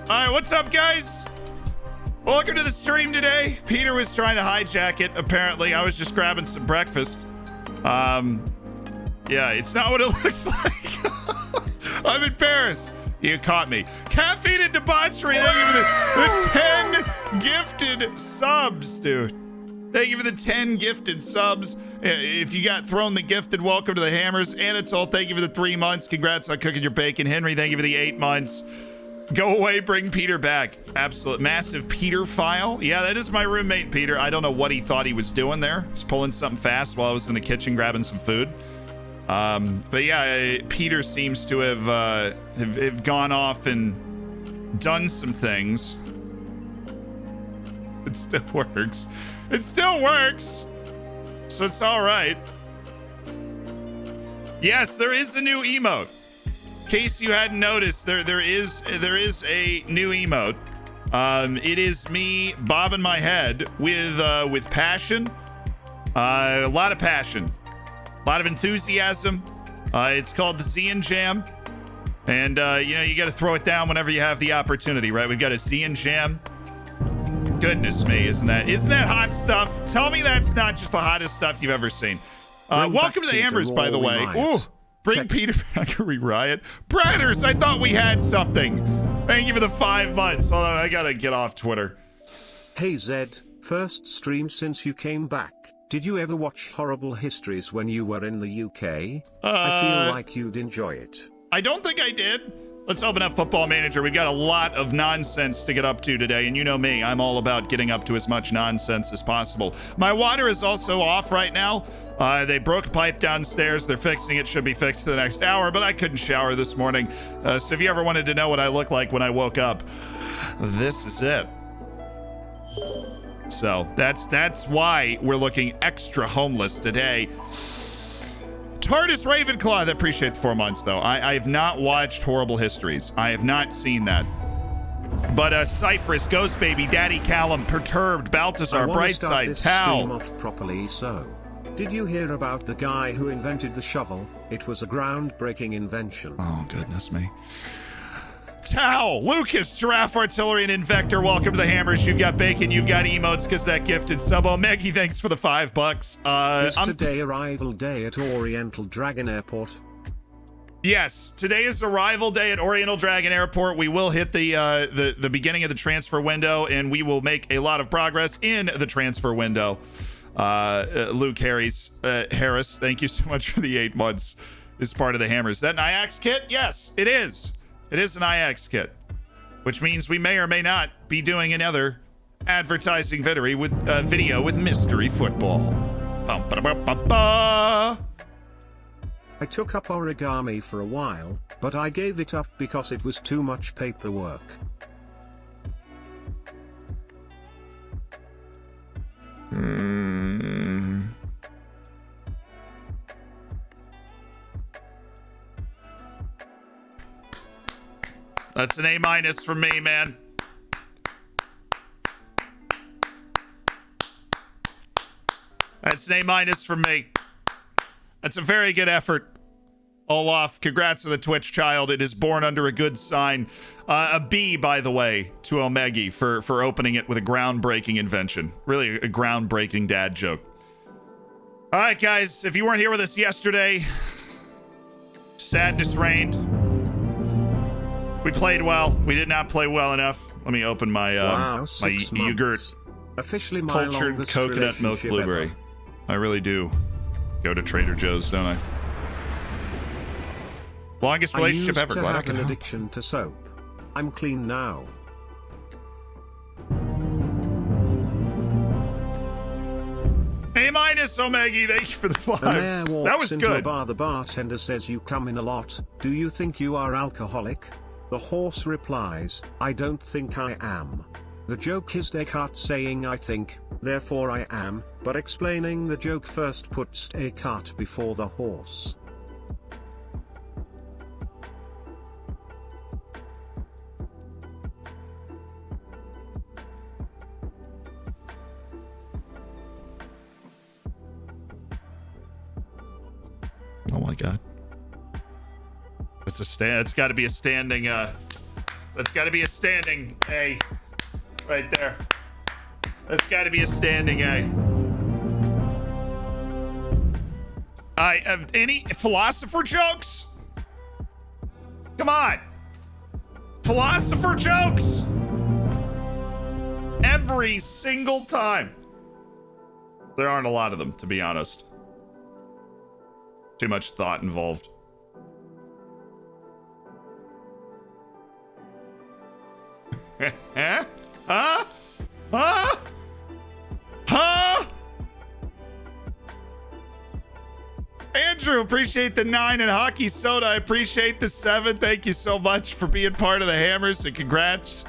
right, what's up, guys? Welcome to the stream today. Peter was trying to hijack it, apparently. I was just grabbing some breakfast. Yeah, it's not what it looks like. I'm in Paris. You caught me. Caffeine and debauchery. Thank you for the 10 gifted subs, dude. Thank you for the 10 gifted subs. If you got thrown the gifted, welcome to the Hammers. Anatole, thank you for the 3 months. Congrats on cooking your bacon. Henry, thank you for the 8 months. Go away, bring Peter back. Absolute massive Peter file. Yeah, that is my roommate, Peter. I don't know what he thought he was doing there. He's pulling something fast while I was in the kitchen grabbing some food. But yeah, Peter seems to have gone off and done some things. It still works. It still works. So it's all right. Yes, there is a new emote. In case you hadn't noticed, there is a new emote. It is me bobbing my head with passion. A lot of passion. A lot of enthusiasm. It's called the Zian Jam. And, you know, you got to throw it down whenever you have the opportunity, right? We've got a Zian Jam. Goodness me, isn't that hot stuff? Tell me that's not just the hottest stuff you've ever seen. Welcome to the Hammers, by the way. Ooh, bring Peter back or we riot. Bratters, I thought we had something. Thank you for the 5 months. Hold on, I got to get off Twitter. Hey Zed, first stream since you came back. Did you ever watch Horrible Histories when you were in the UK? I feel like you'd enjoy it. I don't think I did. Let's open up Football Manager. We've got a lot of nonsense to get up to today, and you know me, I'm all about getting up to as much nonsense as possible. My water is also off right now. They broke a pipe downstairs. They're fixing it. Should be fixed in the next hour, but I couldn't shower this morning. So if you ever wanted to know what I look like when I woke up, this is it. So that's why we're looking extra homeless today. TARDIS Ravenclaw, I appreciate the 4 months, though. I have not watched Horrible Histories. I have not seen that. But Cypherus, Ghost Baby, Daddy Callum, Perturbed, Baltazar, Brightside, Tau. Off properly, so. Did you hear about the guy who invented the shovel? It was a groundbreaking invention. Oh, goodness me. Tau, Lucas, Giraffe Artillery, and Invector, welcome to the Hammers. You've got bacon, you've got emotes, because that gifted sub. Oh, Maggie, thanks for the $5. Is today arrival day at Oriental Dragon Airport? Yes, today is arrival day at Oriental Dragon Airport. We will hit the beginning of the transfer window, and we will make a lot of progress in the transfer window. Luke Harris, thank you so much for the 8 months as part of the Hammers. Is that an IX kit? Yes, it is. It is an IX kit, which means we may or may not be doing another advertising video with Mystery Football. I took up origami for a while, but I gave it up because it was too much paperwork. That's an A- from me, man. That's an A- from me. That's a very good effort. Olaf, congrats to the Twitch child. It is born under a good sign. A B, by the way, to Omegi for opening it with a groundbreaking invention. Really a groundbreaking dad joke. All right, guys, if you weren't here with us yesterday, sadness reigned. We played well. We did not play well enough. Let me open my my yogurt, officially my cultured coconut milk blueberry. Ever. I really do go to Trader Joe's, don't I? Longest relationship ever. Glad I can have an addiction to soap. I'm clean now. A-, Omegi, thank you for the 5. That was good. The bartender says you come in a lot. Do you think you are alcoholic? The horse replies, I don't think I am. The joke is Descartes saying I think, therefore I am, but explaining the joke first puts Descartes before the horse. Oh my god. It's got to be a standing That's got to be a standing A right there. That's got to be a standing A. I have any philosopher jokes? Come on. Philosopher jokes. Every single time. There aren't a lot of them, to be honest. Too much thought involved. Huh? Huh? Huh? Huh? Andrew, appreciate the 9, and Hockey Soda, I appreciate the 7. Thank you so much for being part of the Hammers, and congrats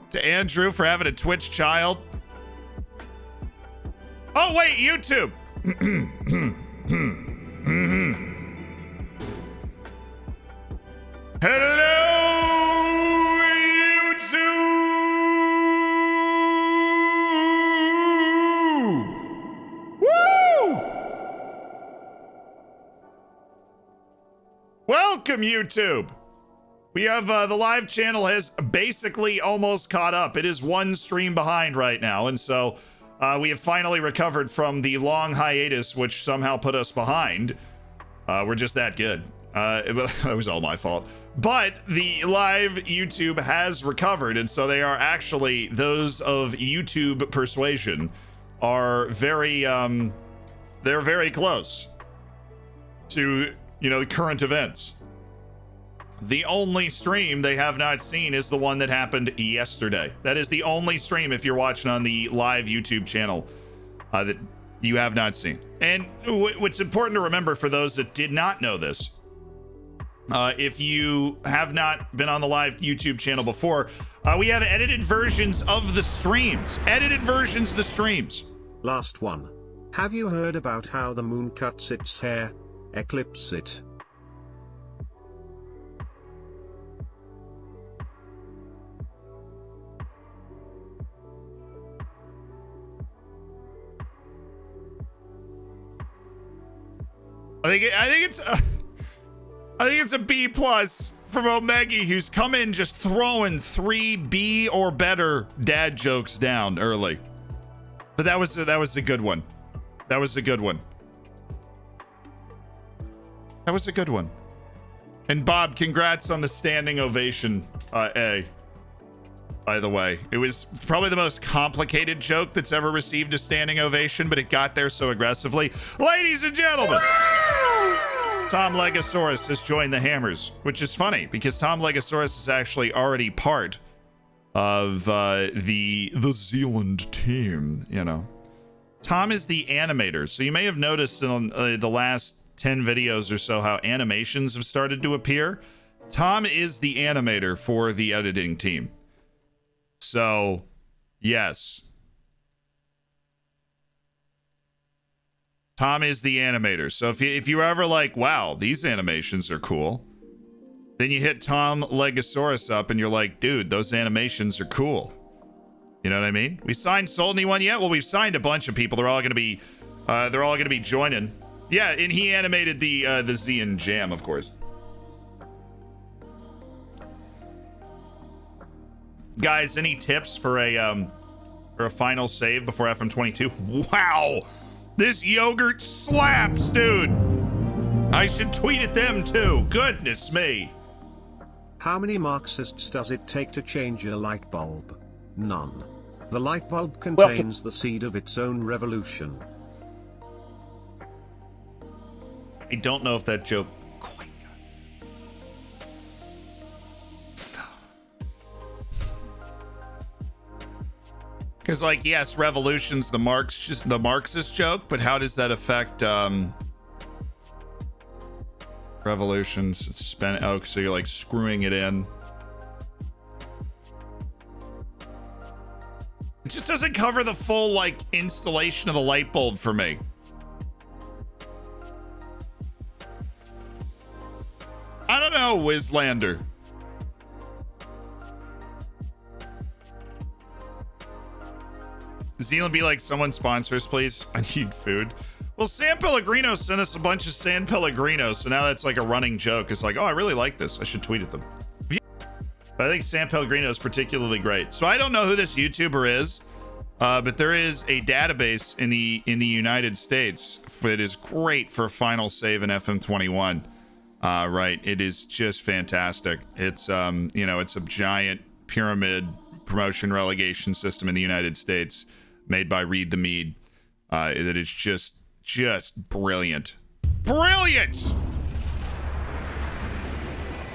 to Andrew for having a Twitch child. Oh, wait, YouTube. Hello, YouTube. Woo! Welcome, YouTube. We have the live channel has basically almost caught up. It is one stream behind right now, and so we have finally recovered from the long hiatus, which somehow put us behind. We're just that good. It was all my fault. But the live YouTube has recovered, and so they are actually, those of YouTube persuasion are very, they're very close to, you know, the current events. The only stream they have not seen is the one that happened yesterday. That is the only stream, if you're watching on the live YouTube channel, that you have not seen. And what's important to remember for those that did not know this, if you have not been on the live YouTube channel before, we have edited versions of the streams. Edited versions of the streams. Last one. Have you heard about how the moon cuts its hair? Eclipse it. I think it's a B plus from Omegi, who's come in just throwing 3 B or better dad jokes down early. But that was a good one. That was a good one. That was a good one. And Bob, congrats on the standing ovation, A. By the way, it was probably the most complicated joke that's ever received a standing ovation, but it got there so aggressively. Ladies and gentlemen, Tom Legosaurus has joined the Hammers, which is funny because Tom Legosaurus is actually already part of the Zealand team, you know. Tom is the animator, so you may have noticed in the last 10 videos or so how animations have started to appear. Tom is the animator for the editing team. So, yes. Tom is the animator. So if you're ever like, wow, these animations are cool, then you hit Tom Legosaurus up and you're like, dude, those animations are cool. You know what I mean? We signed Sold Anyone yet? Well, we've signed a bunch of people. They're all gonna be joining. Yeah, and he animated the Zean Jam, of course. Guys, any tips for a final save before FM22? Wow, this yogurt slaps, dude. I should tweet at them too. Goodness me. How many Marxists does it take to change a light bulb? None. The light bulb contains the seed of its own revolution. I don't know if that joke quite got. Because, like, yes, revolution's the Marxist joke, but how does that affect revolutions? Oh, so you're like screwing it in. It just doesn't cover the full like installation of the light bulb for me. I don't know, Wizlander. Zealand be like, someone sponsor us, please. I need food. Well, San Pellegrino sent us a bunch of San Pellegrino, so now that's like a running joke. It's like, oh, I really like this. I should tweet at them. But I think San Pellegrino is particularly great. So I don't know who this YouTuber is, but there is a database in the United States that is great for final save in FM21. Right, it is just fantastic. It's you know, it's a giant pyramid promotion relegation system in the United States made by Read the Mead. That is just brilliant. Brilliant!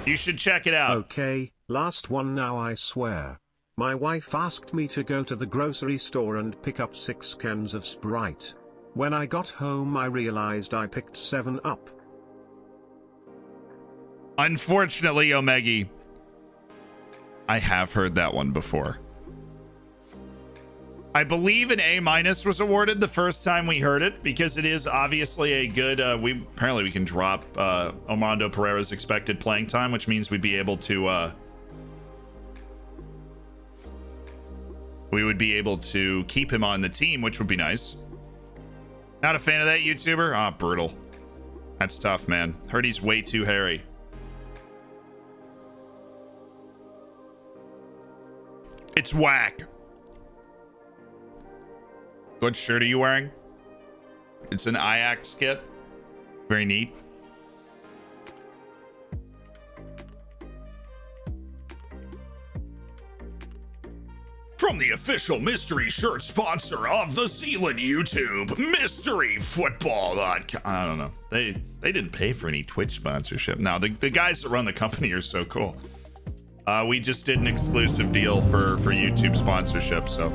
You should check it out. Okay, last one now, I swear. My wife asked me to go to the grocery store and pick up 6 cans of Sprite. When I got home I realized I picked 7 up. Unfortunately, Omegi, I have heard that one before. I believe an A- was awarded the first time we heard it, because it is obviously a good we can drop Armando Pereira's expected playing time, which means we'd be able to keep him on the team, which would be nice. Not a fan of that YouTuber? Ah, brutal. That's tough, man. Heard he's way too hairy. It's whack. What shirt are you wearing? It's an Ajax kit. Very neat. From the official mystery shirt sponsor of the Zealand YouTube, Mystery Football. I don't know. They didn't pay for any Twitch sponsorship. No, the guys that run the company are so cool. We just did an exclusive deal for YouTube sponsorship, so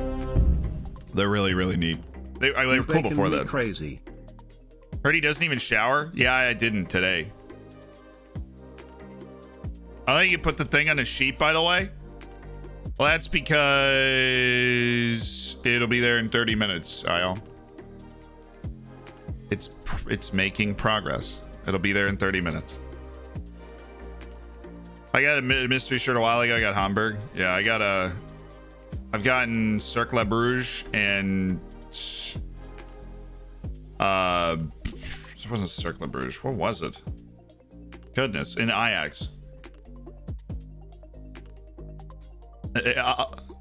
they're really, really neat. They were cool before that. Crazy. Heard he doesn't even shower? Yeah, I didn't today. I think you put the thing on a sheet, by the way. Well, that's because it'll be there in 30 minutes, Isle. It's making progress. It'll be there in 30 minutes. I got a mystery shirt a while ago. I got Hamburg. Yeah, I've gotten Cercle Bruges and it wasn't Cercle Bruges. What was it? Goodness, in Ajax.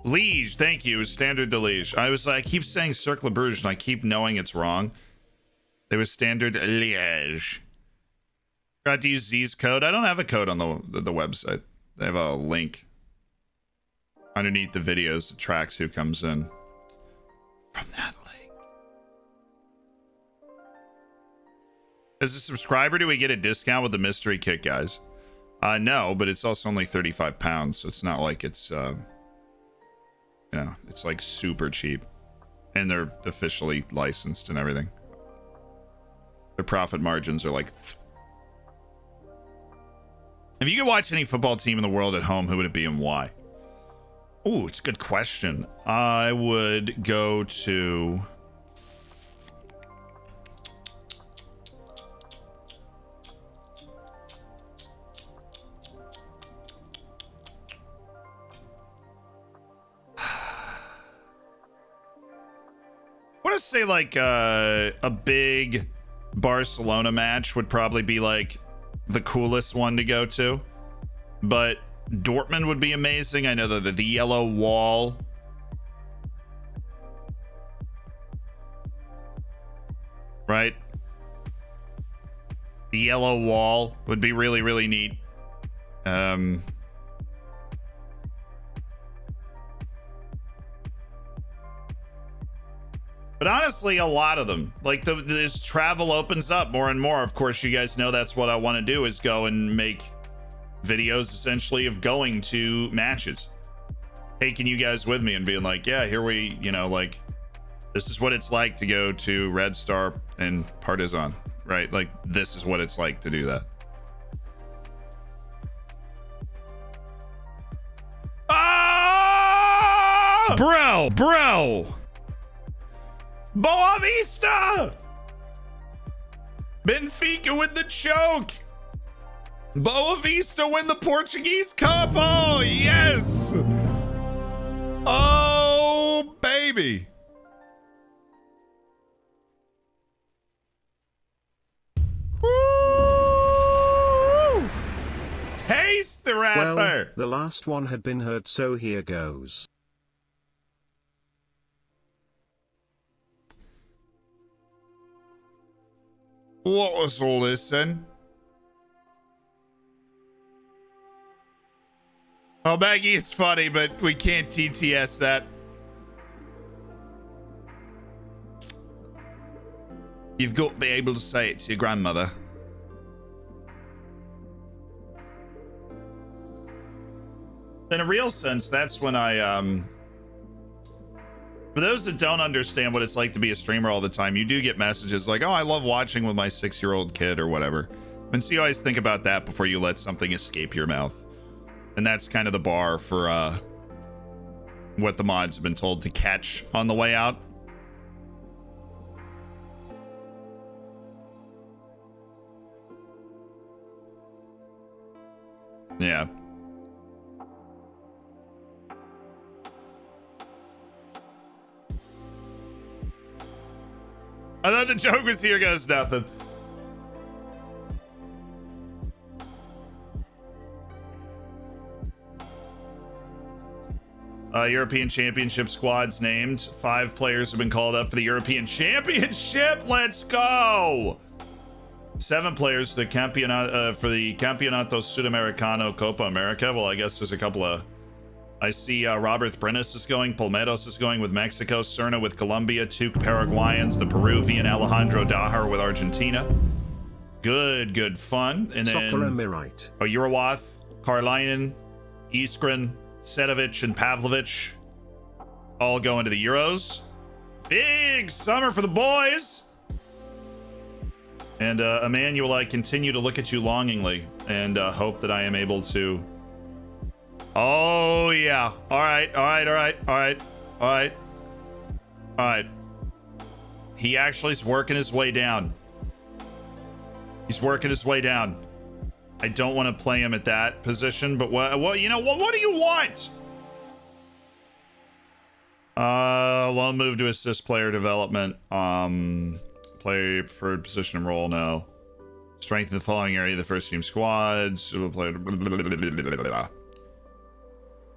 Liege, thank you. Standard de Liege. I keep saying Cercle Bruges and I keep knowing it's wrong. It was Standard Liège. Got to use Z's code. I don't have a code on the website. They have a link underneath the videos that tracks who comes in from that link. As a subscriber, do we get a discount with the mystery kit, guys? No, but it's also only 35 pounds, so it's not like it's it's like super cheap, and they're officially licensed and everything. Their profit margins are like if you could watch any football team in the world at home, who would it be and why? Oh, it's a good question. I would go to I want to say like a big Barcelona match would probably be like the coolest one to go to, but Dortmund would be amazing. I know that the yellow wall, right? The yellow wall would be really, really neat. But honestly, a lot of them, like this travel opens up more and more. Of course, you guys know that's what I want to do, is go and make videos essentially of going to matches, taking you guys with me and being like, yeah, here we, like, this is what it's like to go to Red Star and Partizan, right? Like, this is what it's like to do that. Ah! Bro! Boa Vista! Benfica with the choke! Boa Vista win the Portuguese Cup! Oh, yes! Oh, baby! Woo! Taste the Well, Rather. the last one had been heard, so here goes. What was all this then? Oh, Maggie, it's funny, but we can't TTS that. You've got to be able to say it to your grandmother. In a real sense, that's when I, for those that don't understand what it's like to be a streamer all the time, you do get messages like, oh, I love watching with my 6-year-old kid or whatever. And so you always think about that before you let something escape your mouth. And that's kind of the bar for what the mods have been told to catch on the way out. Yeah. I thought the joke was here goes nothing. European Championship squads named. 5 players have been called up for the European Championship. Let's go. 7 players for the Campeonato Sudamericano Copa America. Well, I guess there's a couple of... I see Robert Brenes is going. Palmeiras is going with Mexico. Serna with Colombia. 2 Paraguayans. The Peruvian Alejandro Dajar with Argentina. Good fun. And then... Urawath, Karlainen, Iskren, Setovic, and Pavlovic all going to the Euros. Big summer for the boys. And Emmanuel, I continue to look at you longingly and hope that I am able to... Oh, yeah. All right. He actually is working his way down. I don't want to play him at that position, but what do you want? Loan move to assist player development. Play preferred position and role, no. Strength in the following area, the first team squads.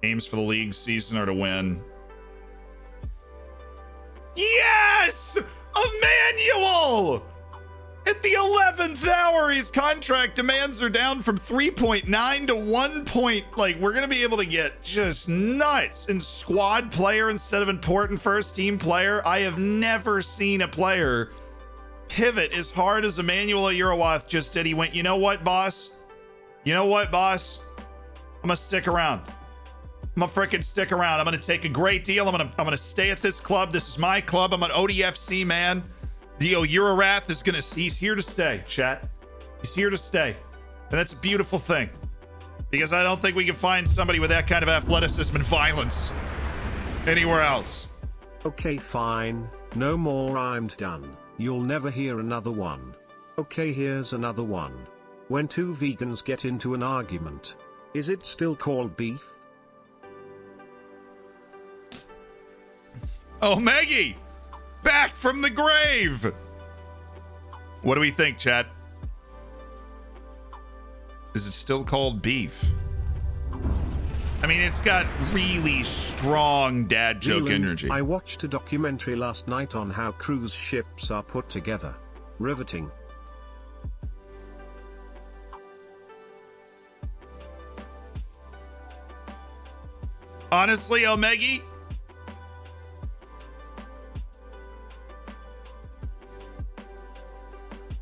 Aims for the league season are to win. Yes! Emmanuel! At the 11th hour, his contract demands are down from 3.9 to 1 point. Like, we're going to be able to get just nuts in squad player instead of important first team player. I have never seen a player pivot as hard as Emmanuel Urawath just did. He went, you know what, boss? I'm going to stick around. I'm going to freaking stick around. I'm going to take a great deal. I'm going to stay at this club. This is my club. I'm an ODFC man. Urawath is going to... He's here to stay, chat. He's here to stay. And that's a beautiful thing. Because I don't think we can find somebody with that kind of athleticism and violence anywhere else. Okay, fine. No more, I'm done. You'll never hear another one. Okay, here's another one. When 2 vegans get into an argument, is it still called beef? Oh, Maggie! Back from the grave! What do we think, chat? Is it still called beef? I mean, it's got really strong dad joke energy. I watched a documentary last night on how cruise ships are put together. Riveting. Honestly, Omegi,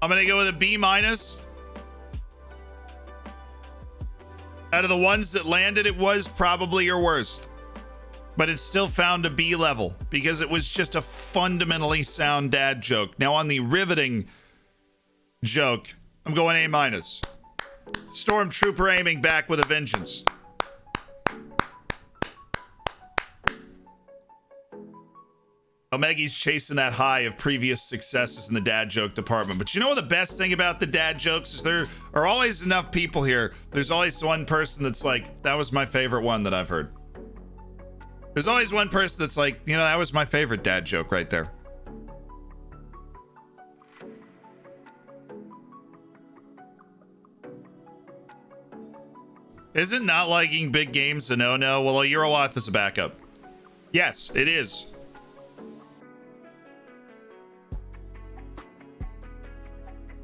I'm gonna go with a B-. Out of the ones that landed, it was probably your worst. But it still found a B level because it was just a fundamentally sound dad joke. Now on the riveting joke, I'm going A-. Stormtrooper aiming back with a vengeance. Omegi's chasing that high of previous successes in the dad joke department. But you know what the best thing about the dad jokes is? There are always enough people here. There's always one person that's like, that was my favorite one that I've heard. There's always one person that's like, you know, that was my favorite dad joke right there. Isn't not liking big games a no-no? Well, a Eurowatt is a backup. Yes, it is.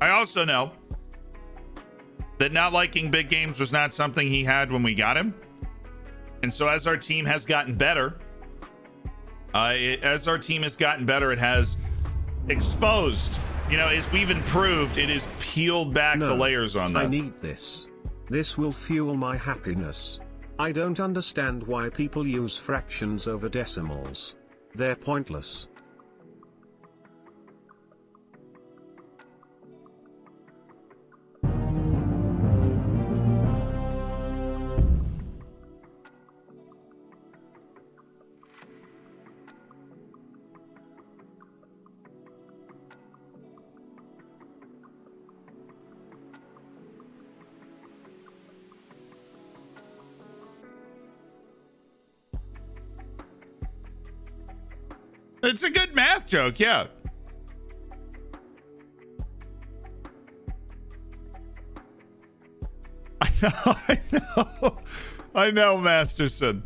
I also know that not liking big games was not something he had when we got him. And so as our team has gotten better, it has exposed, as we've improved, it has peeled back the layers on that. I need this. This will fuel my happiness. I don't understand why people use fractions over decimals. They're pointless. It's a good math joke, yeah. I know, Masterson.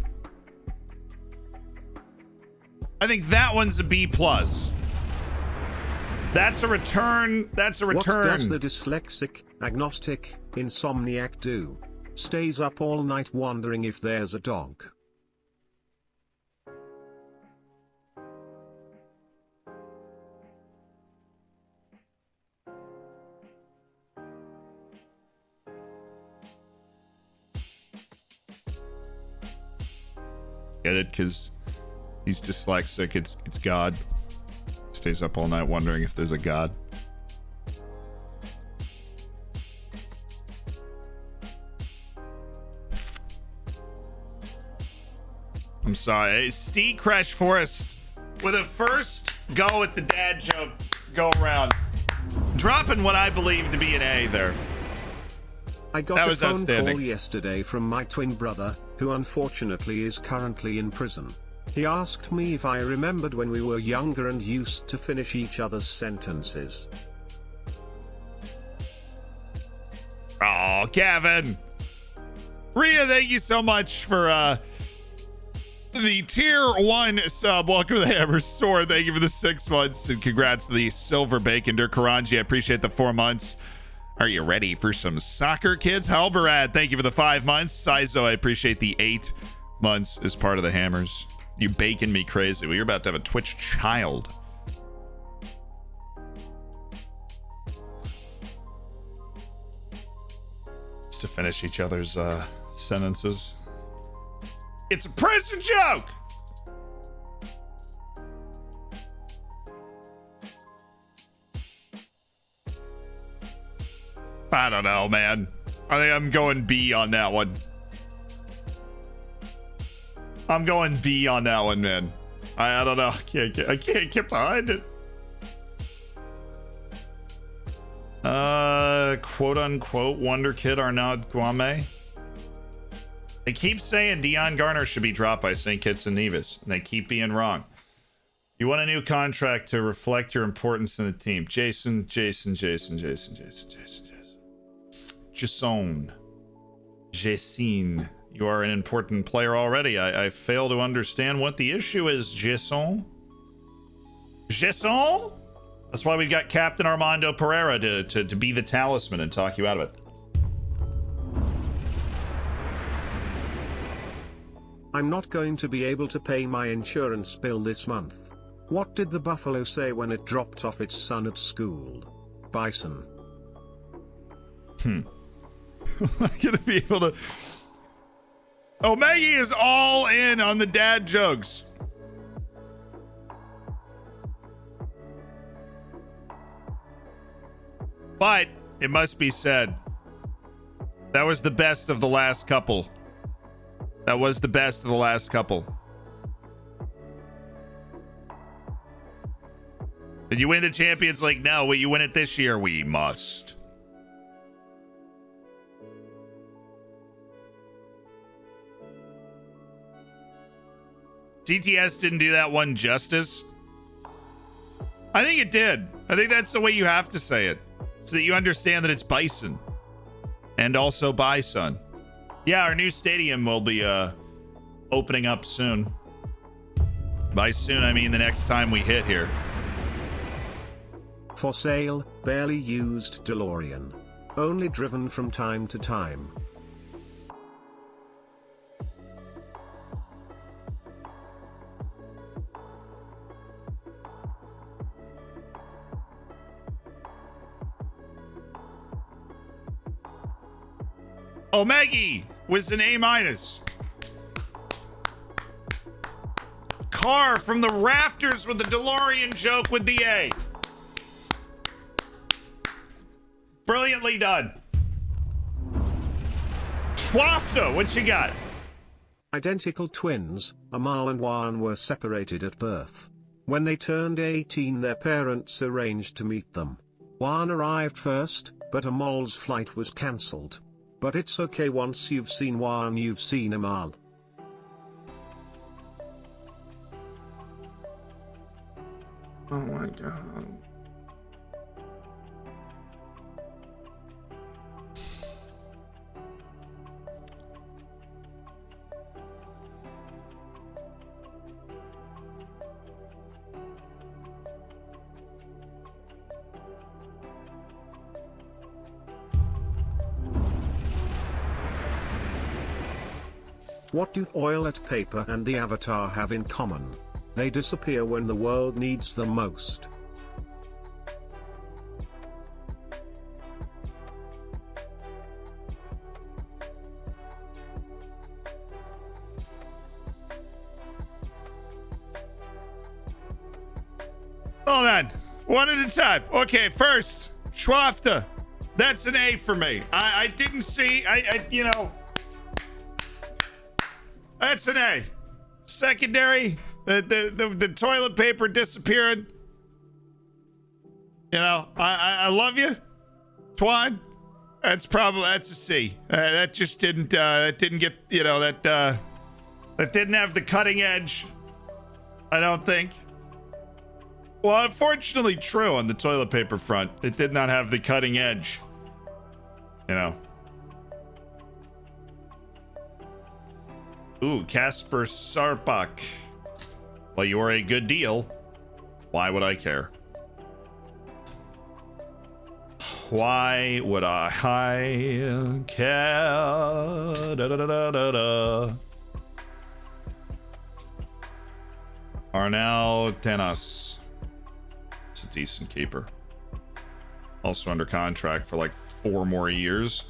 I think that one's a B+. That's a return. That's a return. What does the dyslexic, agnostic, insomniac do? Stays up all night wondering if there's a dog. Get it? Because he's dyslexic. It's God. Stays up all night wondering if there's a God. I'm sorry. Steve Crash Forest with a first go at the dad joke go around. Dropping what I believe to be an A there. I got a phone call yesterday from my twin brother, who unfortunately is currently in prison. He asked me if I remembered when we were younger and used to finish each other's sentences. Oh, Kevin. Rhea, thank you so much for the tier 1 sub. Welcome to the Hammer Sword. Thank you for the 6 months, and congrats to the silver bacon. Karanji, I appreciate the 4 months. Are you ready for some soccer, kids? Halberad, thank you for the 5 months. Sizo, I appreciate the 8 months as part of the Hammers. You bacon me crazy. Well, you're about to have a Twitch child. Just to finish each other's sentences. It's a prison joke! I don't know, man. I think I'm going B on that one. I'm going B on that one, man. I don't know. I can't get behind it. Quote unquote Wonder Kid Arnaud Guame. They keep saying Dion Garner should be dropped by St. Kitts and Nevis, and they keep being wrong. You want a new contract to reflect your importance in the team. Jason. Jason, you are an important player already. I fail to understand what the issue is, Jason. That's why we've got Captain Armando Pereira to be the talisman and talk you out of it. I'm not going to be able to pay my insurance bill this month. What did the buffalo say when it dropped off its son at school? Bison. I'm not gonna be able to. Oh, Maggie is all in on the dad jokes. But it must be said, that was the best of the last couple. That was the best of the last couple. Did you win the Champions League? No. Will you win it this year? We must. TTS didn't do that one justice. I think it did. I think that's the way you have to say it, so that you understand that it's bison and also bison. Yeah, our new stadium will be opening up soon. By soon, I mean the next time we hit here. For sale, barely used DeLorean. Only driven from time to time. Oh, Maggie was an A-. Car from the rafters with the DeLorean joke with the A. Brilliantly done. Schwafta, what you got? Identical twins, Amal and Juan were separated at birth. When they turned 18, their parents arranged to meet them. Juan arrived first, but Amal's flight was cancelled. But it's okay, once you've seen Juan, you've seen Amal. Oh my god. What do toilet paper and the Avatar have in common? They disappear when the world needs them most. Hold on. One at a time. Okay, first, Schwafta. That's an A for me. I didn't see, you know, that's an A. Secondary, the toilet paper disappearing. You know, I love you, Twan. That's a C. That just didn't get, you know, that didn't have the cutting edge, I don't think. Well, unfortunately true on the toilet paper front. It did not have the cutting edge, you know. Ooh, Casper Sarpak. Well, you are a good deal. Why would I care? Why would I care? Da, da, da, da, da, da. Arnel Tenas. It's a decent keeper. Also under contract for like 4 more years.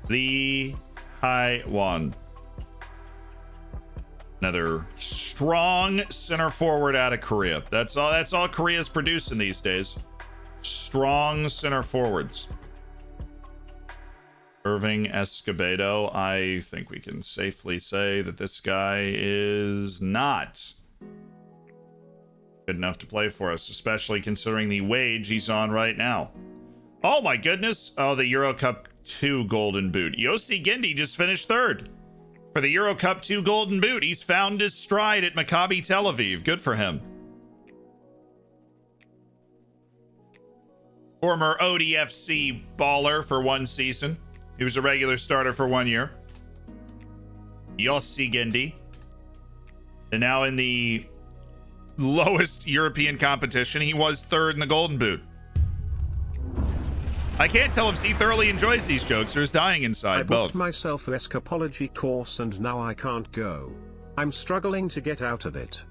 Lee Hai-Wan. Another strong center forward out of Korea. That's all Korea's producing these days. Strong center forwards. Irving Escobedo. I think we can safely say that this guy is not good enough to play for us, especially considering the wage he's on right now. Oh my goodness. Oh, the Euro Cup 2 golden boot. Yossi Gindi just finished 3rd for the Euro Cup 2 golden boot. He's found his stride at Maccabi Tel Aviv. Good for him. Former ODFC baller for 1 season. He was a regular starter for 1 year. Yossi Gindi. And now in the lowest European competition, he was 3rd in the golden boot. I can't tell if he thoroughly enjoys these jokes or is dying inside. I both. booked myself a escapology course and now I can't go. I'm struggling to get out of it.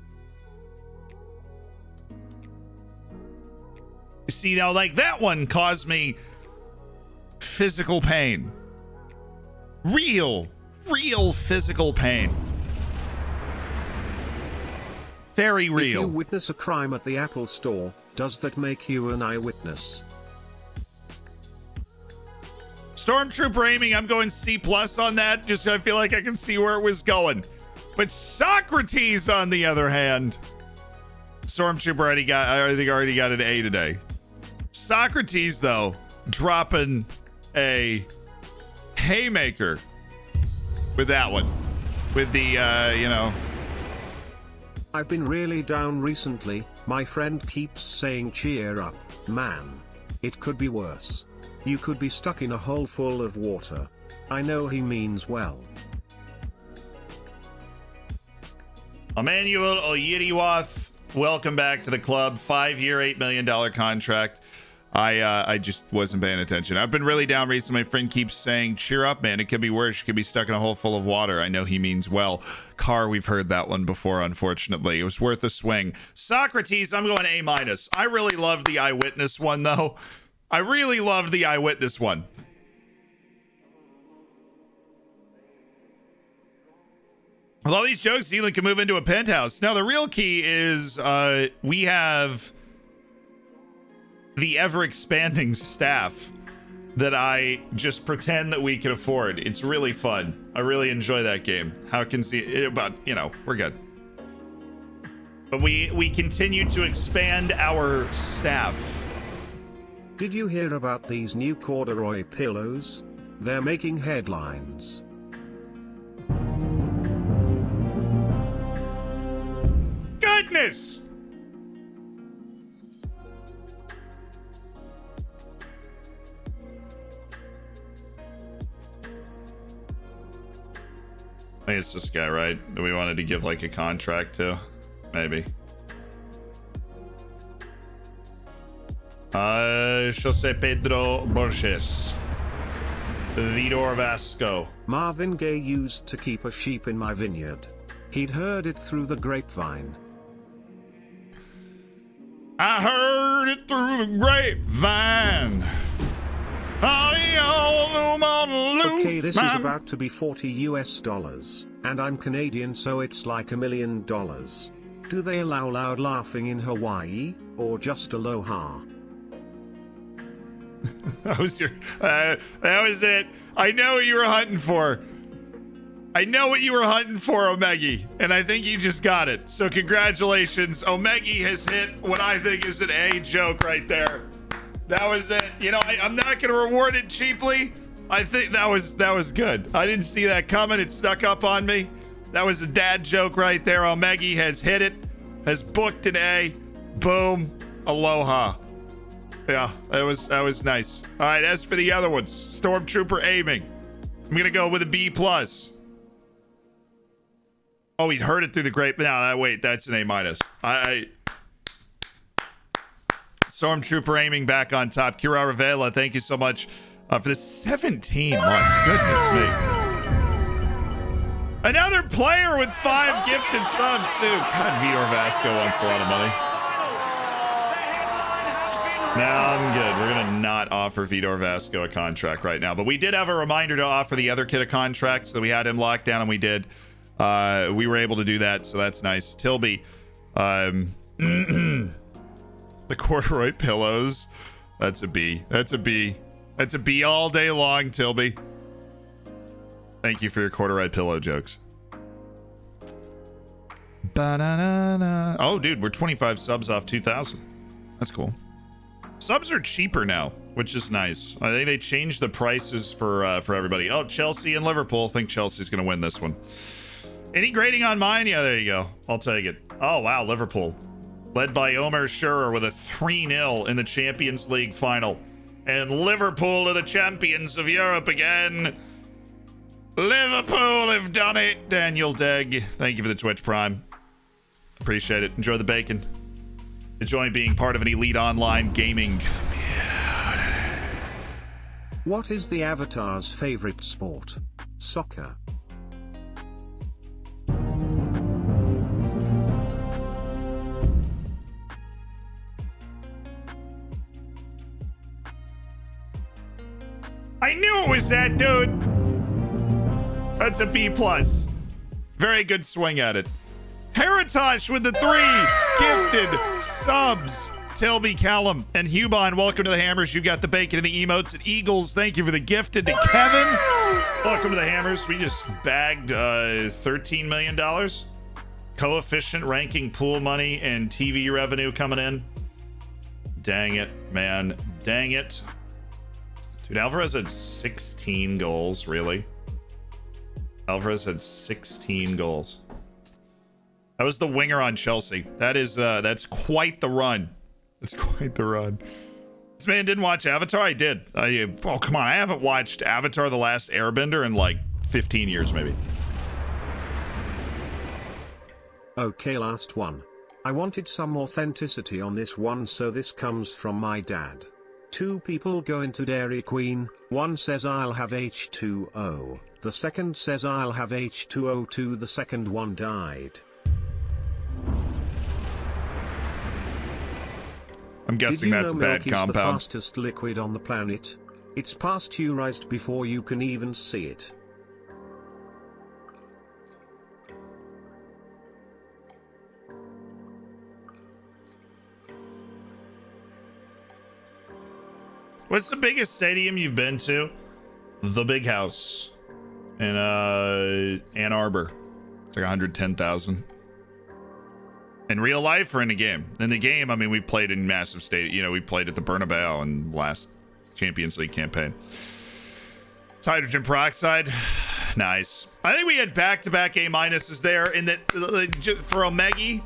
You see, now, like, that one caused me physical pain. Real physical pain. Very real. If you witness a crime at the Apple Store, does that make you an eyewitness? Stormtrooper aiming, I'm going C+ on that. Just I feel like I can see where it was going. But Socrates, on the other hand, Stormtrooper already got an A today. Socrates, though, dropping a haymaker with that one. With the, you know. I've been really down recently. My friend keeps saying cheer up, man. It could be worse. You could be stuck in a hole full of water. I know he means well. Emmanuel Oyiriwath, welcome back to the club. 5-year, $8 million contract. I just wasn't paying attention. I've been really down recently. My friend keeps saying, cheer up, man. It could be worse. You could be stuck in a hole full of water. I know he means well. Car, we've heard that one before, unfortunately. It was worth a swing. Socrates, I'm going A-. I really loved the eyewitness one, though. I really loved the eyewitness one. With all these jokes, Zealand can move into a penthouse. Now, the real key is we have the ever-expanding staff that I just pretend that we can afford. It's really fun. I really enjoy that game. How can see, but you know, we're good. But we continue to expand our staff. Did you hear about these new corduroy pillows? They're making headlines. Goodness! I think it's this guy, right? That we wanted to give like a contract to. Maybe. Jose Pedro Borges. Vidor Vasco. Marvin Gaye used to keep a sheep in my vineyard. He'd heard it through the grapevine. I heard it through the grapevine. Okay, this is about to be $40 US, and I'm Canadian, so it's like $1 million. Do they allow loud laughing in Hawaii, or just aloha? That was your, that was it. I know what you were hunting for. I know what you were hunting for, Omegi, and I think you just got it. So congratulations. Omegi has hit what I think is an A joke right there. That was it. You know, I'm not going to reward it cheaply. I think that was good. I didn't see that coming. It snuck up on me. That was a dad joke right there. Omegi has hit it, has booked an A. Boom. Aloha. Yeah, that was nice. All right, as for the other ones, Stormtrooper aiming. I'm going to go with a B+. Oh, he'd heard it through the grape. No, wait, that's an A-. Stormtrooper aiming back on top. Kira Ravela, thank you so much for the 17 months. Goodness me. Another player with 5 gifted subs, too. God, Vior Vasco wants a lot of money. No, I'm good. We're going to not offer Vidor Vasco a contract right now. But we did have a reminder to offer the other kid a contract, so we had him locked down, and we did. We were able to do that, so that's nice. Tilby. The corduroy pillows. That's a B. That's a B. That's a B all day long, Tilby. Thank you for your corduroy pillow jokes. Ba-na-na-na. Oh, dude, we're 25 subs off 2,000. That's cool. Subs are cheaper now, which is nice. I think they changed the prices for everybody. Oh, Chelsea and Liverpool. I think Chelsea's going to win this one. Any grading on mine? Yeah, there you go. I'll take it. Oh, wow, Liverpool. Led by Omer Schurer with a 3-0 in the Champions League final. And Liverpool are the champions of Europe again. Liverpool have done it. Daniel Degg, thank you for the Twitch Prime. Appreciate it. Enjoy the bacon. Enjoy being part of an elite online gaming community. What is the Avatar's favorite sport? Soccer. I knew it was that, dude. That's a B+. Very good swing at it. Heritage with the 3 gifted subs. Tilby, Callum, and Hubon, welcome to the Hammers. You've got the bacon and the emotes. And Eagles, thank you for the gifted. To Kevin, welcome to the Hammers. We just bagged $13 million. Coefficient ranking pool money and TV revenue coming in. Dang it, man. Dang it. Dude, Alvarez had 16 goals, really? Alvarez had 16 goals. That was the winger on Chelsea. That is, that's quite the run. That's quite the run. This man didn't watch Avatar? I did. Oh, come on. I haven't watched Avatar The Last Airbender in like 15 years, maybe. Okay, last one. I wanted some authenticity on this one, so this comes from my dad. Two people go into Dairy Queen, one says I'll have H2O, the second says I'll have H2O too, the second one died. I'm guessing that's a bad compound. Did you know milk is the fastest liquid on the planet? It's pasteurized before you can even see it. What's the biggest stadium you've been to? The Big House in Ann Arbor. It's like 110,000. In real life or in a game? In the game, I mean, we played in massive stadium. You know, we played at the Bernabeu in the last Champions League campaign. It's hydrogen peroxide. Nice. I think we had back-to-back A-minuses there in that for Omegi.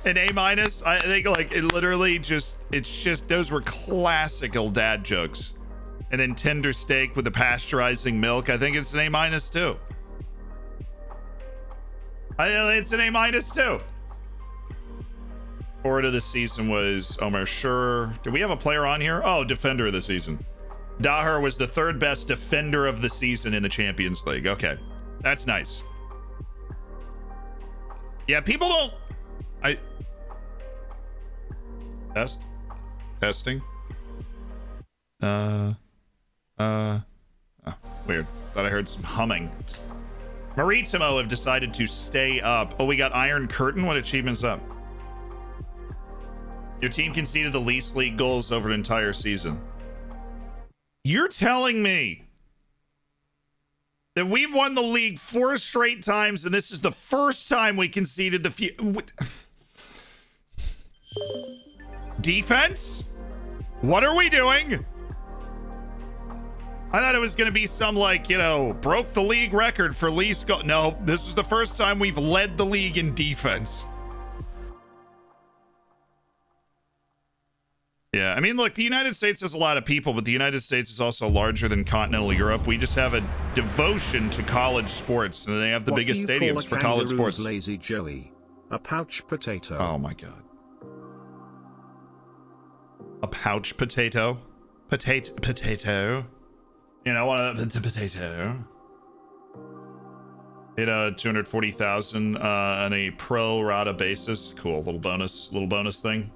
An A-, I think, like, it literally just, it's just, those were classical dad jokes. And then tender steak with the pasteurizing milk, I think it's an A- too. It's an A- too. Forward of the season was Omer Schur. Do we have a player on here? Oh, defender of the season. Daher was the third best defender of the season in the Champions League. Okay, that's nice. Yeah, people don't... Testing. Oh, weird. Thought I heard some humming. Maritimo have decided to stay up. Oh, we got Iron Curtain. What achievement's up? Your team conceded the least league goals over an entire season. You're telling me that we've won the league 4 straight times, and this is the first time we conceded the few... Defense? What are we doing? I thought it was going to be some, like, you know, broke the league record for least goal. No, this is the first time we've led the league in defense. Yeah, I mean, look, the United States has a lot of people, but the United States is also larger than continental Europe. We just have a devotion to college sports, and they have the biggest stadiums for college sports. Lazy Joey? A pouch potato. Oh my god. A pouch potato? Potato. You know, one of the potato. Hit 240,000 on a pro rata basis. Cool, little bonus thing.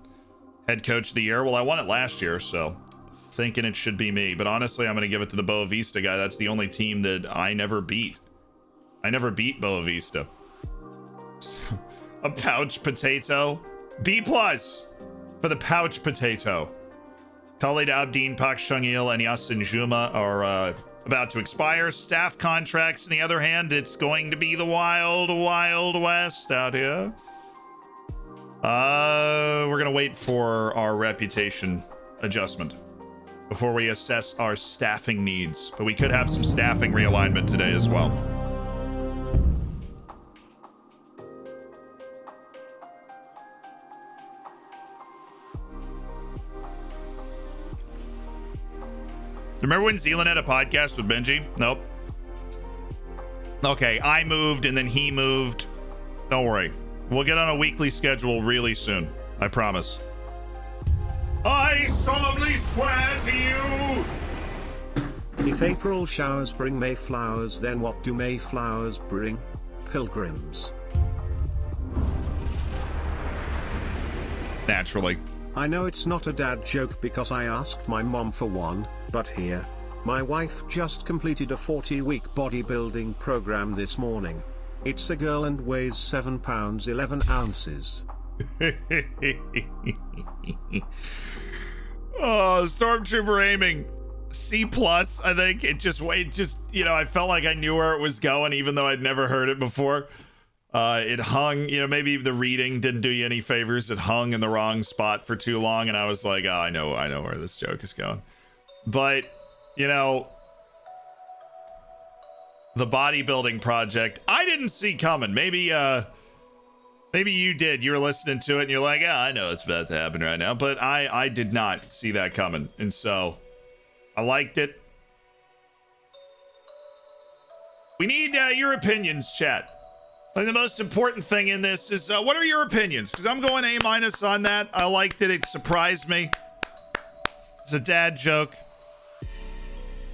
Head coach of the year. Well, I won it last year, so thinking it should be me. But honestly, I'm going to give it to the Boa Vista guy. That's the only team that I never beat. I never beat Boa Vista. A pouch potato. B+ for the pouch potato. Khalid Abdin, Pak Chung-il, and Yasin Juma are about to expire. Staff contracts, on the other hand, it's going to be the wild, wild west out here. We're going to wait for our reputation adjustment before we assess our staffing needs. But we could have some staffing realignment today as well. Remember when Zealand had a podcast with Benji? Nope. Okay, I moved and then he moved. Don't worry. We'll get on a weekly schedule really soon. I promise. I solemnly swear to you. If April showers bring Mayflowers, then what do Mayflowers bring? Pilgrims. Naturally. I know it's not a dad joke because I asked my mom for one, but here, my wife just completed a 40-week bodybuilding program this morning. It's a girl and weighs 7 pounds 11 ounces. Oh, Stormtrooper aiming. C+, I think. It just, you know, I felt like I knew where it was going, even though I'd never heard it before. It hung, you know, maybe the reading didn't do you any favors. It hung in the wrong spot for too long, and I was like, oh, I know where this joke is going. But, you know, the bodybuilding project, I didn't see coming. Maybe Maybe you did. You were listening to it and you're like, yeah, I know it's about to happen right now. But I did not see that coming. And so I liked it. We need your opinions, chat. I think the most important thing in this is what are your opinions? Because I'm going A- on that. I liked it. It surprised me. It's a dad joke.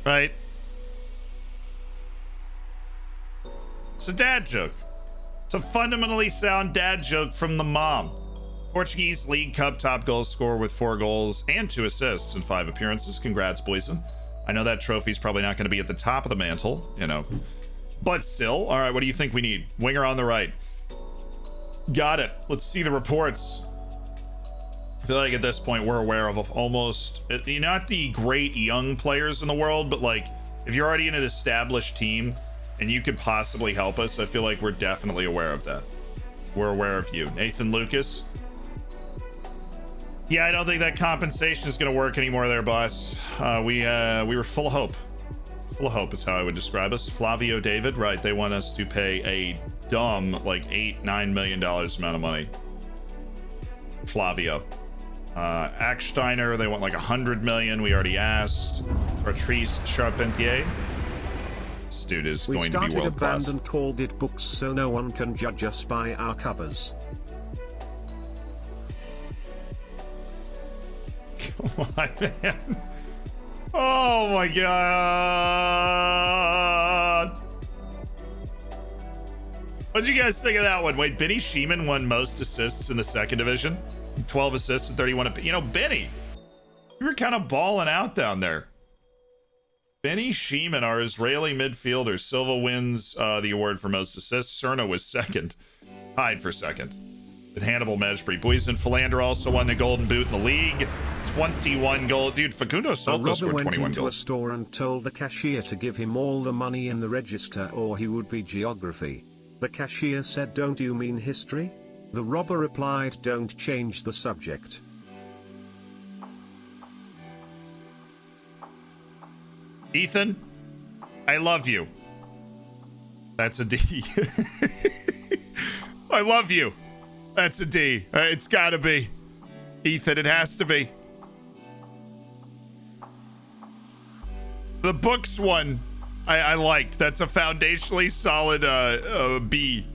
Right? It's a dad joke. It's a fundamentally sound dad joke from the mom. Portuguese League Cup top goal scorer with 4 goals and 2 assists in 5 appearances. Congrats, Boyson. I know that trophy's probably not going to be at the top of the mantle, you know. But still, all right, what do you think we need? Winger on the right. Got it. Let's see the reports. I feel like at this point we're aware of almost, not the great young players in the world, but like if you're already in an established team and you could possibly help us, I feel like we're definitely aware of that. We're aware of you. Nathan Lucas. Yeah, I don't think that compensation is going to work anymore there, boss. We were full of hope. Full of hope is how I would describe us. Flavio David, right? They want us to pay a dumb, like $8-9 million amount of money. Flavio. Acksteiner, they want like 100 million. We already asked. Patrice Charpentier. This dude is going to be world class. We started a band and called it Books so no one can judge us by our covers. Come on, man. Oh my god. What'd you guys think of that one? Wait, Benny Sheeman won most assists in the 2nd division. 12 assists and 31. You know, Benny, you were kind of balling out down there. Benny Sheeman, our Israeli midfielder. Silva wins the award for most assists. Cerna was 2nd. Tied for 2nd. With Hannibal Mejbri. Boysen Philander also won the Golden Boot in the league. 21 goals. Dude, Facundo Soto scored 21 goals. A robber went into a store and told the cashier to give him all the money in the register or he would be geography. The cashier said, "Don't you mean history?" The robber replied, "Don't change the subject." Ethan, I love you. That's a D. I love you. That's a D. It's gotta be. Ethan, it has to be. The books one, I liked. That's a foundationally solid B.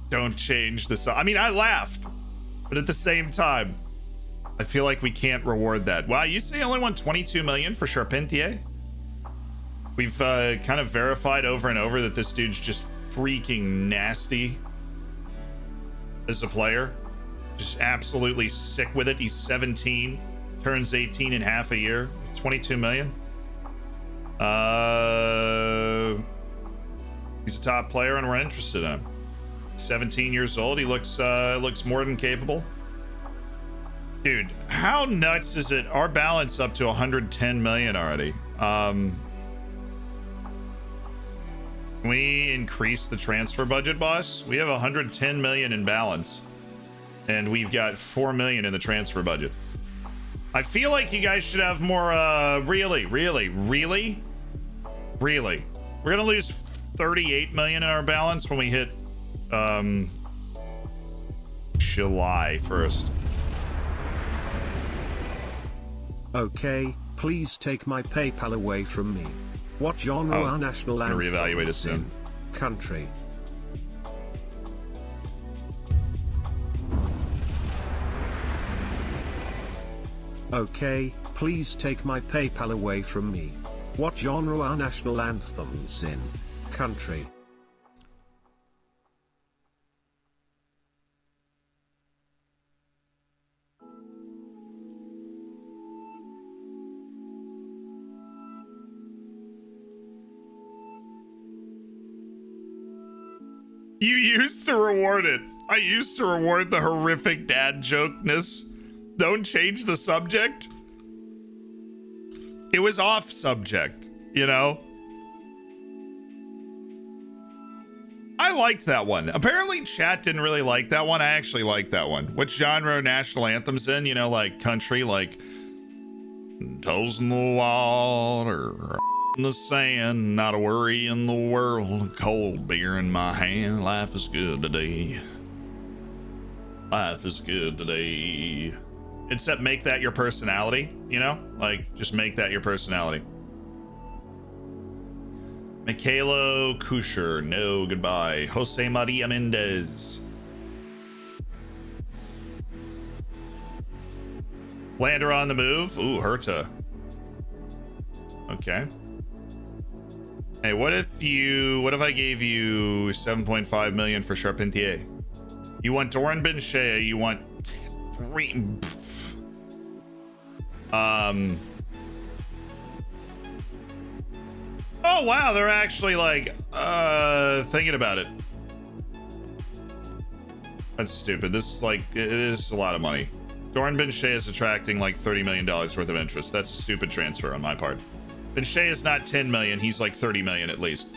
Don't change this. I mean, I laughed, but at the same time, I feel like we can't reward that. Wow, you say only won 22 million for Charpentier? We've kind of verified over and over that this dude's just freaking nasty as a player. Just absolutely sick with it. He's 17, turns 18 in half a year. 22 million. He's a top player and we're interested in him. 17 years old. He looks more than capable. Dude, how nuts is it? Our balance up to 110 million already. Can we increase the transfer budget, boss? We have 110 million in balance and we've got 4 million in the transfer budget. I feel like you guys should have more really we're gonna lose 38 million in our balance when we hit July 1st. Okay, please take my PayPal away from me. What genre are national anthems reevaluate it soon. Country. Okay, please take my PayPal away from me. What genre are national anthems in country? You used to reward it. I used to reward the horrific dad jokeness. Don't change the subject. It was off subject, you know? I liked that one. Apparently chat didn't really like that one. I actually liked that one. What genre are national anthems in? You know, like country, like Toes in the Wall or in the sand, not a worry in the world. Cold beer in my hand. Life is good today. Life is good today. Except make that your personality, you know? Like, just make that your personality. Michaelo Kusher, no goodbye. Jose Maria Mendez. Lander on the move. Ooh, Herta. Okay. Hey, what if I gave you 7.5 million for Charpentier? You want Doran Ben Shea, you want 3. Oh wow, they're actually like thinking about it. That's stupid. This is like, it is a lot of money. Doran Ben Shea is attracting like $30 million worth of interest. That's a stupid transfer on my part. Ben Shea is not 10 million, he's like 30 million at least.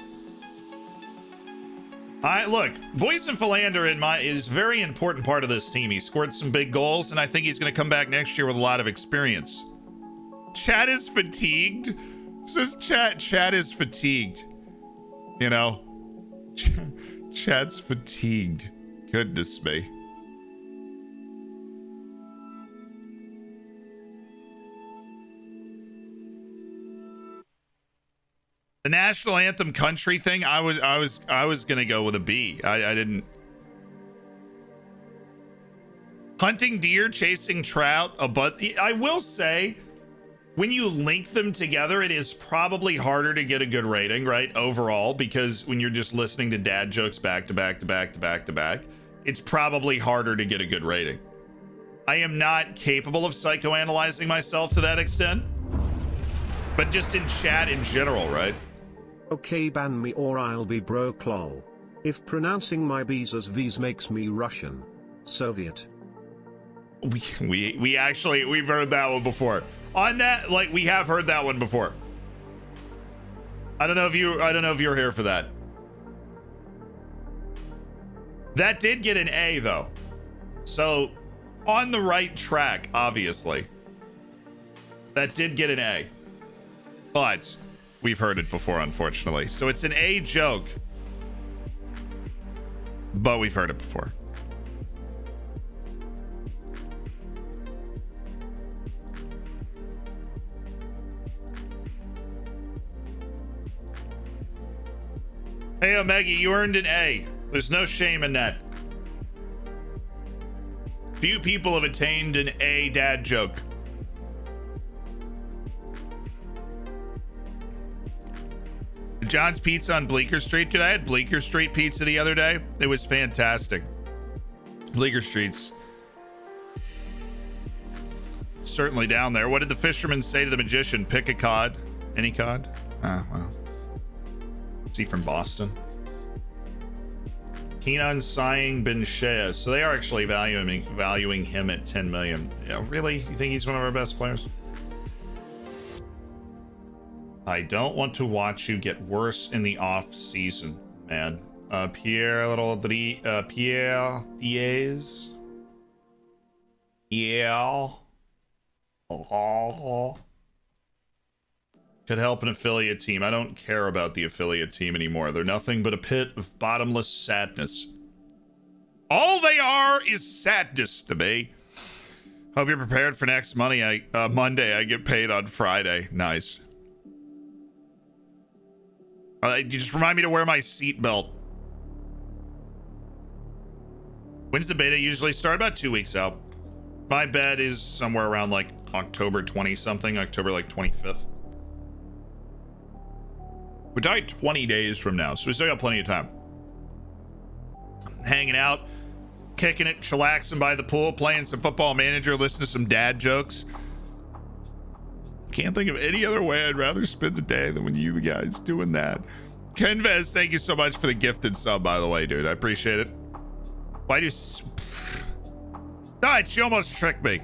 Look, Boyson Philander is a very important part of this team. He scored some big goals, and I think he's going to come back next year with a lot of experience. Chat is fatigued. Says chat is fatigued. You know, chat's fatigued. Goodness me. The national anthem country thing, I was gonna go with a B. I didn't. Hunting deer, chasing trout, I will say, when you link them together, it is probably harder to get a good rating, right? Overall, because when you're just listening to dad jokes back to back to back to back to back, it's probably harder to get a good rating. I am not capable of psychoanalyzing myself to that extent, but just in chat in general, right? Okay, ban me or I'll be broke lol. If pronouncing my B's as V's makes me Russian. Soviet. We've heard that one before. On that, like, we have heard that one before. I don't know if you're here for that. That did get an A though. So on the right track, obviously. That did get an A. But we've heard it before, unfortunately. So it's an A joke. But we've heard it before. Hey, Omega, you earned an A. There's no shame in that. Few people have attained an A dad joke. John's Pizza on Bleecker Street. Dude, I had Bleecker Street pizza the other day. It was fantastic. Bleecker Street's certainly down there. What did the fisherman say to the magician? Pick a cod. Any cod? Ah, well. Is he from Boston? Keenan Sighing Ben Shea. So they are actually valuing him at 10 million. Yeah, really? You think he's one of our best players? I don't want to watch you get worse in the off season, man. Pierre Diaz. Yeah. Oh. Could help an affiliate team. I don't care about the affiliate team anymore. They're nothing but a pit of bottomless sadness. All they are is sadness to me. Hope you're prepared for next Monday. I get paid on Friday. Nice. You just remind me to wear my seatbelt. When's the beta usually start? About 2 weeks out. My bet is somewhere around like October 20 something, October like 25th. We're died 20 days from now, so we still got plenty of time. Hanging out, kicking it, chillaxing by the pool, playing some Football Manager, listening to some dad jokes. Can't think of any other way I'd rather spend the day than with you guys doing that. Kenvez, thank you so much for the gifted sub, by the way, dude. I appreciate it. Why do she almost tricked me.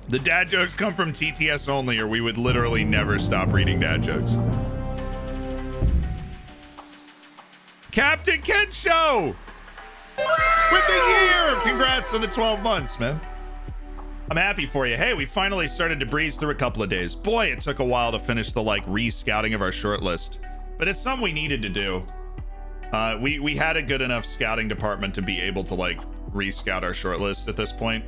The dad jokes come from TTS only, or we would literally never stop reading dad jokes. Captain Ken Show! with the year. Congrats on the 12 months, man. I'm happy for you. Hey, we finally started to breeze through a couple of days. Boy, it took a while to finish the like re-scouting of our short list, but it's something we needed to do. We had a good enough scouting department to be able to like re-scout our short list at this point.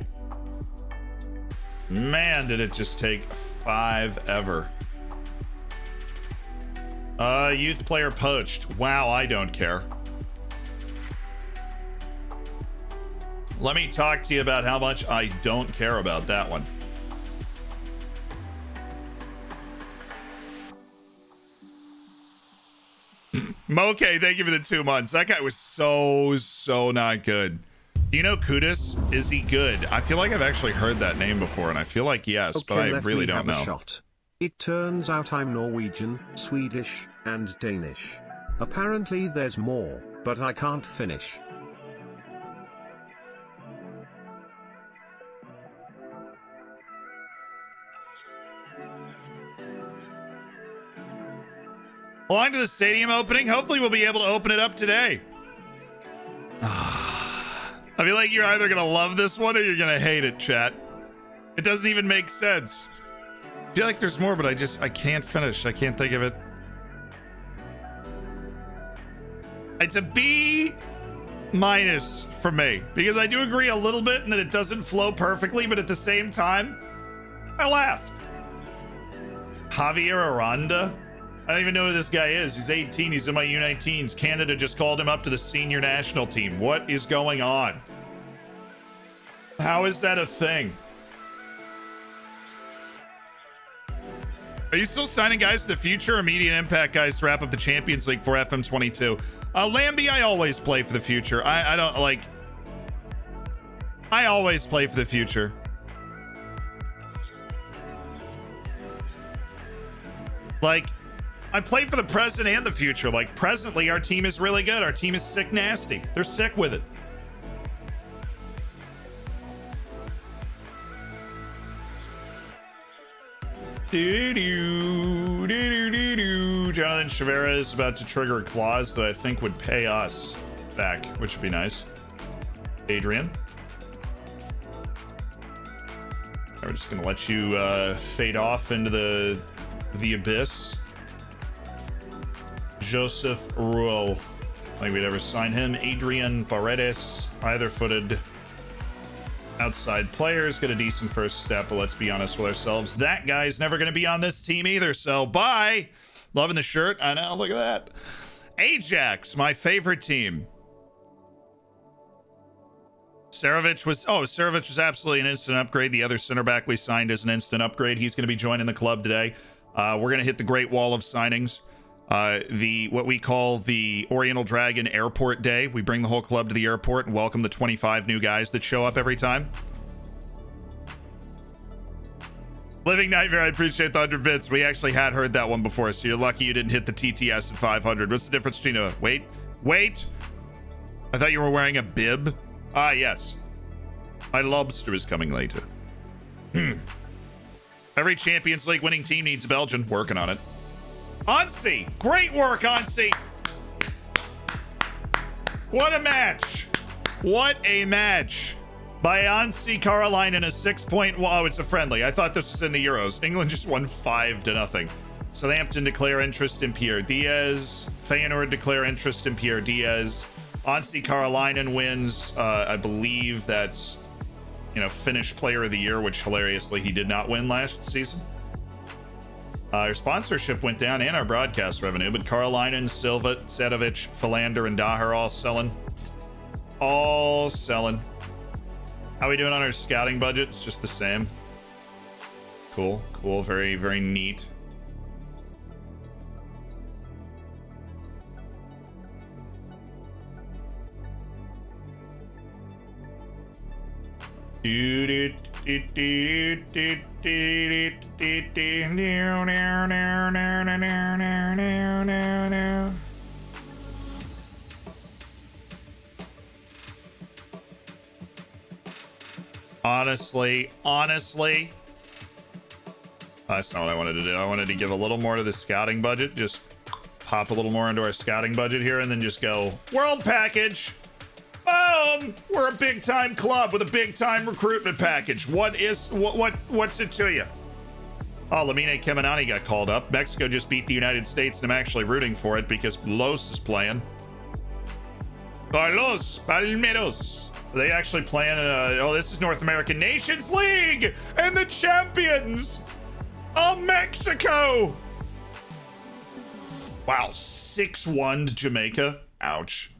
Man, did it just take 5 ever. Youth player poached. Wow, I don't care. Let me talk to you about how much I don't care about that one. Moke, thank you for the 2 months. That guy was so not good. Do you know Kudus? Is he good? I feel like I've actually heard that name before, and I feel like yes, okay, but I let really me don't have know. A shot. It turns out I'm Norwegian, Swedish, and Danish. Apparently there's more, but I can't finish. Along to the stadium opening. Hopefully we'll be able to open it up today. I feel like you're either going to love this one or you're going to hate it, chat. It doesn't even make sense. I feel like there's more, but I can't finish. I can't think of it. It's a B- for me, because I do agree a little bit in that it doesn't flow perfectly, but at the same time, I laughed. Javier Aranda? I don't even know who this guy is. He's 18. He's in my U19s. Canada just called him up to the senior national team. What is going on? How is that a thing? Are you still signing guys to the future? Immediate impact guys to wrap up the Champions League for FM22. Lambie, I always play for the future. I don't like... I always play for the future. Like... I play for the present and the future. Like, presently, our team is really good. Our team is sick nasty. They're sick with it. Jonathan Chavera is about to trigger a clause that I think would pay us back, which would be nice. Adrian. We're just going to let you fade off into the abyss. Joseph Ruel. I think we'd ever sign him. Adrian Paredes, either-footed outside players. Get a decent first step, but let's be honest with ourselves. That guy's never going to be on this team either, so bye. Loving the shirt. I know, look at that. Ajax, my favorite team. Sarovic was absolutely an instant upgrade. The other center back we signed is an instant upgrade. He's going to be joining the club today. We're going to hit the Great Wall of signings. What we call the Oriental Dragon Airport Day. We bring the whole club to the airport and welcome the 25 new guys that show up every time. Living Nightmare, I appreciate the 100 bits. We actually had heard that one before, so you're lucky you didn't hit the TTS at 500. What's the difference between a... Wait. I thought you were wearing a bib. Ah, yes. My lobster is coming later. Every Champions League winning team needs a Belgian. Working on it. Ansi, great work, Ansi. What a match. What a match by Ansi Karolainen, a 6-point. Oh, it's a friendly. I thought this was in the Euros. England just won 5-0. Southampton declare interest in Pierre Diaz. Feyenoord declare interest in Pierre Diaz. Ansi Karolainen wins. I believe that's, Finnish Player of the Year, which hilariously he did not win last season. Our sponsorship went down and our broadcast revenue, but Karolainen, Silva, Tsedovic, Philander, and Daher all selling. All selling. How are we doing on our scouting budget? It's just the same. Cool. Very, very neat. Honestly, that's not what I wanted to do. I wanted to give a little more to the scouting budget. Just pop a little more into our scouting budget here and then just go world package. We're a big time club with a big time recruitment package. What's it to you? Oh, Lamine Kemenani got called up. Mexico just beat the United States, and I'm actually rooting for it because Los is playing. Carlos Palmeros. Are they actually playing? Oh, this is North American Nations League, and the champions are Mexico. Wow, 6-1 to Jamaica. Ouch.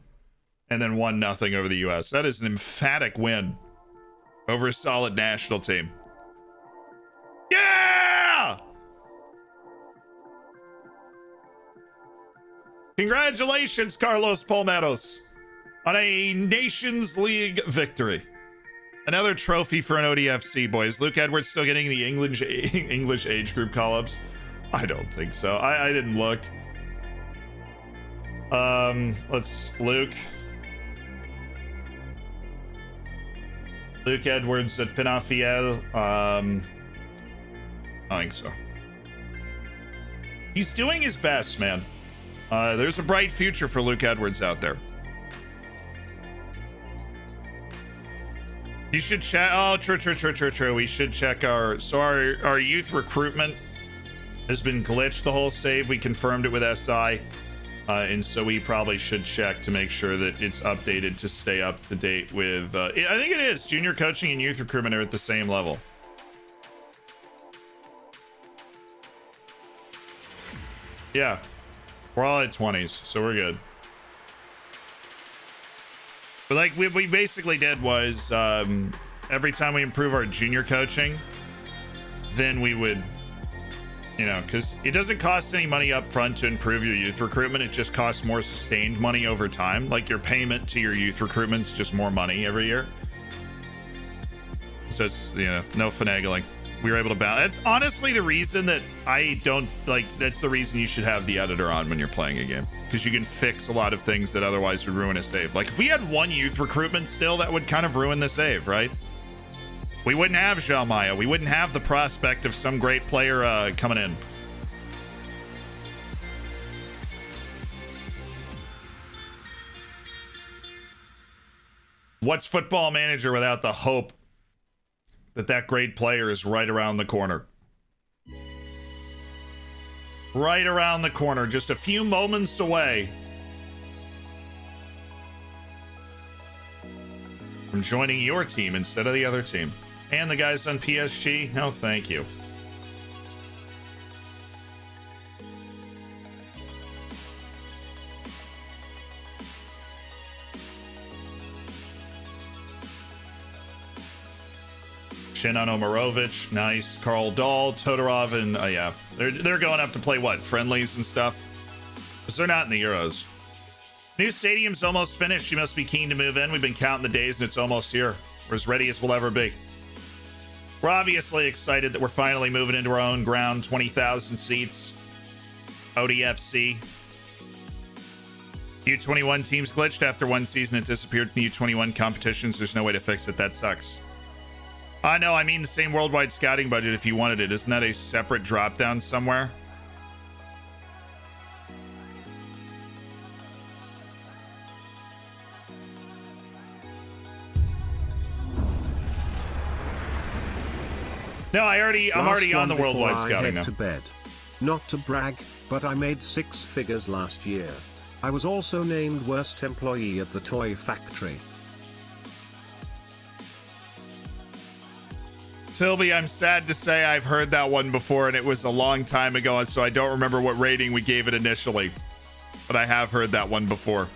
And then 1-0 over the U.S. That is an emphatic win over a solid national team. Yeah! Congratulations, Carlos Palmeros, on a Nations League victory. Another trophy for an ODFC, boys. Luke Edwards still getting the English age group call-ups? I don't think so. I didn't look. Luke Edwards at Penafiel. I think so. He's doing his best, man. There's a bright future for Luke Edwards out there. You should check. Oh, true. We should check our youth recruitment has been glitched the whole save. We confirmed it with SI. And so we probably should check to make sure that it's updated to stay up to date with, I think it is. Junior coaching and youth recruitment are at the same level. Yeah. We're all at 20s, so we're good. But like we basically did was, every time we improve our junior coaching, then we would, you know, because it doesn't cost any money up front to improve your youth recruitment. It just costs more sustained money over time. Like your payment to your youth recruitment is just more money every year. So it's, you know, no finagling. We were able to balance. That's honestly the reason that I don't like. That's the reason you should have the editor on when you're playing a game, because you can fix a lot of things that otherwise would ruin a save. Like if we had one youth recruitment still, that would kind of ruin the save, right? We wouldn't have Jean Maya. We wouldn't have the prospect of some great player coming in. What's Football Manager without the hope that that great player is right around the corner? Right around the corner, just a few moments away from joining your team instead of the other team. And the guys on PSG, no thank you. Shenan Omarovic, nice. Karl Dahl, Todorov, and yeah, they're going up to play what, friendlies and stuff, because they're not in the Euros. New stadium's almost finished. You must be keen to move in. We've been counting the days and it's almost here. We're as ready as we'll ever be. We're obviously excited that we're finally moving into our own ground. 20,000 seats. ODFC. U21 teams glitched after one season. It disappeared from the U21 competitions. There's no way to fix it. That sucks. I know. I mean the same worldwide scouting budget if you wanted it. Isn't that a separate drop down somewhere? No, I'm already on the worldwide scouting now. To bed. Not to brag, but I made 6 figures last year. I was also named worst employee at the toy factory. Tilby, I'm sad to say I've heard that one before, and it was a long time ago, so I don't remember what rating we gave it initially. But I have heard that one before.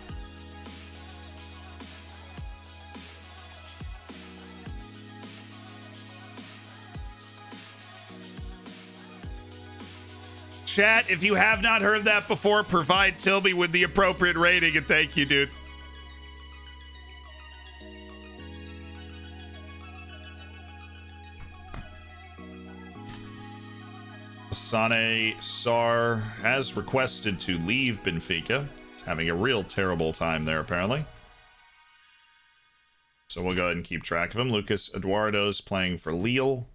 Chat, if you have not heard that before, provide Tilby with the appropriate rating, and thank you, dude. Sane Sarr has requested to leave Benfica. He's having a real terrible time there, apparently. So we'll go ahead and keep track of him. Lucas Eduardo's playing for Lille.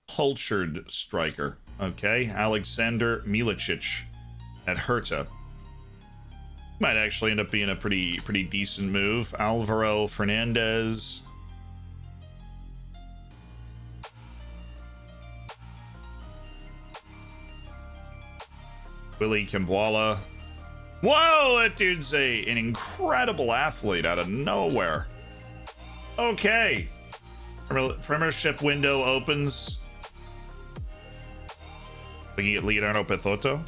Cultured striker. Okay, Alexander Milicic at Hertha. Might actually end up being a pretty decent move. Alvaro Fernandez. Willie Kimbwala. Whoa, that dude's an incredible athlete out of nowhere. Okay. Premiership window opens. Looking at Leonardo Pezotto.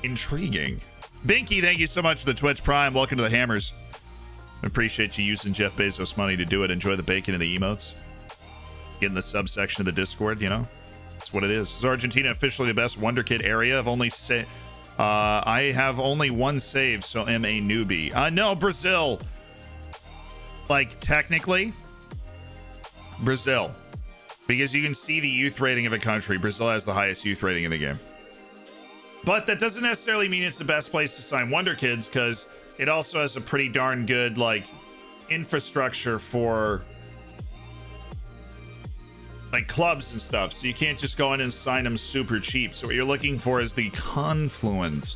Intriguing. Binky, thank you so much for the Twitch Prime. Welcome to the Hammers. I appreciate you using Jeff Bezos' money to do it. Enjoy the bacon and the emotes. Get in the subsection of the Discord, you know? That's what it is. Is Argentina officially the best Wonder Kid area? I have only one save, so am a newbie. No, Brazil. Like, technically, Brazil. Because you can see the youth rating of a country. Brazil has the highest youth rating in the game. But that doesn't necessarily mean it's the best place to sign Wonder Kids, because it also has a pretty darn good, like, infrastructure for, like, clubs and stuff. So you can't just go in and sign them super cheap. So what you're looking for is the confluence,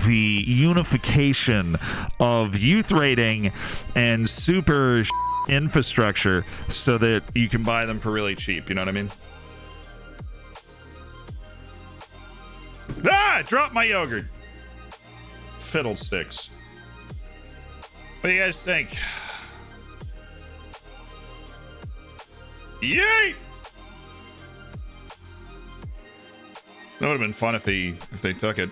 the unification of youth rating and super infrastructure so that you can buy them for really cheap. You know what I mean? Ah! Dropped my yogurt. Fiddlesticks. What do you guys think? Yay! That would have been fun if they took it.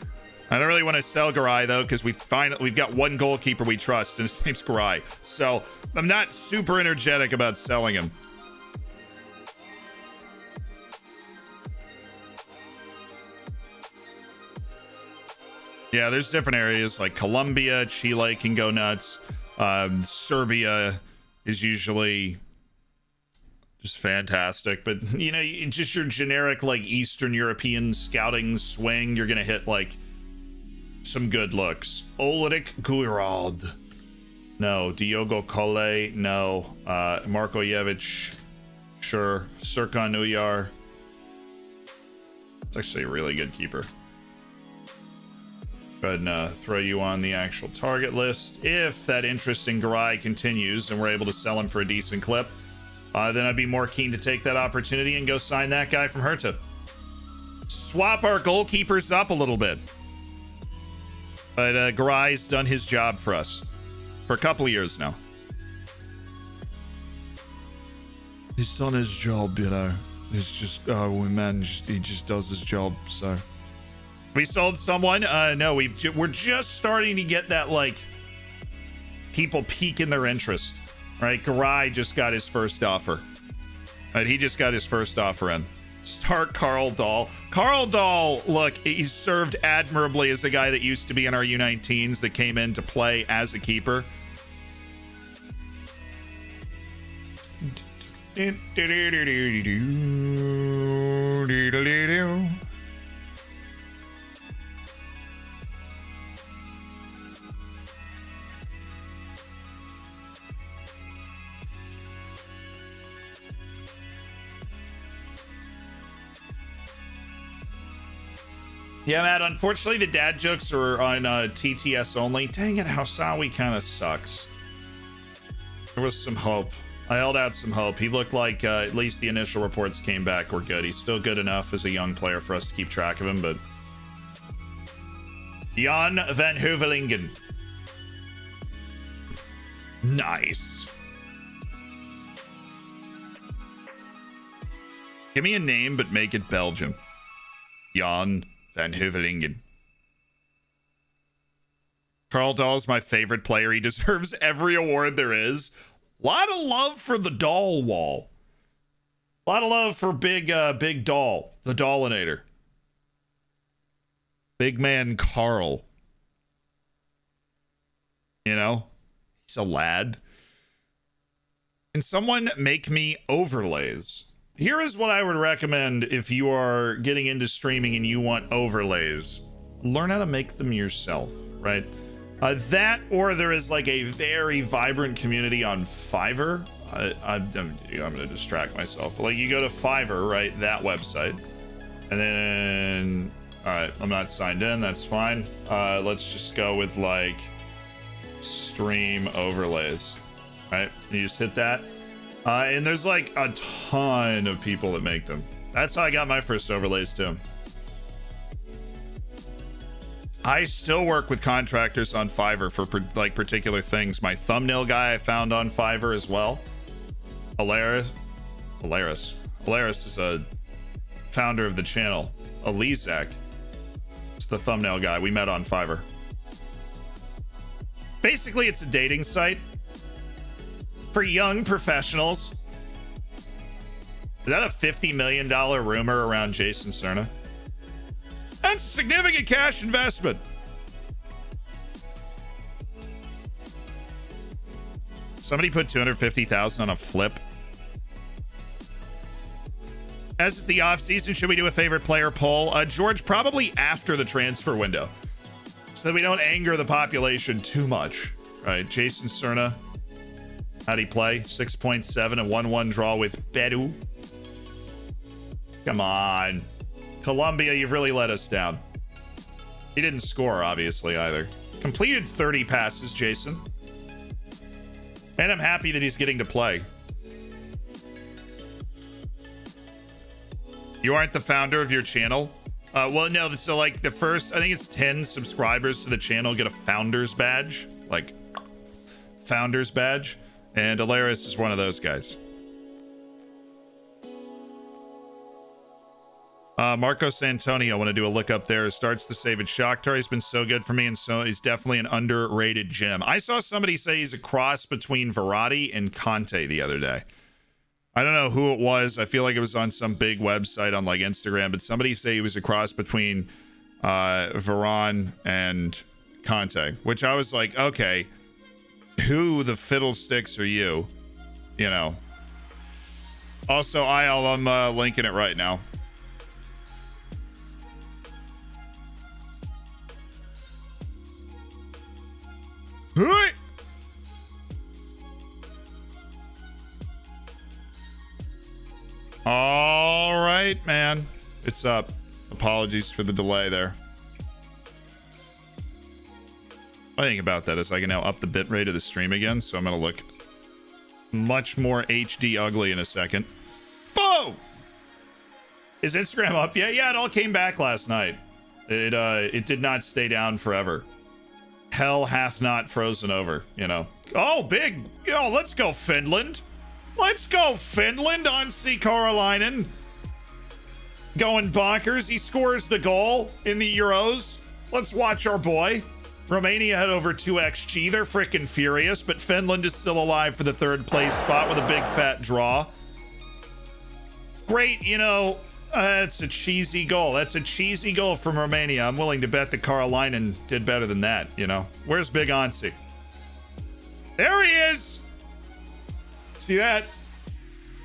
I don't really want to sell Garay though, because we've got one goalkeeper we trust, and his name's Garay. So I'm not super energetic about selling him. Yeah, there's different areas like Colombia, Chile can go nuts. Serbia is usually just fantastic, but you know, just your generic like Eastern European scouting swing, you're gonna hit like some good looks. Ulrich Gurald, no. Diogo Colle, no. Markojevic, sure. Serkan Uyar, it's actually a really good keeper. Go ahead and throw you on the actual target list. If that interest in Garay continues and we're able to sell him for a decent clip, then I'd be more keen to take that opportunity and go sign that guy from Hertha. Swap our goalkeepers up a little bit. But Garay's done his job for us for a couple of years now. He's done his job, you know. He's just, he just does his job, so. We sold someone? No, we're just starting to get that, like, people peaking their interest. Right? Garay just got his first offer. Right, he just got his first offer in. Start Carl Dahl. Carl Dahl, look, he served admirably as a guy that used to be in our U19s that came in to play as a keeper. Yeah, Matt, unfortunately the dad jokes are on TTS only. Dang it, Hausawi kind of sucks. There was some hope. I held out some hope. He looked like at least the initial reports came back were good. He's still good enough as a young player for us to keep track of him, but... Jan van Heuvelingen. Nice. Give me a name, but make it Belgium. Jan van Heuvelingen. Carl Dahl's my favorite player. He deserves every award there is. A lot of love for the Dahl wall. A lot of love for Big Dahl, the Dahlinator. Big man Carl. You know, he's a lad. Can someone make me overlays? Here is what I would recommend if you are getting into streaming and you want overlays. Learn how to make them yourself, right? That, or there is like a very vibrant community on Fiverr. I'm going to distract myself, but like you go to Fiverr, right? That website. And then All right, I'm not signed in. That's fine. Let's just go with like stream overlays. All right, you just hit that. And there's like a ton of people that make them. That's how I got my first overlays too. I still work with contractors on Fiverr for like particular things. My thumbnail guy I found on Fiverr as well. Alaris is a founder of the channel. Alizak is the thumbnail guy. We met on Fiverr. Basically, it's a dating site for young professionals. Is that a $50 million rumor around Jason Cerna? That's a significant cash investment. Somebody put 250,000 on a flip. As it's the off season, should we do a favorite player poll? George, probably after the transfer window, so that we don't anger the population too much. Right, Jason Cerna. How'd he play? 6.7, a 1-1 draw with Bedu. Come on. Colombia, you've really let us down. He didn't score, obviously, either. Completed 30 passes, Jason. And I'm happy that he's getting to play. You aren't the founder of your channel? Well, no, so like the first, I think it's 10 subscribers to the channel get a founder's badge. Like, founder's badge. And Alaris is one of those guys. Marcos Antonio, I want to do a look up there. Starts the save at Shakhtar. He's been so good for me, and so he's definitely an underrated gem. I saw somebody say he's a cross between Verratti and Conte the other day. I don't know who it was. I feel like it was on some big website on like Instagram, but somebody say he was a cross between Varane and Conte, which I was like, okay, who the fiddlesticks are you? You know. Also, I'm linking it right now. All right, man. It's up. Apologies for the delay there. I think about that is I can now up the bitrate of the stream again, so I'm going to look much more HD ugly in a second. Boom! Is Instagram up yet? Yeah, it all came back last night. It did not stay down forever. Hell hath not frozen over, you know. Oh, big. Yo, let's go Finland. Let's go Finland. Anssi Karolainen going bonkers. He scores the goal in the Euros. Let's watch our boy. Romania had over 2xG. They're freaking furious, but Finland is still alive for the third place spot with a big fat draw. Great, you know, that's a cheesy goal. That's a cheesy goal from Romania. I'm willing to bet that Karolainen did better than that, you know. Where's Big Anssi? There he is! See that?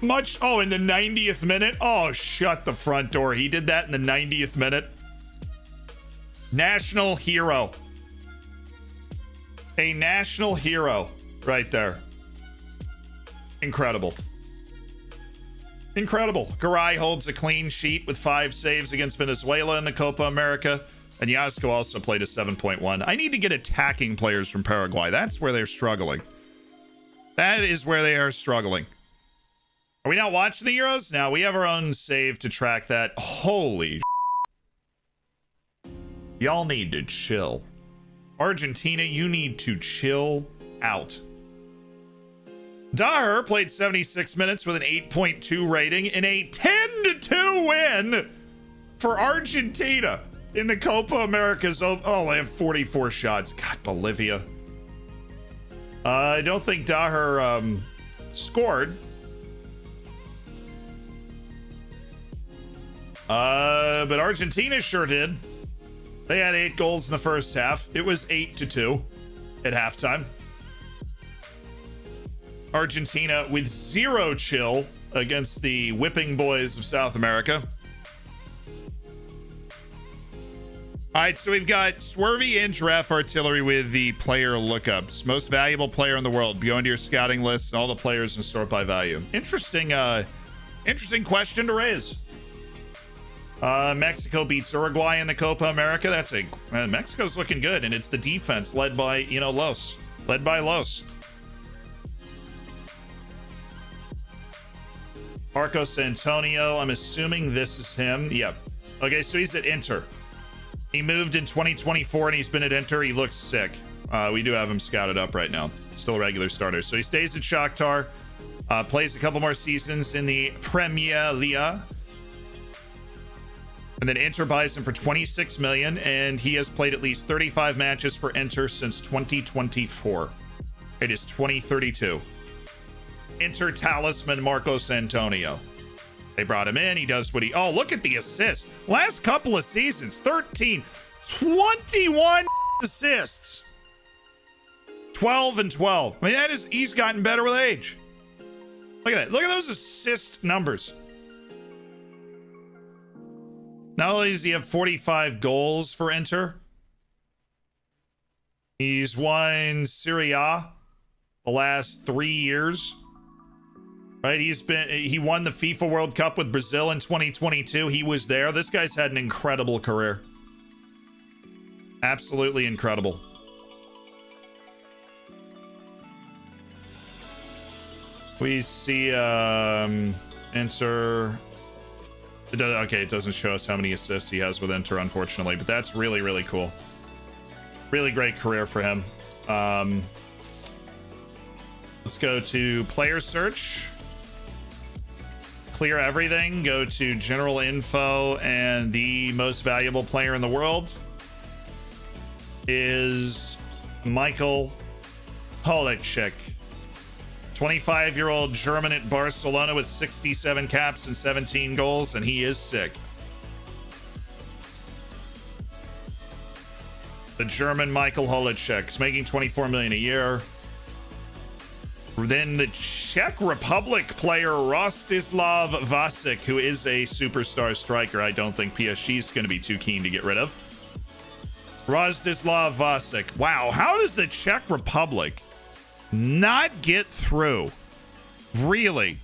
Much. Oh, in the 90th minute? Oh, shut the front door. He did that in the 90th minute. National hero. A national hero right there. Incredible. Incredible. Garay holds a clean sheet with 5 saves against Venezuela in the Copa America. And Yasko also played a 7.1. I need to get attacking players from Paraguay. That's where they're struggling. That is where they are struggling. Are we not watching the Euros? Now, we have our own save to track that. Holy y'all need to chill. Argentina, you need to chill out. Daher played 76 minutes with an 8.2 rating in a 10-2 win for Argentina in the Copa Americas. Oh, they have 44 shots. God, Bolivia. I don't think Daher scored. But Argentina sure did. They had 8 goals in the first half. It was 8-2 at halftime. Argentina with 0 chill against the whipping boys of South America. All right, so we've got Swervy and Giraffe Artillery with the player lookups. Most valuable player in the world. Go into your scouting list and all the players and sort by value. Interesting, interesting question to raise. Mexico beats Uruguay in the Copa America. That's a Mexico's looking good, and it's the defense led by Los. Marcos Antonio. I'm assuming this is him. Yep. Okay, so he's at Inter. He moved in 2024 and he's been at Inter. He looks sick. We do have him scouted up right now. Still a regular starter. So he stays at Shakhtar. Plays a couple more seasons in the Premier League. And then Inter buys him for 26 million, and he has played at least 35 matches for Inter since 2024. It is 2032. Inter talisman Marcos Antonio. They brought him in. He does what he... Oh, look at the assists. Last couple of seasons, 13, 21 assists. 12 and 12. I mean, he's gotten better with age. Look at that. Look at those assist numbers. Not only does he have 45 goals for Inter, he's won Serie A the last 3 years. Right? He won the FIFA World Cup with Brazil in 2022. He was there. This guy's had an incredible career. Absolutely incredible. We see Inter. It doesn't show us how many assists he has with Inter, unfortunately, but that's really, really cool. Really great career for him. Let's go to player search. Clear everything. Go to general info, and the most valuable player in the world is Michael Holicek. 25-year-old German at Barcelona with 67 caps and 17 goals, and he is sick. The German Michael Holicek is making 24 million a year. Then the Czech Republic player Rostislav Vasek, who is a superstar striker. I don't think PSG is going to be too keen to get rid of. Rostislav Vasek. Wow, how does the Czech Republic not get through? Really?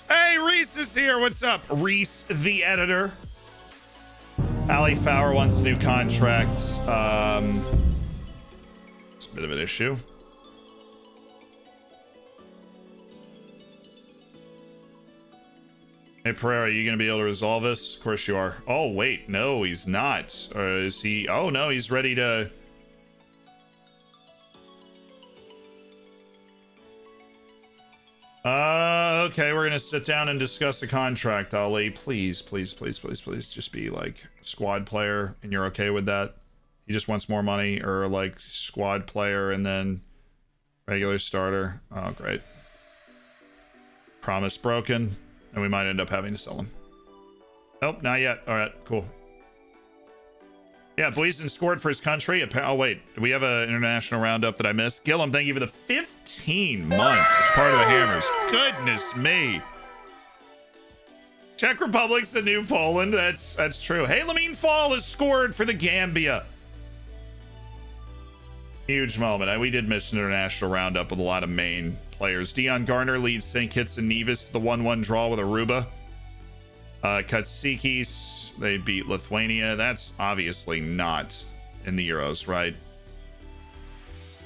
Hey, Reese is here. What's up? Reese, the editor. Ali Fowler wants a new contract. It's a bit of an issue. Hey, Pereira, are you going to be able to resolve this? Of course you are. Oh, wait. No, he's not. Or is he? Oh, no, he's ready to... Okay, we're going to sit down and discuss the contract, Ali. Please, please, please, please, please. Just be, like, squad player, and you're okay with that? He just wants more money, or, like, squad player, and then regular starter. Oh, great. Promise broken. And we might end up having to sell him. Nope, not yet. All right, cool. Yeah, Boysen scored for his country. Oh, wait. Do we have an international roundup that I missed? Gillum, thank you for the 15 months as part of the Hammers. Goodness me. Czech Republic's the new Poland. That's true. Hey, Lamine Fall has scored for the Gambia. Huge moment. We did miss an international roundup with a lot of main players. Dion Garner leads St. Kitts and Nevis to the 1-1 draw with Aruba. Katsikis, they beat Lithuania. That's obviously not in the Euros, right?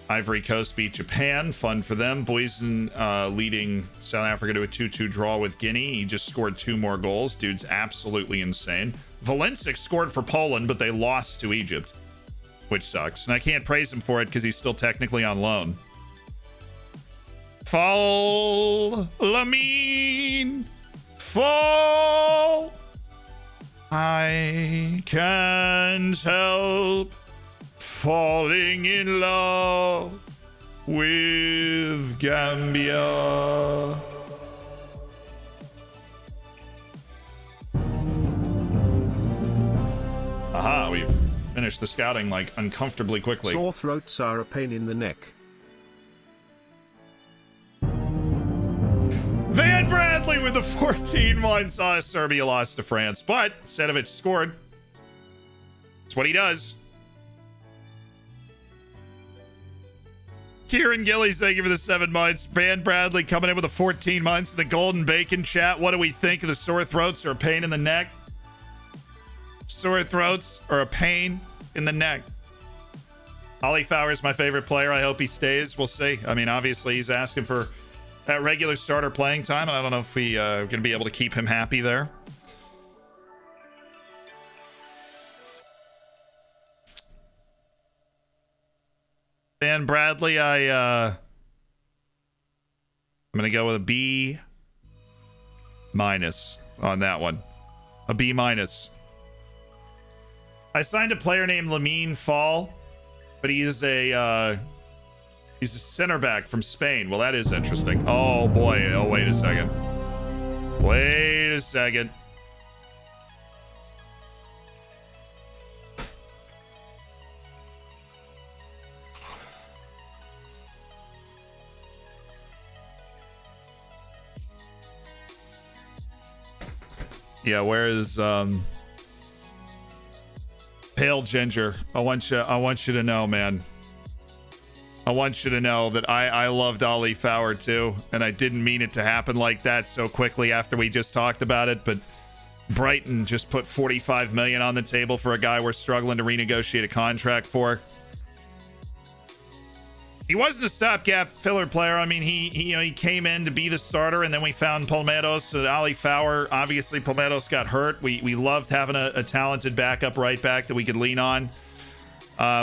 Ivory Coast beat Japan. Fun for them. Boysen leading South Africa to a 2-2 draw with Guinea. He just scored 2 more goals. Dude's absolutely insane. Valencic scored for Poland, but they lost to Egypt, which sucks. And I can't praise him for it because he's still technically on loan. Fall, Lamine, fall. I can't help falling in love with Gambia. Aha, we've finished the scouting like uncomfortably quickly. Sore throats are a pain in the neck. Van Bradley with the 14 months. Serbia lost to France, but Sedovic scored. That's what he does. Kieran Gillies, thank you for the 7 months. Van Bradley coming in with a 14 months. The Golden Bacon chat. What do we think of the sore throats or a pain in the neck? Sore throats or a pain in the neck? Ollie Fowler is my favorite player. I hope he stays. We'll see. I mean, obviously, he's asking for that regular starter playing time, and I don't know if we are going to be able to keep him happy there. Van Bradley, I'm gonna go with a B minus on that one. A B minus. I signed a player named Lamine Fall, but he's a center back from Spain. Well, that is interesting. Oh boy. Oh, wait a second. Wait a second. Yeah, where is Pale Ginger? I want you to know, man. I want you to know that I loved Ollie Fowler too, and I didn't mean it to happen like that so quickly after we just talked about it, but Brighton just put 45 million on the table for a guy we're struggling to renegotiate a contract for. He wasn't a stopgap filler player. I mean, he came in to be the starter, and then we found Palmeiras and Ollie Fowler. Obviously, Palmeiras got hurt. We loved having a talented backup right back that we could lean on.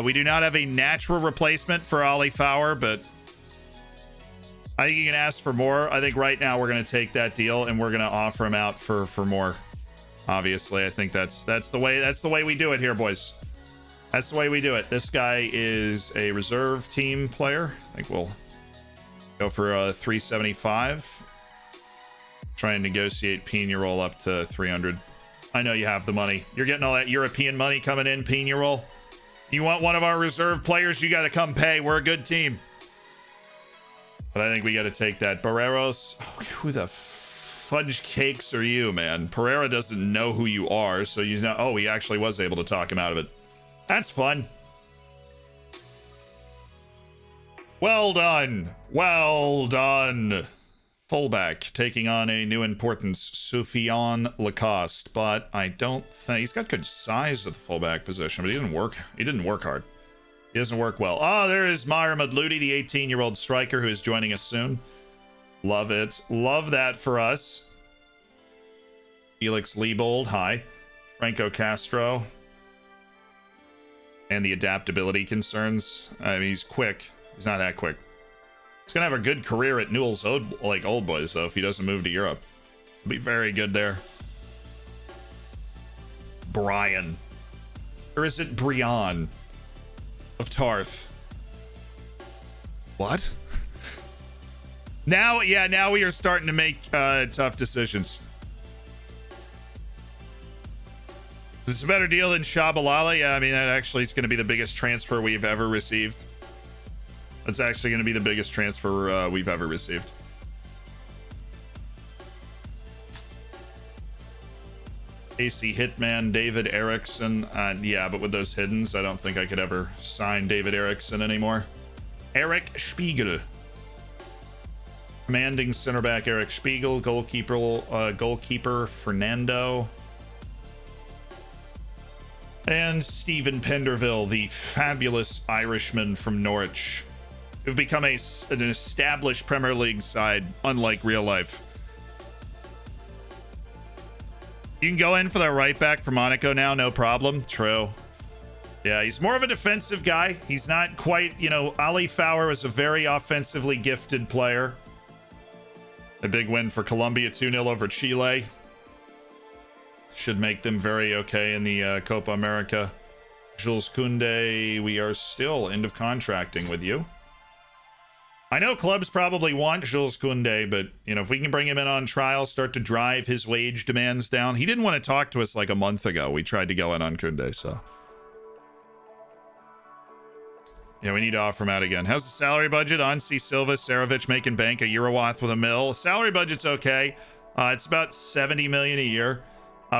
We do not have a natural replacement for Ollie Fowler, but I think you can ask for more. I think right now we're going to take that deal and we're going to offer him out for more. Obviously, I think that's the way we do it here, boys. That's the way we do it. This guy is a reserve team player. I think we'll go for a 375. Try and negotiate Pina roll up to 300. I know you have the money. You're getting all that European money coming in, Pina roll. You want one of our reserve players, you got to come pay. We're a good team. But I think we got to take that. Barreros, who the fudge cakes are you, man? Pereira doesn't know who you are, so you know. Oh, he actually was able to talk him out of it. That's fun. Well done. Well done. Fullback taking on a new importance, Soufiane Lacoste, but I don't think he's got good size at the fullback position, but he didn't work hard. He doesn't work well. Oh, there is Maher Madloudi, the 18-year-old striker who is joining us soon. Love it. Love that for us. Felix Liebold, hi. Franco Castro. And the adaptability concerns. I mean, he's quick. He's not that quick. He's gonna have a good career at Newell's Old Boys, though, if he doesn't move to Europe. He'll be very good there. Brian. Or is it Brian of Tarth? What? Now we are starting to make tough decisions. Is this a better deal than Shabalala? Yeah, I mean, that actually is going to be the biggest transfer we've ever received. That's actually going to be the biggest transfer we've ever received. AC Hitman, David Erickson. Yeah, but with those hiddens, I don't think I could ever sign David Erickson anymore. Eric Spiegel. Commanding center back Eric Spiegel. Goalkeeper Fernando. And Stephen Penderville, the fabulous Irishman from Norwich, who've become an established Premier League side, unlike real life. You can go in for that right back for Monaco now, no problem. True. Yeah, he's more of a defensive guy. He's not quite, Ollie Fowler is a very offensively gifted player. A big win for Colombia, 2-0 over Chile. Should make them very okay in the Copa America. Jules Koundé, we are still end of contracting with you. I know clubs probably want Jules Koundé, but, if we can bring him in on trial, start to drive his wage demands down. He didn't want to talk to us like a month ago. We tried to go in on Koundé, so. Yeah, we need to offer him out again. How's the salary budget? Ansi Silva, Sarovic making bank, a Eurowath with a mill. Salary budget's okay. It's about 70 million a year.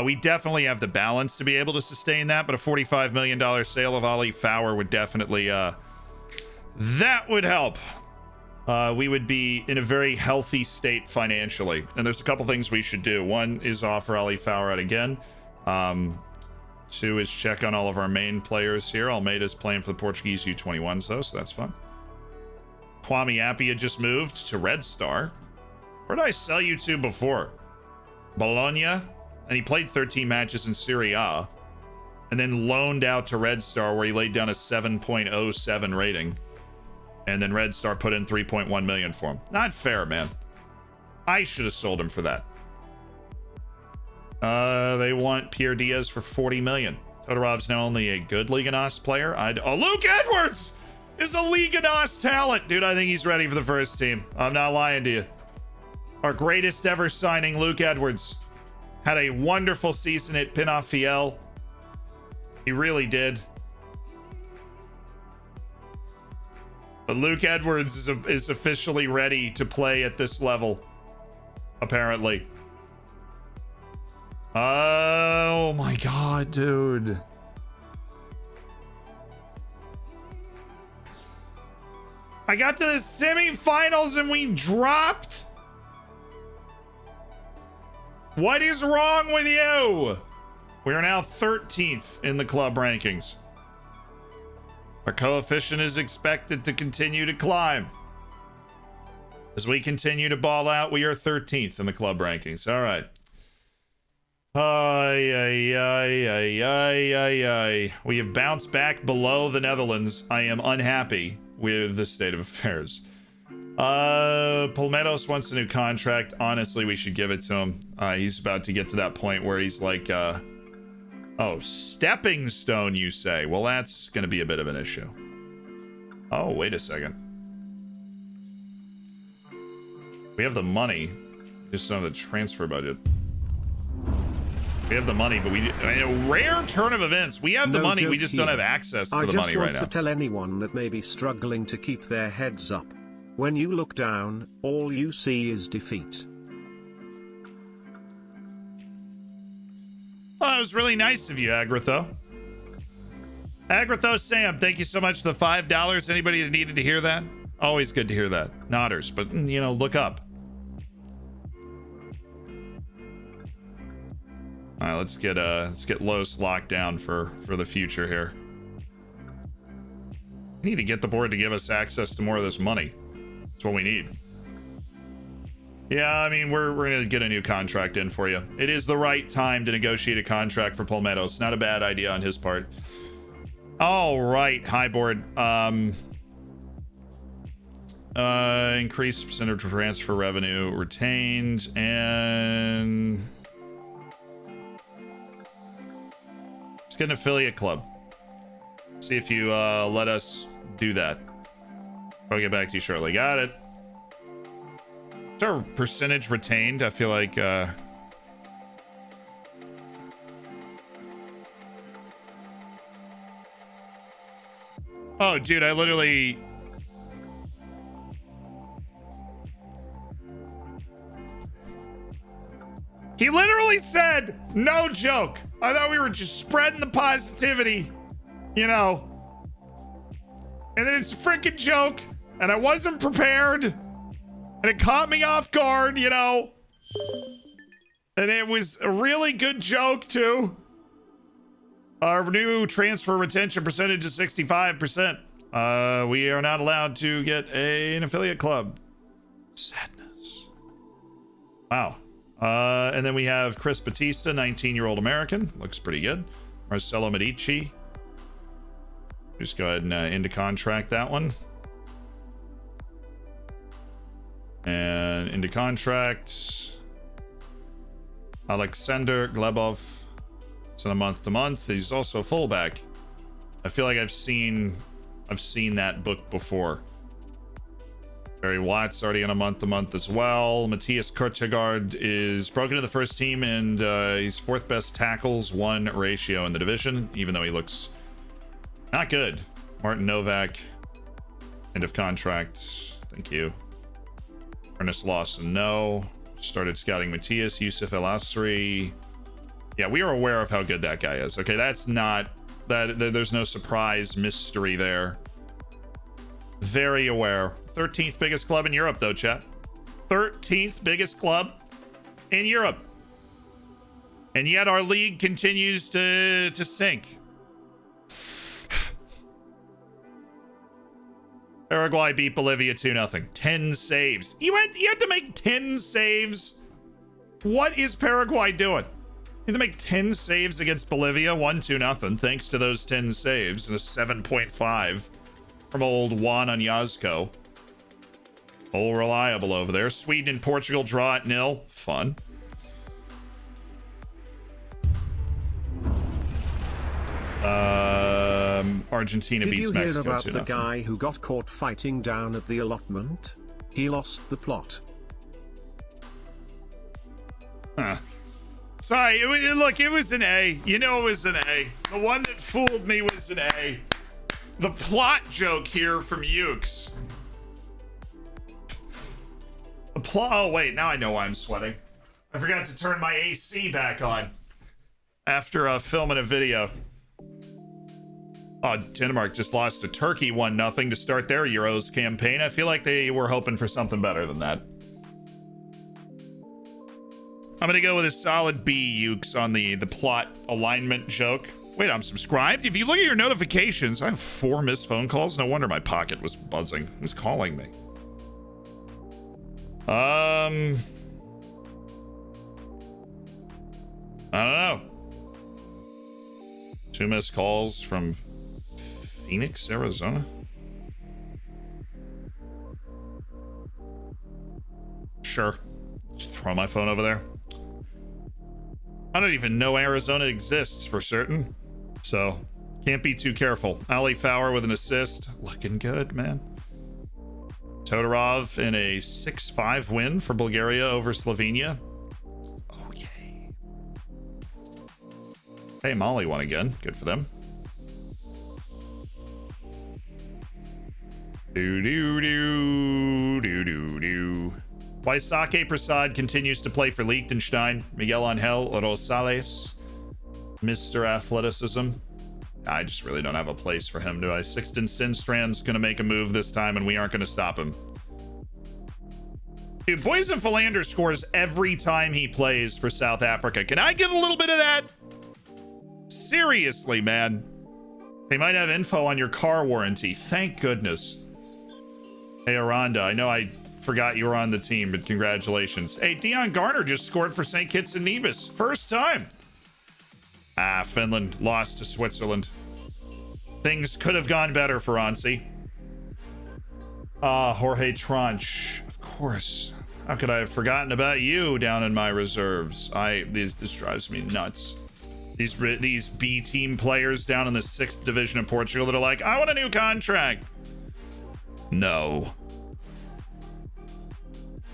We definitely have the balance to be able to sustain that, but a $45 million sale of Ollie Fowler would definitely That would help. We would be in a very healthy state financially. And there's a couple things we should do. One is offer Ali Fowler out again. Two is check on all of our main players here. Almeida's playing for the Portuguese U21s though, so that's fun. Kwame Appiah just moved to Red Star. Where did I sell you to before? Bologna? And he played 13 matches in Serie A. And then loaned out to Red Star where he laid down a 7.07 rating. And then Red Star put in 3.1 million for him. Not fair, man. I should have sold him for that. They want Pierre Diaz for 40 million. Todorov's now only a good Liga NOS player. Oh, Luke Edwards is a Liga NOS talent. Dude, I think he's ready for the first team. I'm not lying to you. Our greatest ever signing, Luke Edwards. Had a wonderful season at Penafiel. He really did. But Luke Edwards is officially ready to play at this level. Apparently. Oh my god, dude. I got to the semifinals and we dropped. What is wrong with you? We are now 13th in the club rankings. Our coefficient is expected to continue to climb. As we continue to ball out, we are 13th in the club rankings. All right. We have bounced back below the Netherlands. I am unhappy with the state of affairs. Palmeiras wants a new contract. Honestly, we should give it to him. He's about to get to that point where he's like, oh, stepping stone, you say? Well, that's going to be a bit of an issue. Oh, wait a second. We have the money. Just don't have the transfer budget. We have the money, but in a rare turn of events, we have the money. We just don't have access to the money right now. I just want to tell anyone that may be struggling to keep their heads up. When you look down, all you see is defeat. Oh, that was really nice of you, Agratho. Agratho Sam, thank you so much for the $5. Anybody that needed to hear that? Always good to hear that. Nodders, but, you know, look up. All right, let's get Los locked down for the future here. We need to get the board to give us access to more of this money. That's what we need. Yeah, I mean, we're gonna get a new contract in for you. It is the right time to negotiate a contract for Palmeiras. Not a bad idea on his part. All right, high board. Increased percentage of transfer revenue retained, and let's get an affiliate club. See if you let us do that. I'll get back to you shortly. Got it. What's our percentage retained? I feel like oh, dude, I literally he literally said, no joke. I thought we were just spreading the positivity, you know. And then it's a freaking joke, and I wasn't prepared, and it caught me off guard, you know. And it was a really good joke, too. Our new transfer retention percentage is 65%. We are not allowed to get an affiliate club. Sadness. Wow. And then we have Chris Batista, 19-year-old American. Looks pretty good. Marcelo Medici. Just go ahead and into contract that one. And into contract. Alexander Glebov. It's on a month-to-month. He's also a fullback. I feel like I've seen that book before. Barry Watts already on a month-to-month as well. Matthias Kurtegard is broken to the first team, and he's fourth best tackles 1 ratio in the division, even though he looks not good. Martin Novak, end of contract. Thank you. Ernest Lawson, no. Started scouting Matthias. Yusuf El Asri. Yeah, we are aware of how good that guy is. Okay, that's not that. There's no surprise mystery there. Very aware. 13th biggest club in Europe, though, chat. 13th biggest club in Europe. And yet our league continues to sink. Paraguay beat Bolivia 2-0. 10 saves. You had to make 10 saves? What is Paraguay doing? You had to make 10 saves against Bolivia, 1-2-0, thanks to those 10 saves, and a 7.5 from old Juan Anyazco. All reliable over there. Sweden and Portugal draw at 0. Fun. Argentina beats Mexico. Did you hear about the guy who got caught fighting down at the allotment? He lost the plot. Huh. Sorry, look, it was an A. You know it was an A. The one that fooled me was an A. The plot joke here from Ukes. Oh, wait, now I know why I'm sweating. I forgot to turn my AC back on after filming a video. Oh, Denmark just lost to Turkey 1-0 to start their Euros campaign. I feel like they were hoping for something better than that. I'm going to go with a solid B, Ukes, on the plot alignment joke. Wait, I'm subscribed? If you look at your notifications, I have 4 missed phone calls. No wonder my pocket was buzzing. Who's calling me? I don't know. 2 missed calls from Phoenix, Arizona. Sure. Just throw my phone over there. I don't even know Arizona exists for certain, so can't be too careful. Ali Fowler with an assist. Looking good, man. Todorov in a 6-5 win for Bulgaria over Slovenia. Oh, yay. Hey, Mali won again. Good for them. Do-do-do. Waisake Prasad continues to play for Liechtenstein. Miguel Angel Rosales. Mr. Athleticism. I just really don't have a place for him, do I? Sixten Stenstrand's going to make a move this time, and we aren't going to stop him. Dude, Boysen Philander scores every time he plays for South Africa. Can I get a little bit of that? Seriously, man. They might have info on your car warranty. Thank goodness. Hey, Aranda, I know I forgot you were on the team, but congratulations. Hey, Dion Garner just scored for St. Kitts and Nevis. First time. Ah, Finland lost to Switzerland. Things could have gone better for Ansi. Ah, Jorge Tranch. Of course. How could I have forgotten about you down in my reserves? This drives me nuts. These B team players down in the 6th division of Portugal that are like, I want a new contract. No.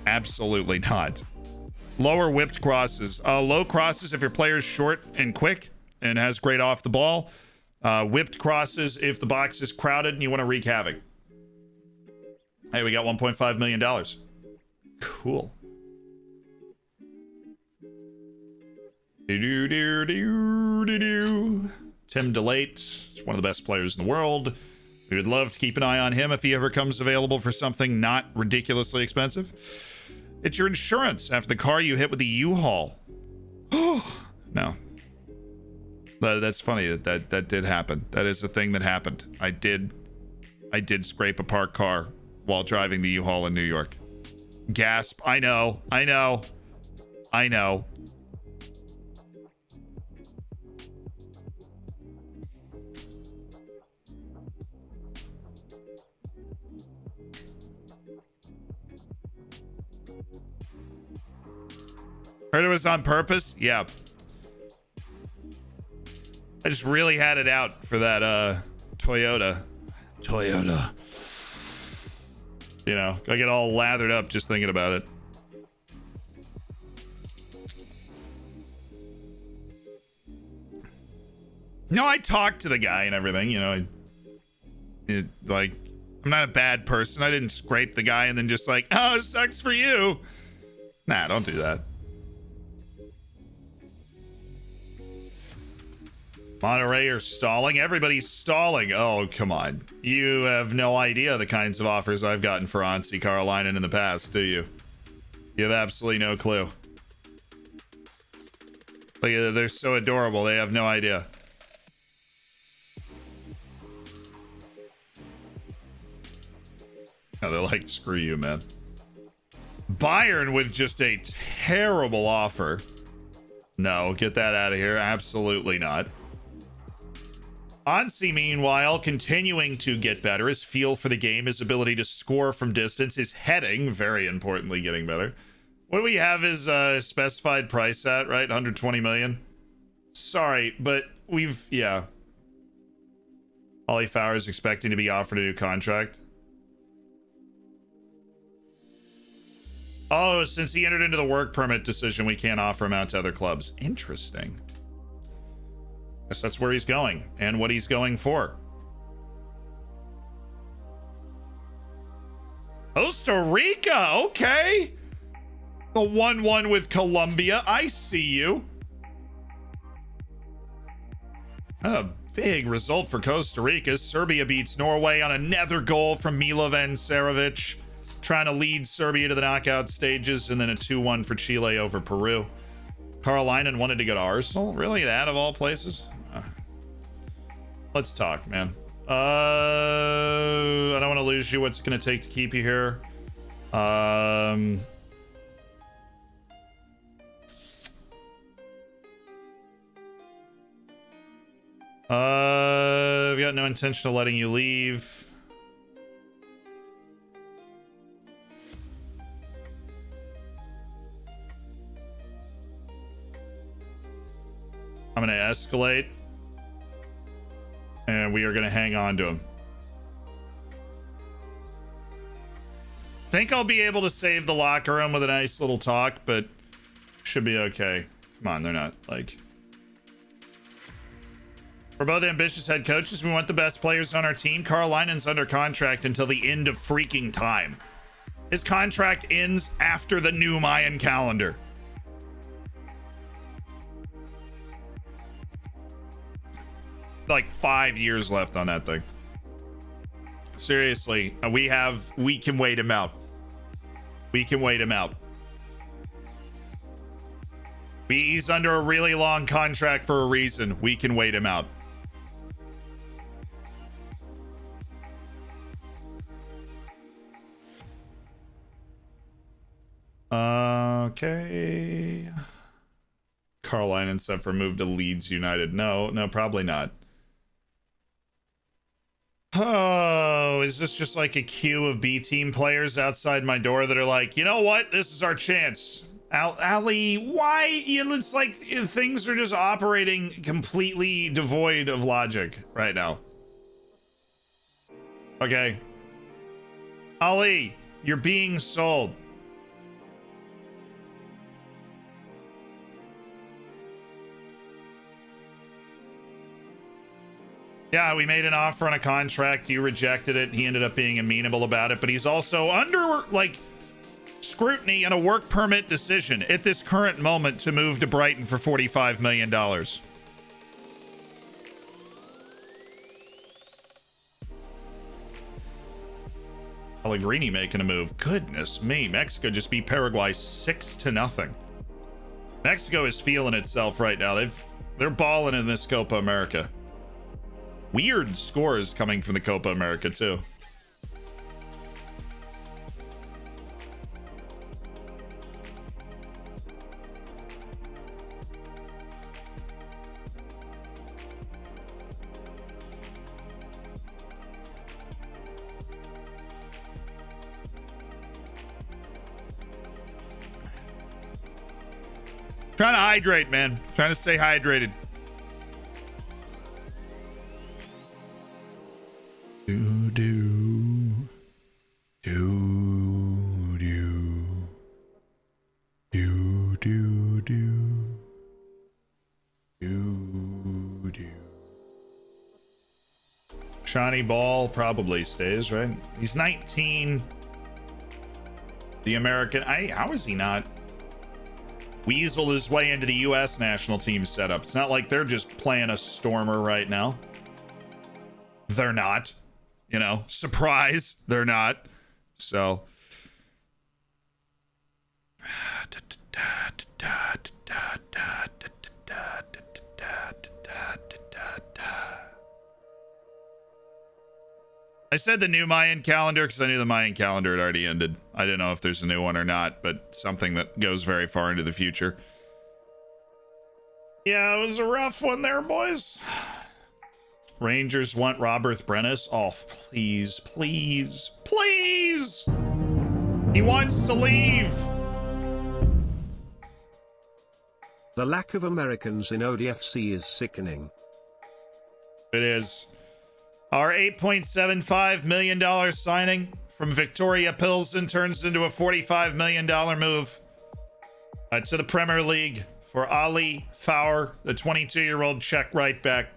Absolutely not. Lower whipped crosses. Low crosses if your player's short and quick and has great off the ball. Whipped crosses if the box is crowded and you want to wreak havoc. Hey, we got $1.5 million. Cool. Tim DeLate is one of the best players in the world. We would love to keep an eye on him if he ever comes available for something not ridiculously expensive. It's your insurance after the car you hit with the U-Haul. No. That's funny that did happen. That is a thing that happened. I did scrape a parked car while driving the U-Haul in New York. Gasp. I know. Heard it was on purpose? Yeah. I just really had it out for that Toyota. You know, I get all lathered up just thinking about it. No, I talked to the guy and everything, you know. Like, I'm not a bad person. I didn't scrape the guy and then just like, oh, it sucks for you. Nah, don't do that. Monterey are stalling. Everybody's stalling. Oh, come on. You have no idea the kinds of offers I've gotten for Ansi Carolina in the past, do you? You have absolutely no clue. Like, they're so adorable. They have no idea. Oh, they're like, screw you, man. Bayern with just a terrible offer. No, get that out of here. Absolutely not. Ansi, meanwhile, continuing to get better. His feel for the game, his ability to score from distance, his heading, very importantly, getting better. What do we have his specified price at, right? 120 million? Sorry, but we've, yeah. Ollie Fowler is expecting to be offered a new contract. Oh, since he entered into the work permit decision, we can't offer him out to other clubs. Interesting. Guess that's where he's going and what he's going for. Costa Rica, okay. The 1-1 with Colombia. I see you. A big result for Costa Rica. Serbia beats Norway on another goal from Milovan Serovic, trying to lead Serbia to the knockout stages, and then a 2-1 for Chile over Peru. Carolina wanted to go to Arsenal? Really? That of all places? Let's talk, man. I don't want to lose you. What's it going to take to keep you here? I've got no intention of letting you leave. I'm going to escalate. And we are going to hang on to him. Think I'll be able to save the locker room with a nice little talk, but should be okay. Come on, they're not like... We're both ambitious head coaches. We want the best players on our team. Carl Leinen's under contract until the end of freaking time. His contract ends after the new Mayan calendar. Like 5 years left on that thing. Seriously, we can wait him out. We can wait him out. He's under a really long contract for a reason. We can wait him out. Okay. Carl Leinen set for move to Leeds United. No, probably not. Oh, is this just like a queue of B team players outside my door that are like, you know what? This is our chance. Ali, why? It's like things are just operating completely devoid of logic right now. Okay. Ali, you're being sold. Yeah, we made an offer on a contract. You rejected it. He ended up being amenable about it, but he's also under, like, scrutiny and a work permit decision at this current moment to move to Brighton for $45 million. Pellegrini making a move. Goodness me. Mexico just beat Paraguay 6-0. Mexico is feeling itself right now. They're balling in this Copa America. Weird scores coming from the Copa America, too. Trying to hydrate, man. Trying to stay hydrated. Shawnee Ball probably stays, right? He's 19. The American, how is he not? weasel his way into the U.S. national team setup. It's not like they're just playing a stormer right now. They're not. You know, surprise, they're not. So. I said the new Mayan calendar because I knew the Mayan calendar had already ended. I didn't know if there's a new one or not, but something that goes very far into the future. Yeah, it was a rough one there, boys. Rangers want Robert Brennis. Oh, please, please, please. He wants to leave. The lack of Americans in ODFC is sickening. It is. Our $8.75 million signing from Victoria Pilsen turns into a $45 million move to the Premier League for Ali Fowler, the 22-year-old Czech right back.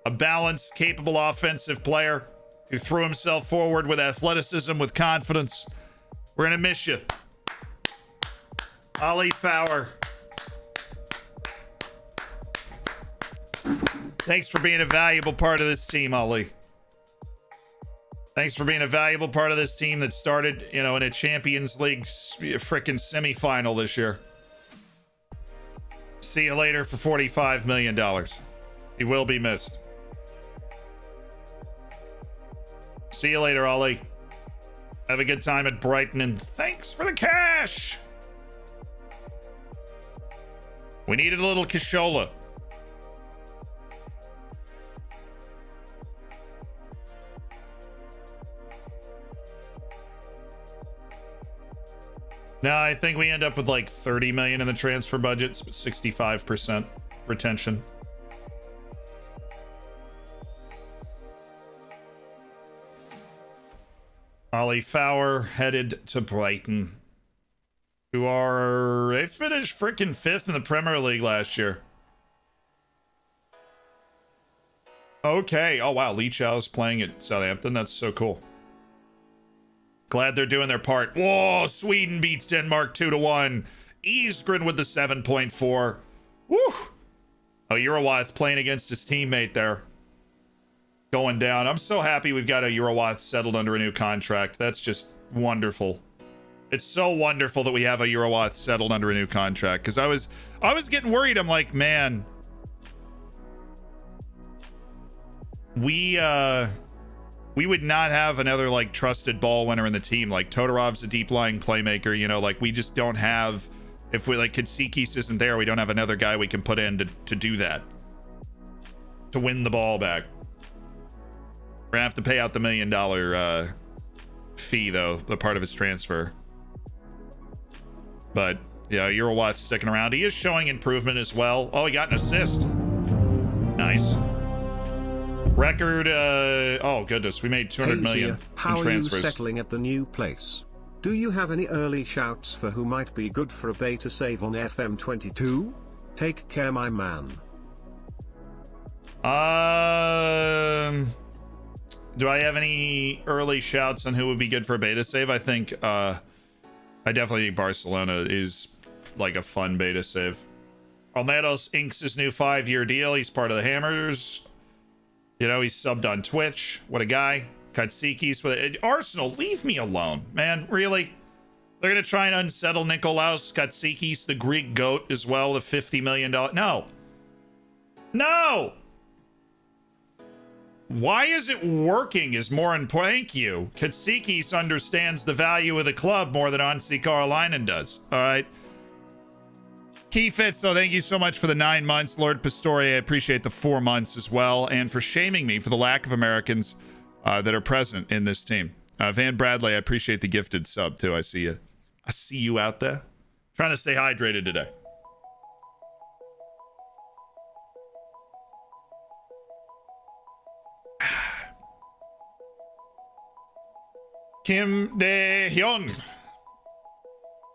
A balanced, capable offensive player who threw himself forward with athleticism, with confidence. We're going to miss you. Ali Fowler. Thanks for being a valuable part of this team, Ali. Thanks for being a valuable part of this team that started, you know, in a Champions League frickin' semifinal this year. See you later for $45 million. He will be missed. See you later, Ali. Have a good time at Brighton, and thanks for the cash. We needed a little cashola. No, I think we end up with like 30 million in the transfer budgets, but 65% retention. Ollie Fowler headed to Brighton, they finished freaking 5th in the Premier League last year. Okay. Oh wow, Lee Chow's playing at Southampton. That's so cool. Glad they're doing their part. Whoa, Sweden beats Denmark 2-1. Isgren with the 7.4. Woo! Oh, Eurowath playing against his teammate there. Going down. I'm so happy we've got a Eurowath settled under a new contract. That's just wonderful. It's so wonderful that we have a Eurowath settled under a new contract, because I was getting worried. I'm like, man, we would not have another like trusted ball winner in the team. Like Todorov's a deep lying playmaker, you know, like we just don't have, if we like Katsikis isn't there, we don't have another guy we can put in to do that, to win the ball back. We're gonna have to pay out the $1 million fee though, the part of his transfer. But yeah, Eurowatt's sticking around. He is showing improvement as well. Oh, he got an assist. Nice. Record, oh goodness, we made 200 million in how transfers. Are you settling at the new place? Do you have any early shouts for who might be good for a beta save on FM22? Take care, my man. Do I have any early shouts on who would be good for a beta save? I think, I definitely think Barcelona is like a fun beta save. Almedos inks his new 5-year deal. He's part of the Hammers. You know, he's subbed on Twitch. What a guy. Katsikis with it. Arsenal, leave me alone, man. Really? They're going to try and unsettle Nikolaos Katsikis, the Greek goat, as well, the $50 million. No. No! Why is it working is more important. Thank you. Katsikis understands the value of the club more than Ansi Karolainen does. All right. Keyfit, so thank you so much for the 9 months. Lord Pastore, I appreciate the 4 months as well, and for shaming me for the lack of Americans that are present in this team. Van Bradley, I appreciate the gifted sub too. I see you. I see you out there. Trying to stay hydrated today. Kim De-hyun.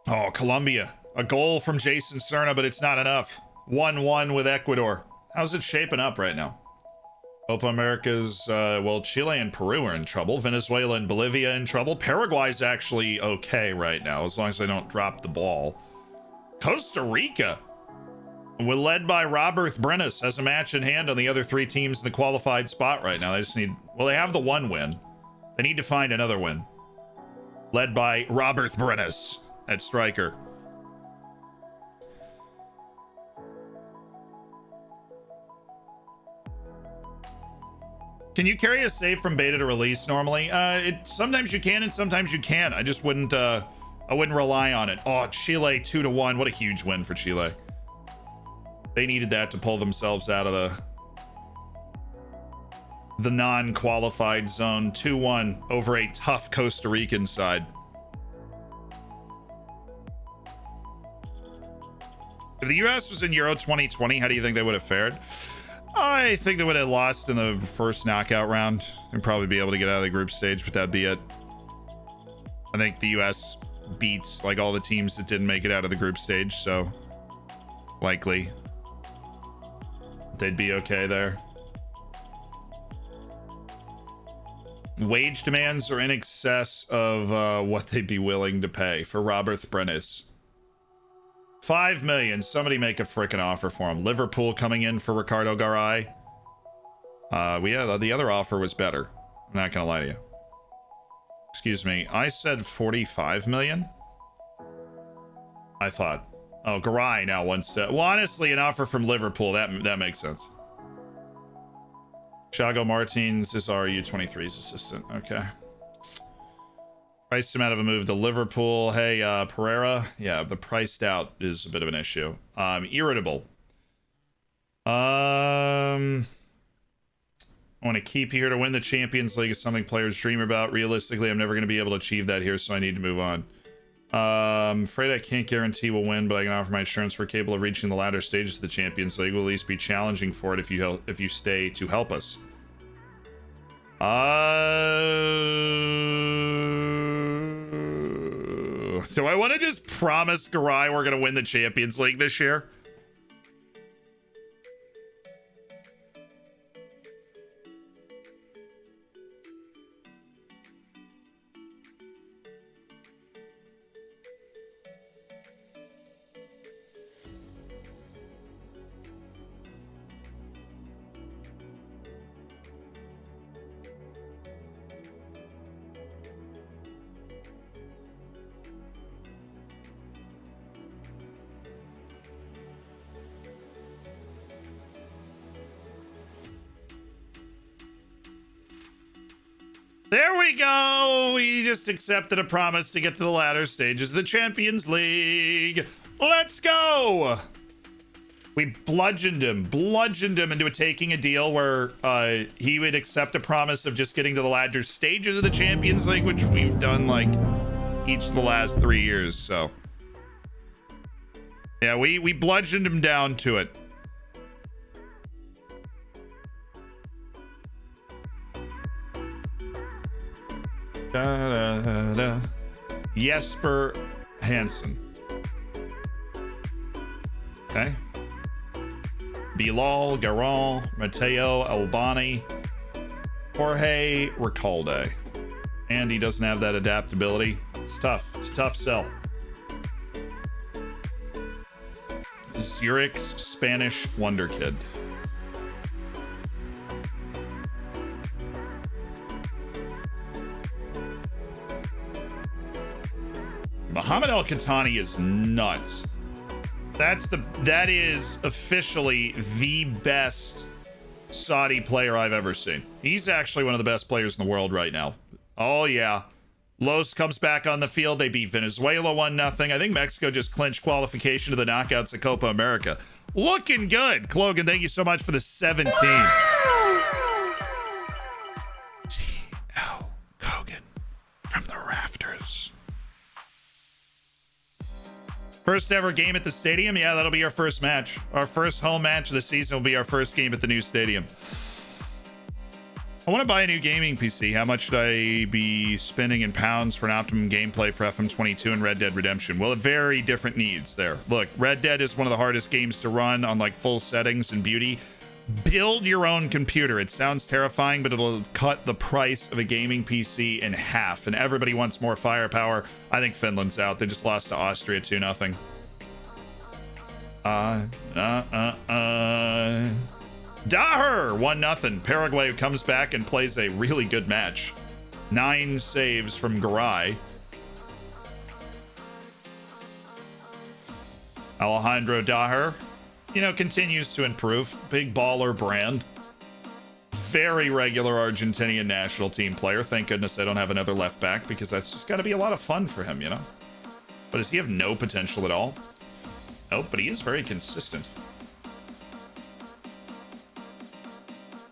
Oh, Colombia. A goal from Jason Serna, but it's not enough. 1-1 with Ecuador. How's it shaping up right now? Copa America's, well, Chile and Peru are in trouble. Venezuela and Bolivia in trouble. Paraguay's actually okay right now, as long as they don't drop the ball. Costa Rica. We're led by Robert Brennis, has a match in hand on the other 3 teams in the qualified spot right now. They just need, well, they have the 1 win. They need to find another win. Led by Robert Brennis at striker. Can you carry a save from beta to release normally? Sometimes you can and sometimes you can't. I just wouldn't rely on it. Oh, Chile 2-1. What a huge win for Chile. They needed that to pull themselves out of the non-qualified zone. 2-1 over a tough Costa Rican side. If the US was in Euro 2020, how do you think they would have fared? I think they would have lost in the first knockout round and probably be able to get out of the group stage, but that'd be it. I think the US beats like all the teams that didn't make it out of the group stage, so likely they'd be okay there. Wage demands are in excess of what they'd be willing to pay for Robert Brennis. 5 million. Somebody make a freaking offer for him. Liverpool coming in for Ricardo Garay. Yeah, the other offer was better. I'm not gonna lie to you. Excuse me. I said 45 million. I thought. Oh, Garay now wants to. Well, honestly, an offer from Liverpool that makes sense. Thiago Martins is our U23's assistant. Okay. Priced him out of a move to Liverpool. Hey, Pereira. Yeah, the priced out is a bit of an issue. Irritable. I want to keep you here to win the Champions League is something players dream about. Realistically, I'm never going to be able to achieve that here, so I need to move on. I'm afraid I can't guarantee we'll win, but I can offer my assurance we're capable of reaching the latter stages of the Champions League. We'll at least be challenging for it if you stay to help us. Do I want to just promise Garay we're going to win the Champions League this year? There we go. We just accepted a promise to get to the latter stages of the Champions League. Let's go. We bludgeoned him into taking a deal where he would accept a promise of just getting to the latter stages of the Champions League, which we've done like each of the last 3 years. So yeah, we bludgeoned him down to it. Jesper Hansen. Okay. Bilal Garon, Matteo Albani, Jorge Recalde. And he doesn't have that adaptability. It's tough. It's a tough sell. Zurich's Spanish Wonder Kid. Mohamed El Khatani is nuts. That is officially the best Saudi player I've ever seen. He's actually one of the best players in the world right now. Oh yeah. Los comes back on the field. They beat Venezuela 1-0. I think Mexico just clinched qualification to the knockouts at Copa America. Looking good. Clogan, thank you so much for the 17. TL Kogan from the rafters. First ever game at the stadium? Yeah, that'll be our first match. Our first home match of the season will be our first game at the new stadium. I want to buy a new gaming PC. How much should I be spending in pounds for an optimum gameplay for FM22 and Red Dead Redemption? Well, very different needs there. Look, Red Dead is one of the hardest games to run on like full settings and beauty. Build your own computer. It sounds terrifying, but it'll cut the price of a gaming PC in half. And everybody wants more firepower. I think Finland's out. They just lost to Austria 2-0. Daher 1-0. Paraguay comes back and plays a really good match. 9 saves from Garay. Alejandro Daher, continues to improve. Big baller brand. Very regular Argentinian national team player. Thank goodness I don't have another left back, because that's just got to be a lot of fun for him, But does he have no potential at all? Nope, but he is very consistent.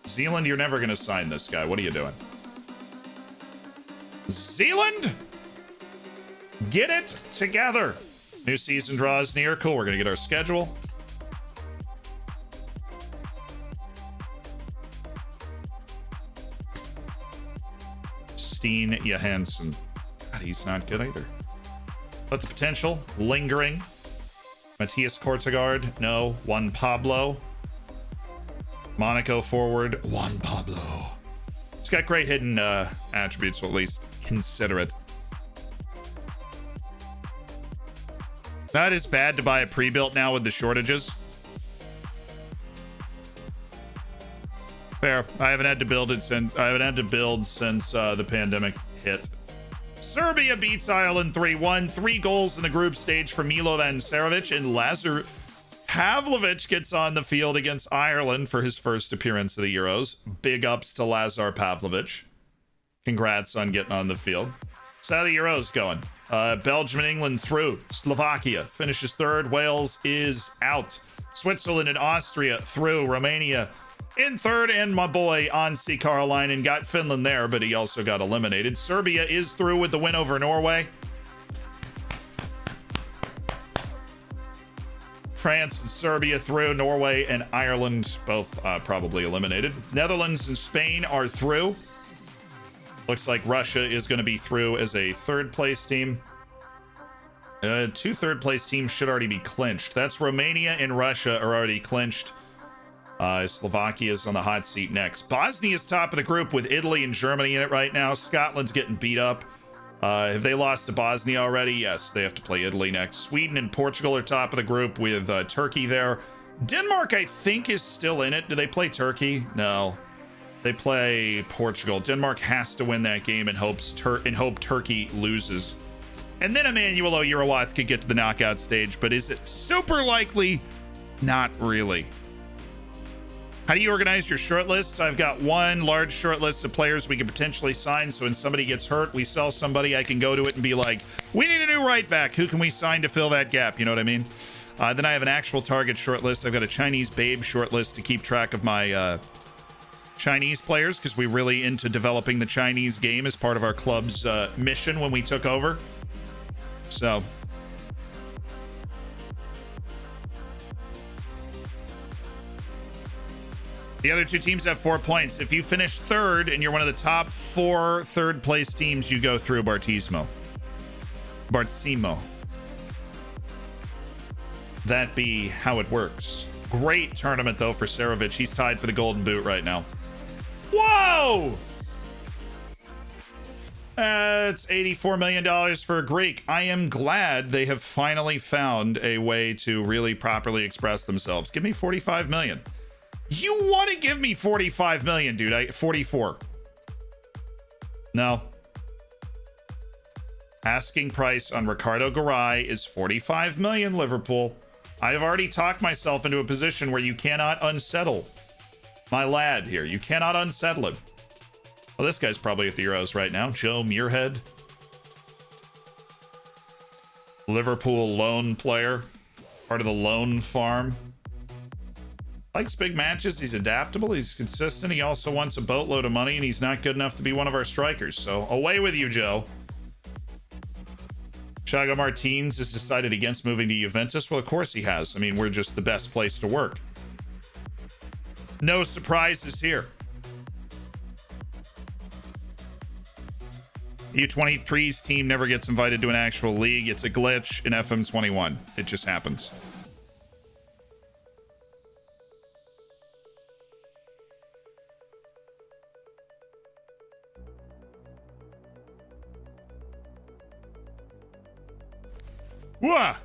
Zealand, you're never going to sign this guy. What are you doing? Zealand? Get it together. New season draws near. Cool, we're going to get our schedule. Steen Johansson. God, he's not good either. But the potential, lingering. Matthias Kortegard, no. Juan Pablo. Monaco forward, Juan Pablo. He's got great hidden attributes, so at least consider it. That is bad to buy a pre-built now with the shortages. Fair. I haven't had to build since the pandemic hit. Serbia beats Ireland 3-1. 3 goals in the group stage for Milovan Serovic, and Lazar Pavlovic gets on the field against Ireland for his first appearance of the Euros. Big ups to Lazar Pavlovic. Congrats on getting on the field. So how are the Euros going? Belgium and England through. Slovakia finishes third. Wales is out. Switzerland and Austria through. Romania in third, and my boy Ansi Karolainen got Finland there, but he also got eliminated. Serbia is through with the win over Norway. France and Serbia through. Norway and Ireland both probably eliminated. Netherlands and Spain are through. Looks like Russia is going to be through as a third place team. 2 third place teams should already be clinched. That's Romania and Russia are already clinched. Slovakia is on the hot seat next. Bosnia is top of the group with Italy and Germany in it right now. Scotland's getting beat up. Have they lost to Bosnia already? Yes, they have to play Italy next. Sweden and Portugal are top of the group with Turkey there. Denmark, I think, is still in it. Do they play Turkey? No. They play Portugal. Denmark has to win that game and hope Turkey loses. And then Emmanuel Urawath could get to the knockout stage, but is it super likely? Not really. How do you organize your short lists? I've got one large short list of players we could potentially sign, so when somebody gets hurt, we sell somebody, I can go to it and be like, we need a new right back. Who can we sign to fill that gap? You know what I mean? Then I have an actual target short list. I've got a Chinese babe short list to keep track of my Chinese players, because we're really into developing the Chinese game as part of our club's mission when we took over. So the other 2 teams have 4 points. If you finish third and you're one of the top 4 third place teams, you go through Bartissimo. That be how it works. Great tournament, though, for Serovic. He's tied for the Golden Boot right now. Whoa! It's $84 million for a Greek. I am glad they have finally found a way to really properly express themselves. Give me 45 million. You want to give me 45 million, dude? 44. No. Asking price on Ricardo Garay is 45 million, Liverpool. I've already talked myself into a position where you cannot unsettle my lad here. You cannot unsettle him. Well, this guy's probably at the Euros right now. Joe Muirhead. Liverpool loan player. Part of the loan farm. Likes big matches. He's adaptable. He's consistent. He also wants a boatload of money, and he's not good enough to be one of our strikers. So away with you, Joe. Thiago Martins has decided against moving to Juventus. Well, of course he has. I mean, we're just the best place to work. No surprises here. U23's team never gets invited to an actual league. It's a glitch in FM21. It just happens. Wah!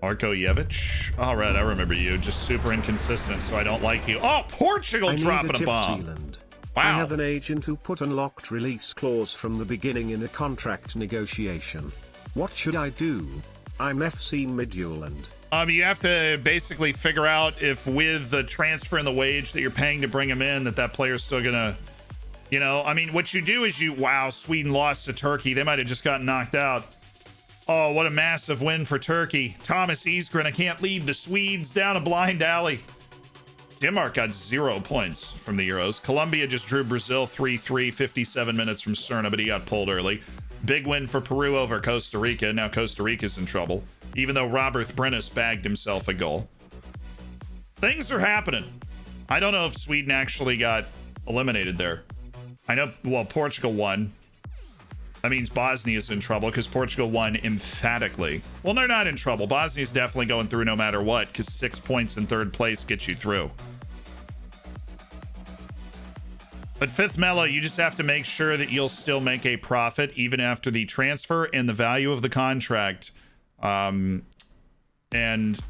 Arkojevic. All right, I remember you. Just super inconsistent, so I don't like you. Oh, Portugal dropping a bomb. Zealand. Wow. I have an agent who put unlocked release clause from the beginning in a contract negotiation. What should I do? I'm FC Midtjylland. You have to basically figure out if with the transfer and the wage that you're paying to bring him in, that player's still gonna, you know, I mean, what you do is wow, Sweden lost to Turkey. They might have just gotten knocked out. Oh, what a massive win for Turkey. Thomas Isgren, I can't lead the Swedes down a blind alley. Denmark got 0 points from the Euros. Colombia just drew Brazil 3-3, 57 minutes from Cerna, but he got pulled early. Big win for Peru over Costa Rica. Now Costa Rica's in trouble, even though Robert Brennes bagged himself a goal. Things are happening. I don't know if Sweden actually got eliminated there. I know, well, Portugal won. That means Bosnia's in trouble because Portugal won emphatically. Well, they're not in trouble. Bosnia's definitely going through no matter what because 6 points in third place gets you through. But fifth Mellow, you just have to make sure that you'll still make a profit even after the transfer and the value of the contract. And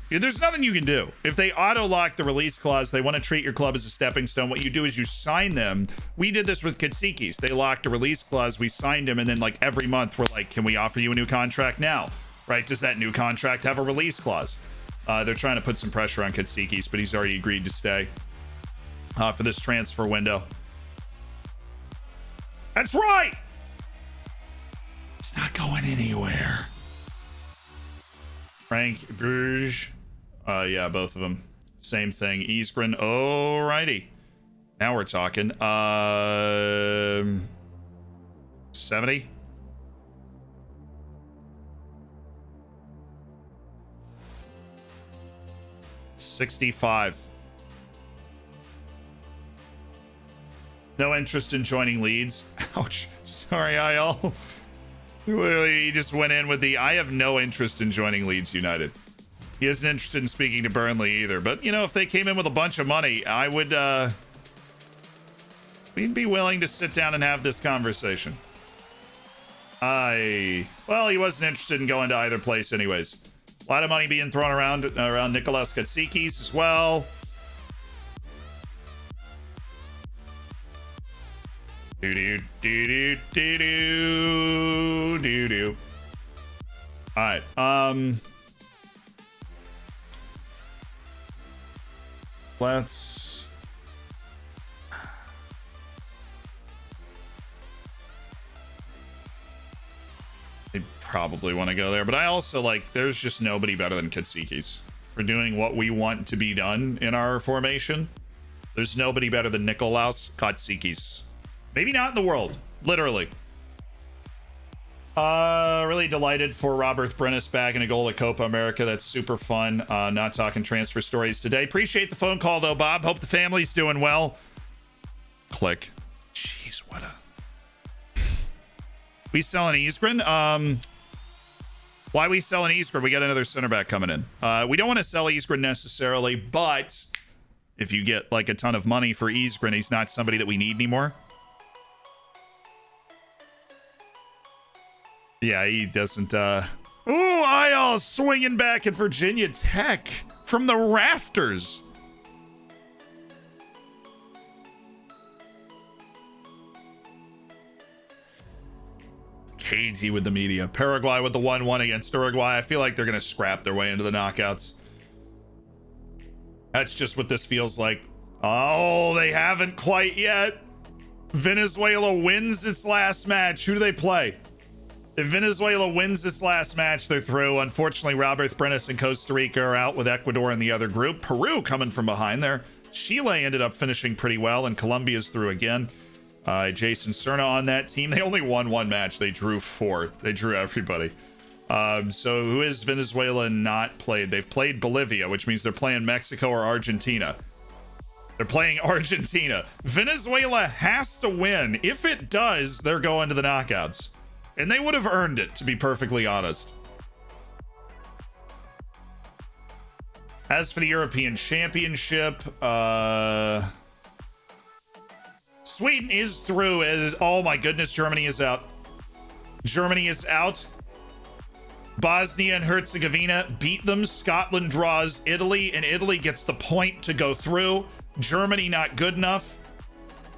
there's nothing you can do. If they auto-lock the release clause, they want to treat your club as a stepping stone. What you do is you sign them. We did this with Katsikis. They locked a release clause. We signed him. And then like every month, we're like, can we offer you a new contract now? Right? Does that new contract have a release clause? They're trying to put some pressure on Katsikis, but he's already agreed to stay for this transfer window. That's right. It's not going anywhere. Frank Bruges. Yeah, both of them. Same thing. Isgren. Alrighty. Now we're talking. 70. $65. No interest in joining Leeds. Ouch. Sorry, IL. Literally, he just went in with the, I have no interest in joining Leeds United. He isn't interested in speaking to Burnley either. But, you know, if they came in with a bunch of money, I would, we'd be willing to sit down and have this conversation. Well, he wasn't interested in going to either place anyways. A lot of money being thrown around Nicolas Katsikis as well. Do. All right. Let's. I probably want to go there, but I also like. There's just nobody better than Katsikis for doing what we want to be done in our formation. There's nobody better than Nikolaus Katsikis. Maybe not in the world, literally. Really delighted for Robert Brennes bagging a goal at Copa America. That's super fun. Not talking transfer stories today. Appreciate the phone call though, Bob. Hope the family's doing well. Click. Jeez, what a. We selling Isgren? Why we selling Isgren? We got another center back coming in. We don't want to sell Isgren necessarily, but if you get like a ton of money for Isgren, he's not somebody that we need anymore. Yeah, he doesn't, Ooh, IL swinging back at Virginia Tech from the rafters. Cagey with the media. Paraguay with the 1-1 against Uruguay. I feel like they're going to scrap their way into the knockouts. That's just what this feels like. Oh, they haven't quite yet. Venezuela wins its last match. Who do they play? If Venezuela wins its last match, they're through. Unfortunately, Robert Brennes and Costa Rica are out with Ecuador in the other group. Peru coming from behind there. Chile ended up finishing pretty well, and Colombia's through again. Jason Cerna on that team. They only won one match. They drew 4. They drew everybody. So who is Venezuela not played? They've played Bolivia, which means they're playing Mexico or Argentina. They're playing Argentina. Venezuela has to win. If it does, they're going to the knockouts. And they would have earned it, to be perfectly honest. As for the European Championship, Sweden is through. Oh my goodness, Germany is out. Germany is out. Bosnia and Herzegovina beat them. Scotland draws Italy, and Italy gets the point to go through. Germany not good enough.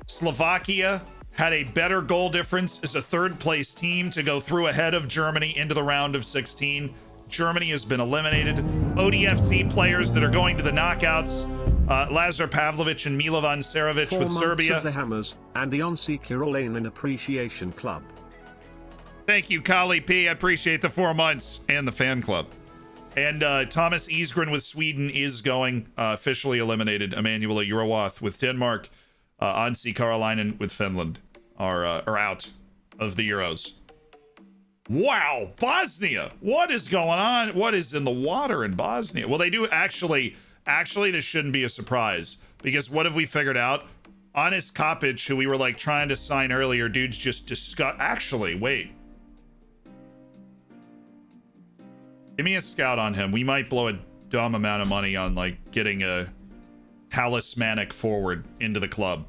Slovakia had a better goal difference as a third place team to go through ahead of Germany into the round of 16. Germany has been eliminated. ODFC players that are going to the knockouts. Lazar Pavlovic and Milovan Serovic 4 with months Serbia. of the Hammers and the Onsi Lane Appreciation Club. Thank you, Kali P. I appreciate the 4 months and the fan club. And Thomas Isgren with Sweden is going officially eliminated. Emanuela Eurowath with Denmark. Ansi Karolainen with Finland are out of the Euros. Wow, Bosnia. What is going on? What is in the water in Bosnia? Well, they do actually, this shouldn't be a surprise, because what have we figured out? Honest Kopic, who we were like trying to sign earlier, dude's just disgust. Actually, wait. Give me a scout on him. We might blow a dumb amount of money on like getting a talismanic forward into the club,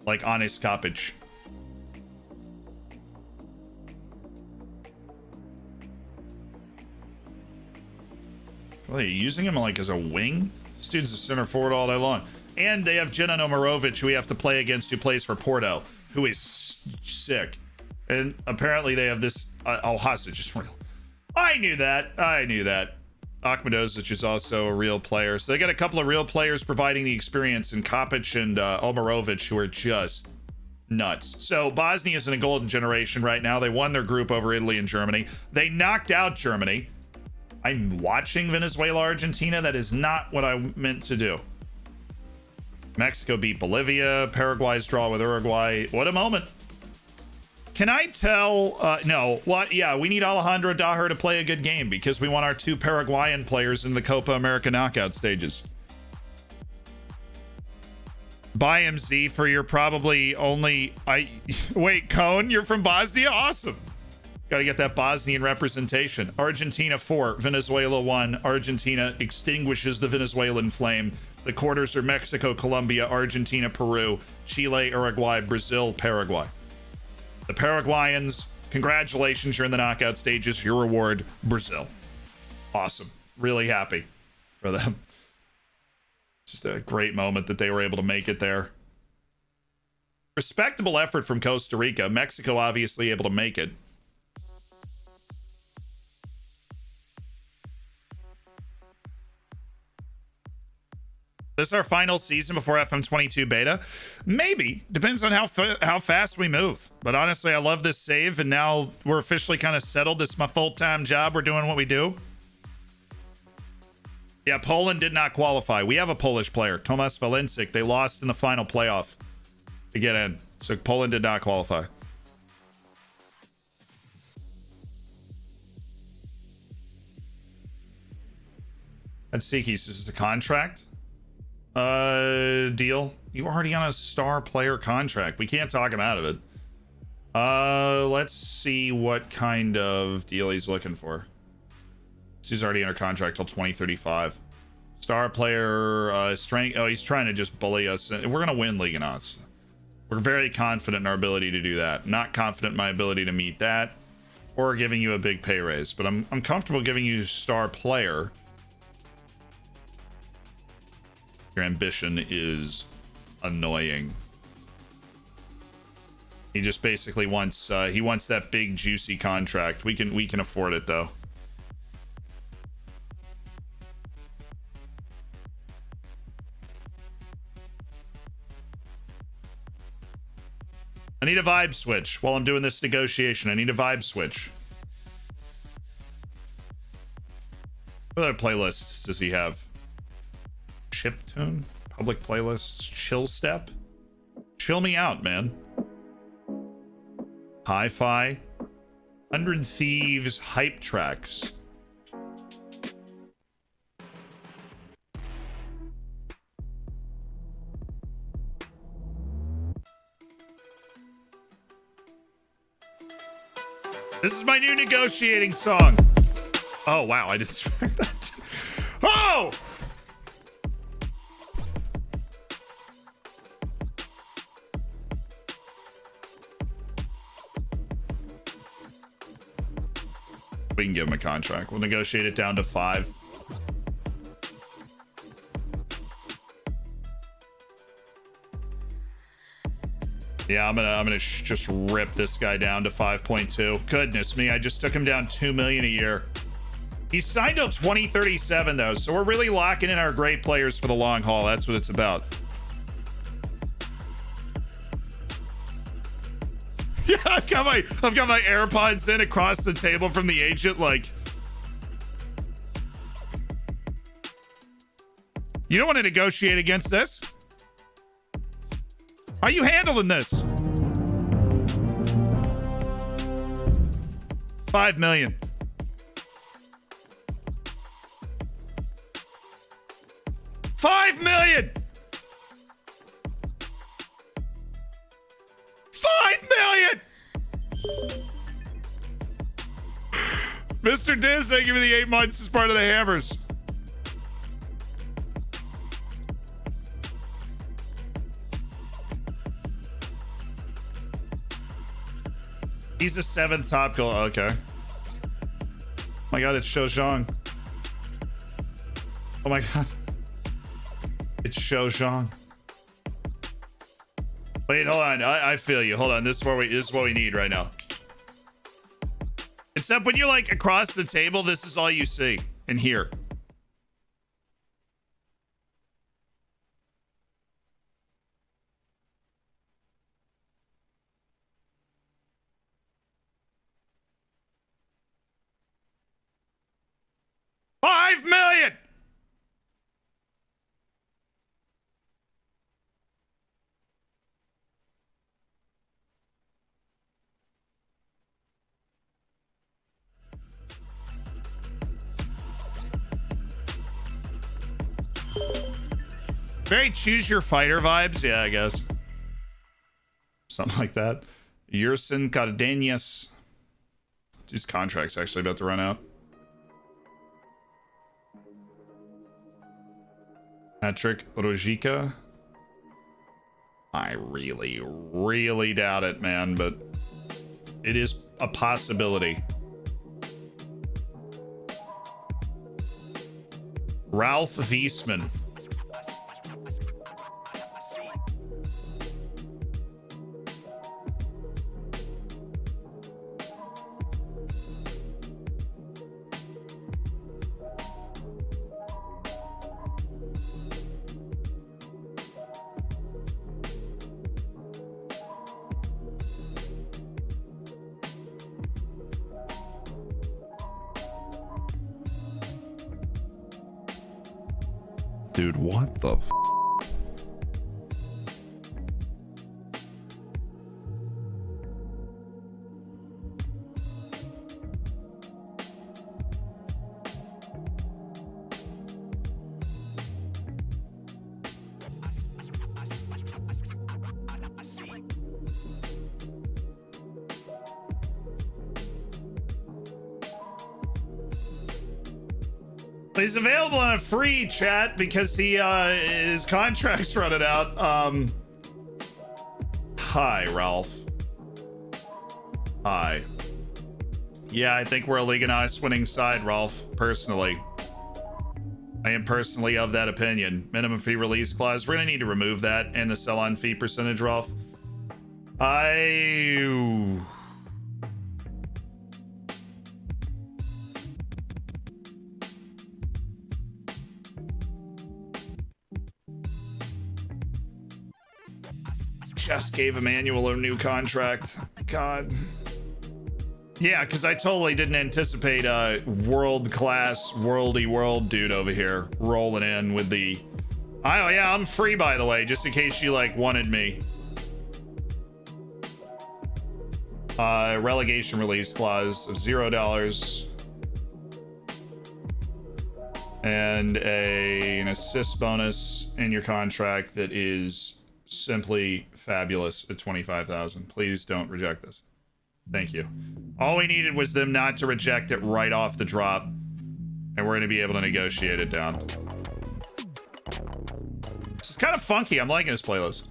like Honest Kopic. Well, are you using him like as a wing? This dude's a center forward all day long. And they have Jenan Omarovic, who we have to play against, who plays for Porto, who is sick. And apparently they have this... Hostage is real. I knew that. Akhmedozic is also a real player. So they got a couple of real players providing the experience in Kopic and Omarovic, who are just nuts. So Bosnia is in a golden generation right now. They won their group over Italy and Germany. They knocked out Germany. I'm watching Venezuela, Argentina. That is not what I meant to do. Mexico beat Bolivia. Paraguay's draw with Uruguay. What a moment. Can I tell? No. What? Yeah, we need Alejandro Daher to play a good game because we want our 2 Paraguayan players in the Copa America knockout stages. Buy MZ for your probably only... Wait, Cone, you're from Bosnia? Awesome. Got to get that Bosnian representation. Argentina 4, Venezuela 1. Argentina extinguishes the Venezuelan flame. The quarters are Mexico, Colombia, Argentina, Peru, Chile, Uruguay, Brazil, Paraguay. The Paraguayans, congratulations, you're in the knockout stages. Your reward, Brazil. Awesome. Really happy for them. Just a great moment that they were able to make it there. Respectable effort from Costa Rica. Mexico obviously able to make it. This is our final season before FM22 beta. Maybe. Depends on how fast we move. But honestly, I love this save, and now we're officially kind of settled. This is my full-time job. We're doing what we do. Yeah, Poland did not qualify. We have a Polish player, Tomasz Walencik. They lost in the final playoff to get in. So Poland did not qualify. And Sikis, this is a contract deal. You already on a star player contract. We can't talk him out of it. Let's see what kind of deal he's looking for. He's already under contract till 2035. Star player strength. Oh, he's trying to just bully us. We're gonna win Liga NOS. We're very confident in our ability to do that. Not confident in my ability to meet that, or giving you a big pay raise. But I'm comfortable giving you star player. Your ambition is annoying. He just basically wants he wants that big juicy contract. We can afford it though. I need a vibe switch while I'm doing this negotiation. I need a vibe switch. What other playlists does he have? Chiptune? Public playlists? Chill Step? Chill me out, man. Hi-Fi? 100 Thieves hype tracks. This is my new negotiating song. Oh, wow. I didn't expect that. Oh! We can give him a contract. We'll negotiate it down to 5. Yeah, I'm gonna just rip this guy down to 5.2. Goodness me, I just took him down 2 million a year. He's signed till 2037 though, so we're really locking in our great players for the long haul. That's what it's about. Yeah, I've got my AirPods in across the table from the agent, like. You don't want to negotiate against this? How you handling this? 5 million. $5 million. $5 million. Mr. Diz, thank you for the 8 months as part of the Hammers. He's a 7th top goal. Okay. My God, it's Shou Zhang. Oh my God. It's Shou Zhang. Wait, hold on. I feel you. Hold on. This is what we need right now. Except when you're like across the table, this is all you see and hear. $5 million. Very choose your fighter vibes. Yeah, I guess. Something like that. Yerson Cardenas. His contract's actually about to run out. Patrick Rojica. I really, really doubt it, man, but it is a possibility. Ralph Wiesman. Dude, what the f? He's available on a free chat because his contract's running out. Hi, Ralph. Hi. Yeah, I think we're a League of Nice winning side, Ralph. Personally, I am personally of that opinion. Minimum fee release clause. We're gonna need to remove that and the sell-on fee percentage, Ralph. Just gave Emmanuel a new contract. God. Yeah, because I totally didn't anticipate a world-class, worldy world dude over here rolling in with the... Oh, yeah, I'm free, by the way, just in case you, like, wanted me. Relegation release clause of $0. And an assist bonus in your contract that is simply fabulous at 25,000. Please don't reject this. Thank you. All we needed was them not to reject it right off the drop, and we're going to be able to negotiate it down. This is kind of funky. I'm liking this playlist.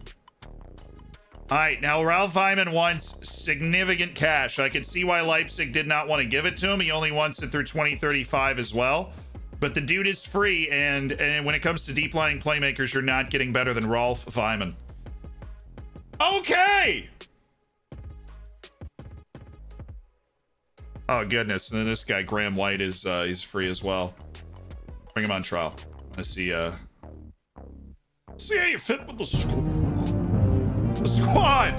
All right, now Ralph Hyman wants significant cash. I can see why Leipzig did not want to give it to him. He only wants it through 2035 as well. But the dude is free, and when it comes to deep lying playmakers, you're not getting better than Ralph Hyman. Okay. Oh goodness, and then this guy Graham White is he's free as well. Bring him on trial. I see how you fit with the squad.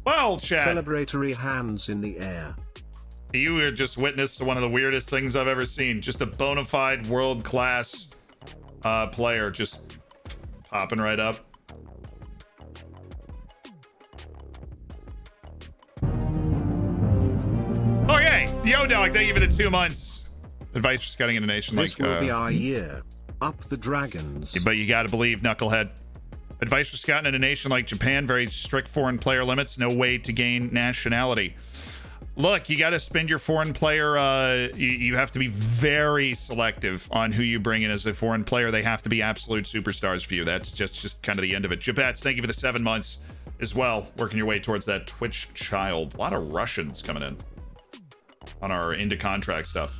Well, chat. Celebratory hands in the air. You are just witness to one of the weirdest things I've ever seen. Just a bona fide world-class player just popping right up. Okay, Yo Dog, thank you for the 2 months. Advice for scouting in a nation This like will be our year. Up the dragons. But you gotta believe, Knucklehead. Advice for scouting in a nation like Japan, very strict foreign player limits, no way to gain nationality. Look, you gotta spend your foreign player, you have to be very selective on who you bring in as a foreign player. They have to be absolute superstars for you. That's just kind of the end of it. Jabats, thank you for the 7 months as well. Working your way towards that Twitch child. A lot of Russians coming in on our into contract stuff.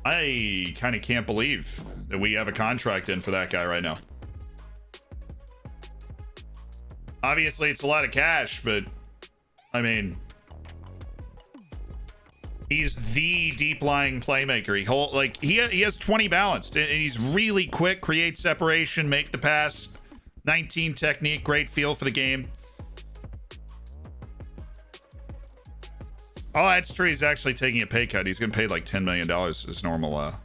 I kind of can't believe that we have a contract in for that guy right now. Obviously, it's a lot of cash, but I mean, he's the deep lying playmaker. He has 20 balanced, and he's really quick, create separation, make the pass, 19 technique, great feel for the game. Oh, that's true. He's actually taking a pay cut. He's getting paid like $10 million as normal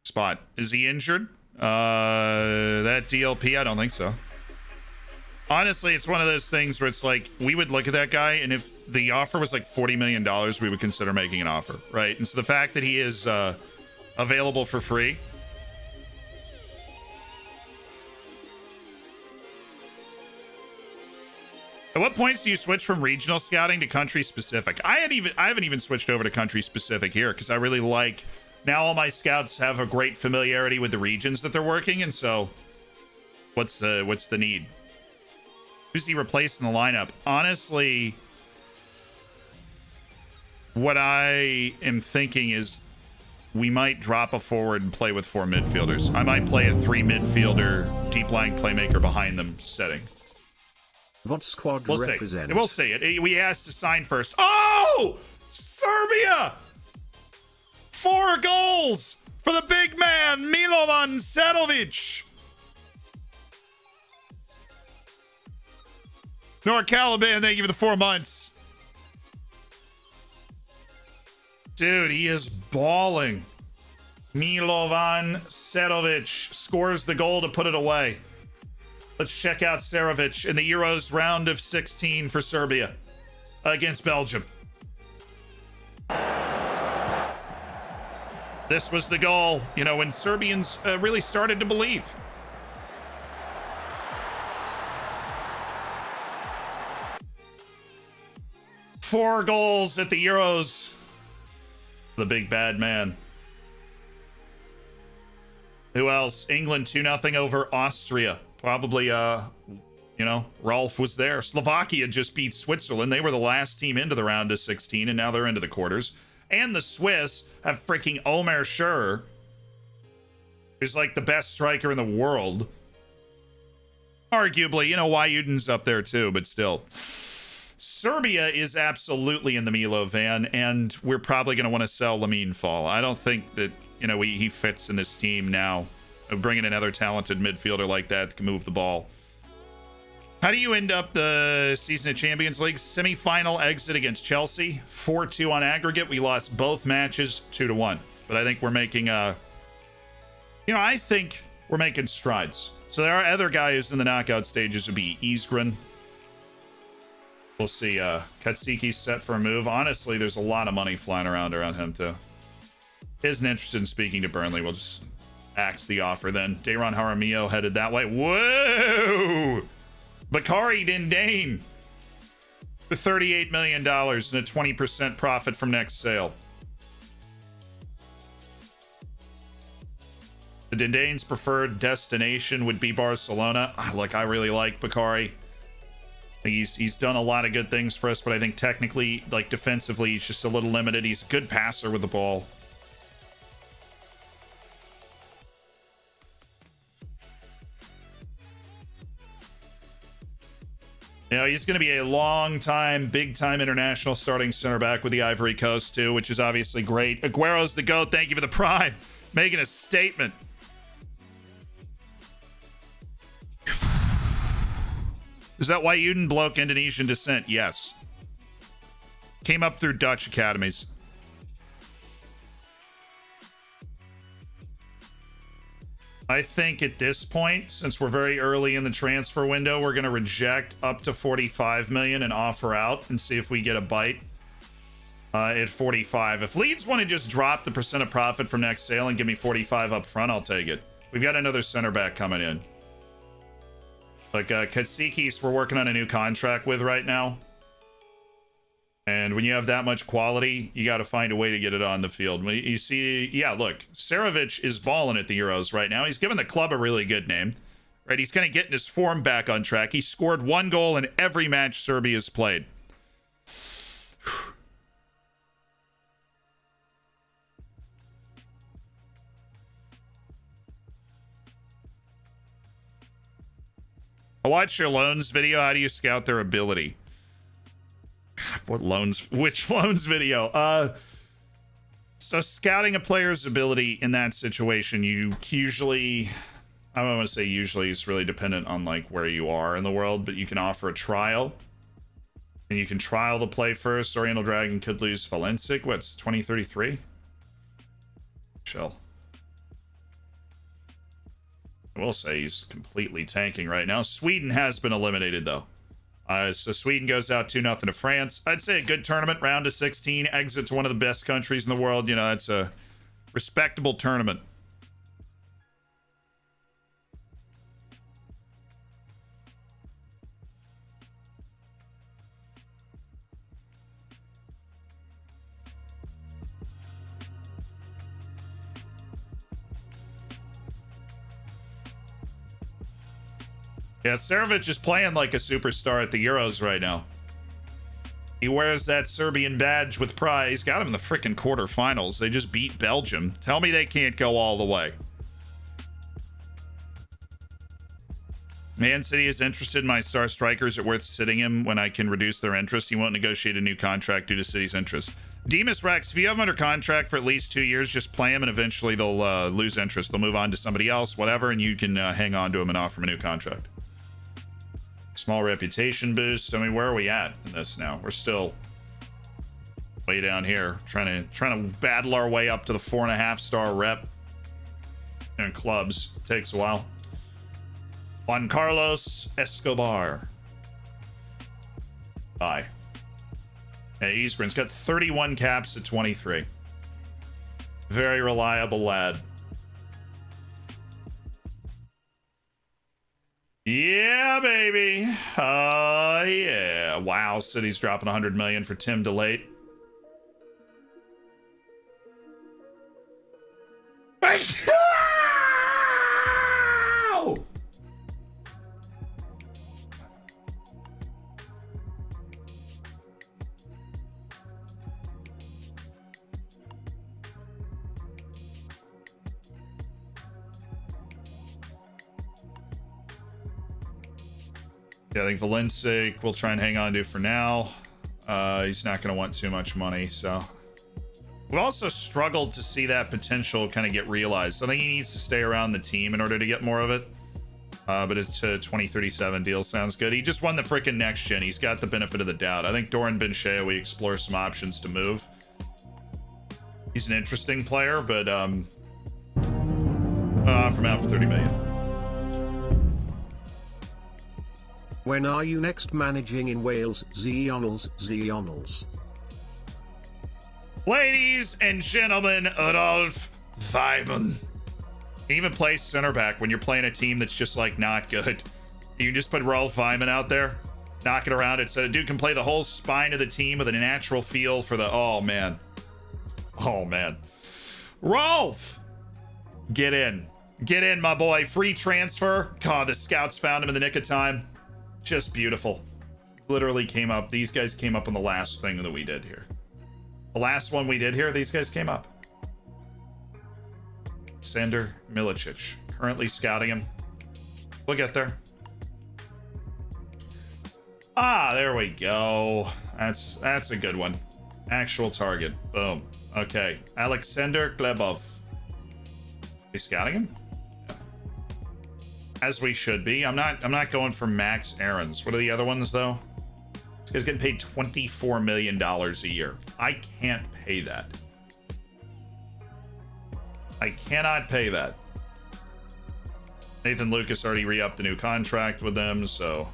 spot. Is he injured? That DLP? I don't think so. Honestly, it's one of those things where it's like, we would look at that guy, and if the offer was like $40 million, we would consider making an offer, right? And so the fact that he is available for free. At what points do you switch from regional scouting to country specific? I haven't even switched over to country specific here because I really like, now all my scouts have a great familiarity with the regions that they're working, and so what's the need? Who's he replacing the lineup? Honestly, what I am thinking is we might drop a forward and play with 4 midfielders. I might play a 3 midfielder deep lying playmaker behind them setting. What squad represents? We'll see it. We asked to sign first. Oh! Serbia! 4 goals for the big man, Milovan Sedovic. Nor Caliban, thank you for the 4 months. Dude, he is balling. Milovan Sedovic scores the goal to put it away. Let's check out Serovic in the Euros round of 16 for Serbia against Belgium. This was the goal, you know, when Serbians really started to believe. Four goals at the Euros. The big bad man. Who else? England 2-0 over Austria. Probably, you know, Rolf was there. Slovakia just beat Switzerland. They were the last team into the round of 16, and now they're into the quarters. And the Swiss have freaking Omer Schur, who's like the best striker in the world. Arguably, you know, Wyuden's up there too, but still. Serbia is absolutely in the Milo van, and we're probably going to want to sell Lamine Fall. I don't think that, you know, he fits in this team now. Bringing another talented midfielder like that can move the ball. How do you end up the season of Champions League? Semi-final exit against Chelsea. 4-2 on aggregate. We lost both matches 2-1. But I think we're making I think we're making strides. So there are other guys in the knockout stages. Would be Isgren. We'll see. Katsiki's set for a move. Honestly, there's a lot of money flying around him too. Isn't interested in speaking to Burnley. We'll just axe the offer then. Dayron Jaramillo headed that way. Whoa! Bakari Dindane for $38 million and a 20% profit from next sale. The Dindane's preferred destination would be Barcelona. Look, I really like Bakari. He's done a lot of good things for us, but I think technically, like defensively, he's just a little limited. He's a good passer with the ball. You know, he's going to be a long-time, big-time international starting center back with the Ivory Coast, too, which is obviously great. Aguero's the GOAT. Thank you for the prime. Making a statement. Is that why Uden bloke Indonesian descent? Yes. Came up through Dutch academies. I think at this point, since we're very early in the transfer window, we're going to reject up to 45 million and offer out and see if we get a bite at 45. If Leeds want to just drop the percent of profit from next sale and give me 45 up front, I'll take it. We've got another center back coming in. Like Katsikis, we're working on a new contract with right now. And when you have that much quality, you got to find a way to get it on the field. You see, yeah, look, Sarovic is balling at the Euros right now. He's given the club a really good name, right? He's kind of getting his form back on track. He scored 1 goal in every match Serbia's played. I watched your loans video. How do you scout their ability? What loans? Which loans video? So scouting a player's ability in that situation, you usually, I don't want to say usually, it's really dependent on like where you are in the world, but you can offer a trial. And you can trial the play first. Oriental Dragon could lose Valencic. What's 2033? Chill. I will say he's completely tanking right now. Sweden has been eliminated though. So Sweden goes out 2-0 to France. I'd say a good tournament, round of 16, exit to one of the best countries in the world. You know, it's a respectable tournament. Yeah, Sarovic is playing like a superstar at the Euros right now. He wears that Serbian badge with pride. He's got him in the freaking quarterfinals. They just beat Belgium. Tell me they can't go all the way. Man City is interested in my star strikers. Is it worth sitting him when I can reduce their interest? He won't negotiate a new contract due to City's interest. Demas Rex, if you have him under contract for at least 2 years, just play him and eventually they'll lose interest. They'll move on to somebody else, whatever, and you can hang on to him and offer him a new contract. Small reputation boost. I mean, where are we at in this now? We're still way down here, trying to battle our way up to the 4.5-star rep. And clubs takes a while. Juan Carlos Escobar. Bye. Yeah, Eastburn's got 31 caps at 23. Very reliable lad. Yeah, baby. Yeah. Wow, City's dropping 100 million for Tim DeLate. Yeah, I think Valencic we'll try and hang on to for now. He's not going to want too much money, so. We've also struggled to see that potential kind of get realized. I think he needs to stay around the team in order to get more of it. But it's a 2037 deal sounds good. He just won the freaking next gen. He's got the benefit of the doubt. I think Doran Benshea, we explore some options to move. He's an interesting player, but from out for 30 million. When are you next managing in Wales? Zionals. Ladies and gentlemen, Adolf Weimann. He even plays center back when you're playing a team that's just like not good. You can just put Rolf Weimann out there, knock it around. It's a dude can play the whole spine of the team with a natural feel for the. Oh man, Rolf, get in, Get in, my boy. Free transfer. God, the scouts found him in the nick of time. Just beautiful. Literally came up. These guys came up on the last thing that we did here. The last one we did here, these guys came up. Sander Milicic. Currently scouting him. We'll get there. Ah, there we go. That's a good one. Actual target. Boom. Okay. Alexander Glebov. We scouting him? Yeah. As we should be. I'm not going for Max Aarons. What are the other ones though? This guy's getting paid $24 million a year. I can't pay that. I cannot pay that. Nathan Lucas already re-upped the new contract with them, so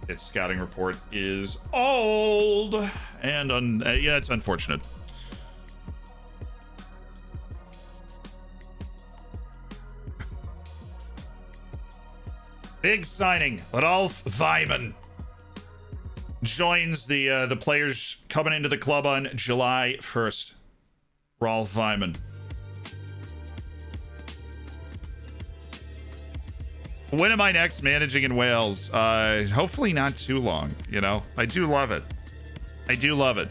its scouting report is old and yeah, it's unfortunate. Big signing. Rolf Weimann joins the players coming into the club on July 1st. Rolf Weimann. When am I next managing in Wales? Hopefully not too long, you know? I do love it. I do love it.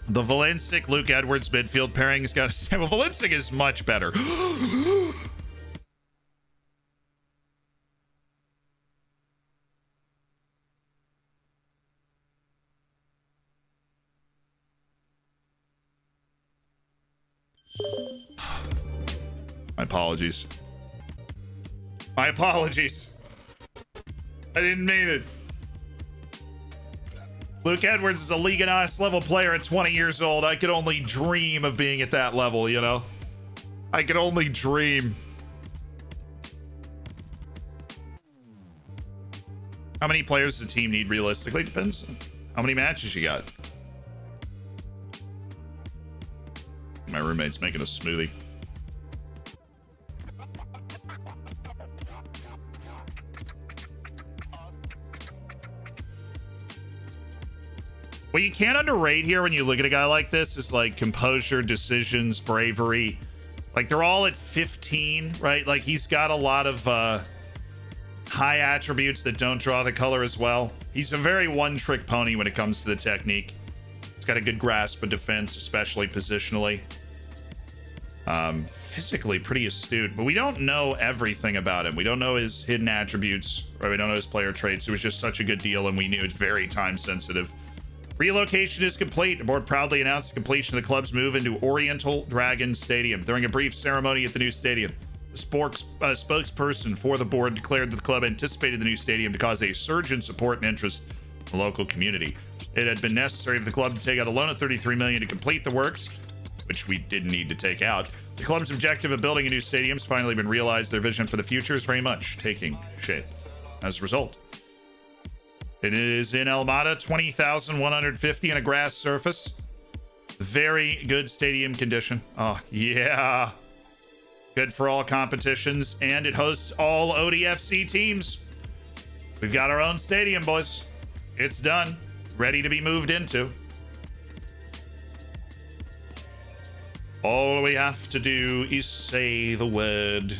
The Valencic Luke Edwards midfield pairing has got to... Well, Valencic is much better. My apologies. My apologies. I didn't mean it. Luke Edwards is a League and Honest level player at 20 years old. I could only dream of being at that level, you know? I could only dream. How many players does the team need realistically? Depends on how many matches you got. My roommate's making a smoothie. What you can't underrate here when you look at a guy like this is like composure, decisions, bravery. Like they're all at 15, right? Like he's got a lot of high attributes that don't draw the color as well. He's a very one-trick pony when it comes to the technique. He's got a good grasp of defense, especially positionally. Physically pretty astute, but we don't know everything about him. We don't know his hidden attributes, right? We don't know his player traits. It was just such a good deal, and we knew it's very time sensitive. Relocation is complete. The board proudly announced the completion of the club's move into Oriental Dragon Stadium. During a brief ceremony at the new stadium, the spokesperson for the board declared that the club anticipated the new stadium to cause a surge in support and interest in the local community. It had been necessary for the club to take out a loan of $33 million to complete the works, which we didn't need to take out. The club's objective of building a new stadium has finally been realized. Their vision for the future is very much taking shape. As a result, it is in Almada, 20,150 on a grass surface. Very good stadium condition. Oh, yeah. Good for all competitions, and it hosts all ODFC teams. We've got our own stadium, boys. It's done. Ready to be moved into. All we have to do is say the word.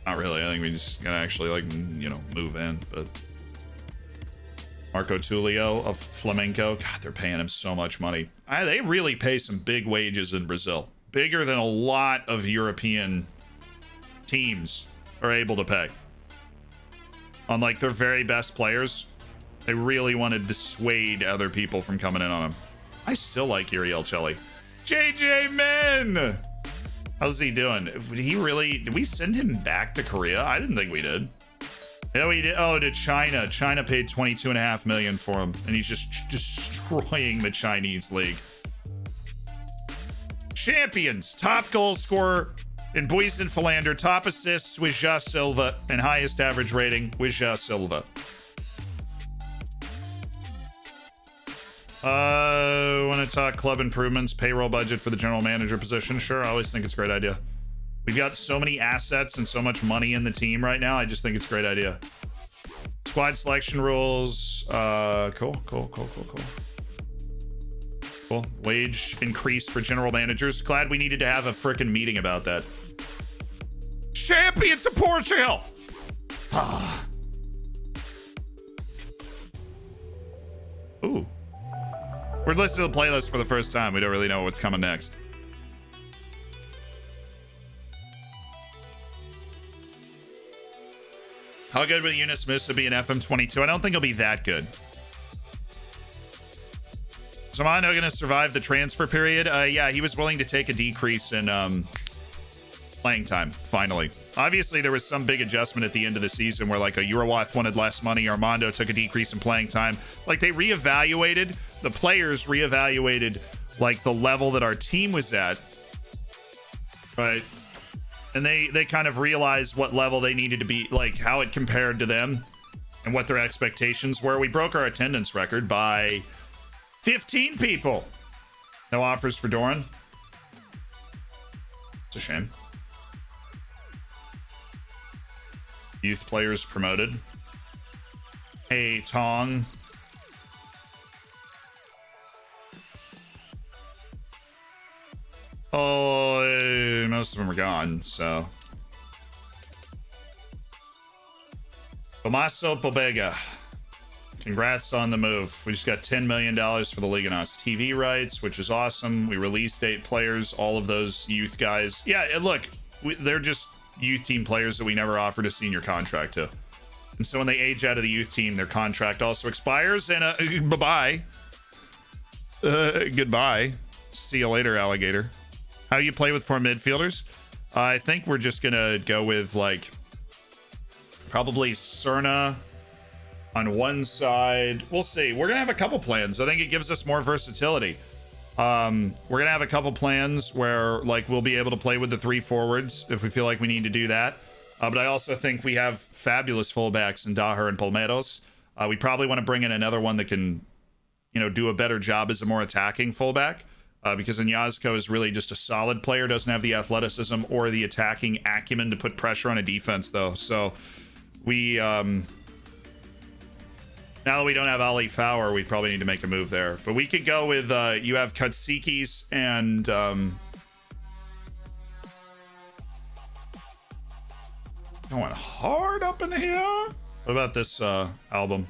Not really. I think we just gotta actually, like, you know, move in, but... Marco Tulio of Flamenco. God, they're paying him so much money. They really pay some big wages in Brazil. Bigger than a lot of European teams are able to pay. On, like, their very best players, they really want to dissuade other people from coming in on them. I still like Uriel Celli. JJ Men! How's he doing? Did we send him back to Korea? I didn't think we did. Yeah, we did. Oh, to China. China paid $22.5 million for him, and he's just destroying the Chinese league. Champions. Top goal scorer in Buisan Philander. Top assists, Wija Silva. And highest average rating, Wija Silva. Want to talk club improvements, payroll budget for the general manager position? Sure, I always think it's a great idea. We've got so many assets and so much money in the team right now. I just think it's a great idea. Squad selection rules. Cool. Cool. Wage increased for general managers. Glad we needed to have a freaking meeting about that. Champions of Portugal! Ah. Ooh. We're listening to the playlist for the first time. We don't really know what's coming next. How good will Eunice Missa be in FM22? I don't think he'll be that good. Is Armando going to survive the transfer period? Yeah, he was willing to take a decrease in playing time, finally. Obviously, there was some big adjustment at the end of the season where, like, a Eurowath wanted less money. Armando took a decrease in playing time. Like, they reevaluated, the players reevaluated, like, the level that our team was at. Right? And they kind of realized what level they needed to be, like, how it compared to them and what their expectations were. We broke our attendance record by 15 people. No offers for Doran. It's a shame. Youth players promoted. Hey, Tong. Oh, most of them are gone, so. Tomaso Pobega. Congrats on the move. We just got $10 million for the Liga NOS TV rights, which is awesome. We released 8 players, all of those youth guys. Yeah, look, they're just youth team players that we never offered a senior contract to. And so when they age out of the youth team, their contract also expires. And bye-bye. Goodbye. See you later, alligator. How you play with 4 midfielders? I think we're just going to go with, like, probably Cerna on one side. We'll see. We're going to have a couple plans. I think it gives us more versatility. We're going to have a couple plans where, like, we'll be able to play with the 3 forwards if we feel like we need to do that. But I also think we have fabulous fullbacks in Daher and Palmeiros. We probably want to bring in another one that can, you know, do a better job as a more attacking fullback. Because Iñazco is really just a solid player, doesn't have the athleticism or the attacking acumen to put pressure on a defense, though. So we, now that we don't have Ali Fowler, we probably need to make a move there. But we could go with, you have Katsikis and, going hard up in here. What about this album?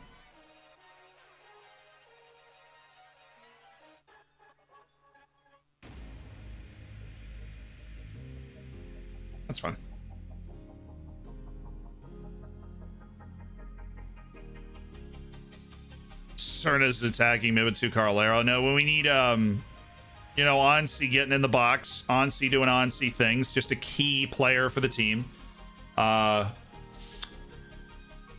That's fine. Cerna's attacking Mibatu Carlero. No, when we need, you know, Ansi getting in the box. Ansi doing Ansi things. Just a key player for the team. And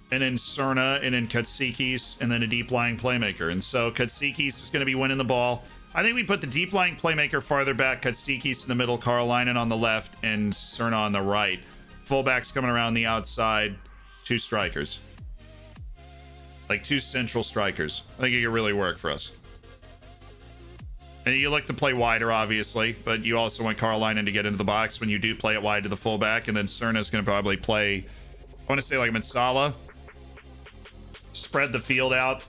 then Cerna, and then Katsikis, and then a deep-lying playmaker. And so Katsikis is going to be winning the ball. I think we put the deep-lying playmaker farther back, Katsikis in the middle, Carolina on the left, and Cerna on the right. Fullbacks coming around the outside, 2 strikers. Like 2 central strikers. I think it could really work for us. And you look to play wider, obviously, but you also want Carolina to get into the box when you do play it wide to the fullback, and then Cerna's going to probably play, I want to say, like Mansala. Spread the field out.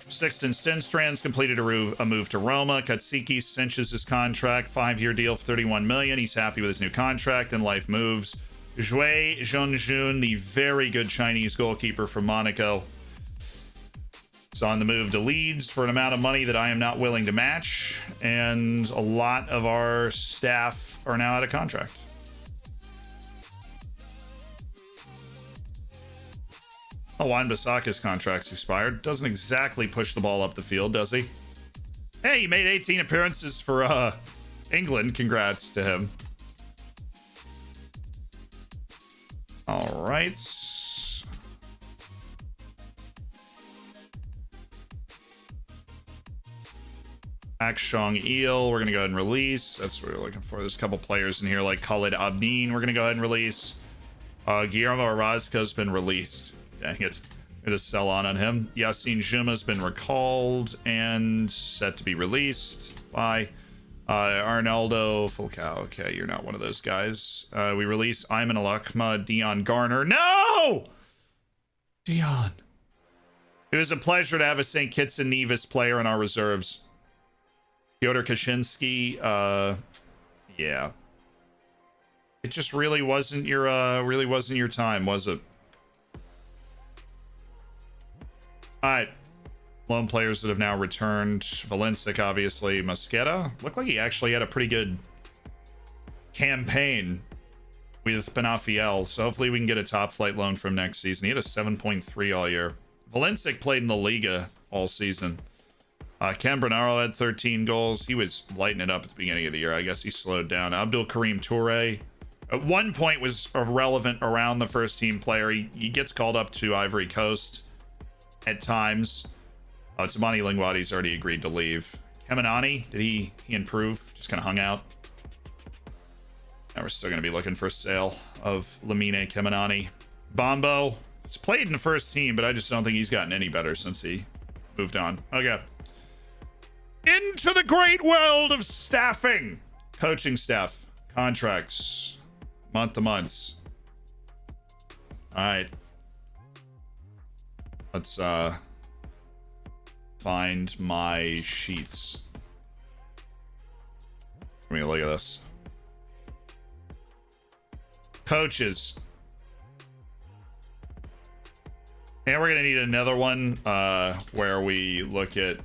Sixten Stenstrand's completed a move to Roma. Katsiki cinches his contract, 5-year deal for $31 million. He's happy with his new contract, and life moves. Zhui Zhongjun, the very good Chinese goalkeeper from Monaco, is on the move to Leeds for an amount of money that I am not willing to match, and a lot of our staff are now out of contract. Oh, Juan Bissaka's contract's expired. Doesn't exactly push the ball up the field, does he? Hey, he made 18 appearances for England. Congrats to him. All right. Akshong Eel, we're going to go ahead and release. That's what we're looking for. There's a couple players in here like Khalid Abdeen. We're going to go ahead and release. Guillermo Orozco's been released. Dang it. I'm going to sell on him. Yassine Juma's been recalled and set to be released. Bye. Arnaldo Falcao. Okay, you're not one of those guys. We release Ayman Al-Akma, Dion Garner. No! Dion. It was a pleasure to have a St. Kitts and Nevis player in our reserves. Fyodor Kaczynski, yeah. It just really wasn't your time, was it? All right. Lone players that have now returned. Valencic, obviously. Mosqueda. Looked like he actually had a pretty good campaign with Penafiel. So hopefully we can get a top flight loan from next season. He had a 7.3 all year. Valencic played in the Liga all season. Ken Bernaro had 13 goals. He was lighting it up at the beginning of the year. I guess he slowed down. Abdul Karim Toure at one point was irrelevant around the first team player. He gets called up to Ivory Coast at times. Tamani Lingwadi's already agreed to leave. Kemenani, did he improve? Just kind of hung out. Now we're still going to be looking for a sale of Lamine Kemenani. Bombo, he's played in the first team, but I just don't think he's gotten any better since he moved on. Okay. Into the great world of staffing. Coaching staff. Contracts. Month to months. All right. Let's find my sheets. Let me look at this. Coaches. And we're gonna need another one where we look at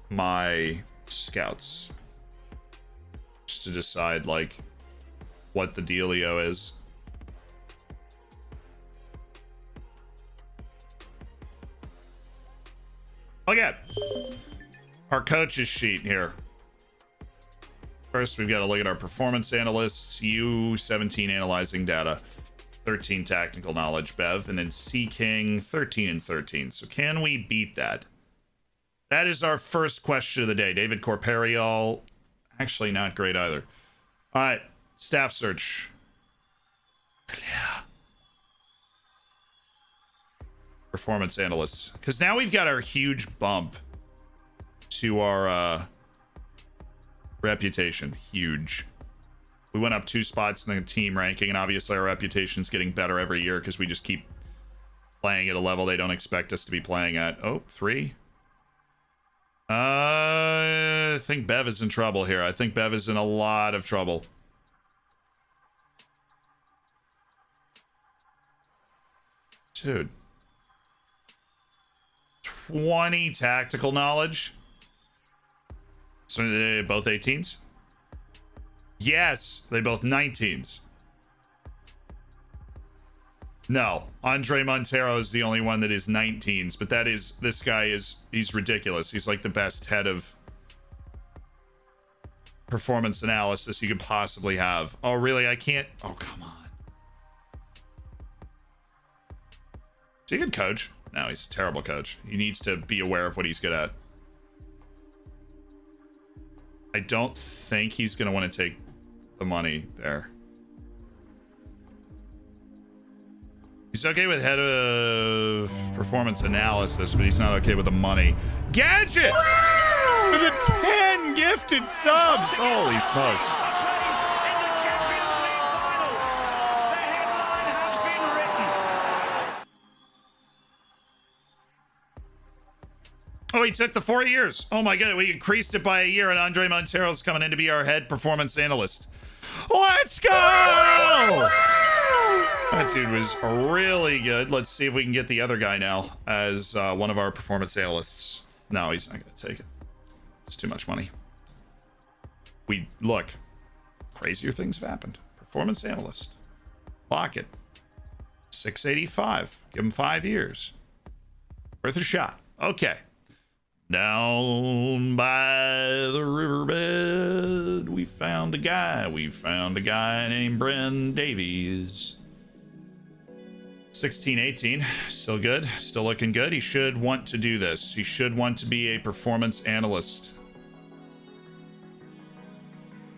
my scouts just to decide like what the dealio is. Okay, our coaches sheet here. First, we've got to look at our performance analysts. U17 analyzing data, 13 technical knowledge, Bev, and then C King 13 and 13. So can we beat that? That is our first question of the day. David Corperial, actually not great either. All right, staff search. Yeah. Performance analysts, because now we've got our huge bump to our reputation. Huge. We went up 2 spots in the team ranking, and obviously our reputation's getting better every year because we just keep playing at a level they don't expect us to be playing at. Oh, 3. I think Bev is in trouble here. I think Bev is in a lot of trouble. Dude. 20 tactical knowledge. So they both 18s? Yes, they both 19s. No, Andre Montero is the only one that is 19s, but that is, this guy is, he's ridiculous. He's like the best head of performance analysis you could possibly have. Oh, really? I can't. Oh, come on. Is he a good coach? No, he's a terrible coach. He needs to be aware of what he's good at. I don't think he's going to want to take the money there. He's okay with head of performance analysis, but he's not okay with the money. Gadget! Woo! With a 10 gifted subs! Holy smokes. Oh, he took the 4 years. Oh my god, we increased it by a year, and Andre Montero's coming in to be our head performance analyst. Let's go! That dude was really good. Let's see if we can get the other guy now as one of our performance analysts. No, he's not going to take it. It's too much money. We look. Crazier things have happened. Performance analyst. Lock it. 685. Give him 5 years. Worth a shot. Okay. Down by the riverbed, we found a guy. We found a guy named Bren Davies. 16-18, still good, still looking good. He should want to do this. He should want to be a performance analyst.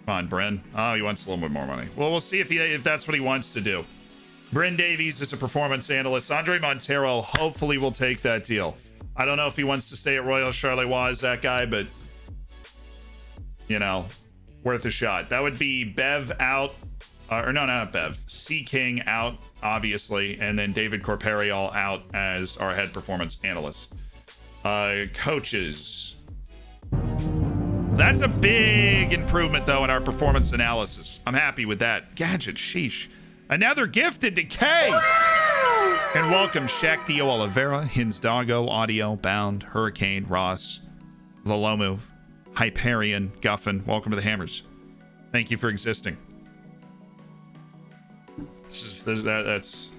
Come on, Bren. Oh, he wants a little bit more money. Well, we'll see if that's what he wants to do. Bren Davies is a performance analyst. Andre Montero hopefully will take that deal. I don't know if he wants to stay at Royal Charleroi as that guy, but, you know, worth a shot. That would be Bev out, or no, not Bev. C King out, obviously, and then David Corperial out as our head performance analyst. Coaches. That's a big improvement, though, in our performance analysis. I'm happy with that. Gadget, sheesh. Another gifted to K. And welcome Shakti Oliveira, Hinsdago, Audio, Bound, Hurricane, Ross, Lolomu, Hyperion, Guffin. Welcome to the Hammers. Thank you for existing. That's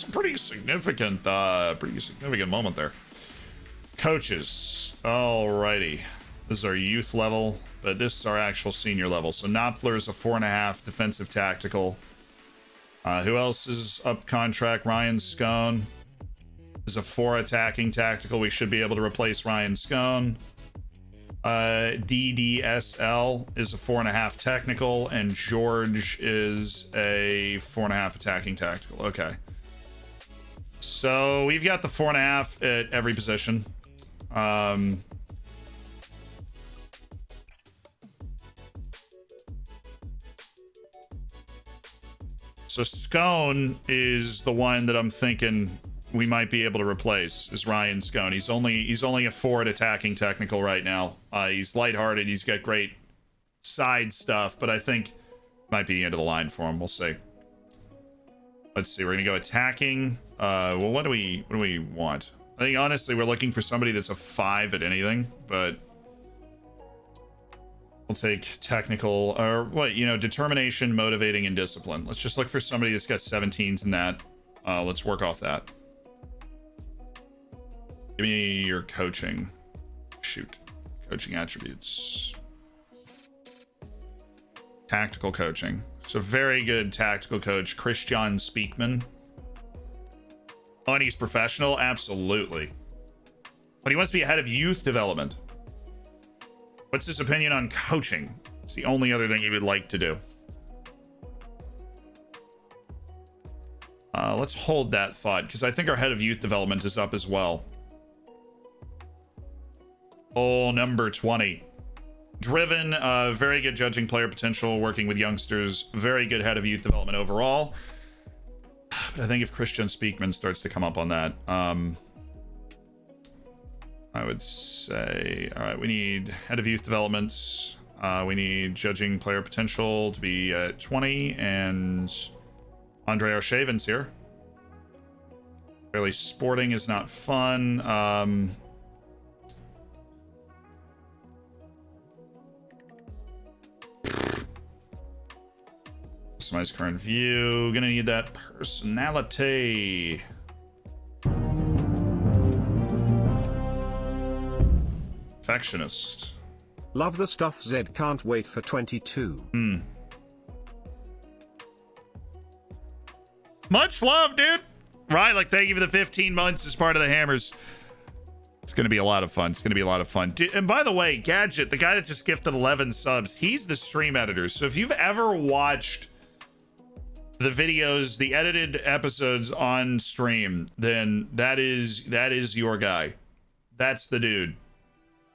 a pretty significant moment there. Coaches. Alrighty. This is our youth level, but this is our actual senior level. So Knopfler is a 4.5 defensive tactical. Who else is up contract? Ryan Scone is a 4 attacking tactical. We should be able to replace Ryan Scone. DDSL is a 4.5 technical, and George is a 4.5 attacking tactical. Okay. So we've got the 4.5 at every position. So Scone is the one that I'm thinking we might be able to replace, is Ryan Scone. He's only a 4 at attacking technical right now. He's lighthearted. He's got great side stuff, but I think might be the end of the line for him. We'll see. Let's see. We're gonna go attacking. Well, what do we want? I think honestly we're looking for somebody that's a 5 at anything, but we'll take technical, or what, determination, motivating, and discipline. Let's just look for somebody that's got 17s in that. Let's work off that. Give me your coaching. Shoot. Coaching attributes. Tactical coaching. So very good tactical coach, Christian Speakman. Oh, and he's professional? Absolutely. But he wants to be ahead of youth development. What's his opinion on coaching? It's the only other thing he would like to do. Let's hold that thought, because I think our head of youth development is up as well. Oh, number 20. Driven, very good judging player potential, working with youngsters, very good head of youth development overall. But I think if Christian Speakman starts to come up on that, I would say, all right, we need head of youth development. We need judging player potential to be at 20, and Andre Arshaven's here. Fairly sporting is not fun. Customize current view. Gonna need that personality. Perfectionist. Love the stuff, Zed. Can't wait for 22. Much love, dude. Right, like thank you for the 15 months as part of the Hammers. It's gonna be a lot of fun. It's gonna be a lot of fun. And by the way, Gadget, the guy that just gifted 11 subs, he's the stream editor. So if you've ever watched the videos, the edited episodes on stream, then that is your guy. That's the dude.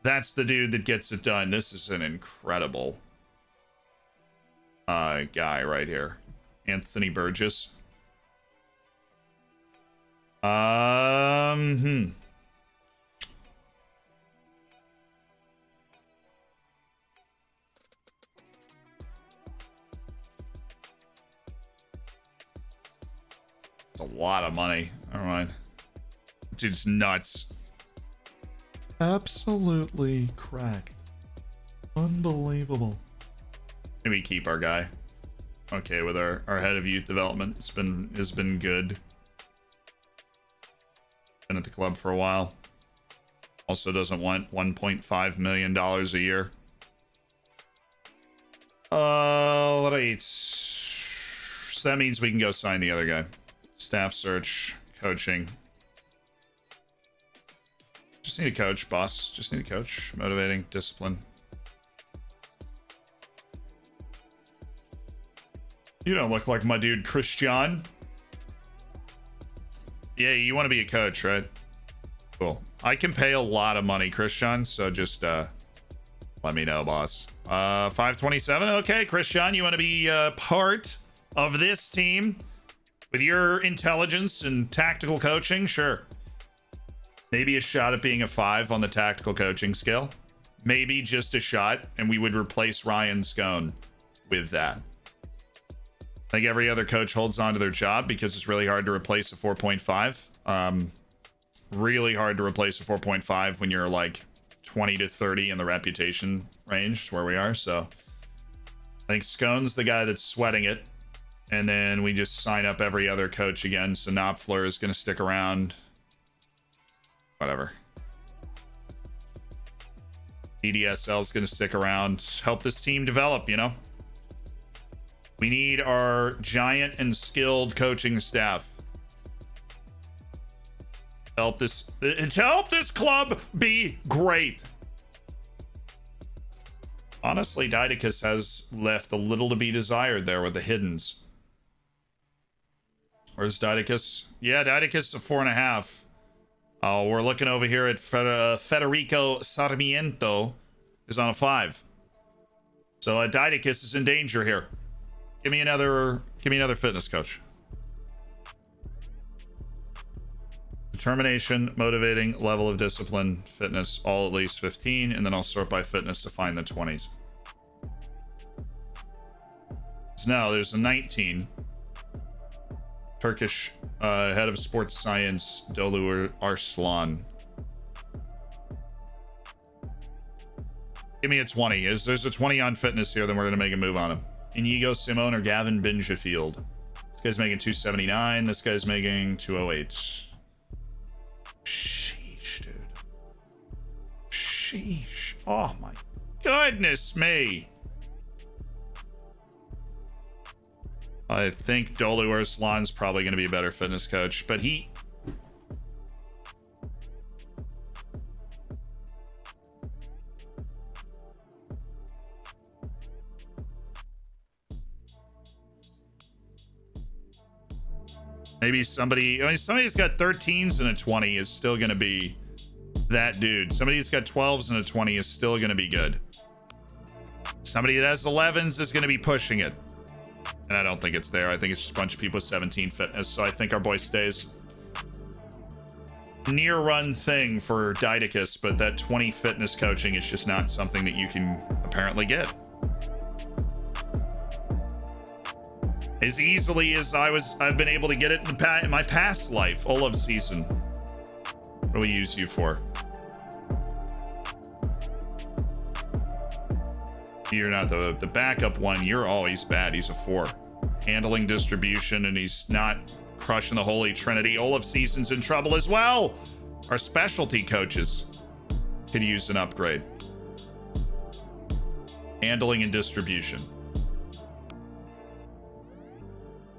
That's the dude that gets it done. This is an incredible guy right here. Anthony Burgess. It's a lot of money. All right. Dude's nuts. Absolutely cracked. Unbelievable. Maybe keep our guy. Okay, with our head of youth development. It's been good. Been at the club for a while. Also doesn't want $1.5 million a year. Right. So that means we can go sign the other guy. Staff search, coaching. Just need a coach, boss. Just need a coach. Motivating, discipline. You don't look like my dude, Christian. Yeah, you want to be a coach, right? Cool. I can pay a lot of money, Christian, so just Let me know, boss. 527. Okay, Christian, you want to be part of this team with your intelligence and tactical coaching? Sure. Maybe a shot at being a 5 on the tactical coaching scale. Maybe just a shot, and we would replace Ryan Scone with that. I think every other coach holds on to their job because it's really hard to replace a 4.5. Really hard to replace a 4.5 when you're like 20 to 30 in the reputation range where we are. So I think Scone's the guy that's sweating it. And then we just sign up every other coach again. So Knopfler is going to stick around. Whatever. EDSL is going to stick around. Help this team develop, you know? We need our giant and skilled coaching staff. Help this club be great. Honestly, Didacus has left a little to be desired there with the hiddens. Where's Didacus? Yeah, Didacus is a 4.5. Oh, we're looking over here at Federico Sarmiento is on a 5. So Didacus is in danger here. Give me another fitness coach. Determination, motivating, level of discipline, fitness, all at least 15, and then I'll sort by fitness to find the 20s. So now there's a 19. Turkish head of sports science, Dolu Arslan. Give me a 20. There's a 20 on fitness here, then we're going to make a move on him. Inigo Simone or Gavin Bingefield. This guy's making 279. This guy's making 208. Sheesh, dude. Sheesh. Oh my goodness me. I think Dolu Arslan's probably going to be a better fitness coach, but he... Maybe somebody... I mean, somebody that's got 13s and a 20 is still going to be that dude. Somebody that's got 12s and a 20 is still going to be good. Somebody that has 11s is going to be pushing it. And I don't think it's there. I think it's just a bunch of people with 17 fitness. So I think our boy stays. Near run thing for Didacus, but that 20 fitness coaching is just not something that you can apparently get. As easily as I've been able to get it in my past life. Olav season. What do we use you for? You're not the backup one. You're always bad. He's a 4. Handling distribution, and he's not crushing the Holy Trinity. Olaf Season's in trouble as well. Our specialty coaches could use an upgrade. Handling and distribution.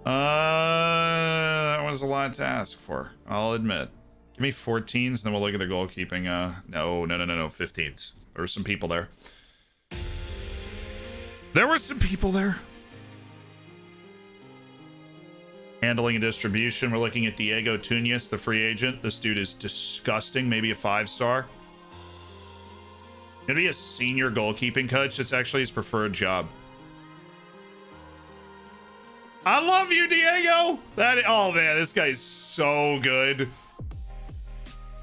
That was a lot to ask for, I'll admit. Give me 14s, then we'll look at the goalkeeping. No, 15s. There were some people there. There were some people there. Handling and distribution. We're looking at Diego Tunes, the free agent. This dude is disgusting. Maybe a 5-star. Gonna be a senior goalkeeping coach. That's actually his preferred job. I love you, Diego. Oh man, this guy's so good.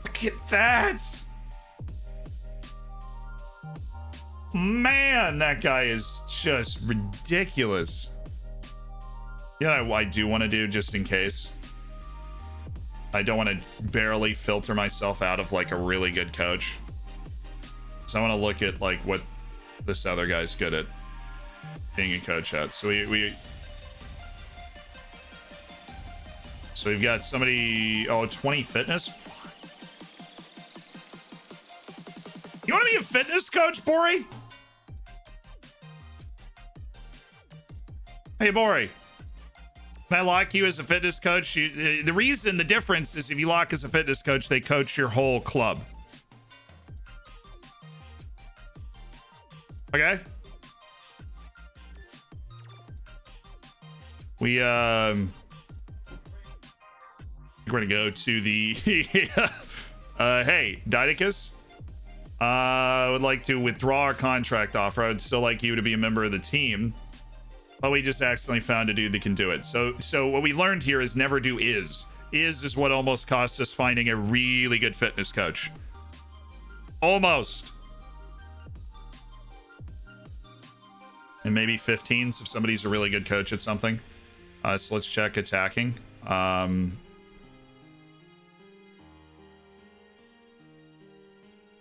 Look at that. Man, that guy is just ridiculous. Yeah, I do want to do, just in case. I don't want to barely filter myself out of like a really good coach. So I want to look at like what this other guy's good at being a coach at. So we've got somebody, 20 fitness. You want to be a fitness coach, Bori? Hey, Bori. Can I lock you as a fitness coach? The difference is if you lock as a fitness coach, they coach your whole club. Okay? We're gonna go to the hey, Didacus. I would like to withdraw our contract offer. I would still like you to be a member of the team. But we just accidentally found a dude that can do it. So what we learned here is never do is. Is what almost cost us finding a really good fitness coach. Almost. And maybe 15s if somebody's a really good coach at something. So let's check attacking.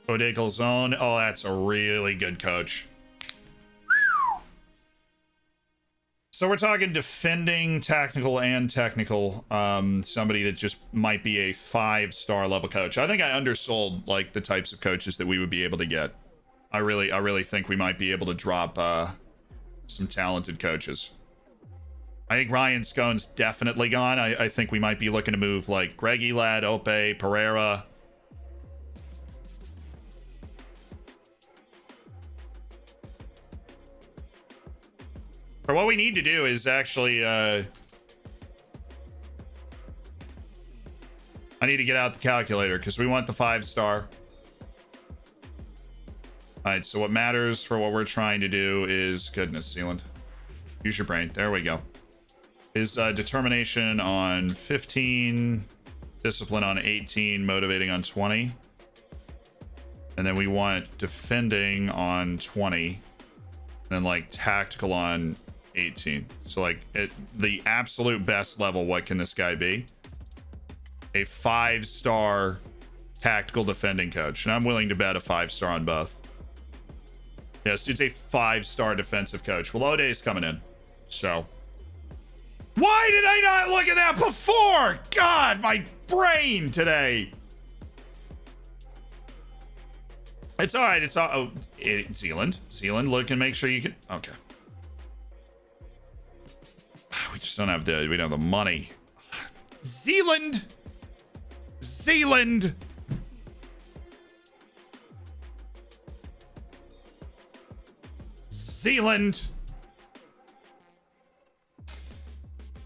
Bodega Zone. Oh, that's a really good coach. So we're talking defending, tactical, and technical. Somebody that just might be a 5-star level coach. I think I undersold like the types of coaches that we would be able to get. I really think we might be able to drop some talented coaches. I think Ryan Scone's definitely gone. I think we might be looking to move like Greg Elad, Ope, Pereira. Or what we need to do is actually, I need to get out the calculator because we want the 5-star. All right, so what matters for what we're trying to do is, goodness, Sealand. Use your brain. There we go. Is determination on 15, discipline on 18, motivating on 20. And then we want defending on 20. And then like tactical on 18. So like at the absolute best level, what can this guy be? A 5-star tactical defending coach. And I'm willing to bet a 5-star on both. Yes, dude's a 5-star defensive coach. Well, O'Day's coming in. So why did I not look at that before? God, my brain today. It's all right. It's all. Oh, Zealand, look and make sure you can. Okay. We just don't have the. We don't have the money. Zealand. Zealand.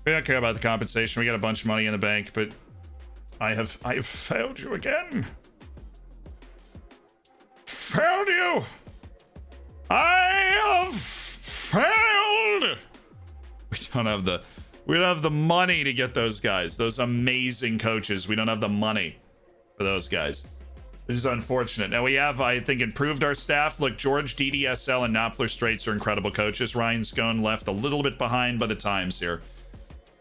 We don't care about the compensation. We got a bunch of money in the bank, but I have failed you again. Failed you. I have failed. We don't have the money to get those guys, those amazing coaches. We don't have the money for those guys. This is unfortunate. Now we have, I think, improved our staff. Look, George, DDSL, and Knopfler Straits are incredible coaches. Ryan Scone left a little bit behind by the times here.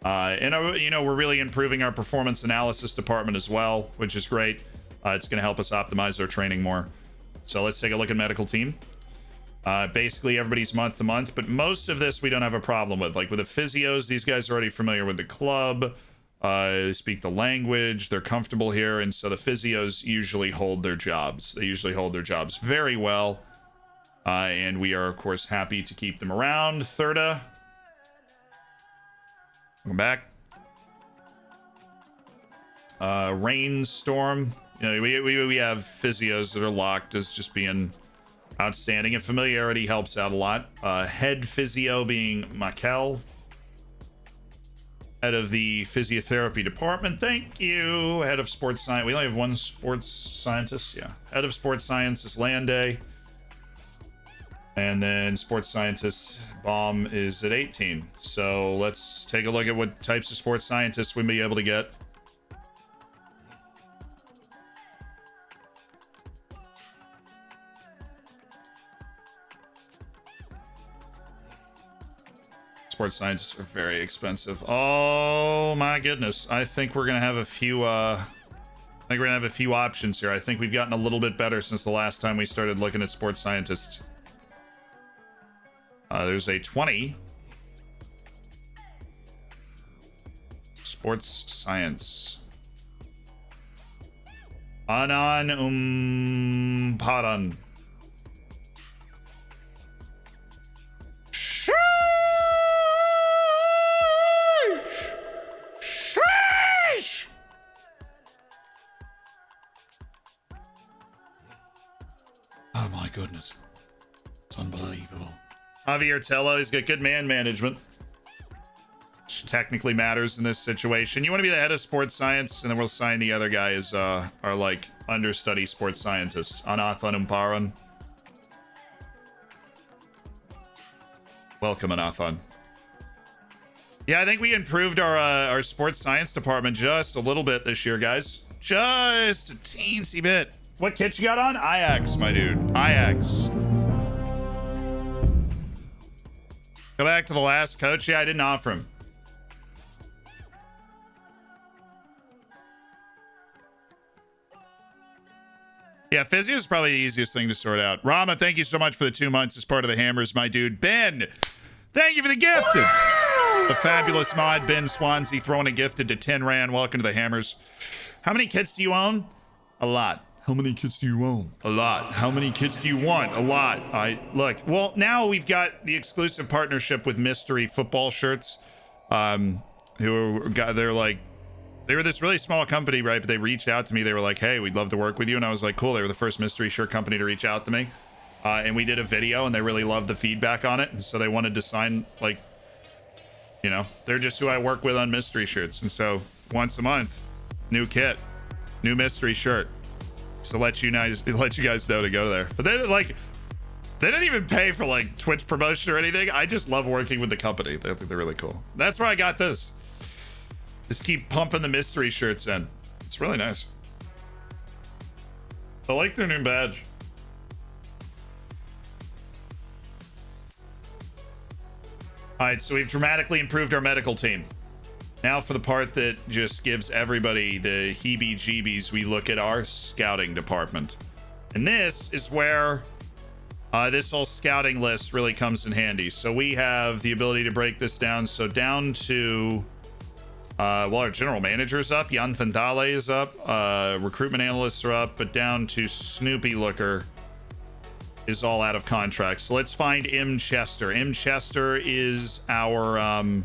And, you know, we're really improving our performance analysis department as well, which is great. It's going to help us optimize our training more. So let's take a look at medical team. Basically, everybody's month to month, but most of this we don't have a problem with. Like with the physios, these guys are already familiar with the club. They speak the language. They're comfortable here. And so the physios usually hold their jobs. They usually hold their jobs very well. And we are, of course, happy to keep them around. Thirda. Welcome back. Rainstorm. You know, we have physios that are locked as just being outstanding, and familiarity helps out a lot. Head physio being Makel, head of the physiotherapy department. Thank you. Head of sports science. We only have one sports scientist. Yeah. Head of sports science is Lande. And then sports scientist Bomb is at 18. So let's take a look at what types of sports scientists we'll be able to get. Sports scientists are very expensive. Oh my goodness. I think we're gonna have a few options here. I think we've gotten a little bit better since the last time we started looking at sports scientists. There's a 20. Sports science. Anan Paran. Oh my goodness. It's unbelievable. Javier Tello, he's got good man management. technically matters in this situation. You want to be the head of sports science, and then we'll sign the other guy as our like understudy sports scientist. Anathan Umparan. Welcome, Anathan. Yeah, I think we improved our sports science department just a little bit this year, guys. Just a teensy bit. What kit you got on? Ajax, my dude. Ajax. Go back to the last coach. Yeah, I didn't offer him. Yeah, physio is probably the easiest thing to sort out. Rama, thank you so much for the 2 months as part of the Hammers, my dude. Ben, thank you for the gift. The fabulous mod, Ben Swansea, throwing a gifted to 10 Rand. Welcome to the Hammers. How many kits do you own? A lot. How many kits do you own? A lot. How many kits do you want? A lot. Look. Well, now we've got the exclusive partnership with Mystery Football Shirts. They're like, they were this really small company, right? But they reached out to me. They were like, hey, we'd love to work with you. And I was like, cool. They were the first mystery shirt company to reach out to me. And we did a video, and they really loved the feedback on it. And so they wanted to sign, like, you know, they're just who I work with on mystery shirts. And so once a month, new kit, new mystery shirt. So let you guys know to go there. But they didn't even pay for like Twitch promotion or anything. I just love working with the company. I think they're really cool. That's where I got this. Just keep pumping the mystery shirts in. It's really nice. I like their new badge. All right, so we've dramatically improved our medical team. Now for the part that just gives everybody the heebie-jeebies, we look at our scouting department. And this is where this whole scouting list really comes in handy. So we have the ability to break this down. So down to, well, our general manager's up. Jan Vandale is up. Recruitment analysts are up. But down to Snoopy Looker is all out of contract. So let's find M. Chester. M. Chester is our...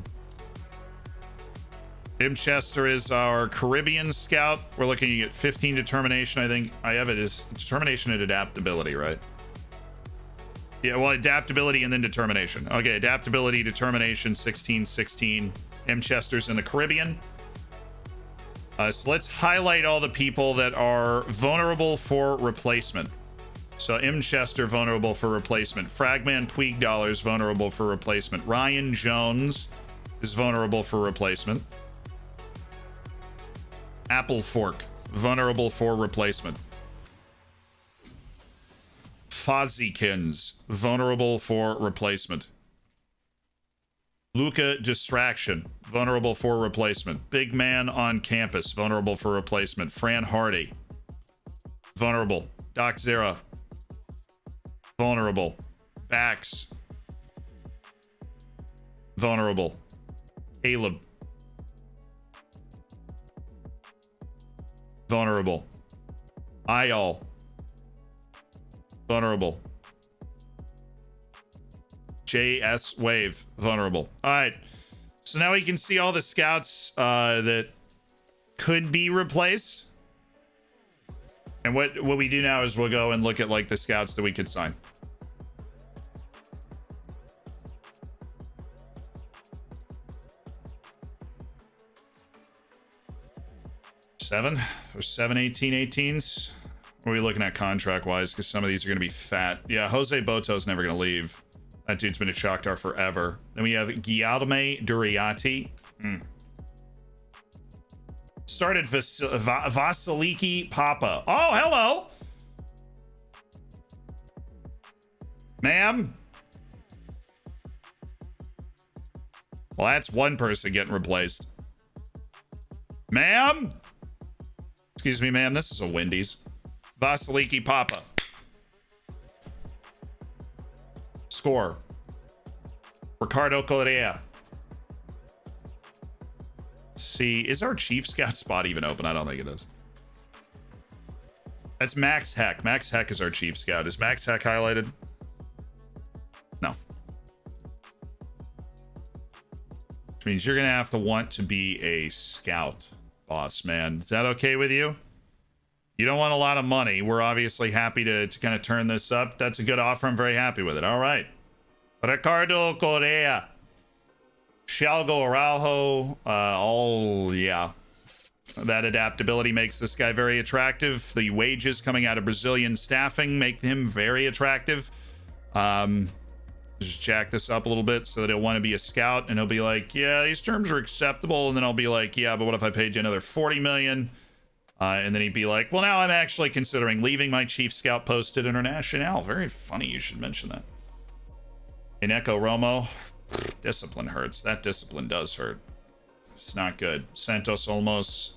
Tim Chester is our Caribbean scout. We're looking at 15 determination. I think I have it as determination and adaptability, right? Yeah, well, adaptability and then determination. Okay, adaptability, determination, 16, 16. M. Chester's in the Caribbean. So let's highlight all the people that are vulnerable for replacement. So M. Chester, vulnerable for replacement. Fragman Puig Dollars, vulnerable for replacement. Ryan Jones is vulnerable for replacement. Apple Fork, vulnerable for replacement. Fozzykins, vulnerable for replacement. Luca Distraction, vulnerable for replacement. Big Man on Campus, vulnerable for replacement. Fran Hardy, vulnerable. Doc Zera, vulnerable. Bax, vulnerable. Caleb, vulnerable. Ayal, vulnerable. JS Wave, vulnerable. All right, so now we can see all the scouts that could be replaced. And what we do now is we'll go and look at like the scouts that we could sign. There's 7 18-18s. What are we looking at contract wise? Because some of these are going to be fat. Yeah, Jose Boto's never going to leave. That dude's been a Shakhtar forever. Then we have Guillaume Duriati. Started Vasiliki Papa. Oh, hello. Ma'am. Well, that's one person getting replaced. Ma'am. Excuse me, ma'am. This is a Wendy's. Vasiliki Papa. Score. Ricardo Correa. See, is our chief scout spot even open? I don't think it is. That's Max Heck. Max Heck is our chief scout. Is Max Heck highlighted? No. Which means you're going to have to want to be a scout, boss man. Is that okay with you? You don't want a lot of money. We're obviously happy to kind of turn this up. That's a good offer. I'm very happy with it. All right. Ricardo Correa. Thiago Araujo, oh yeah. That adaptability makes this guy very attractive. The wages coming out of Brazilian staffing make him very attractive. Just jack this up a little bit so that he'll want to be a scout, and he'll be like, yeah, these terms are acceptable. And then I'll be like, yeah, but what if I paid you another 40 million? And then he'd be like, well, now I'm actually considering leaving my chief scout post at International. Very funny you should mention that. Ineko Romo, discipline hurts. That discipline does hurt. It's not good. Santos Olmos,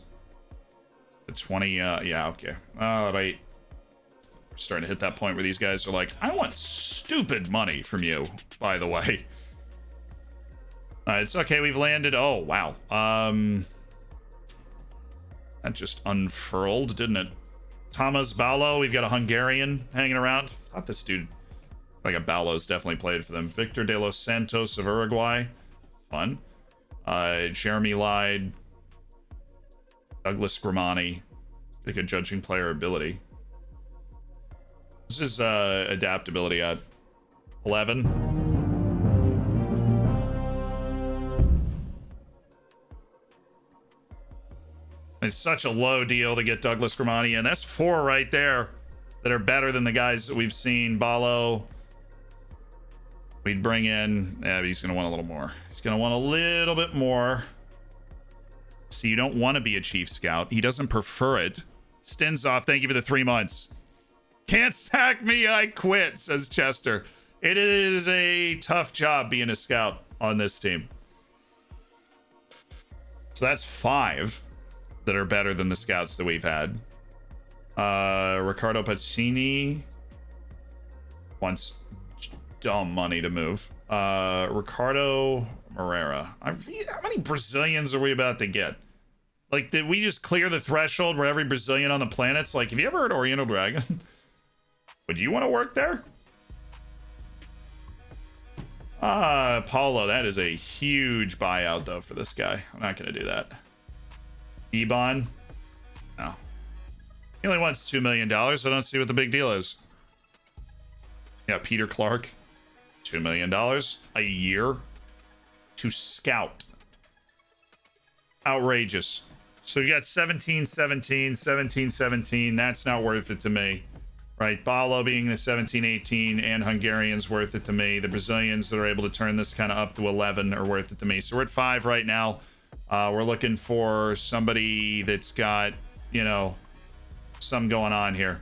the 20, yeah, okay. All right. We're starting to hit that point where these guys are like, I want stupid money from you, by the way. It's okay, we've landed. Oh, wow. That just unfurled, didn't it? Thomas Balo, we've got a Hungarian hanging around. I thought this dude, like a Balo's definitely played for them. Victor de los Santos of Uruguay. Fun. Jeremy Lyde. Douglas Gramani. Like a judging player ability. This is adaptability at 11. It's such a low deal to get Douglas Gramani in. That's 4 right there that are better than the guys that we've seen. Balo, we'd bring in. Yeah, but he's going to want a little more. He's going to want a little bit more. So you don't want to be a chief scout. He doesn't prefer it. Stenzov, thank you for the 3 months. Can't sack me, I quit, says Chester. It is a tough job being a scout on this team. So that's 5 that are better than the scouts that we've had. Riccardo Pacini wants dumb money to move. Ricardo Moreira. How many Brazilians are we about to get? Like, did we just clear the threshold where every Brazilian on the planet's like, have you ever heard Oriental Dragon? Would you want to work there? Paulo, that is a huge buyout, though, for this guy. I'm not going to do that. Ebon? No. He only wants $2 million. I don't see what the big deal is. Yeah, Peter Clark. $2 million a year to scout. Outrageous. So you got 17, 17, 17, 17. That's not worth it to me. Right, Balo being the 17, 18, and Hungarians worth it to me. The Brazilians that are able to turn this kind of up to 11 are worth it to me. So we're at 5 right now. We're looking for somebody that's got, you know, some going on here.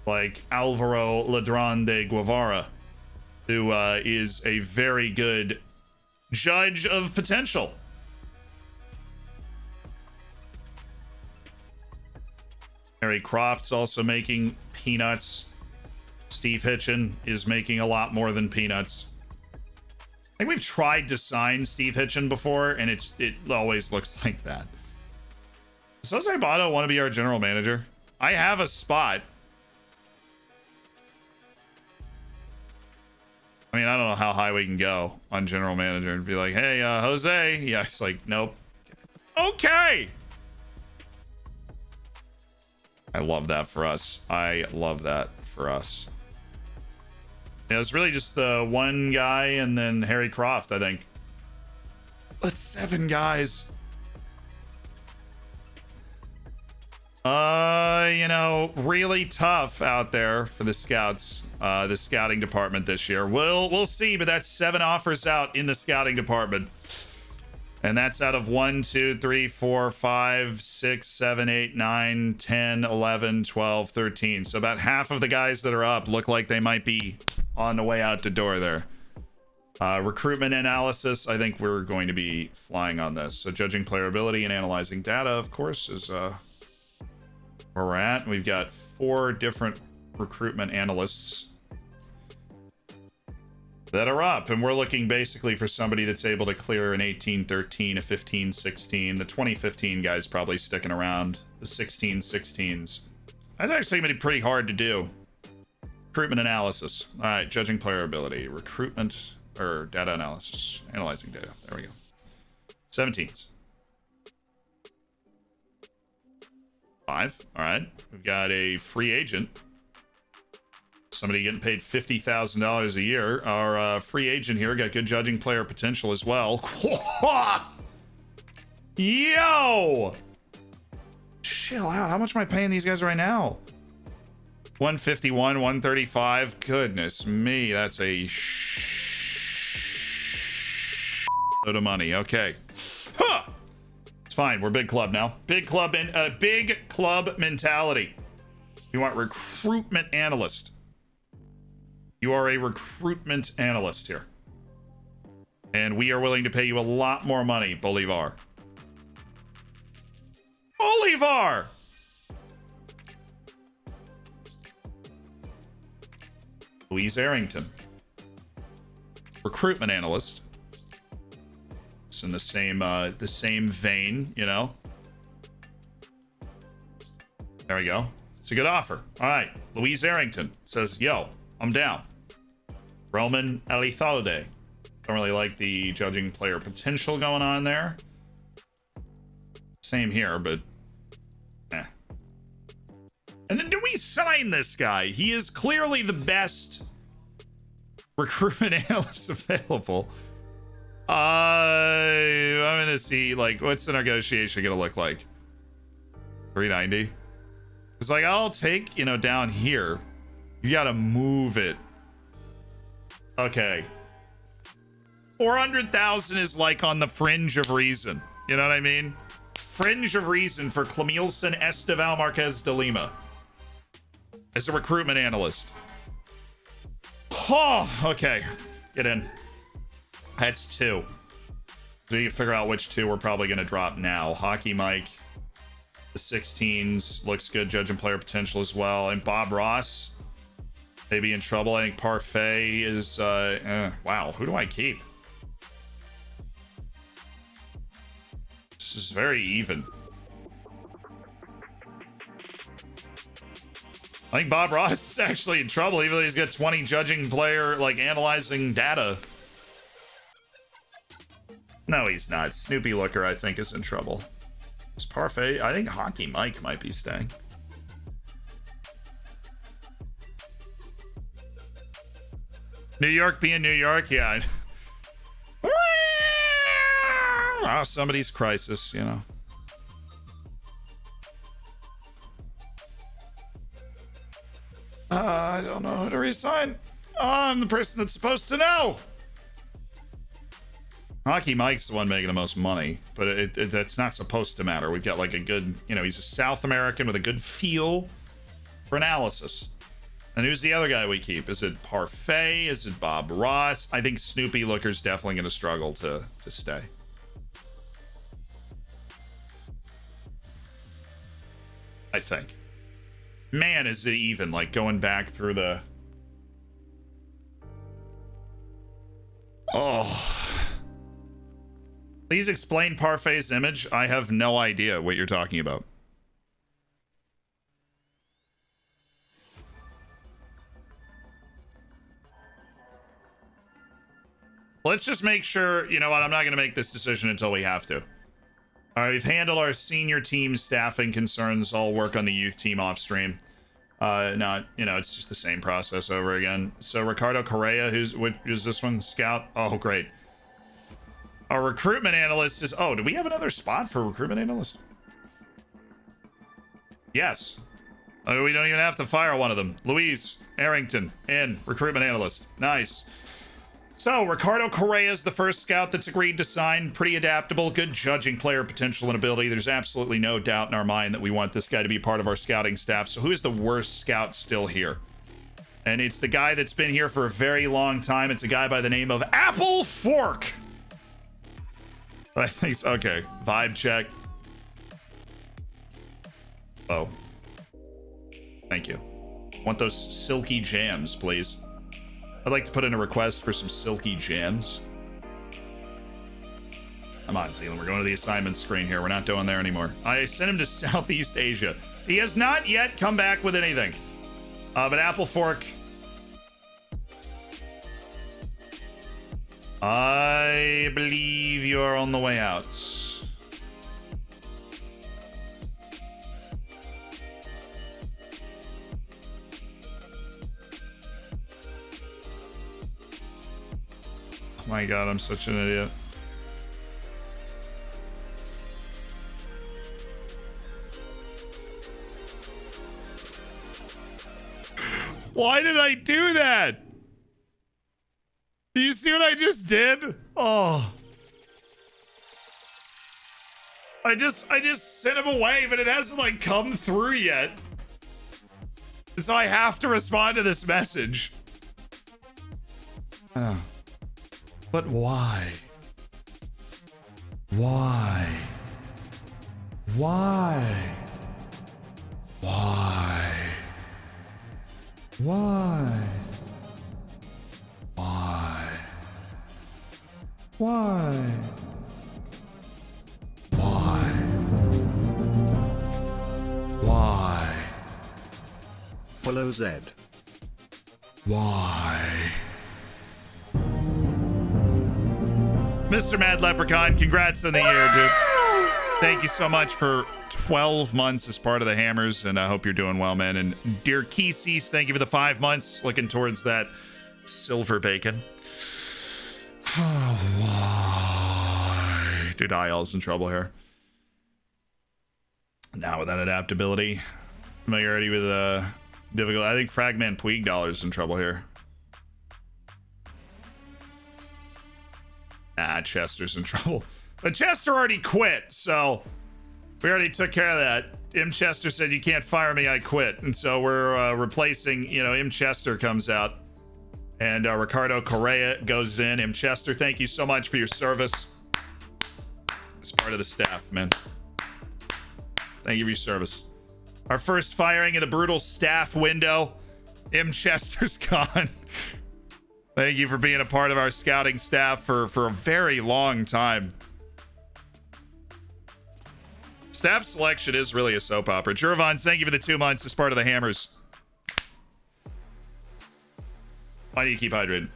Like Alvaro Ladron de Guevara, who is a very good judge of potential. Harry Croft's also making peanuts. Steve Hitchen is making a lot more than peanuts. I think we've tried to sign Steve Hitchen before, and it always looks like that. Does Jose Bato want to be our general manager? I have a spot. I mean, I don't know how high we can go on general manager and be like, hey, Jose. Yeah, it's like, nope. Okay. I love that for us. I love that for us. Yeah, it's really just the one guy and then Harry Croft, I think. That's 7 guys. You know, really tough out there for the scouts, the scouting department this year. We'll see, but that's 7 offers out in the scouting department. And that's out of 1, 2, 3, 4, 5, 6, 7, 8, 9, 10, 11, 12, 13. So about half of the guys that are up look like they might be on the way out the door there. Recruitment analysis, I think we're going to be flying on this. So judging player ability and analyzing data, of course, is where we're at. We've got 4 different recruitment analysts that are up, and we're looking basically for somebody that's able to clear an 18-13, a 15-16. The 2015 guys probably sticking around. The 16-16s. That's actually going to be pretty hard to do. Recruitment analysis. All right, judging player ability. Recruitment, or data analysis. Analyzing data. There we go. 17s. 5. All right. We've got a free agent. Somebody getting paid $50,000 a year. Our free agent here got good judging player potential as well. Yo! Chill out. How much am I paying these guys right now? 151, 135. Goodness me, that's a load of money. Okay. Huh. It's fine. We're big club now. Big club big club mentality. You want recruitment analyst. You are a recruitment analyst here. And we are willing to pay you a lot more money, Bolivar. Bolivar! Louise Arrington. Recruitment analyst. It's in the same vein, you know. There we go. It's a good offer. All right. Louise Arrington says, yo, I'm down. Roman Elithalide. Don't really like the judging player potential going on there. Same here, but eh. And then do we sign this guy? He is clearly the best recruitment analyst available. I'm gonna see, like, what's the negotiation gonna look like? 390. It's like, I'll take, you know, down here. You gotta move it. Okay. 400,000 is like on the fringe of reason. You know what I mean? Fringe of reason for Clemilson Esteval Marquez de Lima as a recruitment analyst. Oh, okay. Get in. That's two. So you can figure out which two we're probably going to drop now. Hockey Mike. The 16s looks good. Judging player potential as well. And Bob Ross may be in trouble. I think Parfait is... wow, who do I keep? This is very even. I think Bob Ross is actually in trouble, even though he's got 20 judging player, like, analyzing data. No, he's not. Snoopy Looker, I think, is in trouble. It's Parfait. I think Hockey Mike might be staying. New York being New York, yeah. Somebody's crisis, you know. I don't know who to resign. I'm the person that's supposed to know. Hockey Mike's the one making the most money, but that's not supposed to matter. We've got like a good, you know, he's a South American with a good feel for analysis. And who's the other guy we keep? Is it Parfait? Is it Bob Ross? I think Snoopy Looker's definitely going to struggle to stay. I think. Man, is it even, like, going back through the... Oh. Please explain Parfait's image. I have no idea what you're talking about. Let's just make sure, you know what, I'm not going to make this decision until we have to. All right, we've handled our senior team staffing concerns. I'll work on the youth team off stream. Not, you know, it's just the same process over again. So Ricardo Correa, who's this one? Scout? Oh, great. Our recruitment analyst is, oh, do we have another spot for recruitment analyst? Yes. Oh, we don't even have to fire one of them. Louise Arrington in recruitment analyst. Nice. So, Ricardo Correa is the first scout that's agreed to sign. Pretty adaptable, good judging player potential and ability. There's absolutely no doubt in our mind that we want this guy to be part of our scouting staff. So who is the worst scout still here? And it's the guy that's been here for a very long time. It's a guy by the name of Apple Fork. I think so. Okay, vibe check. Oh. Thank you. Want those silky jams, please. I'd like to put in a request for some silky jams. Come on, Zealand. We're going to the assignment screen here. We're not doing there anymore. I sent him to Southeast Asia. He has not yet come back with anything. But Apple Fork. I believe you're on the way out. My God, I'm such an idiot. Why did I do that? Do you see what I just did? Oh. I just sent him away, but it hasn't like come through yet. And so I have to respond to this message. Oh. But why? Why? Why? Why? Why? Why? Why? Why? Why? Follow Z. Why? Mr. Mad Leprechaun, congrats on the year, dude. Thank you so much for 12 months as part of the Hammers, and I hope you're doing well, man. And dear Keesees, thank you for the 5 months. Looking towards that silver bacon. Oh, why? Dude, IL's in trouble here. Now with that adaptability, familiarity with difficult. I think Fragment Puig Dollar's in trouble here. Ah, Chester's in trouble. But Chester already quit, so we already took care of that. M. Chester said, "You can't fire me, I quit." And so we're replacing, M. Chester comes out. And Ricardo Correa goes in. M. Chester, thank you so much for your service. As part of the staff, man. Thank you for your service. Our first firing in the brutal staff window. M. Chester's gone. Thank you for being a part of our scouting staff for a very long time. Staff selection is really a soap opera. Jervon, thank you for the 2 months as part of the Hammers. Why do you keep hydrated?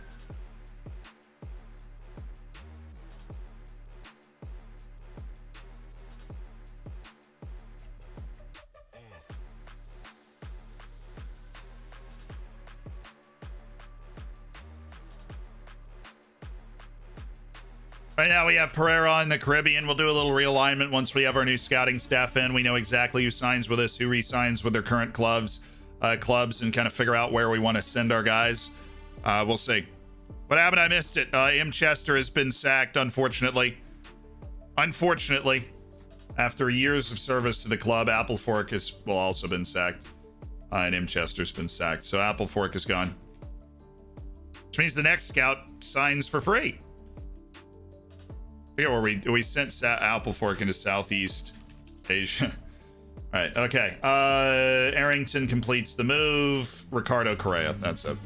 Right now we have Pereira in the Caribbean. We'll do a little realignment once we have our new scouting staff in. We know exactly who signs with us, who re-signs with their current clubs, and kind of figure out where we want to send our guys. We'll see. What happened? I missed it. M. Chester has been sacked, unfortunately. Unfortunately, after years of service to the club, Applefork has also been sacked. And M. Chester's been sacked. So Applefork is gone. Which means the next scout signs for free. I forget where we sent Applefork into Southeast Asia. All right, okay. Arrington completes the move. Ricardo Correa, that's it.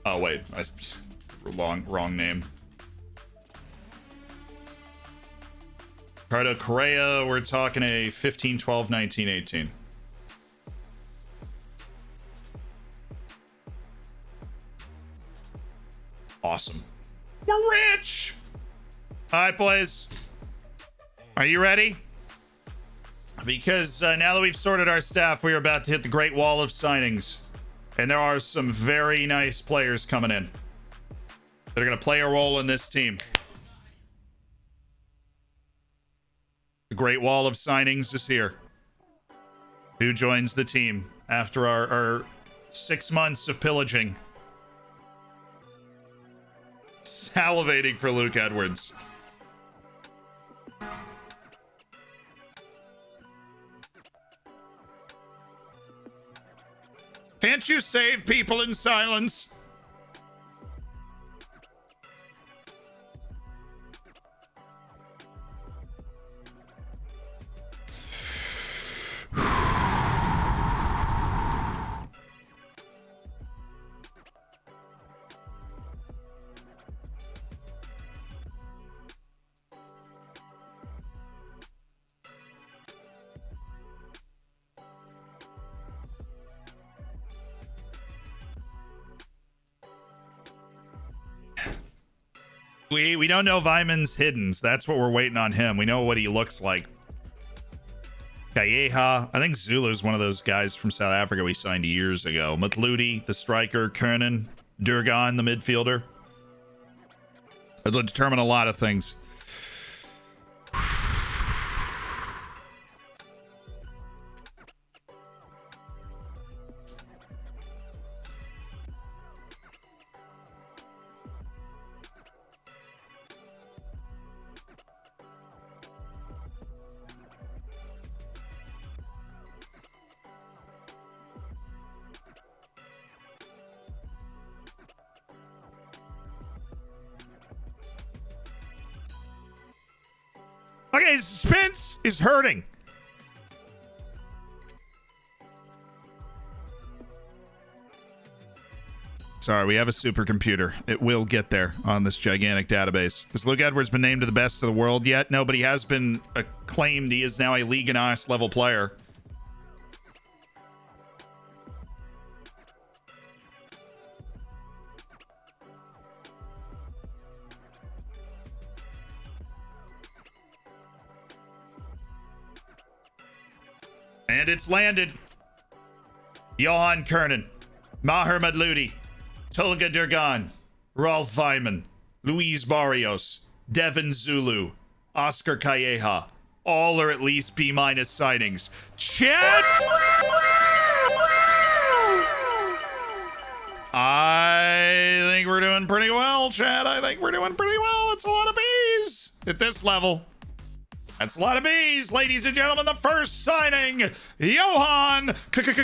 Oh wait, wrong name. Ricardo Correa, we're talking a 15, 12, 19, 18. Awesome. We're rich! All right, boys. Are you ready? Because now that we've sorted our staff, we are about to hit the Great Wall of signings. And there are some very nice players coming in that are going to play a role in this team. The Great Wall of signings is here. Who joins the team after our 6 months of pillaging? Salivating for Luke Edwards. Can't you save people in silence? We don't know Vyman's hiddens. That's what we're waiting on him. We know what he looks like. Calleja. I think Zulu's one of those guys from South Africa we signed years ago. Matludi, the striker. Kernan. Durgan, the midfielder. It'll determine a lot of things. Okay, suspense is hurting. Sorry, we have a supercomputer. It will get there on this gigantic database. Has Luke Edwards been named to the best of the world yet? No, but he has been acclaimed. He is now a League and Ice level player. And it's landed. Johan Kernan, Maher Madludi, Tolga Durgan, Rolf Weimann, Luis Barrios, Devin Zulu, Oscar Calleja. All are at least B- signings. Chat! I think we're doing pretty well, chat. I think we're doing pretty well. It's a lot of B's at this level. That's a lot of B's, ladies and gentlemen. The first signing, Johan Kernan.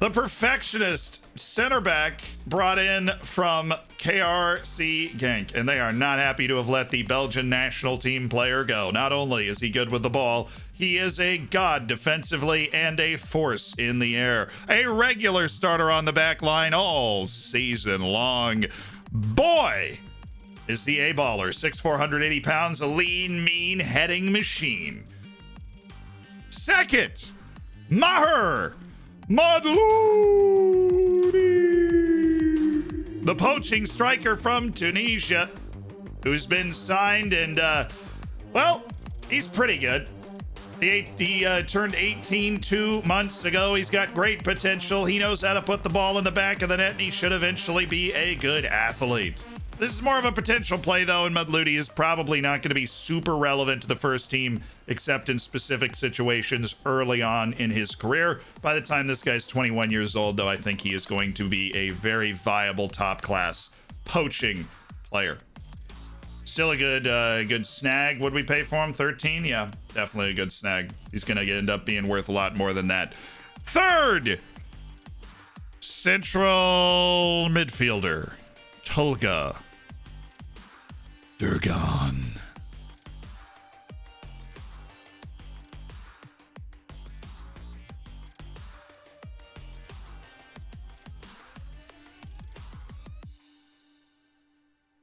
The perfectionist center back brought in from KRC Genk, and they are not happy to have let the Belgian national team player go. Not only is he good with the ball, he is a god defensively and a force in the air. A regular starter on the back line all season long. Boy, is he a baller. 6'4", 180 pounds, a lean, mean heading machine. Second, Maher Madludi, the poaching striker from Tunisia, who's been signed and, well, he's pretty good. He turned 18 2 months ago. He's got great potential. He knows how to put the ball in the back of the net, and he should eventually be a good athlete. This is more of a potential play, though, and Madludi is probably not going to be super relevant to the first team, except in specific situations early on in his career. By the time this guy's 21 years old, though, I think he is going to be a very viable top-class poaching player. Still a good snag. What'd we pay for him? 13? Yeah, definitely a good snag. He's going to end up being worth a lot more than that. Third, central midfielder, Tolga Durgan.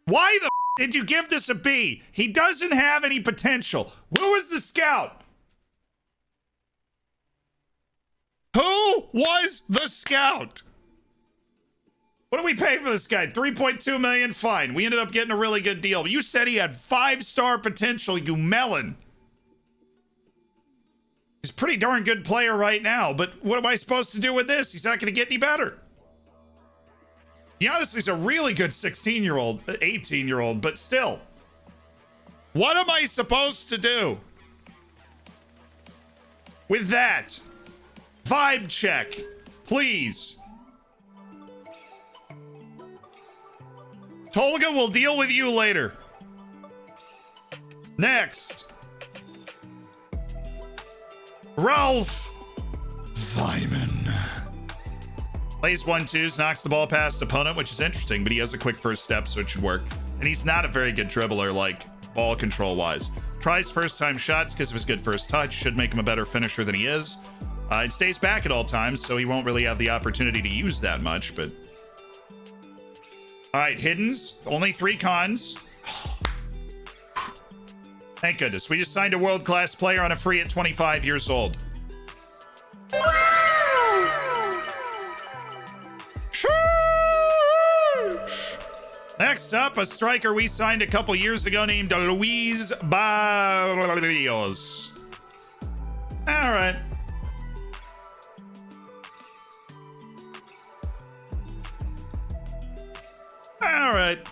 Why the did you give this a B? He doesn't have any potential. Who was the scout? Who was the scout? What do we pay for this guy? 3.2 million? Fine. We ended up getting a really good deal. You said he had 5-star potential, you melon. He's a pretty darn good player right now, but what am I supposed to do with this? He's not going to get any better. He honestly is a really good 16-year-old, 18-year-old, but still. What am I supposed to do with that? Vibe check, please. Tolga will deal with you later. Next. Ralph Weimann. Plays 1-2s, knocks the ball past opponent, which is interesting, but he has a quick first step, so it should work. And he's not a very good dribbler, like, ball control-wise. Tries first-time shots because of his good first touch. Should make him a better finisher than he is. And stays back at all times, so he won't really have the opportunity to use that much, but... All right, hiddens. Only 3 cons. Thank goodness. We just signed a world-class player on a free at 25 years old. Next up, a striker we signed a couple years ago named Luis Barrios. All right. All right.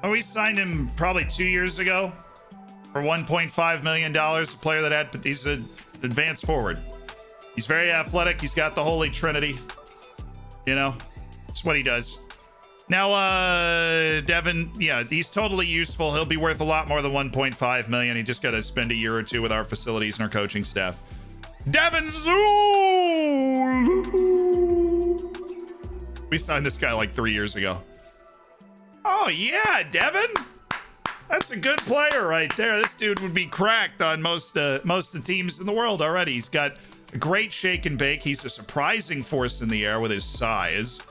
Oh, we signed him probably 2 years ago for $1.5 million. A player that had, he's an advanced forward. He's very athletic. He's got the holy trinity. You know, it's what he does. Now, Devin, yeah, he's totally useful. He'll be worth a lot more than 1.5 million. He just got to spend a year or two with our facilities and our coaching staff. Devin Zulu. We signed this guy like 3 years ago. Oh yeah, Devin. That's a good player right there. This dude would be cracked on most of the teams in the world already. He's got a great shake and bake. He's a surprising force in the air with his size.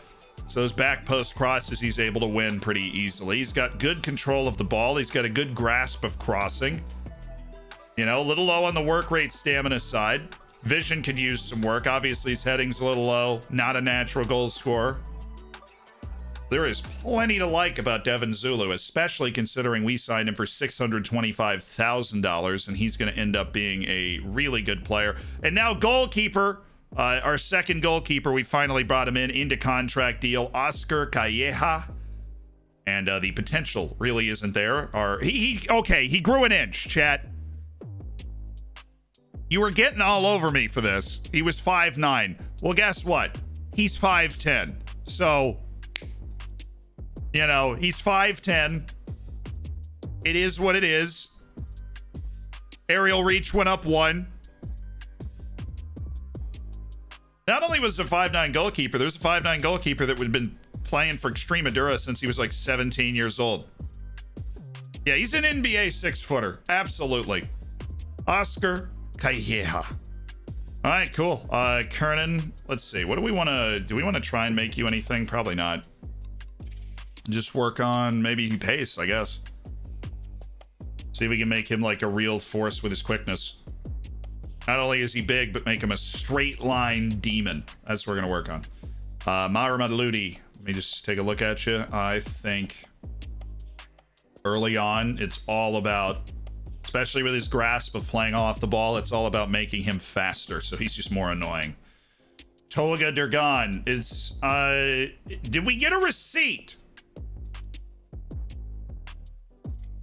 So those back post crosses, he's able to win pretty easily. He's got good control of the ball. He's got a good grasp of crossing. You know, a little low on the work rate stamina side. Vision could use some work. Obviously, his heading's a little low. Not a natural goal scorer. There is plenty to like about Devin Zulu, especially considering we signed him for $625,000, and he's going to end up being a really good player. And now goalkeeper, our second goalkeeper, we finally brought him into contract deal, Oscar Calleja. And the potential really isn't there. Okay, he grew an inch, chat. You were getting all over me for this. He was 5'9". Well, guess what? He's 5'10". So, you know, he's 5'10". It is what it is. Aerial reach went up 1. Not only was a 5'9" goalkeeper, there's a 5'9" goalkeeper that would have been playing for Extremadura since he was like 17 years old. Yeah, he's an NBA 6-footer. Absolutely. Oscar Calleja. All right, cool. Kernan, let's see. What do we want to do? We want to try and make you anything? Probably not. Just work on maybe pace, I guess. See if we can make him like a real force with his quickness. Not only is he big, but make him a straight line demon. That's what we're going to work on. Maramadludi. Let me just take a look at you. I think early on, it's all about, especially with his grasp of playing off the ball, it's all about making him faster. So he's just more annoying. Tolga Durgan is, did we get a receipt?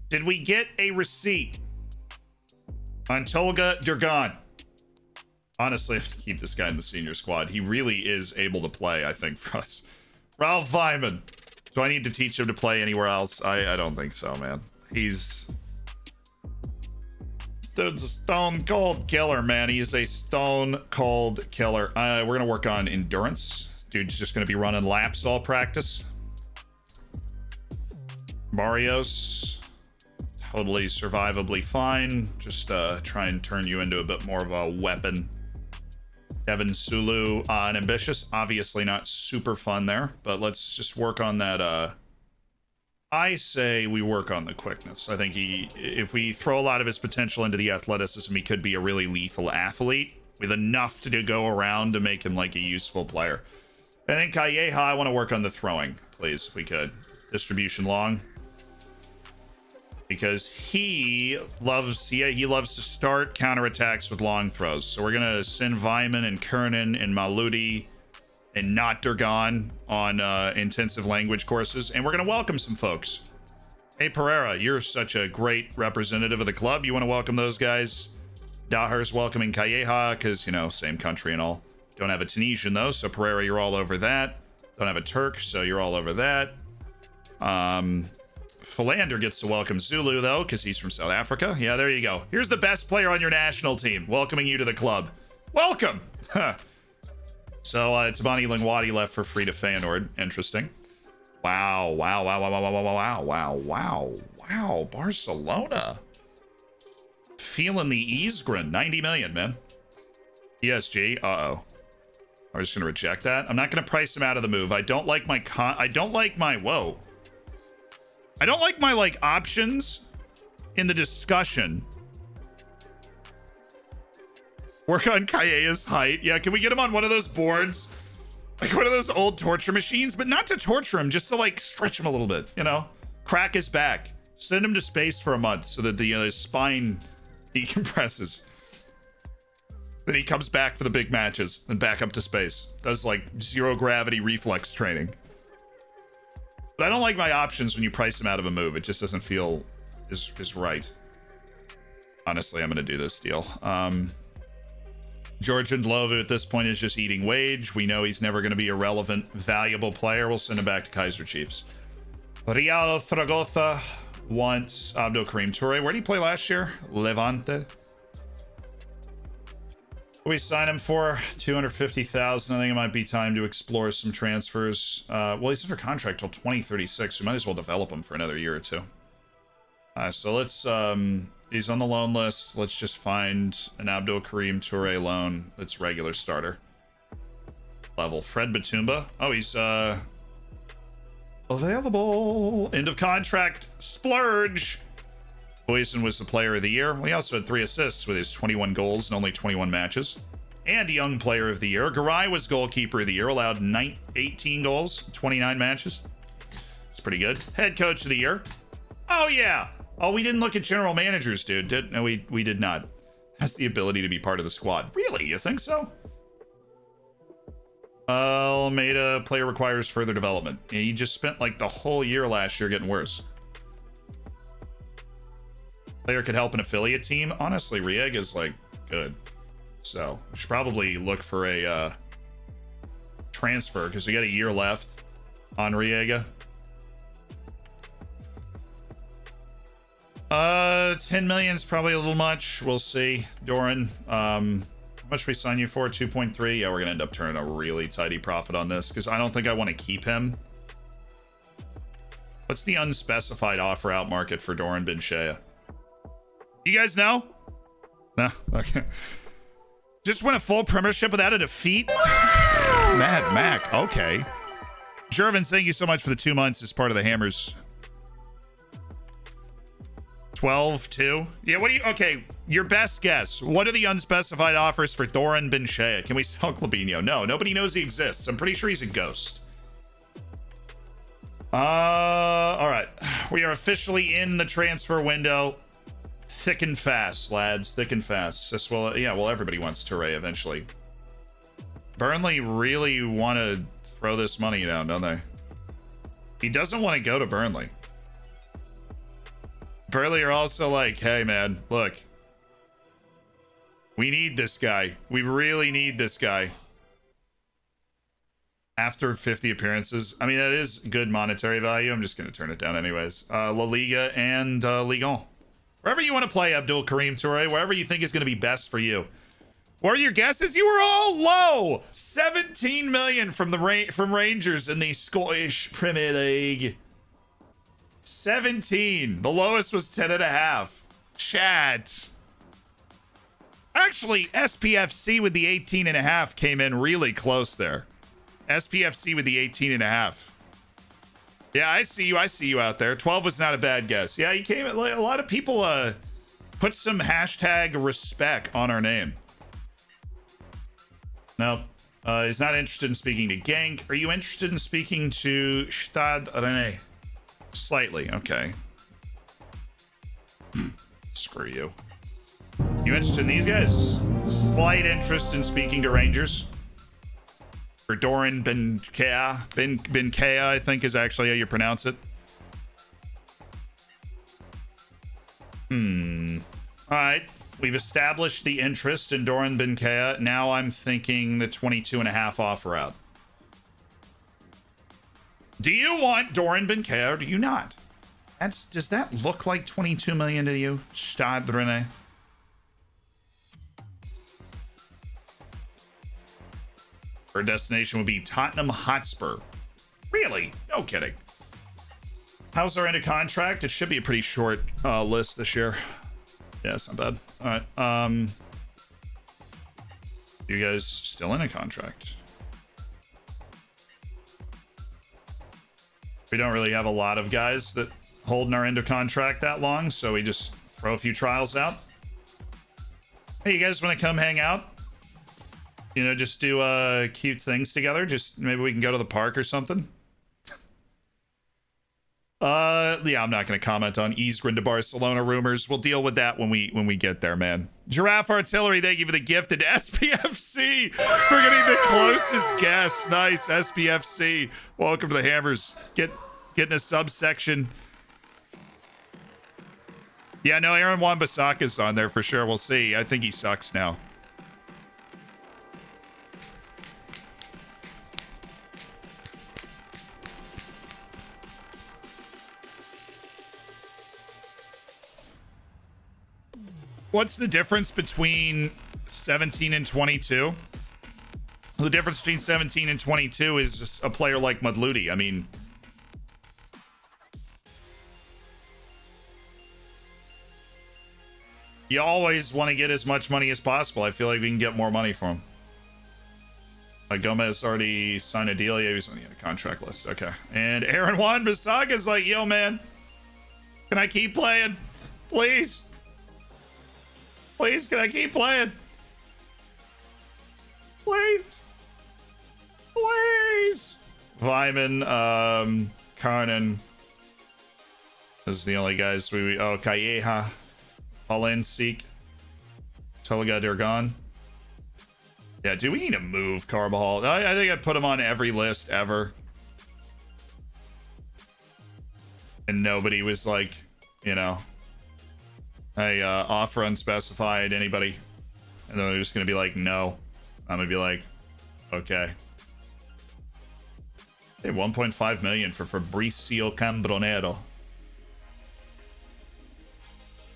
Did we get a receipt on Tolga Durgan? Honestly, keep this guy in the senior squad. He really is able to play, I think, for us. Ralph Vyman. Do I need to teach him to play anywhere else? I don't think so, man. Dude's a stone cold killer, man. He is a stone cold killer. We're going to work on endurance. Dude's just going to be running laps all practice. Barrios. Totally survivably fine. Just try and turn you into a bit more of a weapon. Devin Sulu and ambitious. Obviously not super fun there, but let's just work on that. I say we work on the quickness. I think if we throw a lot of his potential into the athleticism, he could be a really lethal athlete with enough to go around to make him like a useful player. I think Calleja, I want to work on the throwing, please, if we could. Distribution long. Because he loves to start counterattacks with long throws. So we're gonna send Vyman and Kernan and Maludi and not Durgan on intensive language courses, and we're gonna welcome some folks. Hey Pereira, you're such a great representative of the club. You want to welcome those guys? Daher's welcoming Calleja because, you know, same country and all. Don't have a Tunisian though, so Pereira, you're all over that. Don't have a Turk, so you're all over that. Philander gets to welcome Zulu, though, because he's from South Africa. Yeah, there you go. Here's the best player on your national team, welcoming you to the club. Welcome! So, Tabani Lingwadi left for free to Feyenoord. Interesting. Wow. Barcelona. Feeling the Isgren. 90 million, man. PSG. Uh-oh. I'm just going to reject that. I'm not going to price him out of the move. I don't like my whoa. I don't like my, like, options in the discussion. Work on Calleja's height. Yeah, can we get him on one of those boards? Like one of those old torture machines, but not to torture him, just to, like, stretch him a little bit, you know? Crack his back. Send him to space for a month so that the his spine decompresses. Then he comes back for the big matches and back up to space. Does, like, zero gravity reflex training. But I don't like my options when you price him out of a move. It just doesn't feel is right. Honestly, I'm going to do this deal. George Ndlovu at this point is just eating wage. We know he's never going to be a relevant, valuable player. We'll send him back to Kaiser Chiefs. Real Zaragoza wants Abdul Karim Toure. Where did he play last year? Levante. What we sign him for? 250,000. I think it might be time to explore some transfers. Well, he's under contract till 2036. We might as well develop him for another year or two. So let's he's on the loan list. Let's just find an Abdul Karim Toure loan that's regular starter level. Fred Batumba. Oh, he's available. End of contract. Splurge. Boyson was the player of the year. He also had 3 assists with his 21 goals and only 21 matches. And young player of the year. Garay was goalkeeper of the year. Allowed 18 goals, 29 matches. It's pretty good. Head coach of the year. Oh, yeah. Oh, we didn't look at general managers, dude. No, we did not. Has the ability to be part of the squad. Really? You think so? Almeida, player requires further development. Yeah, he just spent like the whole year last year getting worse. Player could help an affiliate team. Honestly, Riega's like good. So we should probably look for a transfer because we got a year left on Riega. 10 million is probably a little much. We'll see. Doran, how much we sign you for? 2.3. Yeah, we're gonna end up turning a really tidy profit on this because I don't think I want to keep him. What's the unspecified offer out market for Doran Binshea? You guys know? No? Okay. Just win a full premiership without a defeat? Mad Mac. Okay. Jervin, thank you so much for the 2 months as part of the Hammers. 12-2. Yeah, what do you... Okay, your best guess. What are the unspecified offers for Doran Binshea? Can we sell Clabinho? No, nobody knows he exists. I'm pretty sure he's a ghost. All right. We are officially in the transfer window. Thick and fast, lads. Thick and fast. This will, yeah, well, everybody wants Toure eventually. Burnley really want to throw this money down, don't they? He doesn't want to go to Burnley. Burnley are also like, hey, man, look. We need this guy. We really need this guy. After 50 appearances. I mean, that is good monetary value. I'm just going to turn it down anyways. La Liga and Ligue 1. Wherever you want to play Abdul Karim Toure, wherever you think is going to be best for you. What are your guesses? You were all low. 17 million from Rangers in the Scottish Premier League. 17. The lowest was 10.5. Chat. Actually, SPFC with the 18.5 came in really close there. SPFC with the 18.5. Yeah, I see you out there. 12 was not a bad guess. Yeah, he came. A lot of people put some hashtag respect on our name. No, he's not interested in speaking to Genk. Are you interested in speaking to Stade Rennais? Slightly, okay. Screw you. You interested in these guys? Slight interest in speaking to Rangers. For Doran Binshea. Binshea, I think is actually how you pronounce it. Alright. We've established the interest in Doran Binshea. Now I'm thinking the 22.5 offer out. Do you want Doran Binshea or do you not? Does that look like 22 million to you? Stade Rennais. Our destination would be Tottenham Hotspur. Really? No kidding. How's our end of contract? It should be a pretty short list this year. Yeah, it's not bad. All right. You guys still in a contract? We don't really have a lot of guys that holding our end of contract that long, so we just throw a few trials out. Hey, you guys want to come hang out? You know, just do cute things together. Just maybe we can go to the park or something. Yeah, I'm not going to comment on Isgrin to Barcelona rumors. We'll deal with that when we get there, man. Giraffe Artillery, thank you for the gift. And SPFC for getting the closest guess. Nice, SPFC. Welcome to the Hammers. Get Getting a subsection. Yeah, no, Aaron Wan-Bissaka's on there for sure. We'll see. I think he sucks now. What's the difference between 17 and 22? The difference between 17 and 22 is just a player like Mudludi. I mean, you always want to get as much money as possible. I feel like we can get more money for him. Like Gomez already signed a deal. Yeah, he's on the contract list. Okay. And Aaron Wan-Bissaka's like, yo, man, can I keep playing? Please. Please, can I keep playing? Please. Please. Vyman, Karnan. This is the only guys we oh, Calleja. All-in, Seek. Tolaga, they're gone. Yeah, do we need to move Carbajal? I think I'd put him on every list ever. And nobody was like, you know, hey, offer unspecified, anybody. And then they're just going to be like, no. I'm going to be like, okay. Hey, 1.5 million for Fabricio Cambronero.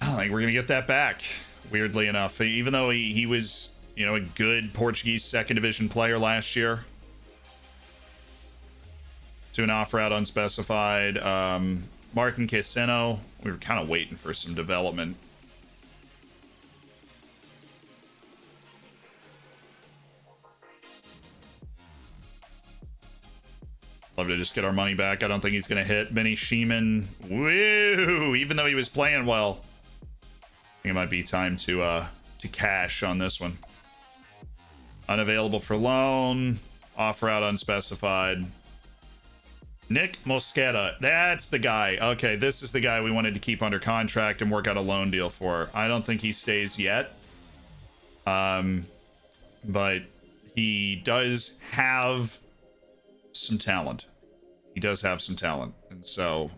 I don't think we're going to get that back, weirdly enough. Even though he was, you know, a good Portuguese second division player last year. To an offer out unspecified. Martin Caseno, we were kind of waiting for some development. Love to just get our money back. I don't think he's going to hit. Benny Sheeman, woo! Even though he was playing well. I think it might be time to cash on this one. Unavailable for loan. Offer out unspecified. Nick Mosqueda. That's the guy. Okay, this is the guy we wanted to keep under contract and work out a loan deal for. I don't think he stays yet. But he does have some talent. He does have some talent. And so,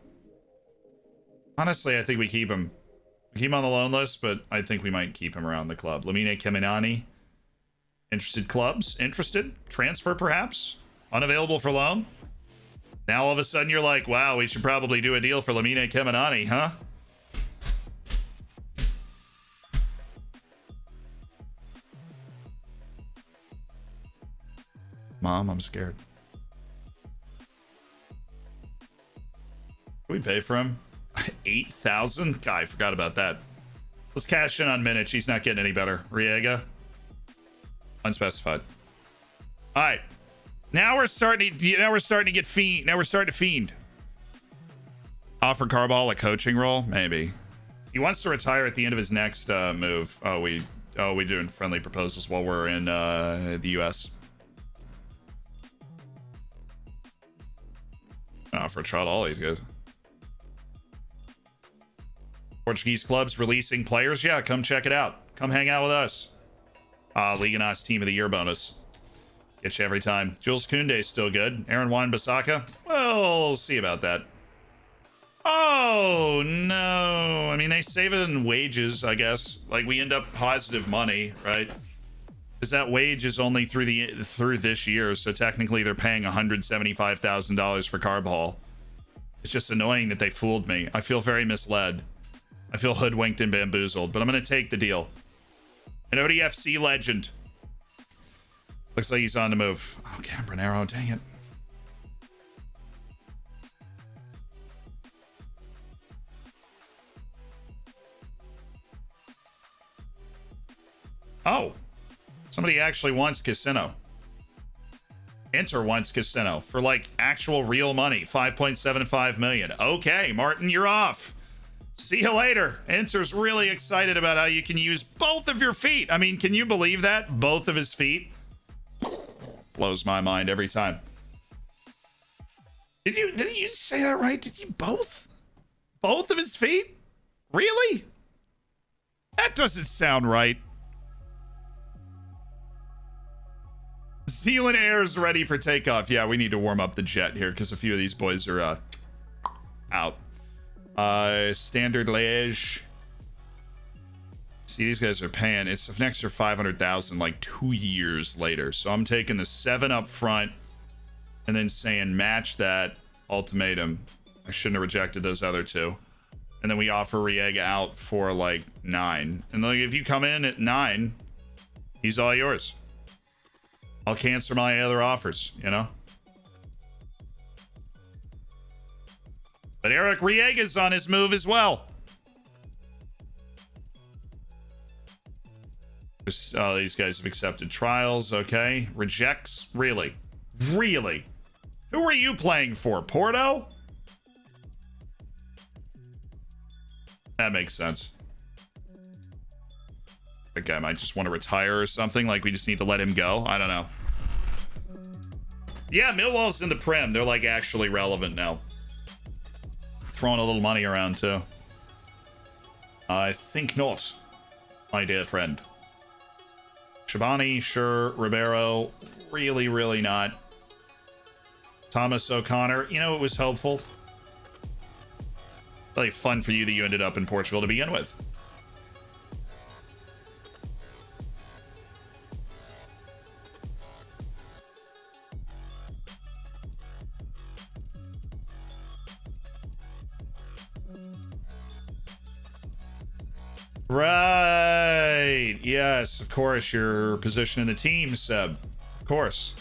honestly, I think we keep him. We keep him on the loan list, but I think we might keep him around the club. Lamine Keminani. Interested clubs? Interested? Transfer, perhaps? Unavailable for loan? Now, all of a sudden, you're like, wow, we should probably do a deal for Lamine Keminani, huh? Mom, I'm scared. Can we pay for him? 8,000? God, I forgot about that. Let's cash in on Minich. He's not getting any better. Riega. Unspecified. All right. Now we're starting to get fiend. Now we're starting to fiend. Offer Carball a coaching role? Maybe. He wants to retire at the end of his next move. We doing friendly proposals while we're in the US. Offer a trot all these guys. Portuguese clubs releasing players? Yeah, come check it out. Come hang out with us. Liga NOS Team of the Year bonus. Get you every time. Jules Koundé's still good. Aaron Wan-Bissaka? We'll see about that. Oh, no. I mean, they save it in wages, I guess. Like, we end up positive money, right? Because that wage is only through this year, so technically they're paying $175,000 for Carball. It's just annoying that they fooled me. I feel very misled. I feel hoodwinked and bamboozled, but I'm going to take the deal. An ODFC legend. Looks like he's on the move. Oh, Cambronero, dang it. Oh, somebody actually wants Casino. Inter wants Casino for like actual real money, 5.75 million. Okay, Martin, you're off. See you later. Inter's really excited about how you can use both of your feet. I mean, can you believe that? Both of his feet? Blows my mind every time. Did you say that right? Did you both? Both of his feet? Really? That doesn't sound right. Zealand Air's ready for takeoff. Yeah, we need to warm up the jet here because a few of these boys are out. Standard Liège. See, these guys are paying. It's an extra 500,000 like 2 years later. So I'm taking the 7 up front and then saying match that ultimatum. I shouldn't have rejected those other 2. And then we offer Riega out for like 9. And like if you come in at 9, he's all yours. I'll cancel my other offers, you know? But Eric Riega's on his move as well. These guys have accepted trials. Okay. Rejects. Really? Really? Who are you playing for? Porto? That makes sense. That guy might just want to retire or something. Like we just need to let him go. I don't know. Yeah, Millwall's in the Prem. They're like actually relevant now. Throwing a little money around too. I think not, my dear friend. Shabani, sure. Ribeiro, really, really not. Thomas O'Connor, you know, it was helpful. Really fun for you that you ended up in Portugal to begin with. Right. Yes, of course. Your position in the team, Seb. Of course.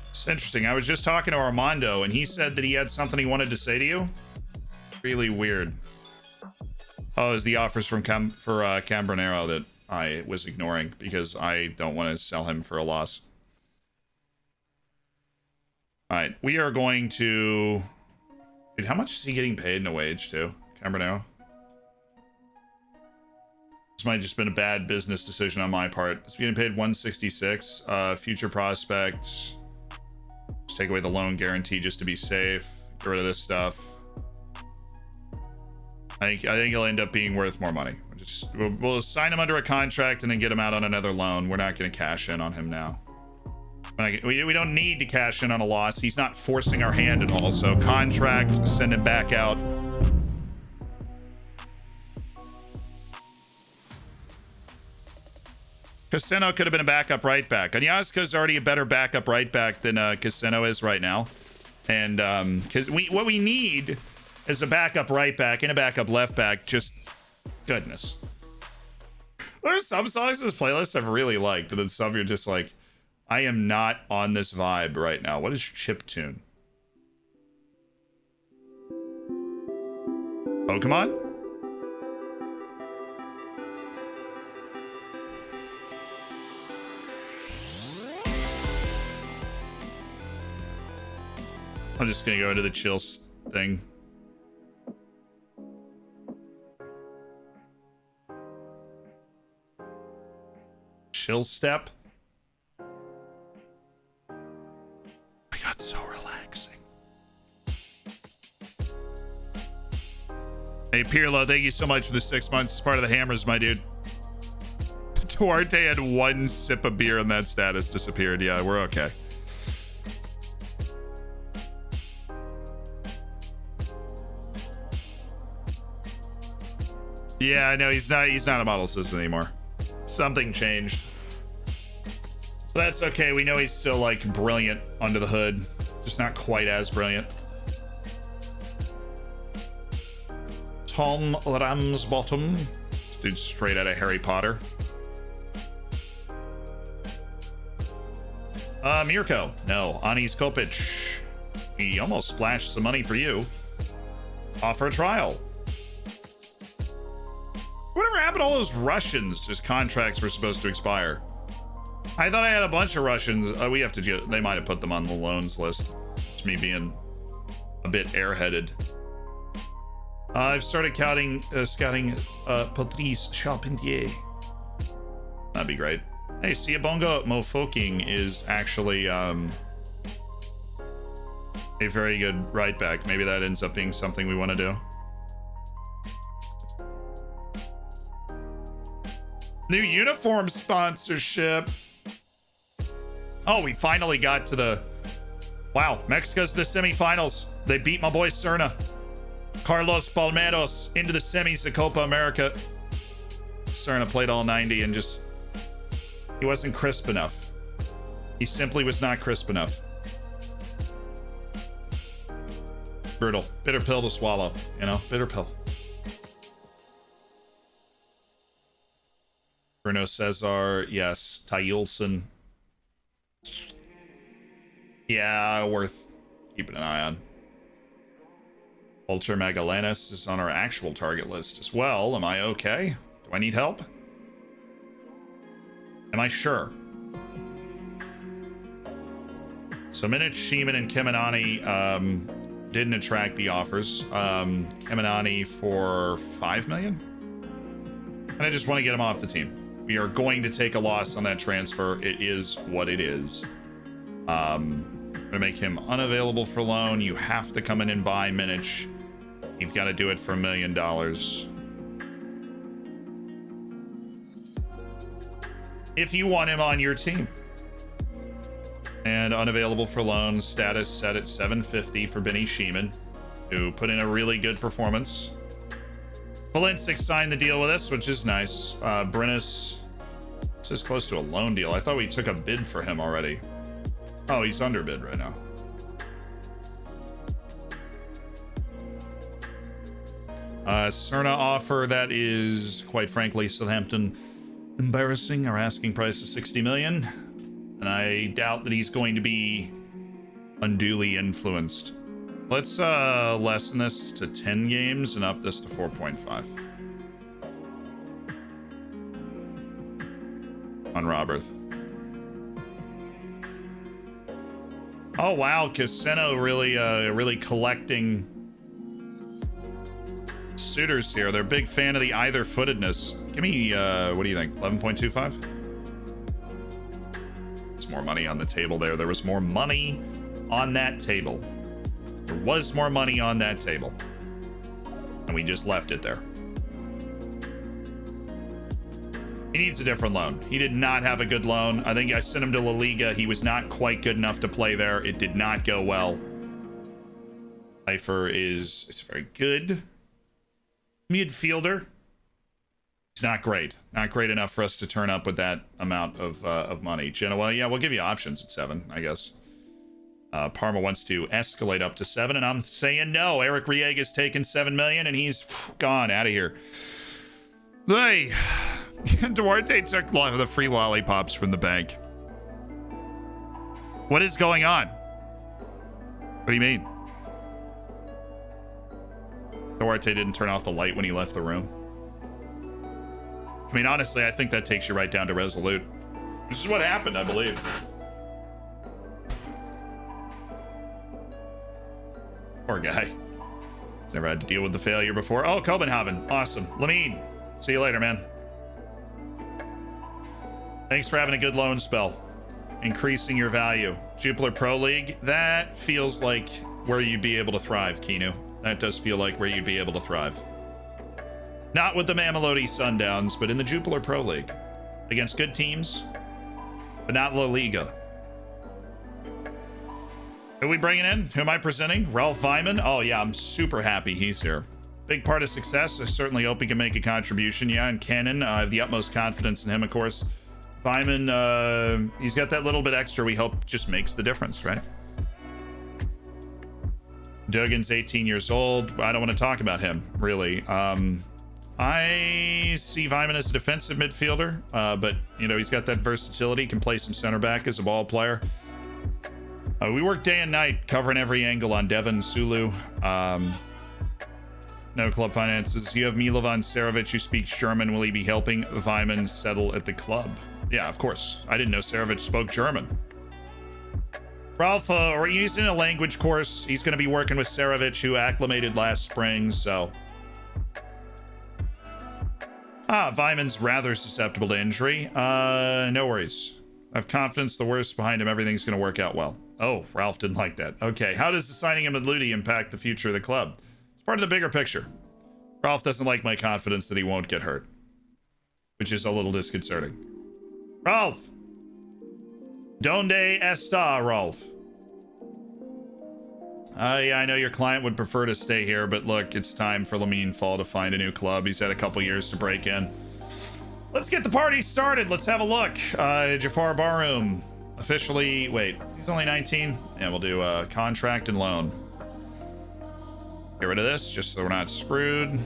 It's interesting. I was just talking to Armando, and he said that he had something he wanted to say to you. Really weird. Oh, it was the offers from Cambronero that I was ignoring because I don't want to sell him for a loss. All right. We are going to... Dude, how much is he getting paid in a wage, too? Cambronero? This might have just been a bad business decision on my part. It's getting paid 166. Future prospects. Just take away the loan guarantee just to be safe. Get rid of this stuff. I think he'll end up being worth more money. We'll sign him under a contract and then get him out on another loan. We're not going to cash in on him now. We don't need to cash in on a loss. He's not forcing our hand at all. So contract, send him back out. Casino could have been a backup right back. Onyasko's already a better backup right back than Casino is right now. And because what we need is a backup right back and a backup left back. Just goodness. There's some songs in this playlist I've really liked, and then some you're just like, I am not on this vibe right now. What is chiptune? Pokemon? I'm just gonna go into the chill thing. Chill step. I got so relaxing. Hey Pirlo, thank you so much for the 6 months. It's part of the Hammers, my dude. Duarte had 1 sip of beer and that status disappeared. Yeah, we're okay. Yeah, I know he's not a model system anymore. Something changed. But that's okay. We know he's still like brilliant under the hood, just not quite as brilliant. Tom Ramsbottom. This dude's straight out of Harry Potter. Mirko. No. Anis Kopic. He almost splashed some money for you. Offer a trial. Whatever happened to all those Russians whose contracts were supposed to expire? I thought I had a bunch of Russians. We have to get... They might have put them on the loans list. It's me being a bit airheaded. I've started scouting Patrice Charpentier. That'd be great. Hey, Siabonga Mofoking is actually a very good right back. Maybe that ends up being something we want to do. New uniform sponsorship. Oh, we finally got to the... Wow, Mexico's the semifinals. They beat my boy Cerna. Carlos Palmeros into the semis of Copa America. Serna played all 90 and just... he wasn't crisp enough. He simply was not crisp enough. Brutal. Bitter pill to swallow. You know, bitter pill. Bruno Cesar, yes. Tyulson. Yeah, worth keeping an eye on. Ultra Magallanes is on our actual target list as well. Am I okay? Do I need help? Am I sure? So Minich, Sheeman, and Keminani didn't attract the offers. Keminani for 5 million? And I just want to get him off the team. We are going to take a loss on that transfer. It is what it is. I'm going to make him unavailable for loan. You have to come in and buy Minich. You've got to do it for $1 million. If you want him on your team. And unavailable for loan, status set at 750 for Benny Sheeman, who put in a really good performance. Valencic signed the deal with us, which is nice. Brennis, this is close to a loan deal. I thought we took a bid for him already. Oh, he's underbid right now. Serna offer, that is, quite frankly, Southampton embarrassing. Our asking price is 60 million. And I doubt that he's going to be unduly influenced. Let's lessen this to 10 games and up this to 4.5. On Roberth. Oh wow, Casino really collecting suitors here. They're a big fan of the either-footedness. Give me what do you think? 11.25? More money on the table there. There was more money on that table. There was more money on that table. And we just left it there. He needs a different loan. He did not have a good loan. I think I sent him to La Liga. He was not quite good enough to play there. It did not go well. Pfeiffer is very good. Midfielder. It's not great. Not great enough for us to turn up with that amount of money. Genoa, yeah, we'll give you options at 7, I guess. Parma wants to escalate up to 7, and I'm saying no. Eric Riega's taken 7 million, and he's gone out of here. Hey, Duarte took the free lollipops from the bank. What is going on? What do you mean? Duarte didn't turn off the light when he left the room. I mean, honestly, I think that takes you right down to Resolute. This is what happened, I believe. Poor guy. He's never had to deal with the failure before. Oh, Copenhagen. Awesome. Lamine. See you later, man. Thanks for having a good loan spell. Increasing your value. Jupiler Pro League. That feels like where you'd be able to thrive, Kinu. That does feel like where you'd be able to thrive. Not with the Mamelodi Sundowns, but in the Jupiler Pro League. Against good teams, but not La Liga. Who are we bringing in? Who am I presenting? Ralph Vyman? Oh, yeah, I'm super happy he's here. Big part of success. I certainly hope he can make a contribution. Yeah, and Cannon, I have the utmost confidence in him, of course. Vyman, he's got that little bit extra we hope just makes the difference, right? Duggan's 18 years old. I don't want to talk about him, really. I see Vyman as a defensive midfielder, but, you know, he's got that versatility, can play some center back as a ball player. We work day and night covering every angle on Devon Sulu. No club finances. You have Milovan Serovic who speaks German. Will he be helping Vyman settle at the club? Yeah, of course. I didn't know Serovic spoke German. Ralph, he's in a language course. He's going to be working with Serovic, who acclimated last spring, so... Vyman's rather susceptible to injury. No worries. I have confidence the worst behind him. Everything's going to work out well. Oh, Ralph didn't like that. Okay, how does the signing of Ludi impact the future of the club? It's part of the bigger picture. Ralph doesn't like my confidence that he won't get hurt, which is a little disconcerting. Ralph! Donde está, Ralph? Yeah, I know your client would prefer to stay here, but look, it's time for Lamine Fall to find a new club. He's had a couple years to break in. Let's get the party started. Let's have a look. Jafar Barroom. Officially, wait, he's only 19? Yeah, we'll do contract and loan. Get rid of this, just so we're not screwed.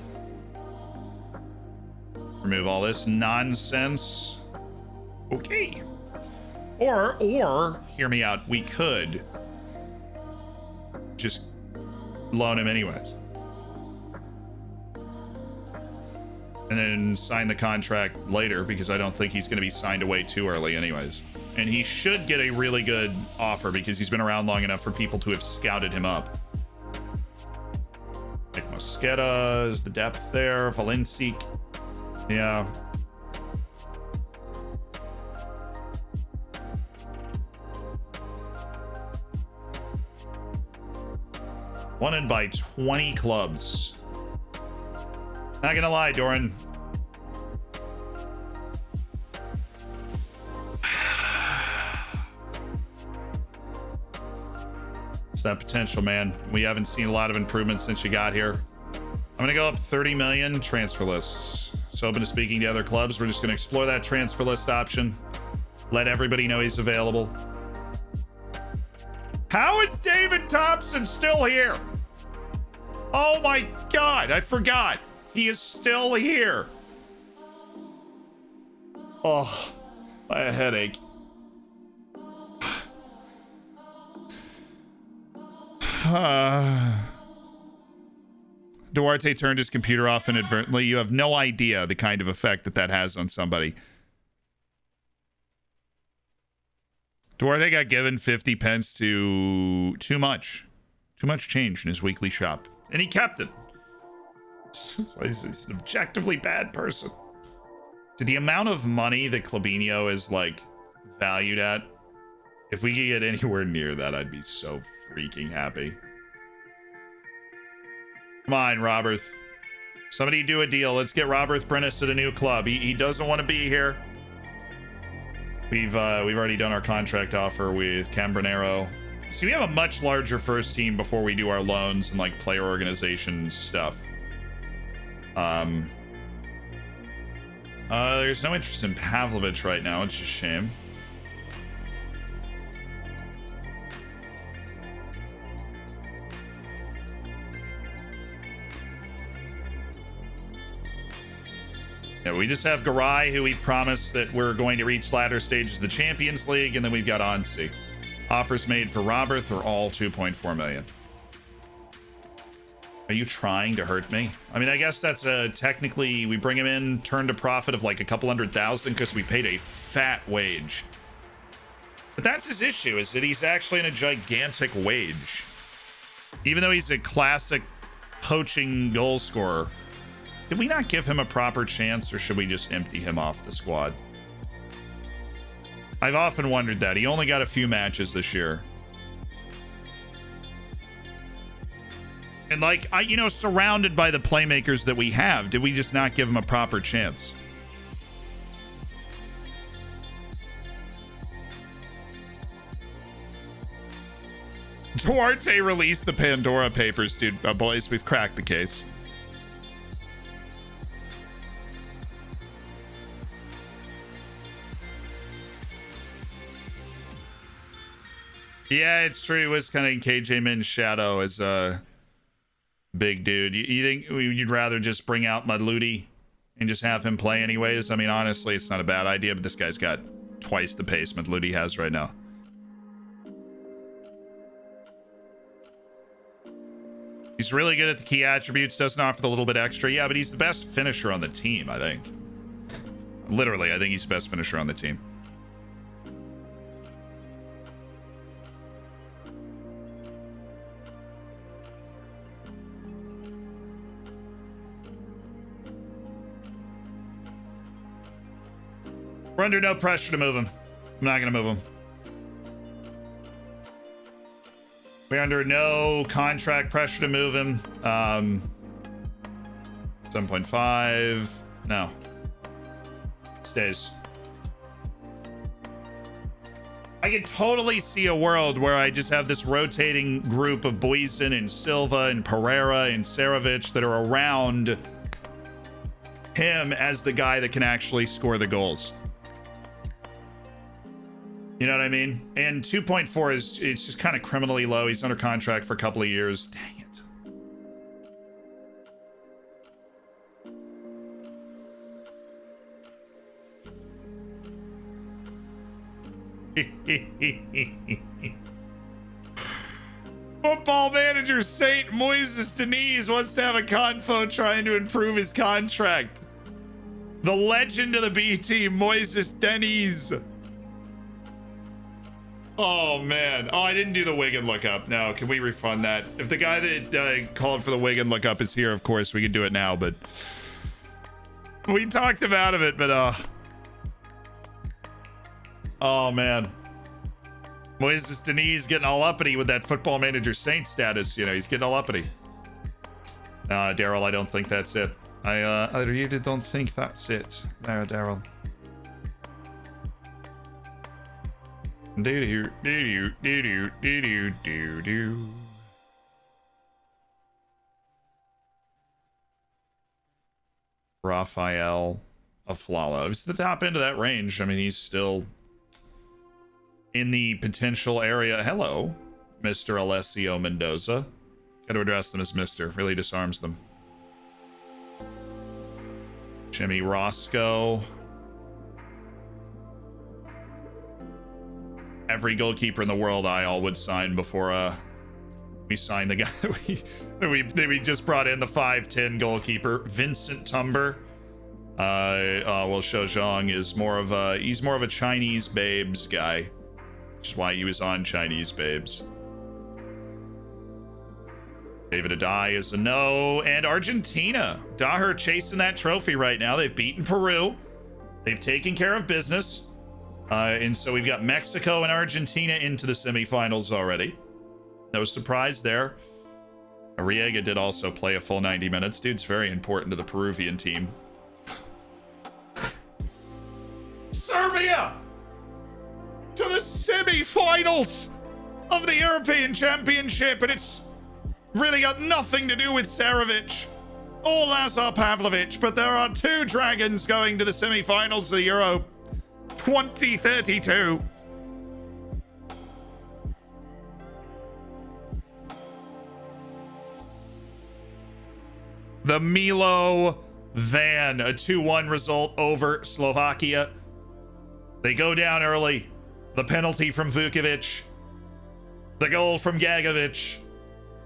Remove all this nonsense. Okay. Or, hear me out, we could just loan him anyways. And then sign the contract later, because I don't think he's going to be signed away too early anyways. And he should get a really good offer because he's been around long enough for people to have scouted him up. Nick Mosqueda is the depth there. Valencic. Yeah. Wanted by 20 clubs. Not gonna lie, Doran. It's that potential, man. We haven't seen a lot of improvements since you got here. I'm gonna go up 30 million transfer lists. So open to speaking to other clubs. We're just gonna explore that transfer list option. Let everybody know he's available. How is David Thompson still here? Oh my God, I forgot. He is still here. Oh, my headache. Duarte turned his computer off inadvertently. You have no idea the kind of effect that has on somebody. Duarte got given 50 pence to too much change in his weekly shop, and he kept it. He's an objectively bad person. To the amount of money that Clabinho is like valued at, if we could get anywhere near that, I'd be so freaking happy. Come on, Roberth. Somebody do a deal. Let's get Roberth Brennis at a new club. He doesn't want to be here. We've already done our contract offer with Cambronero. See, we have a much larger first team before we do our loans and like player organization stuff. There's no interest in Pavlovich right now. It's a shame. Yeah, we just have Garay, who we promised that we're going to reach latter stages of the Champions League, and then we've got Ansi. Offers made for Roberth are all 2.4 million. Are you trying to hurt me? I mean, I guess that's technically we bring him in, turn to profit of like a couple 100,000 because we paid a fat wage. But that's his issue, is that he's actually in a gigantic wage. Even though he's a classic poaching goal scorer. Did we not give him a proper chance, or should we just empty him off the squad? I've often wondered that. He only got a few matches this year. And like, surrounded by the playmakers that we have, did we just not give him a proper chance? Duarte released the Pandora Papers, dude. Boys, we've cracked the case. Yeah, it's true. It was kind of in KJ Min's shadow as a big dude. You think you'd rather just bring out Madludi and just have him play anyways? I mean, honestly, it's not a bad idea, but this guy's got twice the pace Madludi has right now. He's really good at the key attributes, doesn't offer the little bit extra. Yeah, but he's the best finisher on the team, I think. Literally, I think he's the best finisher on the team. We're under no pressure to move him. I'm not going to move him. We're under no contract pressure to move him. 7.5. No. Stays. I can totally see a world where I just have this rotating group of Boysen and Silva and Pereira and Sarovic that are around him as the guy that can actually score the goals. You know what I mean? And 2.4 is, it's just kind of criminally low. He's under contract for a couple of years. Dang it. Football manager Saint Moises Deniz wants to have a confo trying to improve his contract. The legend of the B team, Moises Deniz. Oh man. Oh, I didn't do the Wigan lookup. No, can we refund that? If the guy that called for the Wigan lookup is here, of course we can do it now, but we talked about it, but oh man. Moises Deniz getting all uppity with that football manager Saint status. You know, he's getting all uppity. Daryl, I don't think that's it. I really don't think that's it. There, Daryl. Do. Rafael Aflalo. It's the top end of that range. I mean, he's still in the potential area. Hello, Mr. Alessio Mendoza. Got to address them as Mr. Really disarms them. Jimmy Roscoe. Every goalkeeper in the world I all would sign before we sign the guy that we just brought in, the 5'10" goalkeeper, Vincent Tumber. Well, Shou Zhang is more of a Chinese babes guy, which is why he was on Chinese babes. David Adai is a no, and Argentina. Daher chasing that trophy right now. They've beaten Peru. They've taken care of business. And so we've got Mexico and Argentina into the semifinals already. No surprise there. Arriaga did also play a full 90 minutes. Dude's very important to the Peruvian team. Serbia to the semifinals of the European Championship, and it's really got nothing to do with Sarovic or Lazar Pavlovic, but there are two dragons going to the semifinals of the Euro 2032. The Milo Van, a 2-1 result over Slovakia. They go down early. The penalty from Vukovic. The goal from Gagovic.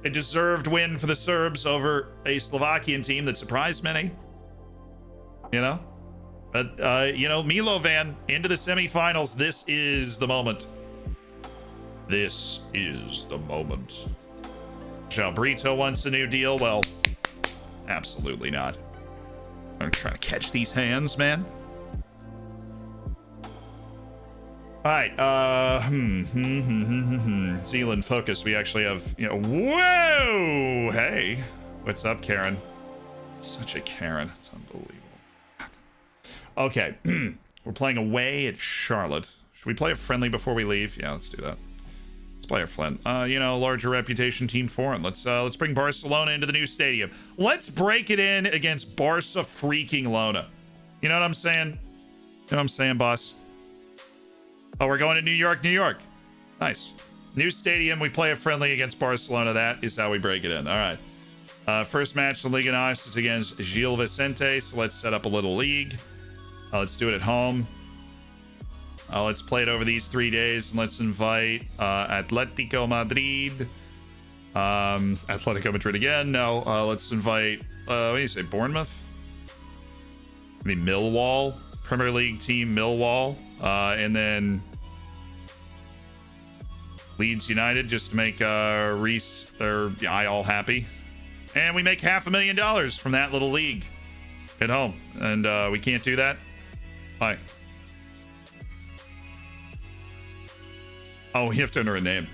A deserved win for the Serbs over a Slovakian team that surprised many. You know? But, you know, Milovan into the semifinals. This is the moment. This is the moment. João Brito wants a new deal. Well, absolutely not. I'm trying to catch these hands, man. All right. Zealand focus. We actually have, you know, whoa. Hey, what's up, Karen? Such a Karen. It's unbelievable. Okay, we're playing away at Charlotte. Should we play a friendly before we leave? Yeah, let's do that. Let's play a friend. You know, larger reputation team foreign. Let's bring Barcelona into the new stadium. Let's break it in against Barca freaking Lona. You know what I'm saying? You know what I'm saying, boss? Oh, we're going to New York, New York. Nice. New stadium. We play a friendly against Barcelona. That is how we break it in. All right. First match in the Liga NOS is against Gil Vicente. So let's set up a little league. Let's do it at home. Let's play it over these 3 days, and let's invite Atletico Madrid. Atletico Madrid again. No, let's invite, what do you say, Bournemouth? I mean, Millwall. Premier League team Millwall. And then Leeds United, just to make Reese or I all happy. And we make $500,000 from that little league at home. And we can't do that. Hi. Oh, you have to enter a name.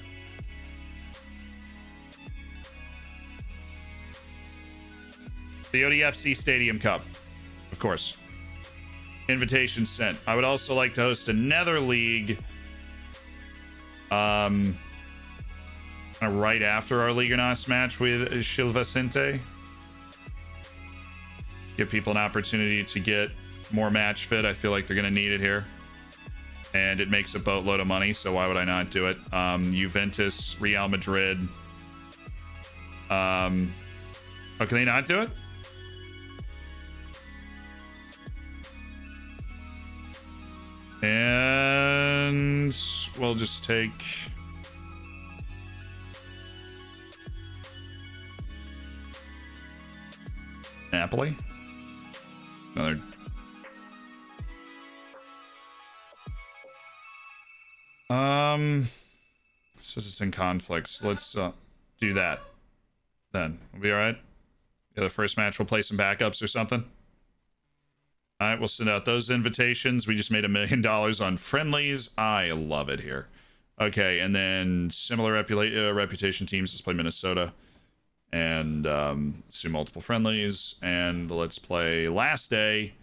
The ODFC Stadium Cup, of course. Invitation sent. I would also like to host another league Right after our Liga NOS match with Shilvacente. Give people an opportunity to get more match fit. I feel like they're going to need it here. And it makes a boatload of money, so why would I not do it? Juventus, Real Madrid. Oh, can they not do it? And we'll just take... Napoli. Another. Says it's in conflicts. Let's do that. Then we'll be all right. Yeah, the first match we'll play some backups or something. All right, we'll send out those invitations. We just made $1 million on friendlies. I love it here. Okay, and then similar reputation teams. Let's play Minnesota. And let's do multiple friendlies. And let's play last day,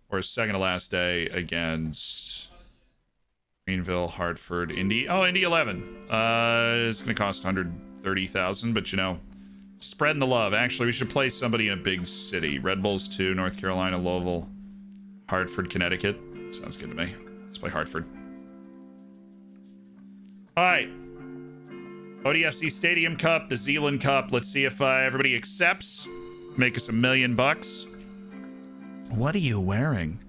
or second to last day, against Greenville, Hartford, Indy. Oh, Indy 11. It's going to cost 130,000, but you know, spreading the love. Actually, we should play somebody in a big city. Red Bulls 2, North Carolina, Louisville, Hartford, Connecticut. Sounds good to me. Let's play Hartford. All right. ODFC Stadium Cup, the Zealand Cup. Let's see if everybody accepts. Make us $1 million. What are you wearing?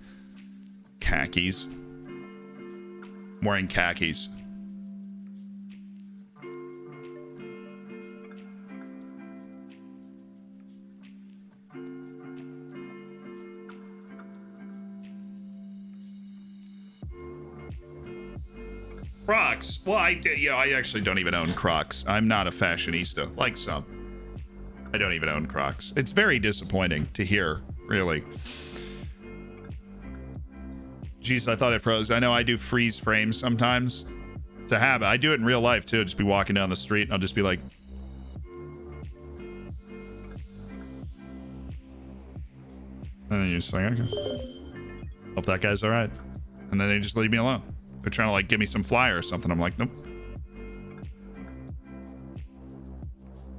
Khakis. I'm wearing khakis. Crocs. Well, I actually don't even own Crocs. I'm not a fashionista, like some. I don't even own Crocs. It's very disappointing to hear, really. Jeez, I thought it froze. I know I do freeze frames sometimes. It's a habit. I do it in real life, too. I'll just be walking down the street, and I'll just be like... And then you're just like, okay. Hope that guy's all right. And then they just leave me alone. They're trying to like give me some flyer or something. I'm like, nope.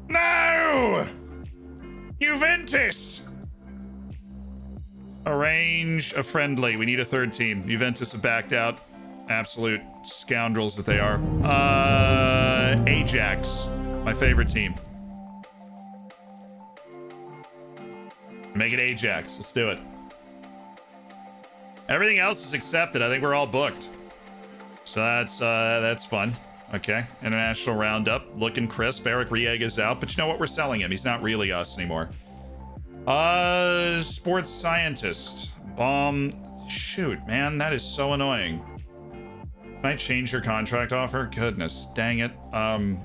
No! Juventus! Arrange a friendly. We need a third team. Juventus have backed out. Absolute scoundrels that they are. Ajax. My favorite team. Make it Ajax. Let's do it. Everything else is accepted. I think we're all booked. So that's fun. Okay. International roundup. Looking crisp. Eric Riega is out. But you know what? We're selling him. He's not really us anymore. Sports scientist. Bomb. Shoot, man. That is so annoying. Can I change your contract offer? Goodness. Dang it. Bomb.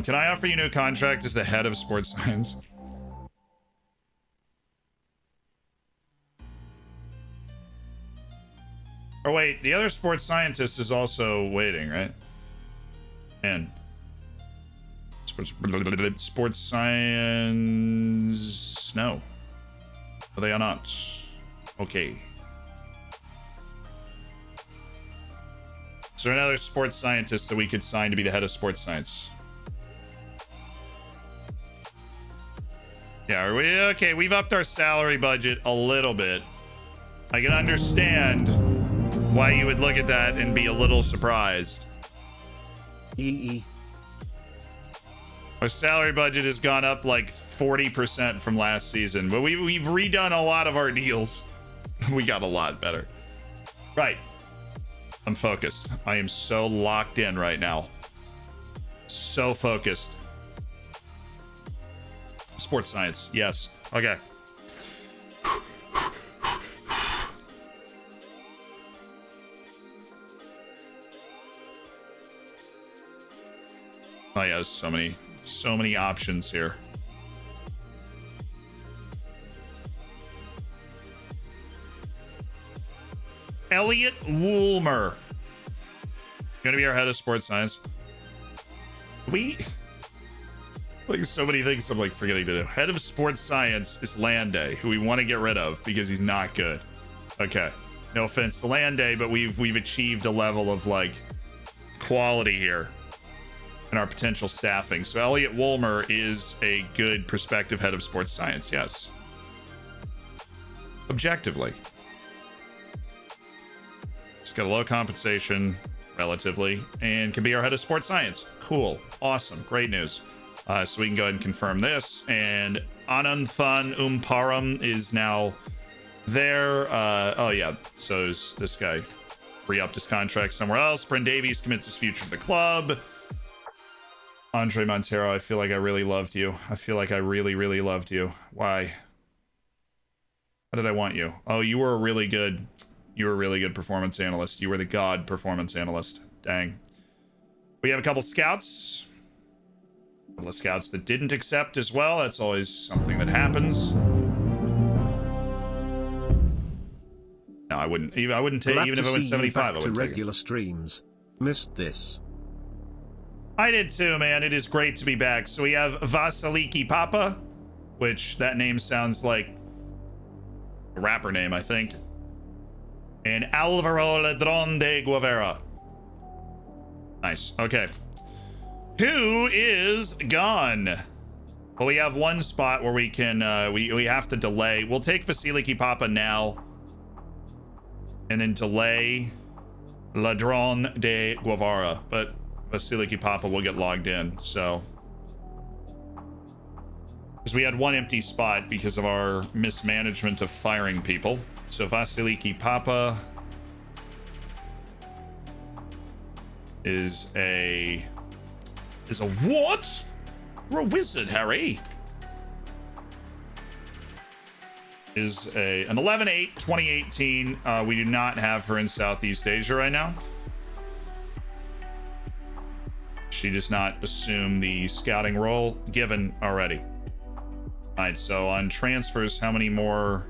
Can I offer you a new contract as the head of sports science? Oh, wait, the other sports scientist is also waiting, right? And sports science... No. Are they not? Okay. Is there another sports scientist that we could sign to be the head of sports science? Yeah, are we? Okay, we've upped our salary budget a little bit. I can understand why you would look at that and be a little surprised. Our salary budget has gone up like 40% from last season, but we've redone a lot of our deals. We got a lot better. Right. I'm focused. I am so locked in right now. So focused. Sports science. Yes. Okay. Oh yeah, there's so many options here. Elliot Woolmer. Gonna be our head of sports science. Like so many things I'm like forgetting to do. Head of sports science is Landay, who we want to get rid of because he's not good. Okay. No offense to Landay, but we've achieved a level of like quality here in our potential staffing. So Elliot Woolmer is a good prospective head of sports science, yes. Objectively. He's got a low compensation, relatively, and can be our head of sports science. Cool. Awesome. Great news. So we can go ahead and confirm this. And Ananthan Umparam is now there. Oh, yeah. So is this guy re-upped his contract somewhere else. Bryn Davies commits his future to the club. Andre Montero, I feel like I really loved you. I feel like I really, really loved you. Why? Why did I want you? Oh, you were a really good performance analyst. You were the god performance analyst. Dang. We have a couple scouts. A couple of scouts that didn't accept as well. That's always something that happens. No, I wouldn't take, even if I went 75. I wouldn't take regular streams. Missed this. I did too, man. It is great to be back. So we have Vasiliki Papa, which that name sounds like a rapper name, I think. And Alvaro Ladron de Guevara. Nice. Okay. Who is gone? Well, we have one spot where we can, we have to delay. We'll take Vasiliki Papa now. And then delay Ladron de Guevara. But Vasiliki Papa will get logged in, so. Because we had one empty spot because of our mismanagement of firing people. So Vasiliki Papa is a what? You're a wizard, Harry. Is an 11/8/2018. We do not have her in Southeast Asia right now. She does not assume the scouting role given already. All right, so on transfers, how many more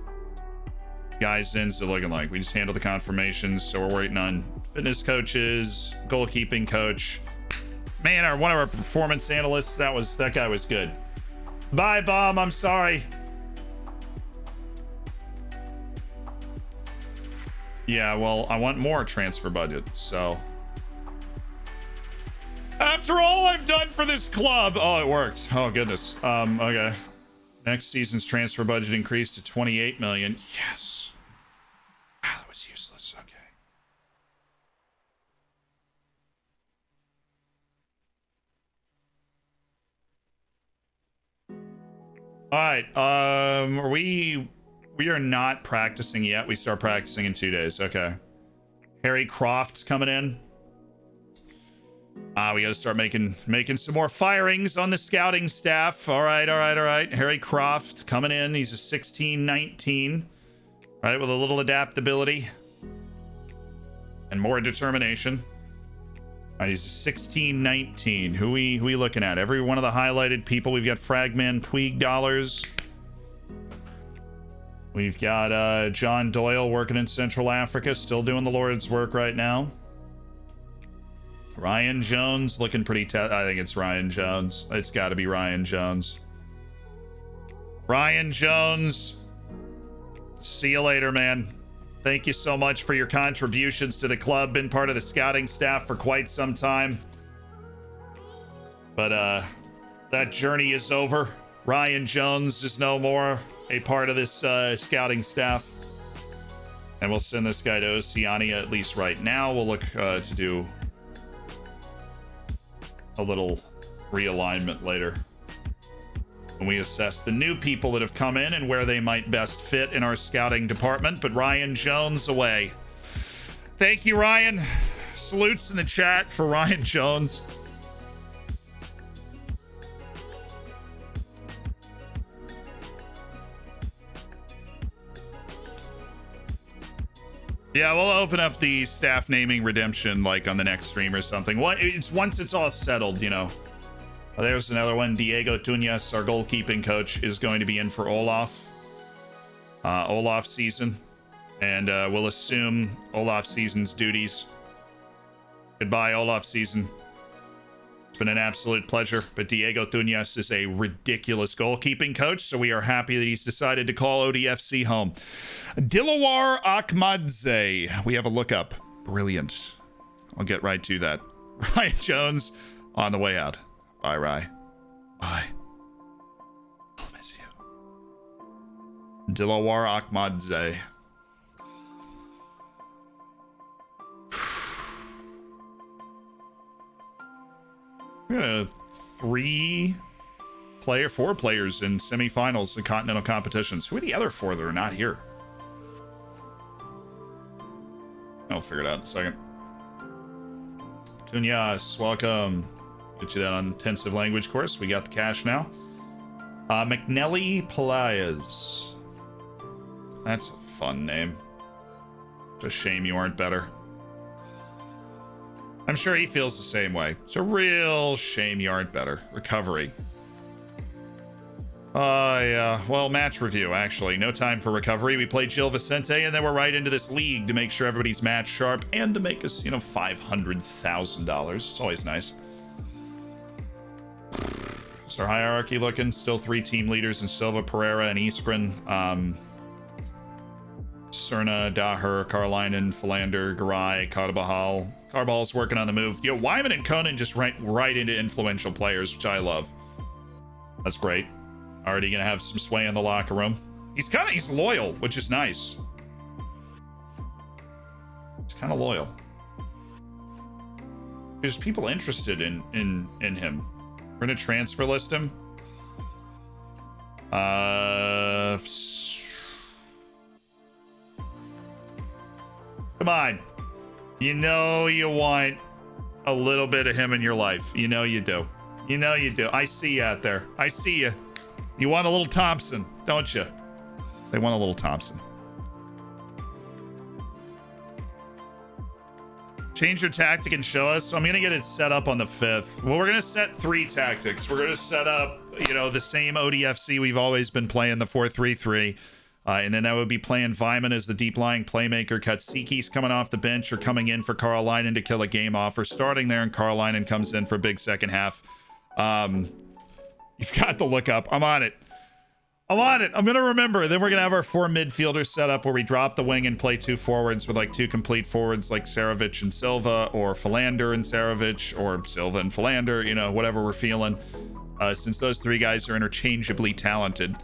guys in is it looking like? We just handled the confirmations, so we're waiting on fitness coaches, goalkeeping coach. Man, one of our performance analysts, that guy was good. Bye, Bob. I'm sorry. Yeah, well, I want more transfer budget, so. After all I've done for this club. Oh, it worked. Oh, goodness. Okay. Next season's transfer budget increased to 28 million. Yes. Ah, that was useless. Okay. All right. We are not practicing yet. We start practicing in 2 days. Okay. Harry Croft's coming in. We got to start making some more firings on the scouting staff. All right. Harry Croft coming in. He's a 16-19. Right, with a little adaptability and more determination. All right, he's a 16-19. Who we looking at? Every one of the highlighted people. We've got Fragman Puig Dollars. We've got John Doyle working in Central Africa, still doing the Lord's work right now. Ryan Jones looking pretty I think it's Ryan Jones. It's got to be Ryan Jones. Ryan Jones. See you later, man. Thank you so much for your contributions to the club. Been part of the scouting staff for quite some time. But that journey is over. Ryan Jones is no more a part of this scouting staff. And we'll send this guy to Oceania, at least right now. We'll look to do a little realignment later when we assess the new people that have come in and where they might best fit in our scouting department. But Ryan Jones away. Thank you, Ryan. Salutes in the chat for Ryan Jones. Yeah, we'll open up the staff naming redemption like on the next stream or something. Once it's all settled, you know. There's another one. Diego Tuñas, our goalkeeping coach, is going to be in for Olaf. Olaf season. And we'll assume Olaf season's duties. Goodbye, Olaf season. It's been an absolute pleasure. But Diego Tuñas is a ridiculous goalkeeping coach, so we are happy that he's decided to call ODFC home. Dilawar Ahmadze. We have a lookup. Brilliant. I'll get right to that. Ryan Jones on the way out. Bye, Rye. Bye. I'll miss you. Dilawar Ahmadze. We got four players in semifinals in continental competitions. Who are the other four that are not here? I'll figure it out in a second. Tunyas, welcome. Get you that intensive language course. We got the cash now. McNelly Pelaez. That's a fun name. It's a shame you aren't better. I'm sure he feels the same way. It's a real shame you aren't better. Recovery. Yeah. Well, match review, actually. No time for recovery. We played Gil Vicente, and then we're right into this league to make sure everybody's match sharp and to make us, $500,000. It's always nice. What's our hierarchy looking? Still 3 team leaders in Silva, Pereira, and Iskren. Cerna, Daher, Carlinen, Philander, Garay, Carbajal. Carbajal's working on the move. Wyman and Conan just right into influential players, which I love. That's great. Already gonna have some sway in the locker room. He's loyal, which is nice. He's kind of loyal. There's people interested in him. We're gonna transfer list him. Come on. You want a little bit of him in your life. You do. You do. I see you out there. I see you. You want a little Thompson, don't you? They want a little Thompson. Change your tactic and show us. So I'm going to get it set up on the 5th. Well, we're going to set 3 tactics. We're going to set up, the same ODFC we've always been playing, the 4-3-3. And then that would be playing Vyman as the deep-lying playmaker. Katsiki's coming off the bench or coming in for Carlinen to kill a game off, or starting there and Carlinen comes in for a big second half. You've got the look up. I'm on it. I'm going to remember. Then we're going to have our 4 midfielders set up where we drop the wing and play 2 forwards with 2 complete forwards like Sarovic and Silva, or Philander and Sarovic, or Silva and Philander, whatever we're feeling. Since those 3 guys are interchangeably talented.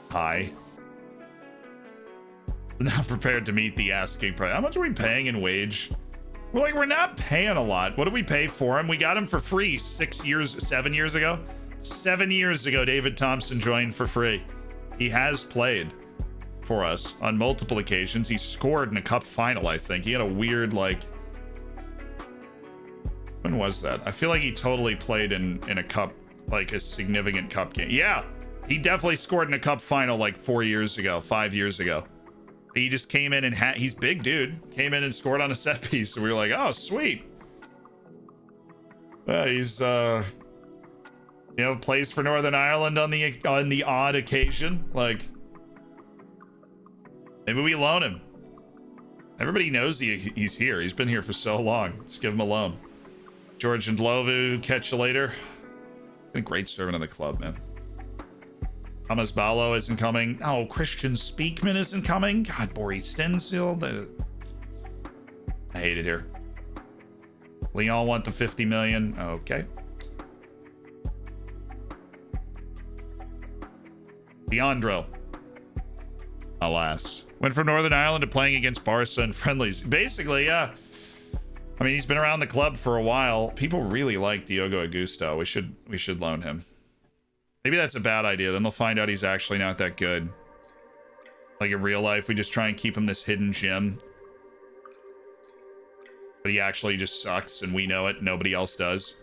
Hi. Not prepared to meet the asking price. How much are we paying in wage? We're not paying a lot. What did we pay for him? We got him for free 7 years ago. 7 years ago, David Thompson joined for free. He has played for us on multiple occasions. He scored in a cup final, I think. He had a weird, when was that? I feel like he totally played in a cup, a significant cup game. Yeah, he definitely scored in a cup final 4 years ago, 5 years ago. He just came in and he's big dude. Came in and scored on a set piece. So we were like, oh, sweet. He's plays for Northern Ireland on the odd occasion. Maybe we loan him. Everybody knows he's here. He's been here for so long. Just give him a loan. George and Lovu, catch you later. Been a great servant of the club, man. Thomas Ballo isn't coming. Oh, Christian Speakman isn't coming. God, Boris Stensill. I hate it here. Leon want the 50 million. Okay. Leandro. Alas. Went from Northern Ireland to playing against Barca and friendlies. Basically, yeah. I mean, he's been around the club for a while. People really like Diogo Augusto. We should loan him. Maybe that's a bad idea. Then they'll find out he's actually not that good. In real life, we just try and keep him this hidden gem. But he actually just sucks, and we know it. Nobody else does.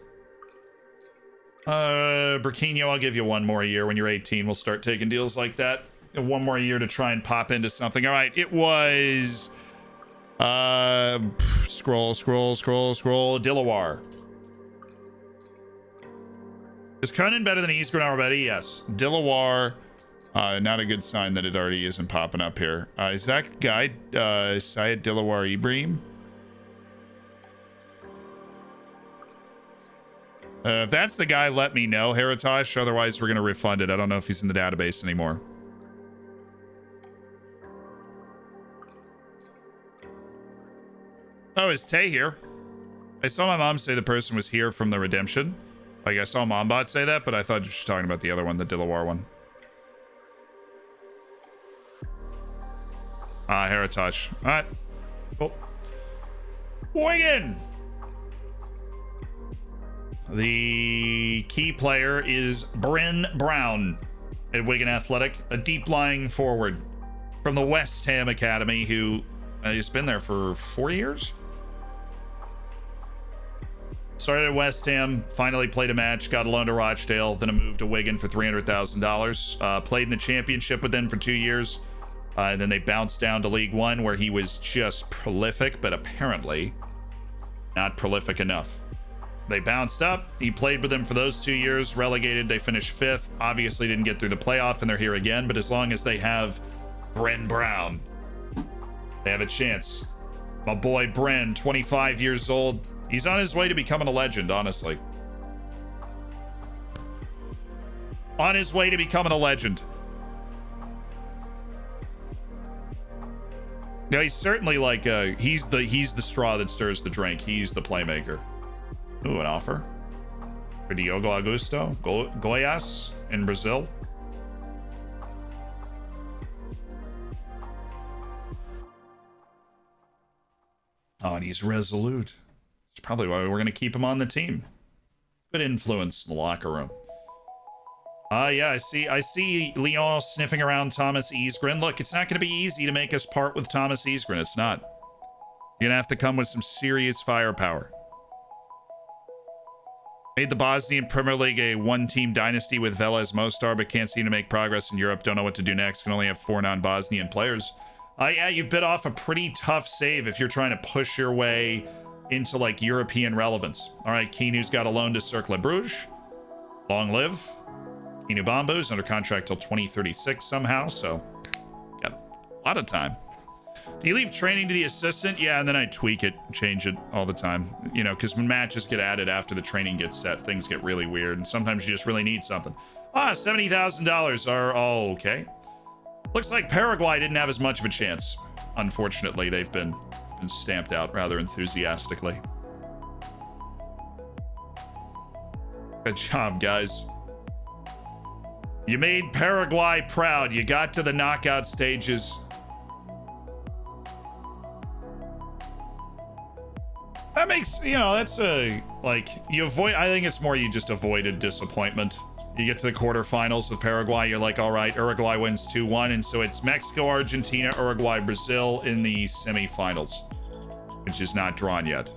Burkino, I'll give you 1 more year. When you're 18, we'll start taking deals like that. 1 more year to try and pop into something. All right, it was... Scroll. Dilawar. Is Conan better than Iskren already? Yes. Dilawar, not a good sign that it already isn't popping up here. Is that guy, Syed Dilawar Ibrahim? If that's the guy, let me know, Heritosh. Otherwise, we're going to refund it. I don't know if he's in the database anymore. Oh, is Tay here? I saw my mom say the person was here from the redemption. Like, I saw Mombot say that, but I thought she was talking about the other one, the Dilawar one. Heritosh. All right. Cool. Wigan! The key player is Bryn Brown at Wigan Athletic, a deep-lying forward from the West Ham Academy who has been there for 4 years. Started at West Ham, finally played a match, got a loan to Rochdale, then a move to Wigan for $300,000. Played in the championship with them for 2 years. And then they bounced down to League One, where he was just prolific, but apparently not prolific enough. They bounced up. He played with them for those 2 years. Relegated. They finished 5th. Obviously didn't get through the playoff, and they're here again. But as long as they have Bryn Brown, they have a chance. My boy Bryn, 25 years old. He's on his way to becoming a legend, honestly. On his way to becoming a legend. No, he's certainly like he's the straw that stirs the drink. He's the playmaker. Ooh, an offer for Diogo Augusto, Goiás in Brazil. Oh, and he's resolute. It's probably why we're going to keep him on the team. Good influence in the locker room. Yeah, I see Leon sniffing around Thomas Isgren. Look, it's not going to be easy to make us part with Thomas Isgren. It's not. You're going to have to come with some serious firepower. Made the Bosnian Premier League a one-team dynasty with Velez Mostar, but can't seem to make progress in Europe. Don't know what to do next. Can only have 4 non-Bosnian players. Yeah, you've bit off a pretty tough save if you're trying to push your way into, like, European relevance. All right, Kinu's got a loan to Cercle Bruges. Long live. Kinu Bambu's under contract till 2036 somehow, so got a lot of time. Do you leave training to the assistant? Yeah, and then I tweak it, change it all the time. You know, because when matches get added after the training gets set, things get really weird, and sometimes you just really need something. $70,000 are all okay. Looks like Paraguay didn't have as much of a chance. Unfortunately, they've been stamped out rather enthusiastically. Good job, guys. You made Paraguay proud. You got to the knockout stages. That makes, you know, that's a, like, you avoid, I think it's more you just avoided disappointment. You get to the quarterfinals with Paraguay, you're like, all right, Uruguay wins 2-1, and so it's Mexico, Argentina, Uruguay, Brazil in the semifinals, which is not drawn yet.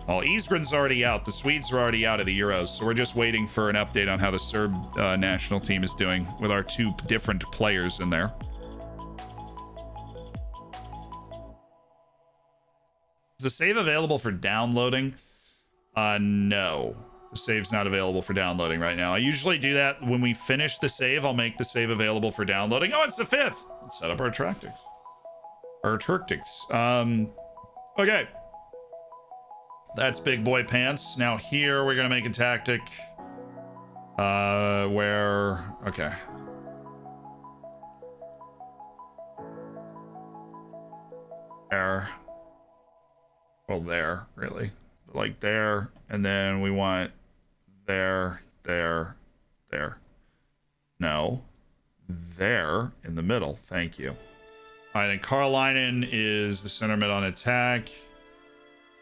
Well, Isgren's already out. The Swedes are already out of the Euros, so we're just waiting for an update on how the Serb national team is doing with our 2 different players in there. Is the save available for downloading? No. The save's not available for downloading right now. I usually do that when we finish the save. I'll make the save available for downloading. Oh, it's the 5th. Let's set up our tractics. Okay. That's Big Boy Pants. Now here we're gonna make a tactic where, okay. There. Well, there, really. Like there, and then we want there. No. There in the middle. Thank you. All right, and Carlinen is the center mid on attack.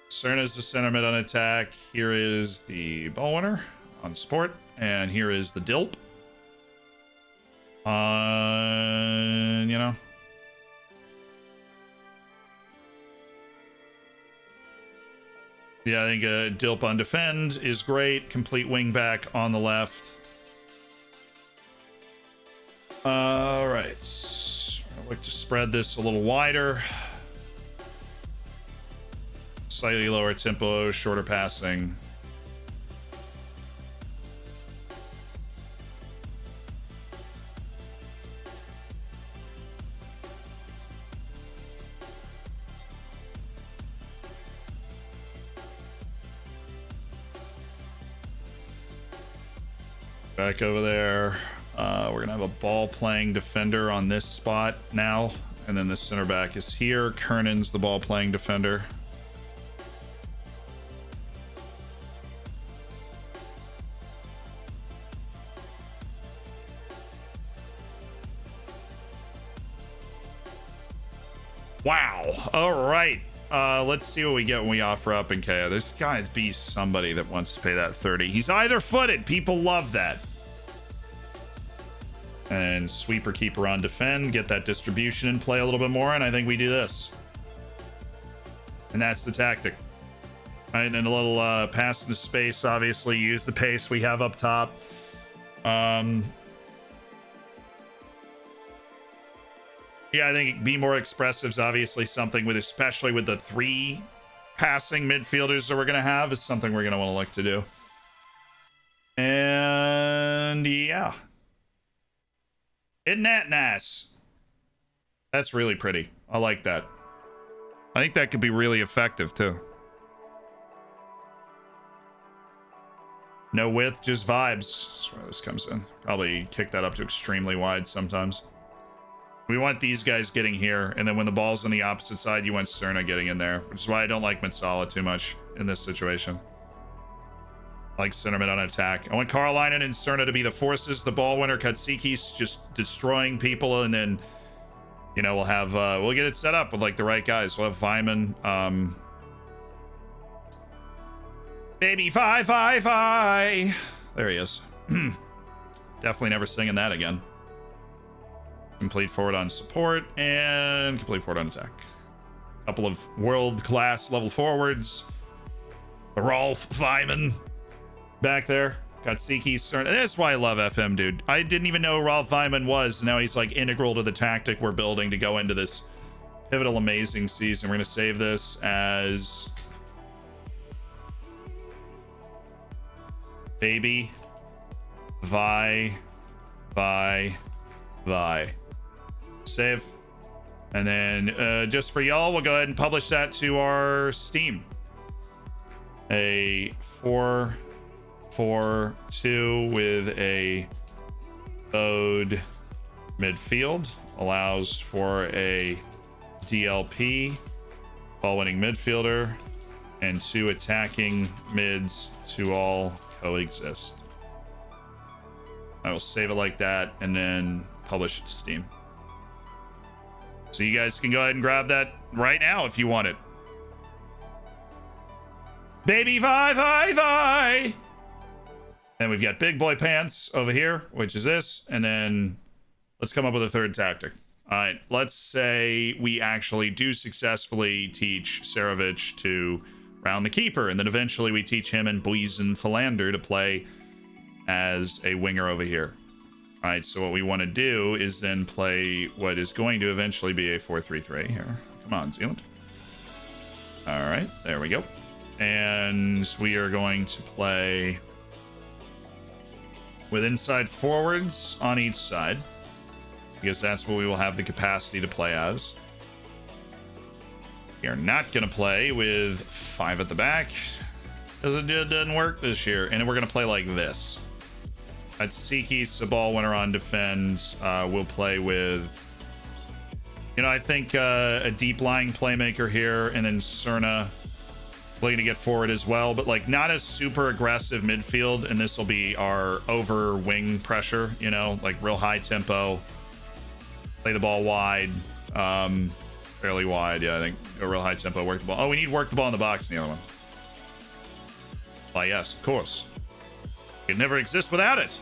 Cerna's the center mid on attack. Here is the ball winner on support. And here is the Dilp. You know. Yeah, I think Dilp on defend is great. Complete wing back on the left. All right. I'd like to spread this a little wider. Slightly lower tempo, shorter passing. Back over there. We're gonna have a ball playing defender on this spot now, and then the center back is here. Kernan's the ball playing defender. Wow. All right. Let's see what we get when we offer up in KO. There's gotta be somebody that wants to pay that 30. He's either footed. People love that. And sweeper, keeper on defend. Get that distribution in play a little bit more. And I think we do this. And that's the tactic. Right, and a little pass into space. Obviously, use the pace we have up top. Yeah, I think be more expressive is obviously something with, especially with the 3 passing midfielders that we're going to have, is something we're going to want to look to do. And yeah. Isn't that nice? That's really pretty. I like that. I think that could be really effective too. No width, just vibes. That's where this comes in. Probably kick that up to extremely wide sometimes. We want these guys getting here, and then when the ball's on the opposite side, you want Cerna getting in there, which is why I don't like Mitsala too much in this situation. I like Centerman on attack. I want Carolina and Cerna to be the forces, the ball winner, Katsuki's just destroying people, and then, you know, we'll have, we'll get it set up with, like, the right guys. We'll have Vyman, Baby Vi. There he is. Definitely never singing that again. Complete forward on support and complete forward on attack. Couple of world-class level forwards. Rolf Vyman back there. Got Siki. That's why I love FM, dude. I didn't even know who Rolf Vyman was. Now he's like integral to the tactic we're building to go into this pivotal, amazing season. We're going to save this as Baby Vi. Save. And then just for y'all, we'll go ahead and publish that to our Steam. A 4-4-2 with a bowed midfield allows for a DLP, ball winning midfielder, and 2 attacking mids to all coexist. I will save it like that and then publish it to Steam. So you guys can go ahead and grab that right now if you want it. Baby Vi. Then we've got Big Boy Pants over here, which is this. And then let's come up with a third tactic. All right, let's say we actually do successfully teach Sarovic to round the keeper. And then eventually we teach him and Buizen Philander to play as a winger over here. All right, so what we want to do is then play what is going to eventually be a 4-3-3 here. Come on, Zealand. All right, there we go. And we are going to play with inside forwards on each side, because that's what we will have the capacity to play as. We are not going to play with 5 at the back, because it doesn't work this year. And we're going to play like this. Atsuki's the ball winner on defend. We'll play with, you know, I think a deep lying playmaker here, and then Cerna looking to get forward as well, but like not a super aggressive midfield. And this will be our over wing pressure, you know, like real high tempo. Play the ball wide, fairly wide. Yeah, I think a real high tempo. Work the ball. Oh, we need work the ball in the box in the other one. Why, yes, of course. Could never exist without it.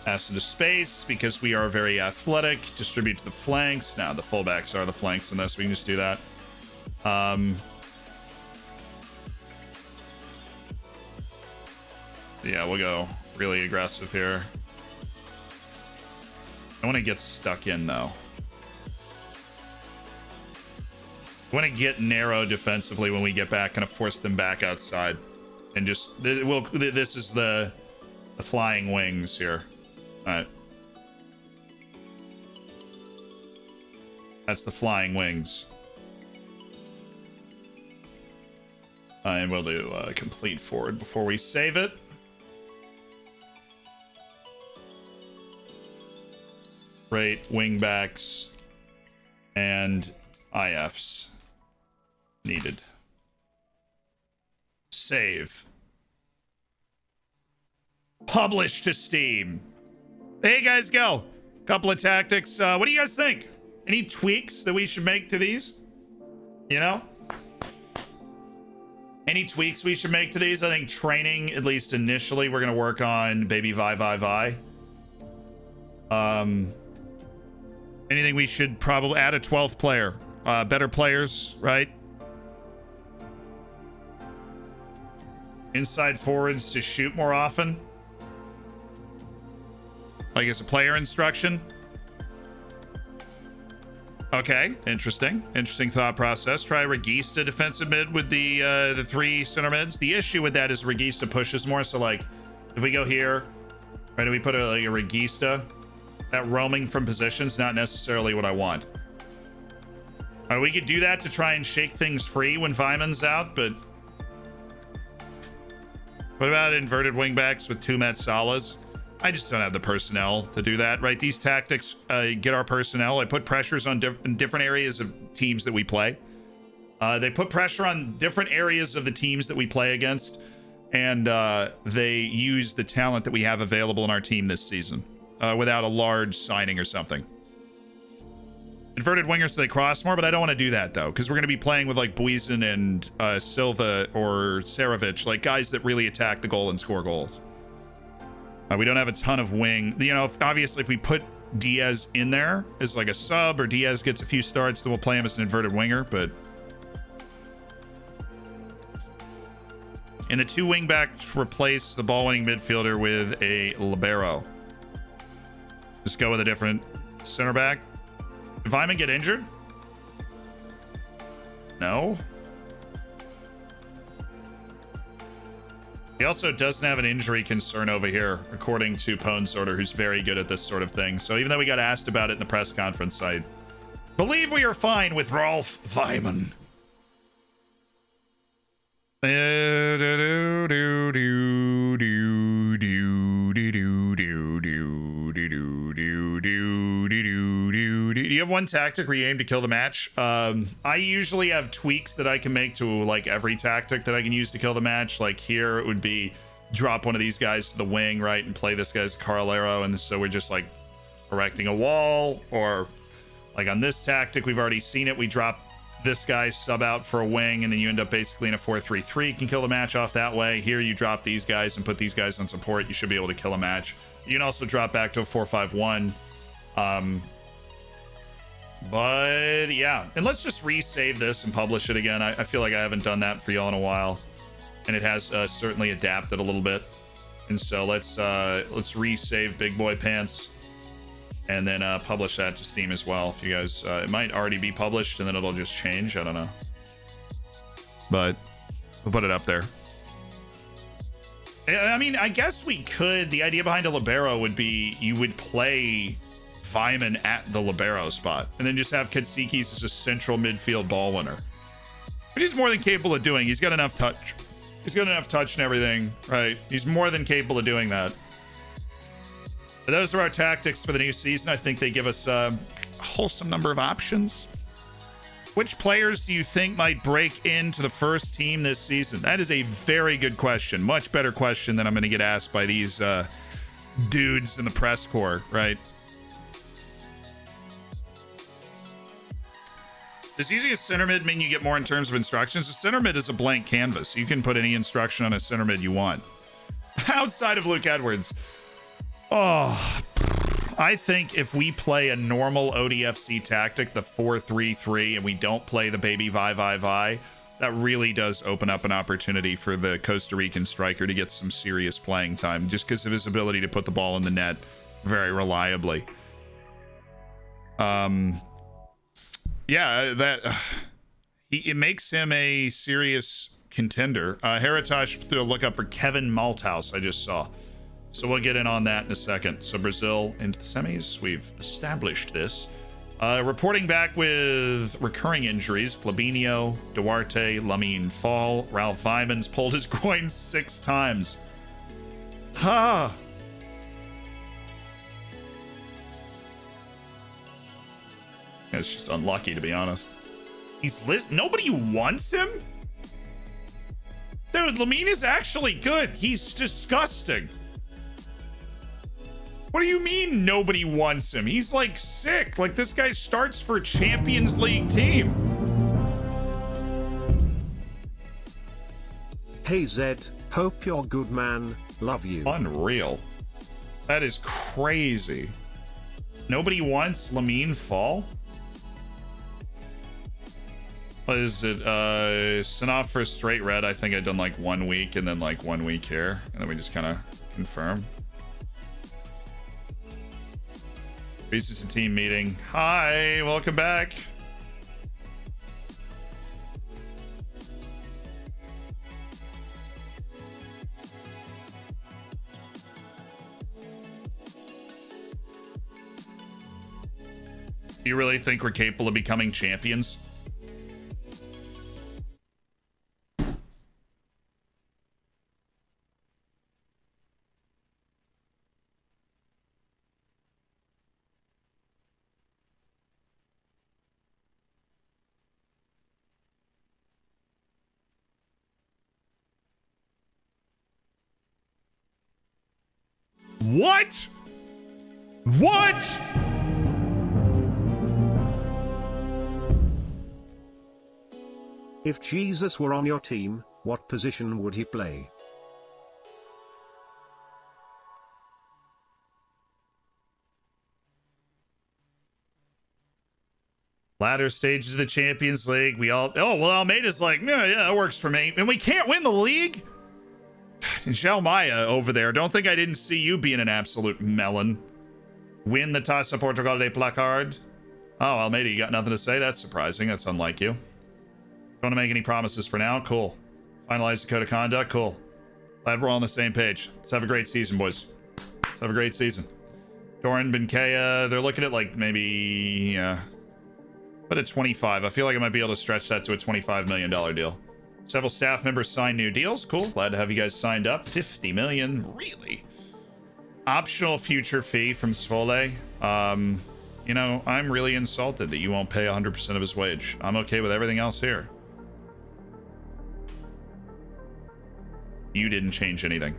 Pass into space because we are very athletic. Distribute to the flanks. Now the fullbacks are the flanks in this. We can just do that. Yeah, we'll go really aggressive here. I want to get stuck in though. I want to get narrow defensively when we get back, kind of force them back outside. And just, this is the flying wings here. All right. That's the flying wings. And we'll do a complete forward before we save it. Rate wingbacks and IFs needed. Save. Publish to Steam. There you guys go. Couple of tactics. What do you guys think? Any tweaks that we should make to these? You know? Any tweaks we should make to these? I think training, at least initially, we're going to work on Baby Vi. Anything we should probably add a 12th player. Better players, right? Inside forwards to shoot more often. Like as a player instruction. Okay, interesting thought process. Try Regista defensive mid with the 3 center mids. The issue with that is Regista pushes more. So like, if we go here, right, do we put like a Regista? That roaming from position's not necessarily what I want. All right, we could do that to try and shake things free when Vyman's out, but what about inverted wingbacks with 2 Metsalas? I just don't have the personnel to do that, right? These tactics get our personnel. I put pressures on different areas of teams that we play. They put pressure on different areas of the teams that we play against, and they use the talent that we have available in our team this season without a large signing or something. Inverted wingers so they cross more, but I don't want to do that, though, because we're going to be playing with, like, Buizan and Silva or Sarovic, like, guys that really attack the goal and score goals. We don't have a ton of wing. You know, obviously, if we put Diaz in there as like a sub, or Diaz gets a few starts, then we'll play him as an inverted winger. But in the 2 wingbacks, replace the ball-winning midfielder with a libero. Just go with a different center back. Did Vyman get injured? No. He also doesn't have an injury concern over here, according to Ponesorter, who's very good at this sort of thing. So even though we got asked about it in the press conference, I believe we are fine with Rolf Vyman. You have one tactic where you aim to kill the match. I usually have tweaks that I can make to like every tactic that I can use to kill the match. Like here, it would be drop one of these guys to the wing, right, and play this guy's Carlero, and so we're just like erecting a wall. Or like on this tactic, we've already seen it. We drop this guy sub out for a wing, and then you end up basically in a 4-3-3. You can kill the match off that way. Here, you drop these guys and put these guys on support. You should be able to kill a match. You can also drop back to a 4-5-1. But yeah, and let's just resave this and publish it again. I feel like I haven't done that for y'all in a while, and it has certainly adapted a little bit. And so let's resave Big Boy Pants, and then publish that to Steam as well. If you guys, it might already be published, and then it'll just change. I don't know, but we'll put it up there. I mean, I guess we could. The idea behind a libero would be you would play Vyman at the libero spot, and then just have Katsikis as a central midfield ball winner, which he's more than capable of doing. He's got enough touch. He's got enough touch and everything, right? He's more than capable of doing that. But those are our tactics for the new season. I think they give us a wholesome number of options. Which players do you think might break into the first team this season? That is a very good question. Much better question than I'm going to get asked by these dudes in the press corps, right? Does using a center mid mean you get more in terms of instructions? A center mid is a blank canvas. You can put any instruction on a center mid you want. Outside of Luke Edwards. Oh, I think if we play a normal ODFC tactic, the 4-3-3, and we don't play the baby Vi, that really does open up an opportunity for the Costa Rican striker to get some serious playing time, just because of his ability to put the ball in the net very reliably. Yeah, that it makes him a serious contender. Heritage to look up for Kevin Malthouse, I just saw. So we'll get in on that in a second. So Brazil into the semis. We've established this. Reporting back with recurring injuries. Plebinio, Duarte, Lamine Fall. Ralph Vyman's pulled his groin 6 times. Ha! It's just unlucky, to be honest. Nobody wants him? Dude, Lamine is actually good. He's disgusting. What do you mean nobody wants him? He's like sick. Like this guy starts for a Champions League team. Hey Zed, hope you're good, man. Love you. Unreal. That is crazy. Nobody wants Lamine Fall? What is it? Sent off for straight red. I think I'd done like 1 week and then like 1 week here. And then we just kind of confirm. Research and team meeting. Hi, welcome back. Do you really think we're capable of becoming champions? What? What? If Jesus were on your team, what position would he play? Latter stages of the Champions League. We all... Oh, well, Almeida's like, yeah, that works for me. And we can't win the league? Xiao Maya over there. Don't think I didn't see you being an absolute melon. Win the Taça Portugal de Placard. Oh, Almeida, you got nothing to say? That's surprising. That's unlike you. Don't want to make any promises for now. Cool. Finalize the code of conduct. Cool. Glad we're all on the same page. Let's have a great season, boys. Let's have a great season. Doran, Benkea, they're looking at like maybe... but at 25. I feel like I might be able to stretch that to a $25 million deal. Several staff members signed new deals. Cool. Glad to have you guys signed up. 50 million. Really? Optional future fee from Svole. You know, I'm really insulted that you won't pay 100% of his wage. I'm okay with everything else here. You didn't change anything.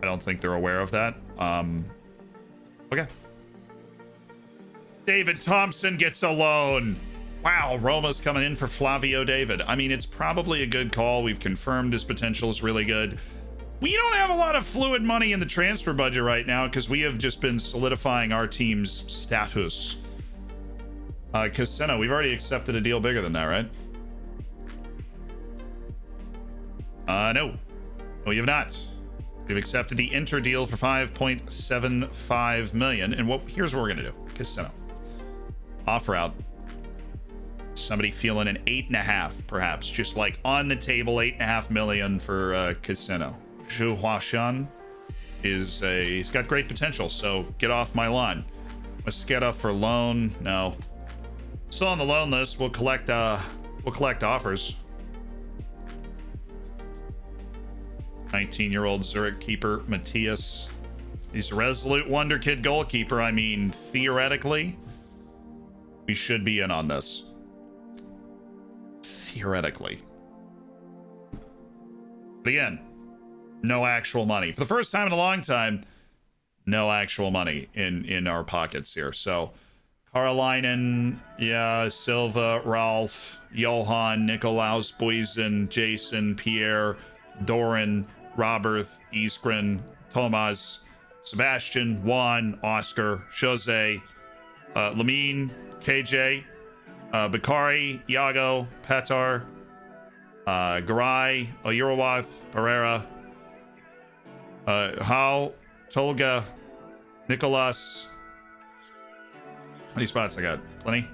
I don't think they're aware of that. Okay. David Thompson gets a loan. Wow, Roma's coming in for Flavio David. I mean, it's probably a good call. We've confirmed his potential is really good. We don't have a lot of fluid money in the transfer budget right now because we have just been solidifying our team's status. Caseno, we've already accepted a deal bigger than that, right? No. No, you have not. We've accepted the Inter deal for 5.75 million. And here's what we're going to do. Caseno. Offer out. Somebody feeling an 8.5, perhaps. Just like on the table, 8.5 million for Casino. Zhu Huashan he's got great potential, so get off my lawn. Mosqueda for loan. No. Still on the loan list. We'll collect offers. 19-year-old Zurich keeper Matthias. He's a resolute wonder kid goalkeeper. I mean, theoretically, we should be in on this. Theoretically. But again, no actual money. For the first time in a long time, no actual money in our pockets here. So, Carolinen, yeah, Silva, Ralph, Johan, Nikolaus, Boysen, Jason, Pierre, Doran, Robert, Iskren, Tomas, Sebastian, Juan, Oscar, Jose, Lamine, KJ, Bakari, Iago, Petar, Garay, Oyurawath, Pereira, Hao, Tolga, Nicolas. How many spots I got? Plenty.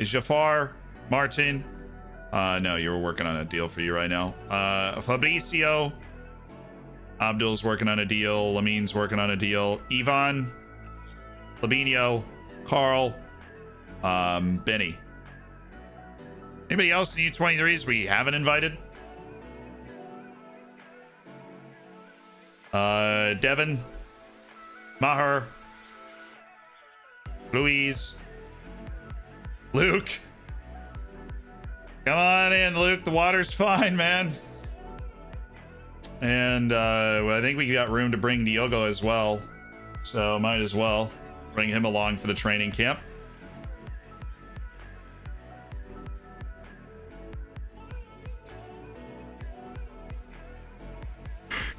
Jafar, Martin. No, you're working on a deal for you right now. Fabricio. Abdul's working on a deal. Lamine's working on a deal. Ivan, Labinio, Carl, Benny. Anybody else in the U23s we haven't invited? Devin, Maher, Louise, Luke. Come on in, Luke. The water's fine, man. And well, I think we got room to bring Diogo as well. So might as well bring him along for the training camp.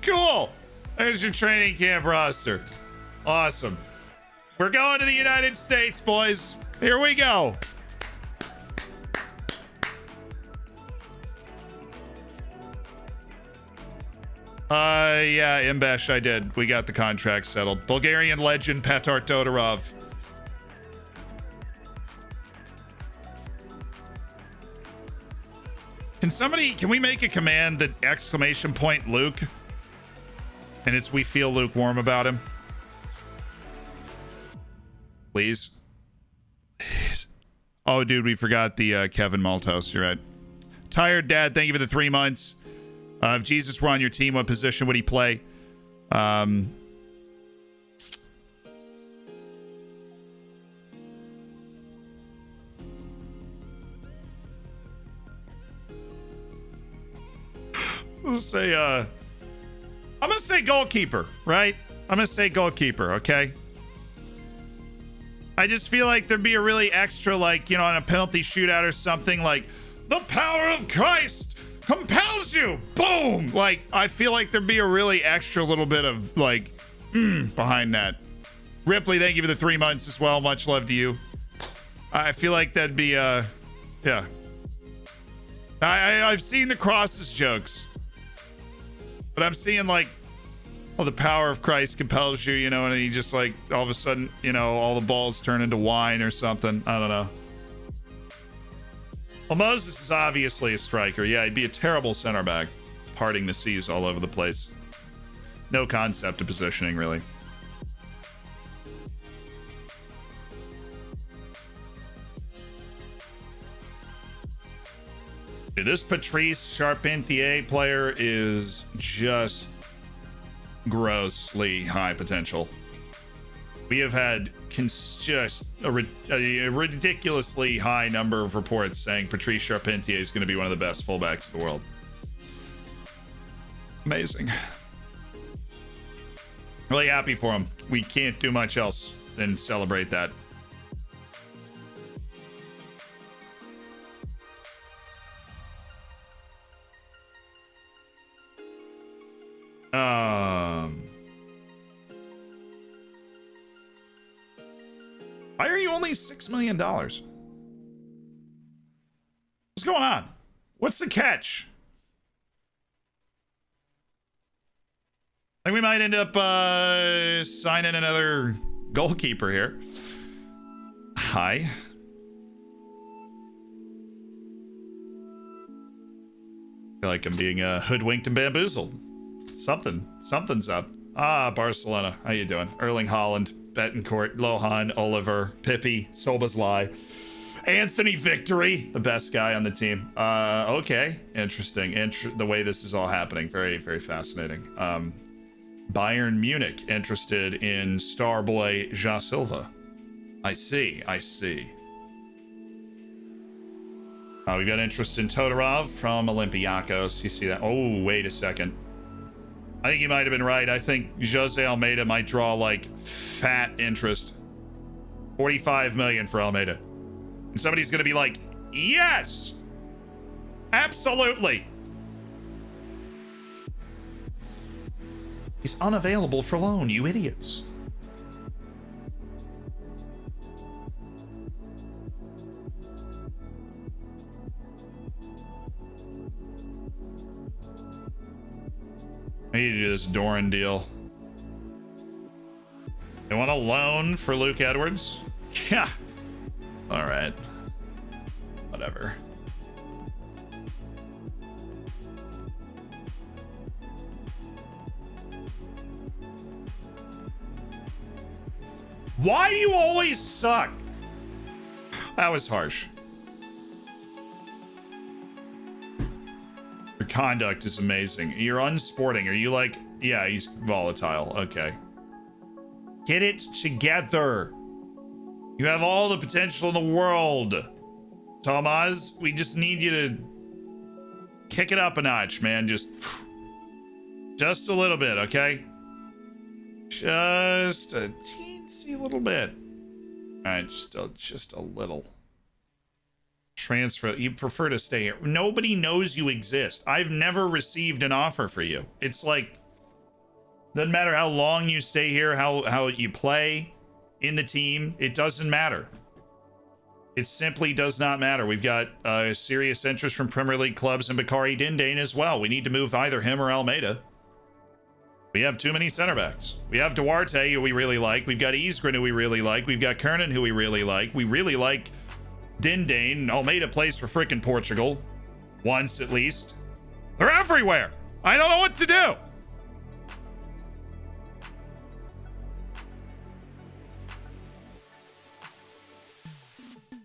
Cool. There's your training camp roster. Awesome. We're going to the United States, boys. Here we go. Yeah, Imbesh, I did. We got the contract settled. Bulgarian legend Petar Todorov. Can we make a command that exclamation point Luke? And it's we feel lukewarm about him. Please. Please. Oh, dude, we forgot the Kevin Malthouse. You're right. Tired Dad, thank you for the 3 months. If Jesus were on your team, what position would he play? Let's say, I'm gonna say goalkeeper, right? I'm gonna say goalkeeper, okay? I just feel like there'd be a really extra, like, on a penalty shootout or something, like, the power of Christ compels you, boom! Like, I feel like there'd be a really extra little bit of, like, behind that. Ripley, thank you for the 3 months as well. Much love to you. I feel like that'd be, yeah. I've seen the crosses jokes. But I'm seeing, like, the power of Christ compels you, and he just, like, all of a sudden, all the balls turn into wine or something. I don't know. Well, Moses is obviously a striker. Yeah, he'd be a terrible center back, parting the seas all over the place. No concept of positioning, really. Dude, this Patrice Charpentier player is just grossly high potential. We have had just a ridiculously high number of reports saying Patrice Charpentier is going to be one of the best fullbacks in the world. Amazing. Really happy for him. We can't do much else than celebrate that. Why are you only $6 million? What's going on? What's the catch? I think we might end up signing another goalkeeper here. Hi. I feel like I'm being hoodwinked and bamboozled. Something's up. Barcelona. How you doing? Erling Haaland, Betancourt, Lohan, Oliver, Pippi, Soboslai, Anthony Victory, the best guy on the team. Okay, interesting. The way this is all happening, very, very fascinating. Bayern Munich interested in Starboy Ja Silva. I see. We got interest in Todorov from Olympiacos. You see that? Oh, wait a second. I think you might have been right. I think Jose Almeida might draw, like, fat interest. 45 million for Almeida. And somebody's going to be like, yes! Absolutely! He's unavailable for loan, you idiots. I need to do this Doran deal. They want a loan for Luke Edwards? Yeah. All right. Whatever. Why do you always suck? That was harsh. Your conduct is amazing. You're unsporting. Are you like... Yeah, he's volatile. Okay. Get it together. You have all the potential in the world. Tomas, we just need you to kick it up a notch, man. Just a little bit, okay? Just a teensy little bit. All right, just a little. Transfer. You prefer to stay here. Nobody knows you exist. I've never received an offer for you. It's like, doesn't matter how long you stay here, how you play in the team. It doesn't matter. It simply does not matter. We've got serious interest from Premier League clubs and Bakari Dindane as well. We need to move either him or Almeida. We have too many center backs. We have Duarte, who we really like. We've got Isgren, who we really like. We've got Kernan, who we really like. We really like Dindane. Almeida plays for frickin' Portugal. Once, at least. They're everywhere! I don't know what to do!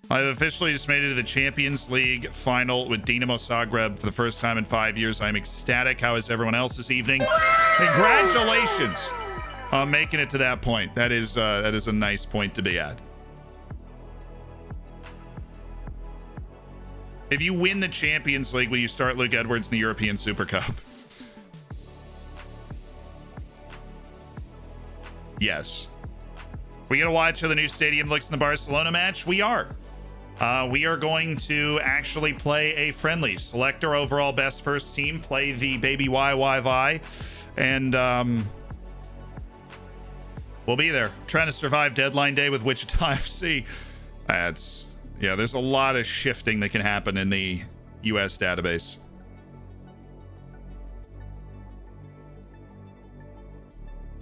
I've officially just made it to the Champions League final with Dinamo Zagreb for the first time in 5 years. I'm ecstatic. How is everyone else this evening? Congratulations on making it to that point. That is a nice point to be at. If you win the Champions League, will you start Luke Edwards in the European Super Cup? Yes. We gonna watch how the new stadium looks in the Barcelona match? We are. We are going to actually play a friendly. Select our overall best first team, play the baby YYY, and we'll be there. Trying to survive deadline day with Wichita FC. Yeah, there's a lot of shifting that can happen in the US database.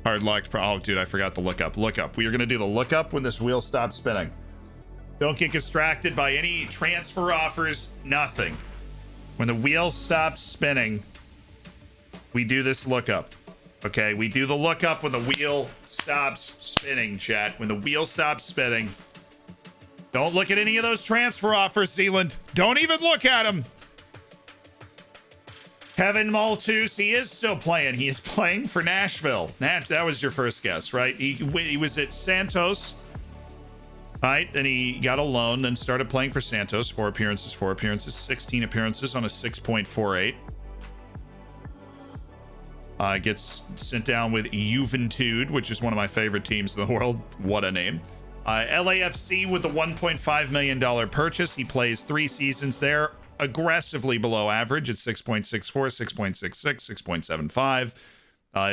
Hard luck. Oh, dude, I forgot the lookup. Lookup. We are going to do the lookup when this wheel stops spinning. Don't get distracted by any transfer offers, nothing. When the wheel stops spinning, we do this lookup. Okay, we do the lookup when the wheel stops spinning, chat. When the wheel stops spinning. Don't look at any of those transfer offers, Zealand. Don't even look at them. Kevin Malthus, he is still playing. He is playing for Nashville. That was your first guess, right? He was at Santos. Right, then he got a loan, then started playing for Santos. 4 appearances, 16 appearances on a 6.48. Gets sent down with Juventud, which is one of my favorite teams in the world. What a name. LAFC with the $1.5 million purchase. He plays 3 seasons there, aggressively below average at 6.64, 6.66, 6.75.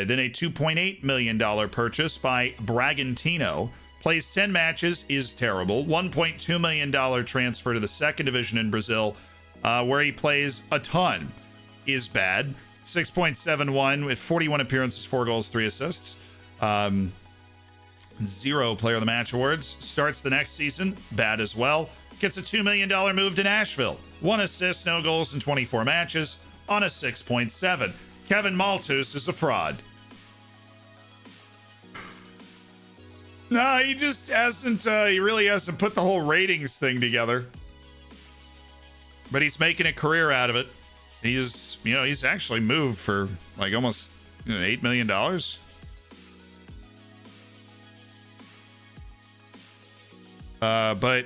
Then a $2.8 million purchase by Bragantino. Plays 10 matches, is terrible. $1.2 million transfer to the second division in Brazil, where he plays a ton, is bad. 6.71 with 41 appearances, 4 goals, 3 assists. 0 player of the match awards. Starts the next season, bad as well. Gets a $2 million move to Nashville. 1 assist, no goals in 24 matches on a 6.7. Kevin Malthus is a fraud. No, he just hasn't, he really hasn't put the whole ratings thing together. But he's making a career out of it. He's actually moved for like almost $8 million. But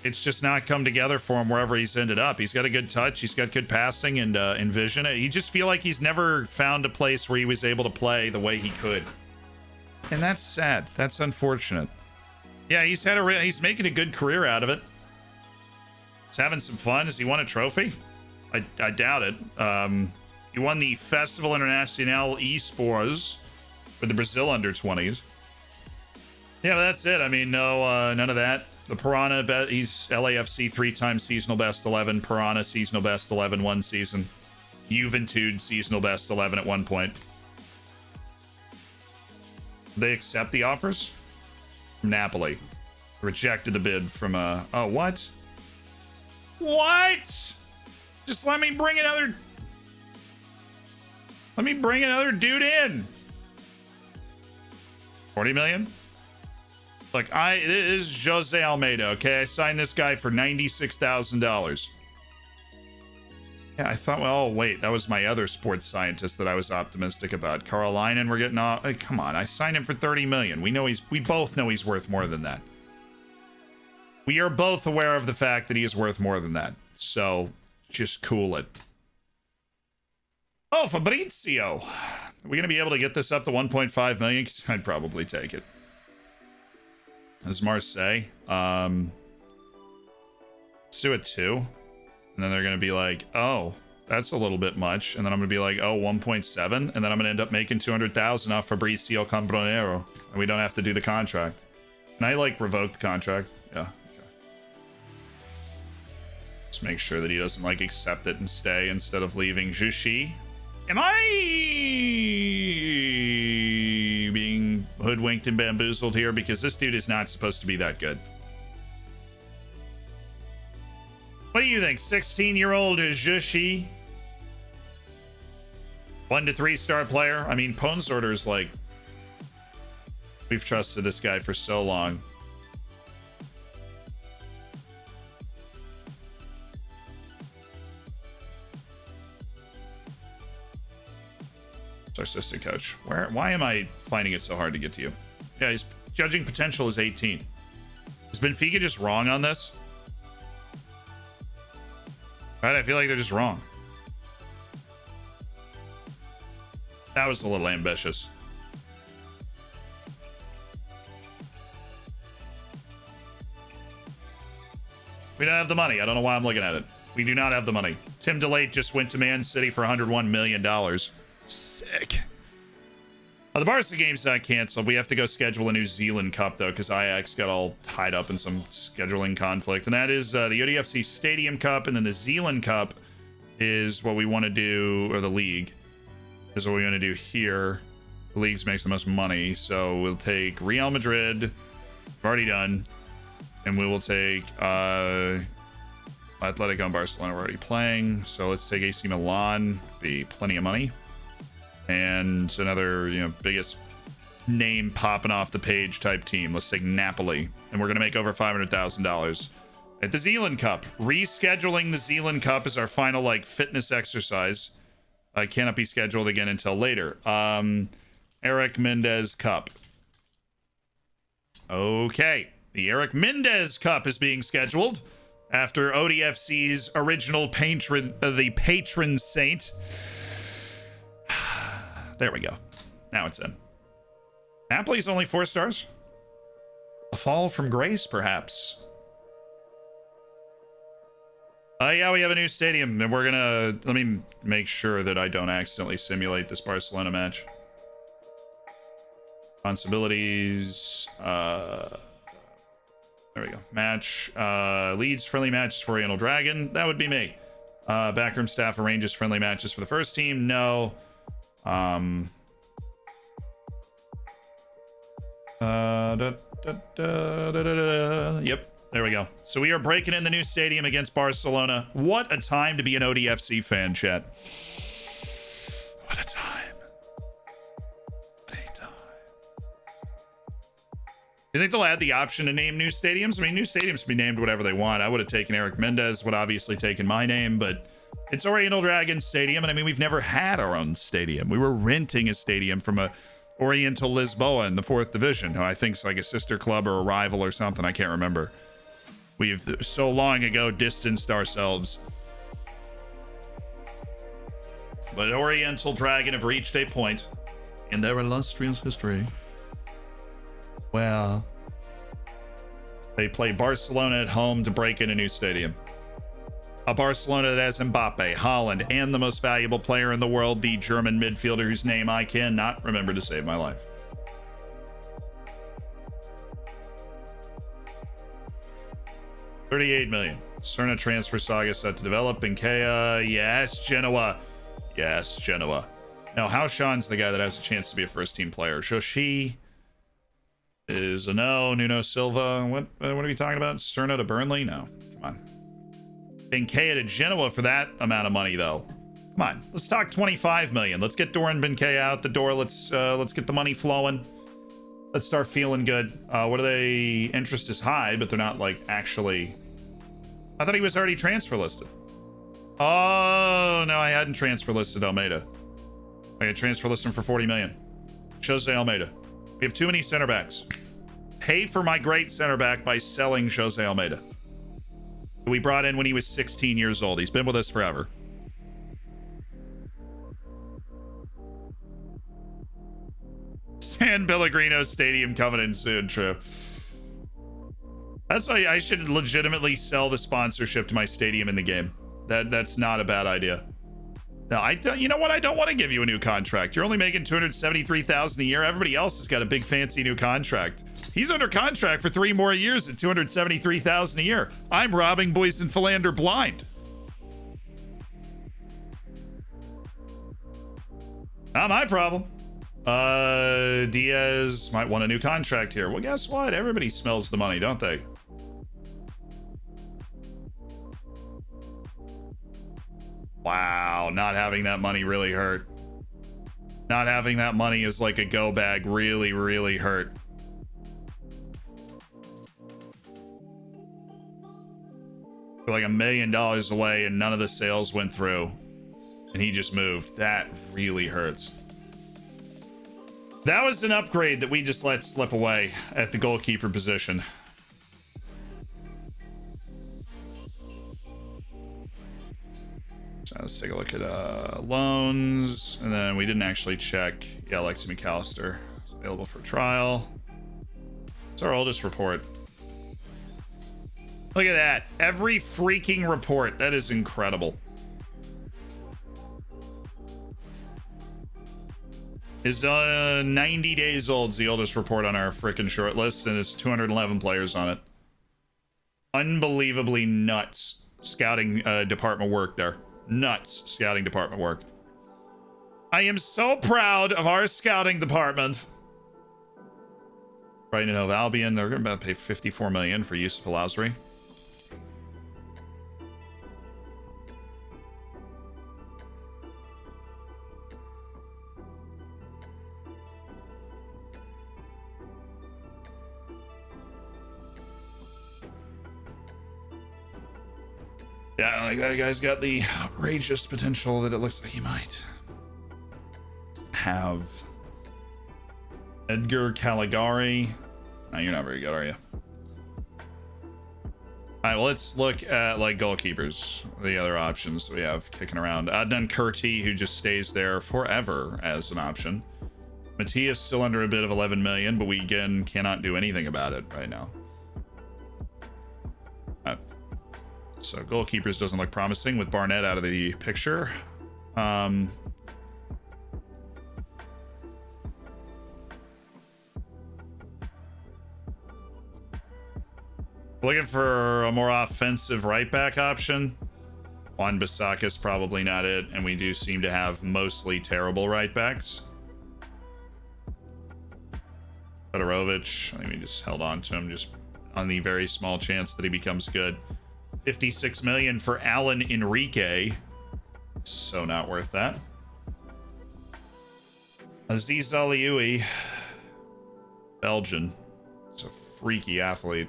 it's just not come together for him wherever he's ended up. He's got a good touch. He's got good passing and vision. You just feel like he's never found a place where he was able to play the way he could. And that's sad. That's unfortunate. Yeah, he's making a good career out of it. He's having some fun. Has he won a trophy? I doubt it. He won the Festival Internacional Esports for the Brazil under-20s. Yeah, but that's it. I mean, no, none of that. The Piranha, he's LAFC 3-time seasonal best 11. Piranha seasonal best 11 one season. Juventud seasonal best 11 at one point. They accept the offers from Napoli. Rejected the bid from oh, what? What? Just let me bring another dude in. 40 million? Look, this is Jose Almeida, okay? I signed this guy for $96,000. Yeah, I thought, well, oh, wait, that was my other sports scientist that I was optimistic about. Carolina, we're getting off. Hey, come on, I signed him for $30 million. We both know he's worth more than that. We are both aware of the fact that he is worth more than that. So just cool it. Oh, Fabrizio. Are we going to be able to get this up to 1.5 million? Because I'd probably take it. As Marseille. Let's do it 2. And then they're going to be like, oh, that's a little bit much. And then I'm going to be like, oh, 1.7. And then I'm going to end up making 200,000 off Fabrizio Cambronero. And we don't have to do the contract. Can I, like, revoke the contract? Yeah. Okay. Just make sure that he doesn't, like, accept it and stay instead of leaving. Jushi. Am I being hoodwinked and bamboozled here? Because this dude is not supposed to be that good. What do you think? 16-year-old Jushi? 1 to 3 star player? I mean, Pwn Sorter's like... We've trusted this guy for so long. It's our assistant coach. Why am I finding it so hard to get to you? Yeah, his judging potential is 18. Is Benfica just wrong on this? Right, I feel like they're just wrong. That was a little ambitious. We don't have the money. I don't know why I'm looking at it. We do not have the money. Tim DeLate just went to Man City for $101 million. Sick. The Barca game's not canceled. We have to go schedule a New Zealand Cup, though, because Ajax got all tied up in some scheduling conflict. And that is the ODFC Stadium Cup, and then the Zealand Cup is what we want to do, or the league is what we want to do here. The leagues makes the most money, so we'll take Real Madrid. We've already done. And we will take Atletico and Barcelona. We're already playing, so let's take AC Milan. Be plenty of money. And another, biggest name popping off the page type team. Let's take Napoli. And we're going to make over $500,000. At the Zealand Cup. Rescheduling the Zealand Cup is our final, fitness exercise. Cannot be scheduled again until later. Eric Mendez Cup. Okay. The Eric Mendez Cup is being scheduled after ODFC's original patron, the patron saint. There we go. Now it's in. Napoli's only 4 stars? A fall from grace, perhaps. Yeah, we have a new stadium, and we're gonna... Let me make sure that I don't accidentally simulate this Barcelona match. Responsibilities... There we go. Match. Leads friendly matches for Oriental Dragon. That would be me. Backroom staff arranges friendly matches for the first team. No. Yep. There we go. So we are breaking in the new stadium against Barcelona. What a time to be an ODFC fan, chat. What a time. You think they'll add the option to name new stadiums? I mean, new stadiums can be named whatever they want. I would have taken Eric Mendez, would obviously taken my name, but it's Oriental Dragon Stadium, and I mean, we've never had our own stadium. We were renting a stadium from a Oriental Lisboa in the 4th Division, who I think is like a sister club or a rival or something. I can't remember. We've so long ago distanced ourselves. But Oriental Dragon have reached a point in their illustrious history where they play Barcelona at home to break in a new stadium. A Barcelona that has Mbappe, Haaland, and the most valuable player in the world, the German midfielder whose name I cannot remember to save my life. $38 million. Cerna transfer saga set to develop. Benkea, yes. Genoa. Yes, Genoa. Now, Haushan's the guy that has a chance to be a first-team player. Shoshi is a no. Nuno Silva. What are we talking about? Cerna to Burnley? No. Come on. Benkea to Genoa for that amount of money, though. Come on. Let's talk 25 million. Let's get Doran Benkea out the door. Let's get the money flowing. Let's start feeling good. What are they? Interest is high, but they're not actually. I thought he was already transfer listed. Oh no, I hadn't transfer listed Almeida. I had transfer listed him for 40 million. Jose Almeida. We have too many center backs. pay for my great center back by selling Jose Almeida. We brought in when he was 16 years old. He's been with us forever. San Pellegrino Stadium coming in soon, true. That's why I should legitimately sell the sponsorship to my stadium in the game. That's not a bad idea. No, I don't. You know what? I don't want to give you a new contract. You're only making $273,000 a year. Everybody else has got a big fancy new contract. He's under contract for 3 more years at $273,000 a year. I'm robbing boys in Philander blind. Not my problem. Diaz might want a new contract here. Well, guess what? Everybody smells the money, don't they? Wow, not having that money really hurt. Not having that money is like a go bag really, really hurt. We're like $1 million away and none of the sales went through. And he just moved. That really hurts. That was an upgrade that we just let slip away at the goalkeeper position. So let's take a look at loans. And then we didn't actually check. Yeah, Alexi McAllister is available for trial. It's our oldest report. Look at that. Every freaking report. That is incredible. Is 90 days old is the oldest report on our freaking short list, and it's 211 players on it. Unbelievably nuts scouting department work there. Nuts scouting department work. I am so proud of our scouting department. Brighton and Hove Albion, they're going to pay $54 million for Yusuf Al-Azri. Yeah, like that guy's got the outrageous potential that it looks like he might have. Edgar Caligari. No, you're not very good, are you? All right, well, let's look at like goalkeepers, the other options we have kicking around. Adnan Kurti, who just stays there forever as an option. Matias still under a bit of 11 million, but we again cannot do anything about it right now. So goalkeepers doesn't look promising with Barnett out of the picture. Looking for a more offensive right back option. Juan Bissaka is probably not it, and we do seem to have mostly terrible right backs. Fedorovich, I think we just held on to him just on the very small chance that he becomes good. 56 million for Alan Enrique. So not worth that. Aziz Alioui, Belgian. He's a freaky athlete.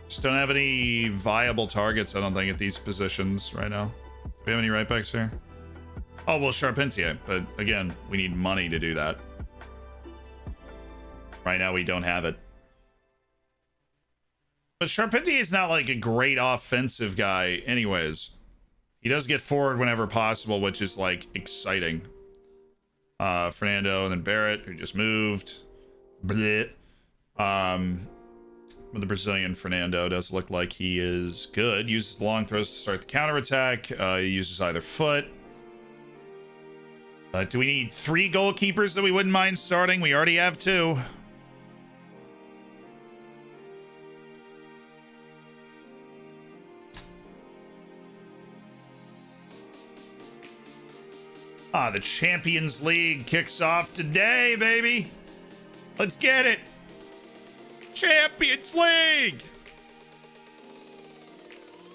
Just don't have any viable targets, I don't think, at these positions right now. Do we have any right backs here? Oh, well, Charpentier, but again, we need money to do that. Right now, we don't have it. But Charpentier is not like a great offensive guy anyways. He does get forward whenever possible, which is like exciting. Fernando and then Barrett, who just moved. Blech. But the Brazilian Fernando does look like he is good. Uses the long throws to start the counterattack. He uses either foot. Do we need 3 goalkeepers that we wouldn't mind starting? We already have 2. The Champions League kicks off today, baby. Let's get it. Champions League.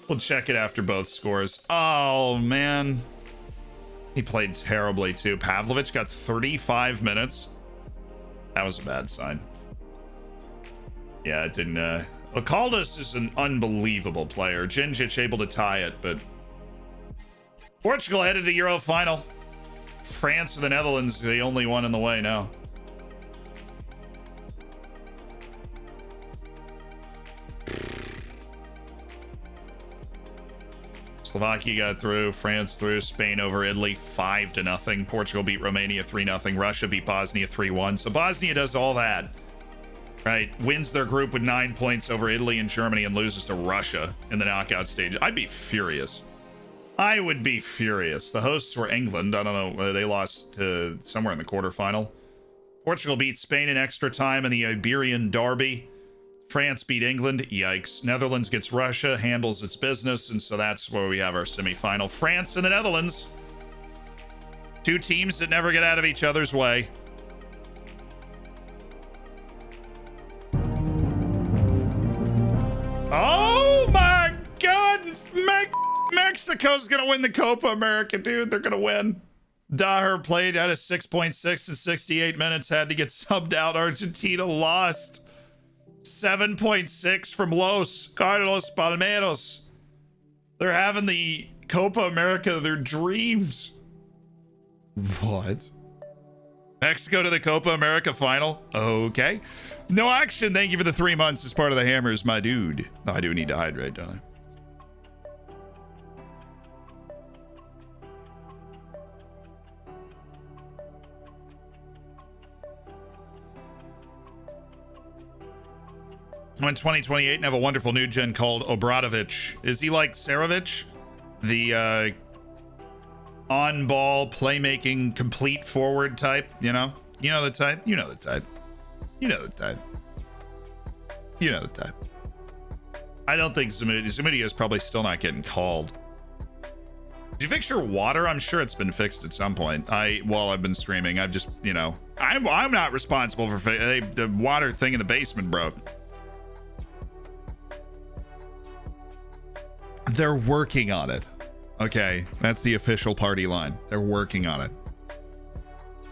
We'll check it after both scores. Oh, man. He played terribly too. Pavlovich got 35 minutes. That was a bad sign. Yeah, it didn't. Alcaldes is an unbelievable player. Gingic able to tie it, but Portugal headed to the Euro final. France or the Netherlands, the only one in the way now. Slovakia got through, France through, Spain over Italy 5-0. Portugal beat Romania 3-0. Russia beat Bosnia 3-1. So Bosnia does all that, right? Wins their group with 9 points over Italy and Germany and loses to Russia in the knockout stage. I'd be furious. I would be furious. The hosts were England. I don't know. They lost to somewhere in the quarterfinal. Portugal beat Spain in extra time in the Iberian Derby. France beat England. Yikes. Netherlands gets Russia, handles its business, and so that's where we have our semifinal. France and the Netherlands. Two teams that never get out of each other's way. Oh my God! Mexico's gonna win the Copa America, dude. They're gonna win. Daher played at a 6.6 in 68 minutes, had to get subbed out. Argentina lost. 7.6 from Los Carlos Palmeros. They're having the Copa America of their dreams. What? Mexico to the Copa America final? Okay. No action. Thank you for the 3 months as part of the Hammers, my dude. Oh, I do need to hydrate, don't I? In 2028 and have a wonderful new gen called Obradovic. Is he like Sarovic? The on-ball playmaking complete forward type, you know? You know the type? You know the type. You know the type. You know the type. I don't think Zamudio is probably still not getting called. Did you fix your water? I'm sure it's been fixed at some point. While I've been streaming, I've just, you know, I'm not responsible for the water thing in the basement broke. They're working on it. Okay, that's the official party line. They're working on it.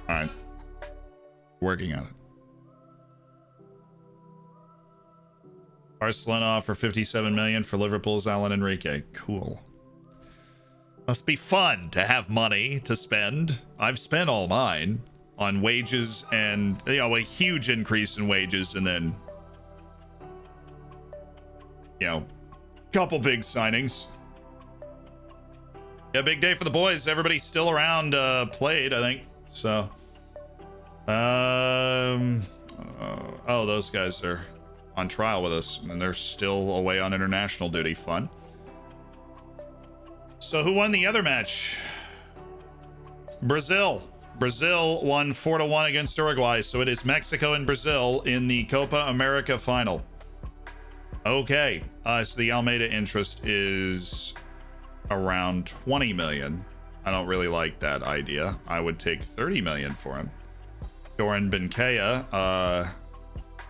All right. Working on it. Barcelona offer 57 million for Liverpool's Alan Enrique. Cool. Must be fun to have money to spend. I've spent all mine on wages and, you know, a huge increase in wages, and then, you know, couple big signings. Yeah, big day for the boys. Everybody's still around, played, I think. So, oh, those guys are on trial with us, and they're still away on international duty. Fun. So, who won the other match? Brazil. Brazil won 4-1 against Uruguay. So it is Mexico and Brazil in the Copa America final. Okay, so the Almeida interest is around 20 million. I don't really like that idea. I would take 30 million for him. Doran Benkea,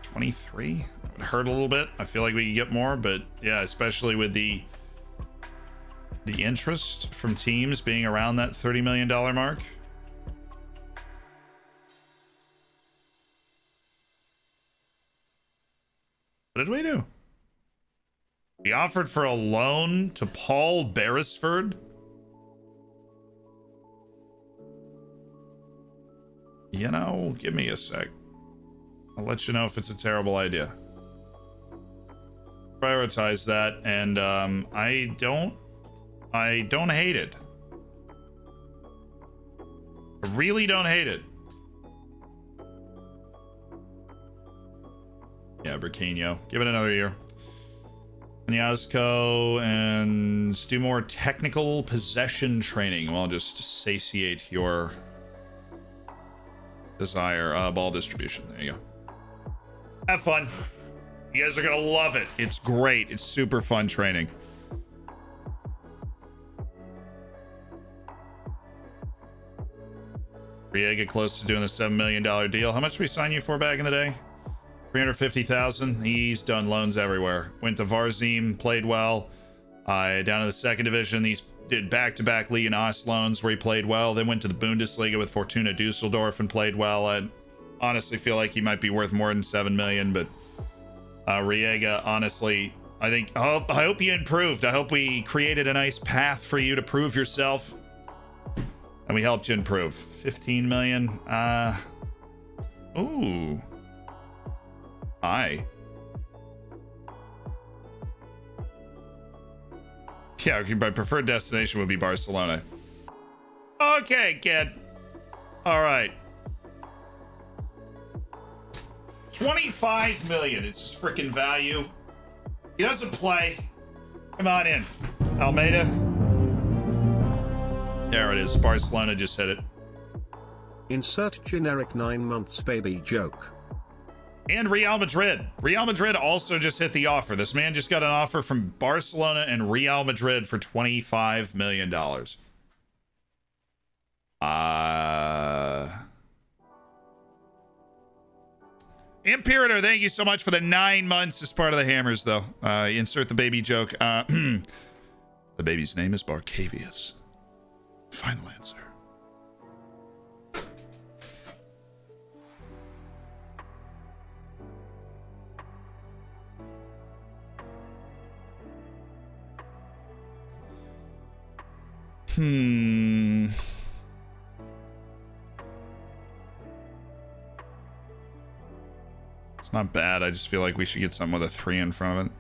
23. That would hurt a little bit. I feel like we could get more, but yeah, especially with the interest from teams being around that $30 million mark. What did we do? We offered for a loan to Paul Beresford. You know, give me a sec. I'll let you know if it's a terrible idea. Prioritize that, and I don't hate it. I really don't hate it. Yeah, Burquinho. Give it another year. Niazco, and do more technical possession training. Well, just satiate your desire. Ball distribution. There you go. Have fun. You guys are gonna love it. It's great. It's super fun training. Riega close to doing the $7 million deal. How much did we sign you for back in the day? 350,000. He's done loans everywhere. Went to Varzim, played well. Down to the second division, these did back-to-back Liga NOS loans where he played well. Then went to the Bundesliga with Fortuna Dusseldorf and played well. I honestly feel like he might be worth more than 7 million, but Riega, honestly, I hope you improved. I hope we created a nice path for you to prove yourself, and we helped you improve. 15 million. Ooh. Hi. Yeah, my preferred destination would be Barcelona. Okay, kid. All right. 25 million. It's his freaking value. He doesn't play. Come on in. Almeida. There it is. Barcelona just hit it. Insert generic 9 months baby joke. And Real Madrid. Real Madrid also just hit the offer. This man just got an offer from Barcelona and Real Madrid for $25 million. Imperator, thank you so much for the 9 months as part of the Hammers, though. Insert the baby joke. The baby's name is Barcavius. Final answer. It's not bad. I just feel like we should get something with a 3 in front of it.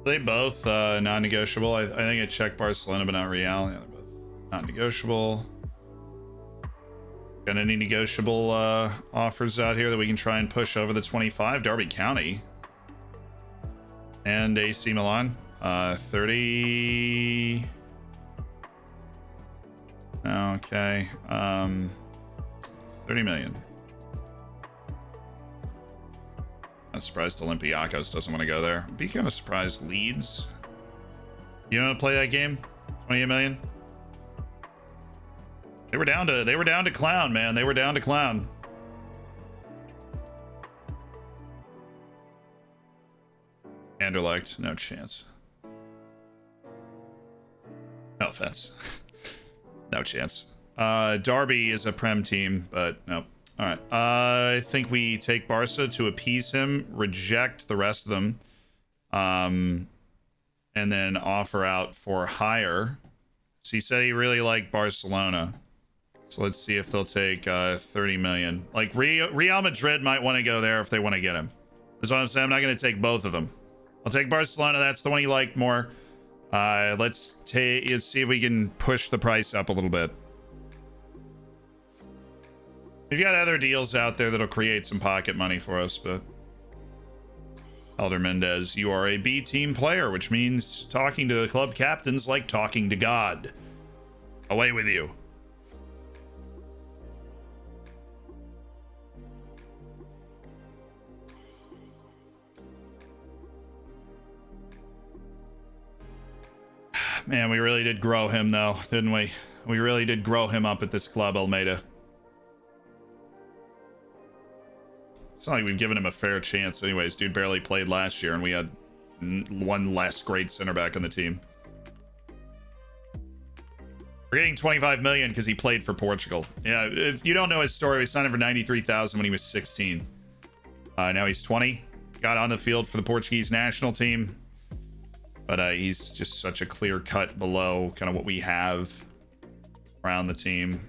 They both non-negotiable. I think I checked Barcelona, but not Real. Yeah, they're both non-negotiable. Got any negotiable offers out here that we can try and push over the 25? Derby County and AC Milan. 30. Okay. 30 million. I'm surprised Olympiacos doesn't want to go there. Be kind of surprised Leeds. You want to play that game? 28 million. They were down to clown, man. They were down to clown. Anderlecht, no chance. No offense. No chance. Derby is a Prem team, but nope. All right. I think we take Barca to appease him, reject the rest of them, and then offer out for higher. So he said he really liked Barcelona. So let's see if they'll take 30 million. Like Real Madrid might want to go there if they want to get him. That's what I'm saying. I'm not going to take both of them. I'll take Barcelona. That's the one he liked more. Let's see if we can push the price up a little bit. We've got other deals out there that'll create some pocket money for us, but Elder Mendez, you are a B team player, which means talking to the club captains like talking to God. Away with you. Man, we really did grow him, though, didn't we? We really did grow him up at this club, Almeida. It's not like we've given him a fair chance anyways. Dude barely played last year, and we had one less great center back on the team. We're getting 25 million because he played for Portugal. Yeah, if you don't know his story, we signed him for 93,000 when he was 16. Now he's 20. Got on the field for the Portuguese national team. But he's just such a clear cut below kind of what we have around the team.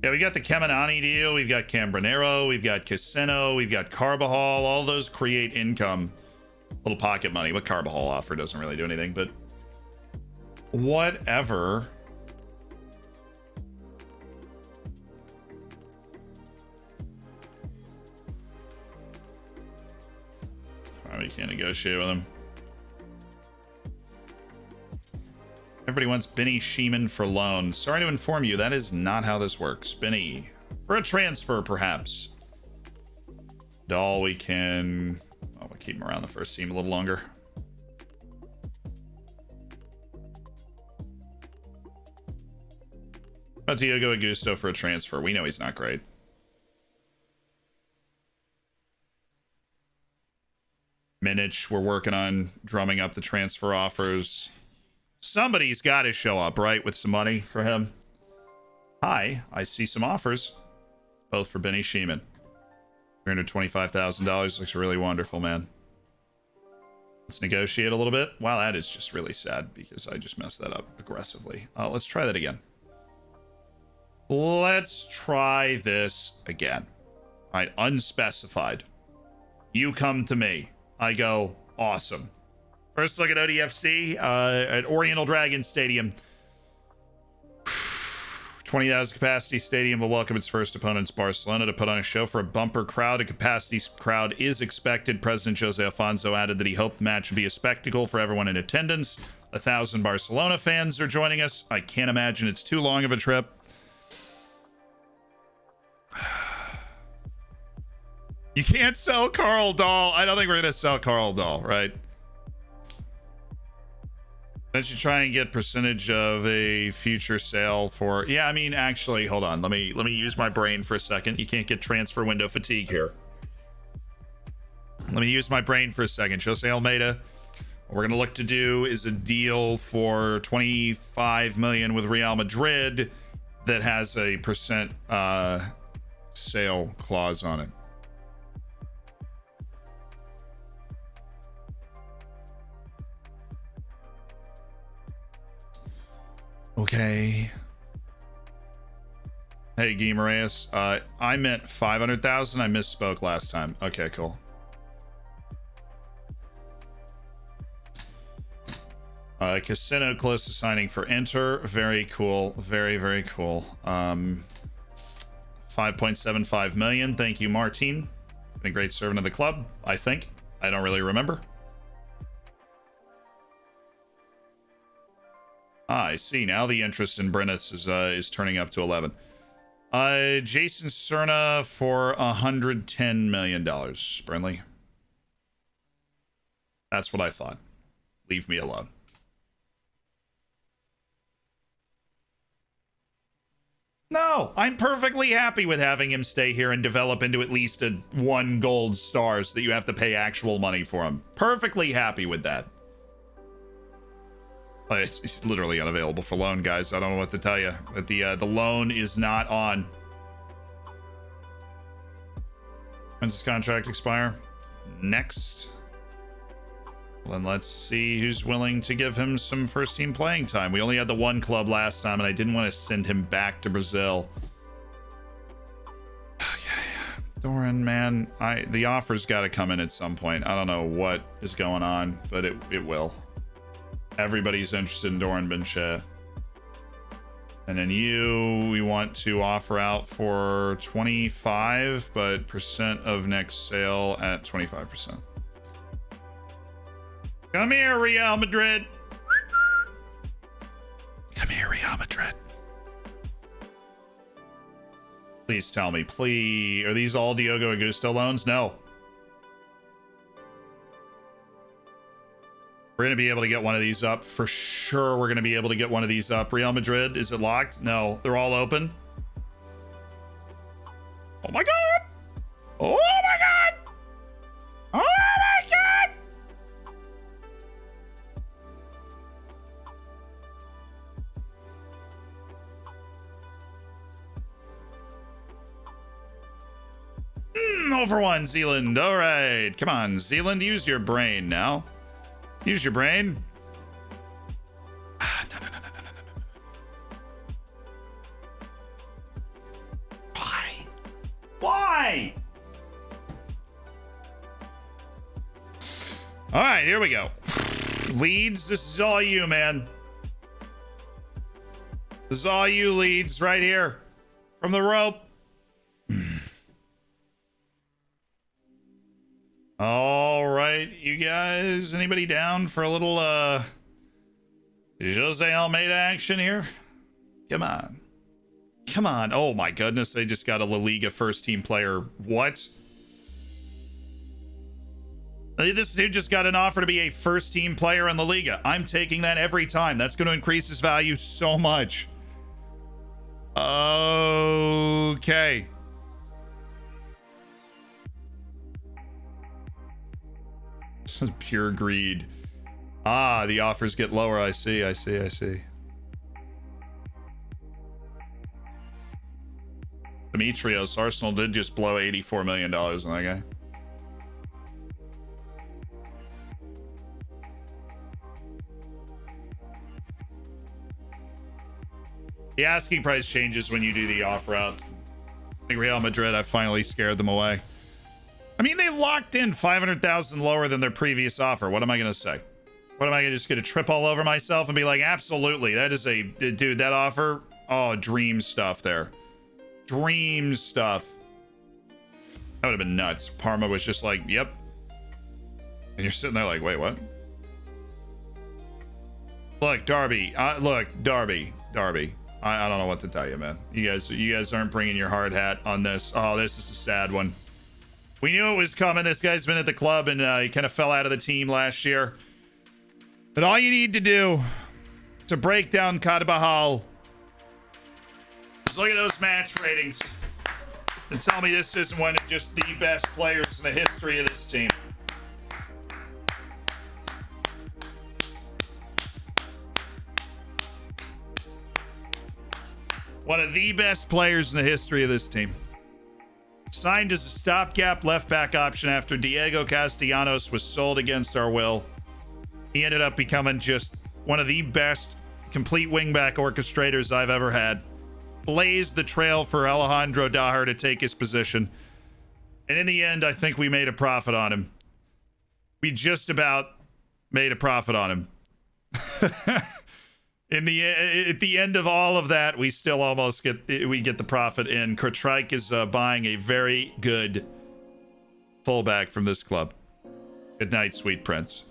Yeah, we got the Kemenani deal. We've got Cambronero. We've got Casino. We've got Carbajal. All those create income. Little pocket money. What Carbajal offer doesn't really do anything, but whatever. we can't negotiate with him. Everybody wants Benny Sheeman for loan. Sorry to inform you, that is not how this works. Benny, for a transfer, perhaps. Doll, we can... Oh, we'll keep him around the first team a little longer. About Diogo Augusto for a transfer. We know he's not great. Minich, we're working on drumming up the transfer offers. Somebody's got to show up, right, with some money for him. Hi, I see some offers. Both for Benny Sheeman. $325,000 looks really wonderful, man. Let's negotiate a little bit. Wow, that is just really sad because I just messed that up aggressively. Let's try that again. Let's try this again. All right, unspecified. You come to me. I go, awesome. First look at ODFC at Oriental Dragon Stadium. 20,000 capacity stadium will welcome its first opponents, Barcelona, to put on a show for a bumper crowd. A capacity crowd is expected. President Jose Alfonso added that he hoped the match would be a spectacle for everyone in attendance. 1,000 Barcelona fans are joining us. I can't imagine it's too long of a trip. You can't sell Carl Dahl. I don't think we're going to sell Carl Dahl, right? Don't you try and get percentage of a future sale for... Yeah, I mean, actually, hold on. Let me use my brain for a second. You can't get transfer window fatigue here. Let me use my brain for a second. Jose Almeida. What we're going to look to do is a deal for 25 million with Real Madrid that has a percent sale clause on it. Okay. Hey, Guimaraes. I meant 500,000. I misspoke last time. Okay, cool. Casino close to signing for Enter. Very cool. Very, very cool. 5.75 million. Thank you, Martin. Been a great servant of the club, I think. I don't really remember. I see. Now the interest in Brennus is turning up to 11. Jason Cerna for $110 million. Burnley. That's what I thought. Leave me alone. No, I'm perfectly happy with having him stay here and develop into at least a 1 gold star so that you have to pay actual money for him. Perfectly happy with that. It's literally unavailable for loan, guys. I don't know what to tell you. But the loan is not on. When's this contract expire? Next. Well, then let's see who's willing to give him some first team playing time. We only had the 1 club last time, and I didn't want to send him back to Brazil. Okay, Doran, man, the offer's got to come in at some point. I don't know what is going on, but it will. Everybody's interested in Doran Benche. And then we want to offer out for 25, but percent of next sale at 25%. Come here, Real Madrid. Come here, Real Madrid. Please tell me, please. Are these all Diogo Augusto loans? No. We're going to be able to get one of these up. For sure, we're going to be able to get one of these up. Real Madrid, is it locked? No, they're all open. Oh my god! Oh my god! Oh my god! Over 1, Zealand. All right, come on, Zealand, use your brain now. Use your brain. No. Why? All right, here we go. Leeds, this is all you, man. This is all you, Leeds, right here. From the rope. All right. right, you guys, anybody down for a little Jose Almeida action here? Come on. Come on. Oh my goodness, they just got a La Liga first team player. What? This dude just got an offer to be a first team player in La Liga. I'm taking that every time. That's going to increase his value so much. Okay. This is pure greed. Ah, the offers get lower. I see. Demetrios, Arsenal did just blow $84 million on that guy. The asking price changes when you do the offer out. I think Real Madrid, I finally scared them away. I mean, they locked in 500,000 lower than their previous offer. What am I going to say? What am I just going to trip all over myself and be like, absolutely, that is a, dude, that offer, oh, dream stuff there. Dream stuff. That would have been nuts. Parma was just like, yep. And you're sitting there like, wait, what? Look, Darby. Darby. I don't know what to tell you, man. You guys aren't bringing your hard hat on this. Oh, this is a sad one. We knew it was coming. This guy's been at the club and he kind of fell out of the team last year. But all you need to do to break down Carvajal is look at those match ratings and tell me this isn't one of just the best players in the history of this team. One of the best players in the history of this team. Signed as a stopgap left back option after Diego Castellanos was sold against our will. He ended up becoming just one of the best complete wingback orchestrators I've ever had. Blazed the trail for Alejandro Daher to take his position. And in the end, I think we made a profit on him. We just about made a profit on him. At the end of all of that, we still almost get the profit in. Kortrijk is buying a very good fullback from this club. Good night, sweet prince.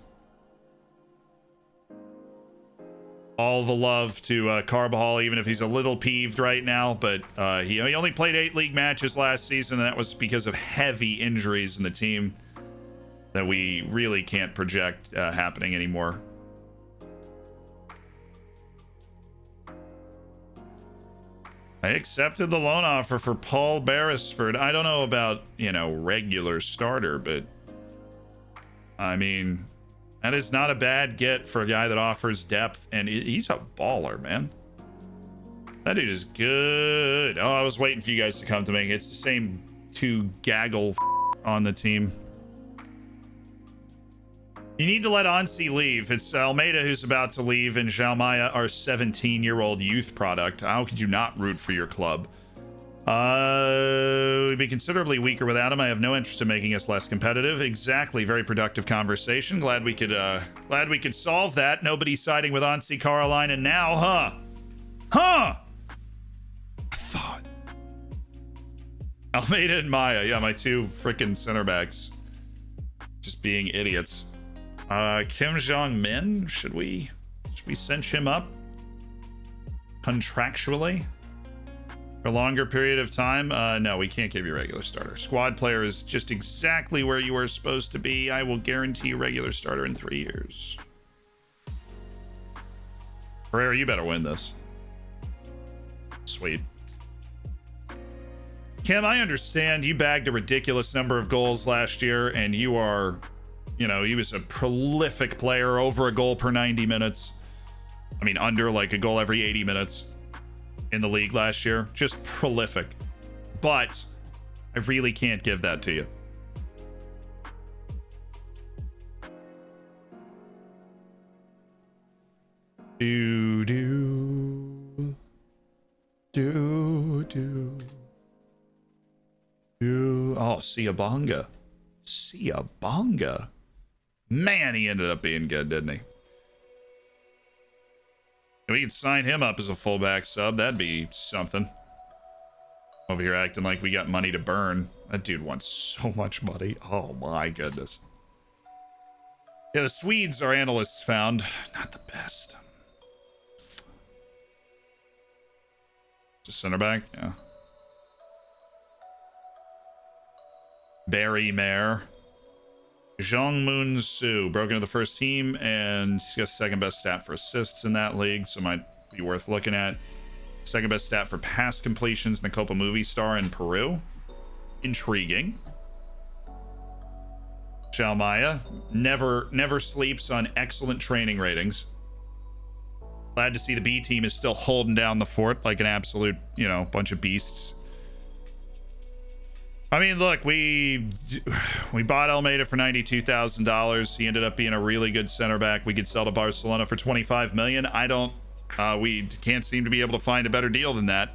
All the love to Carvajal, even if he's a little peeved right now. But he only played 8 league matches last season, and that was because of heavy injuries in the team that we really can't project happening anymore. I accepted the loan offer for Paul Beresford. I don't know about, regular starter, but I mean, that is not a bad get for a guy that offers depth, and he's a baller, man. That dude is good. Oh, I was waiting for you guys to come to me. It's the same 2 gaggle on the team. You need to let Ansi leave. It's Almeida who's about to leave, and Xiaomaya, our 17-year-old youth product. How could you not root for your club? We'd be considerably weaker without him. I have no interest in making us less competitive. Exactly. Very productive conversation. Glad we could solve that. Nobody siding with Ansi Caroline, and now, I thought Almeida and Maya. Yeah, my 2 freaking center backs. Just being idiots. Kim Jong-min, should we cinch him up contractually for a longer period of time? No, we can't give you regular starter. Squad player is just exactly where you were supposed to be. I will guarantee you regular starter in 3 years. Pereira, you better win this. Sweet. Kim, I understand you bagged a ridiculous number of goals last year, and you are, he was a prolific player, over a goal per 90 minutes. I mean, under like a goal every 80 minutes in the league last year. Just prolific. But I really can't give that to you. Oh, Siabonga. Man, he ended up being good, didn't he? We could sign him up as a fullback sub. That'd be something. Over here acting like we got money to burn. That dude wants so much money. Oh my goodness. Yeah, the Swedes, our analysts found, not the best. Just center back, yeah. Barry Mayer. Jong Moon Soo broke into the first team, and he's got second best stat for assists in that league, so might be worth looking at. Second best stat for pass completions in the Copa Movie Star in Peru. Intriguing. Shalmaya never sleeps on excellent training ratings. Glad to see the B team is still holding down the fort like an absolute, bunch of beasts. I mean, look, we bought Almeida for $92,000. He ended up being a really good center back. We could sell to Barcelona for $25 million. We can't seem to be able to find a better deal than that.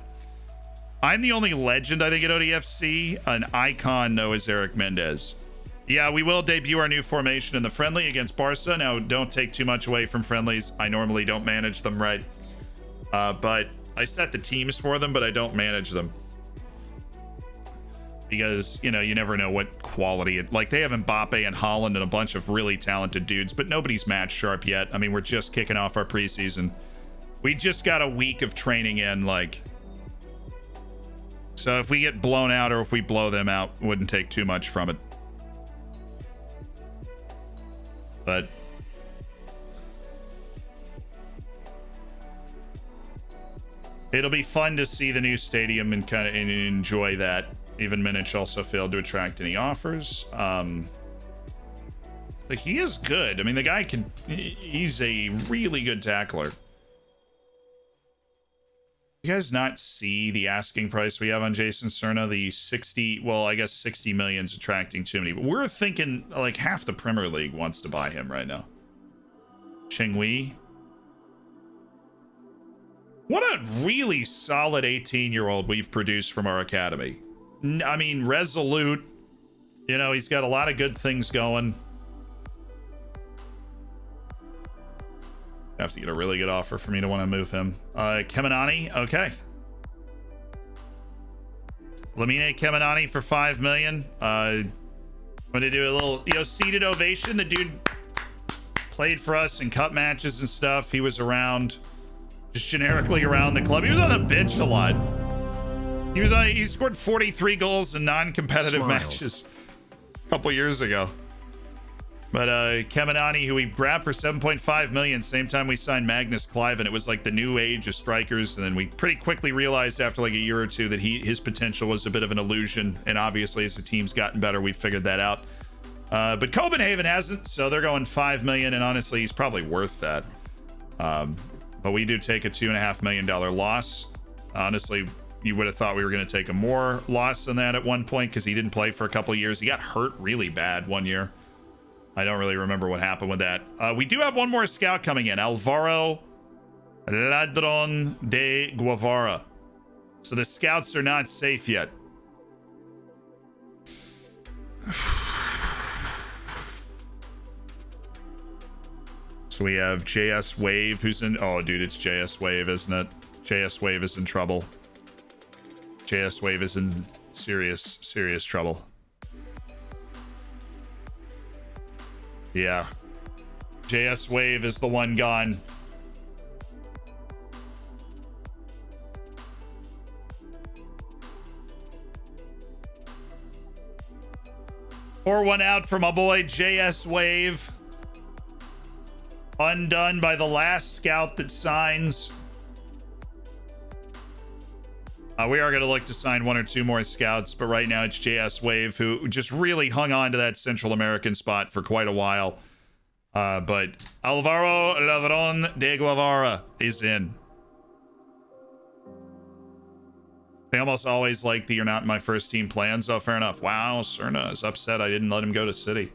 I'm the only legend, I think, at ODFC. An icon, though, is Eric Mendez. Yeah, we will debut our new formation in the friendly against Barca. Now, don't take too much away from friendlies. I normally don't manage them right. But I set the teams for them, but I don't manage them. Because, you never know what quality like they have Mbappe and Haaland and a bunch of really talented dudes, but nobody's match sharp yet. I mean, we're just kicking off our preseason. We just got a week of training in, so if we get blown out or if we blow them out, wouldn't take too much from it. But it'll be fun to see the new stadium and kind of enjoy that. Even Minich also failed to attract any offers. But he is good. I mean, the guy he's a really good tackler. You guys not see the asking price we have on Jason Cerna? The 60 million is attracting too many. But we're thinking like half the Premier League wants to buy him right now. Chengwei. What a really solid 18-year-old we've produced from our academy. I mean, resolute. He's got a lot of good things going. Have to get a really good offer for me to want to move him. Kemenani, okay. Lamine Kemenani for $5 million. I'm gonna do a little, seated ovation. The dude played for us in cup matches and stuff. He was around, just generically around the club. He was on the bench a lot. He scored 43 goals in non-competitive matches a couple years ago. But Kemenani, who we grabbed for $7.5 million, same time we signed Magnus Cliven. It was like the new age of strikers, and then we pretty quickly realized after like a year or two that his potential was a bit of an illusion. And obviously, as the team's gotten better, we've figured that out. But Copenhagen hasn't, so they're going $5 million, and honestly, he's probably worth that. But we do take a $2.5 million loss. Honestly, you would have thought we were going to take a more loss than that at one point because he didn't play for a couple of years. He got hurt really bad one year. I don't really remember what happened with that. We do have one more scout coming in. Alvaro Ladron de Guevara. So the scouts are not safe yet. So we have JS Wave who's in... Oh, dude, it's JS Wave, isn't it? JS Wave is in trouble. JS Wave is in serious trouble. Yeah. JS Wave is the one gone. Pour one out for my boy JS Wave. Undone by the last scout that signs. We are going to look to sign one or two more scouts, but right now it's JS Wave, who just really hung on to that Central American spot for quite a while. But Alvaro Ladron de Guevara is in. They almost always like the "you're not in my first team" plans. Oh, fair enough. Wow, Cerna is upset I didn't let him go to City.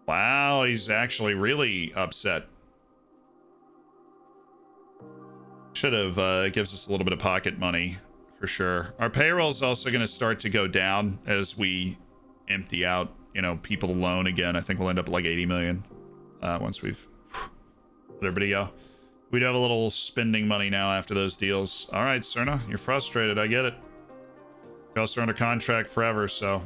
Wow, he's actually really upset. Should have. It gives us a little bit of pocket money. For sure. Our payroll is also going to start to go down as we empty out, people alone again. I think we'll end up like 80 million once we've let everybody go. We do have a little spending money now after those deals. All right, Cerna, you're frustrated. I get it. You're also under contract forever, so.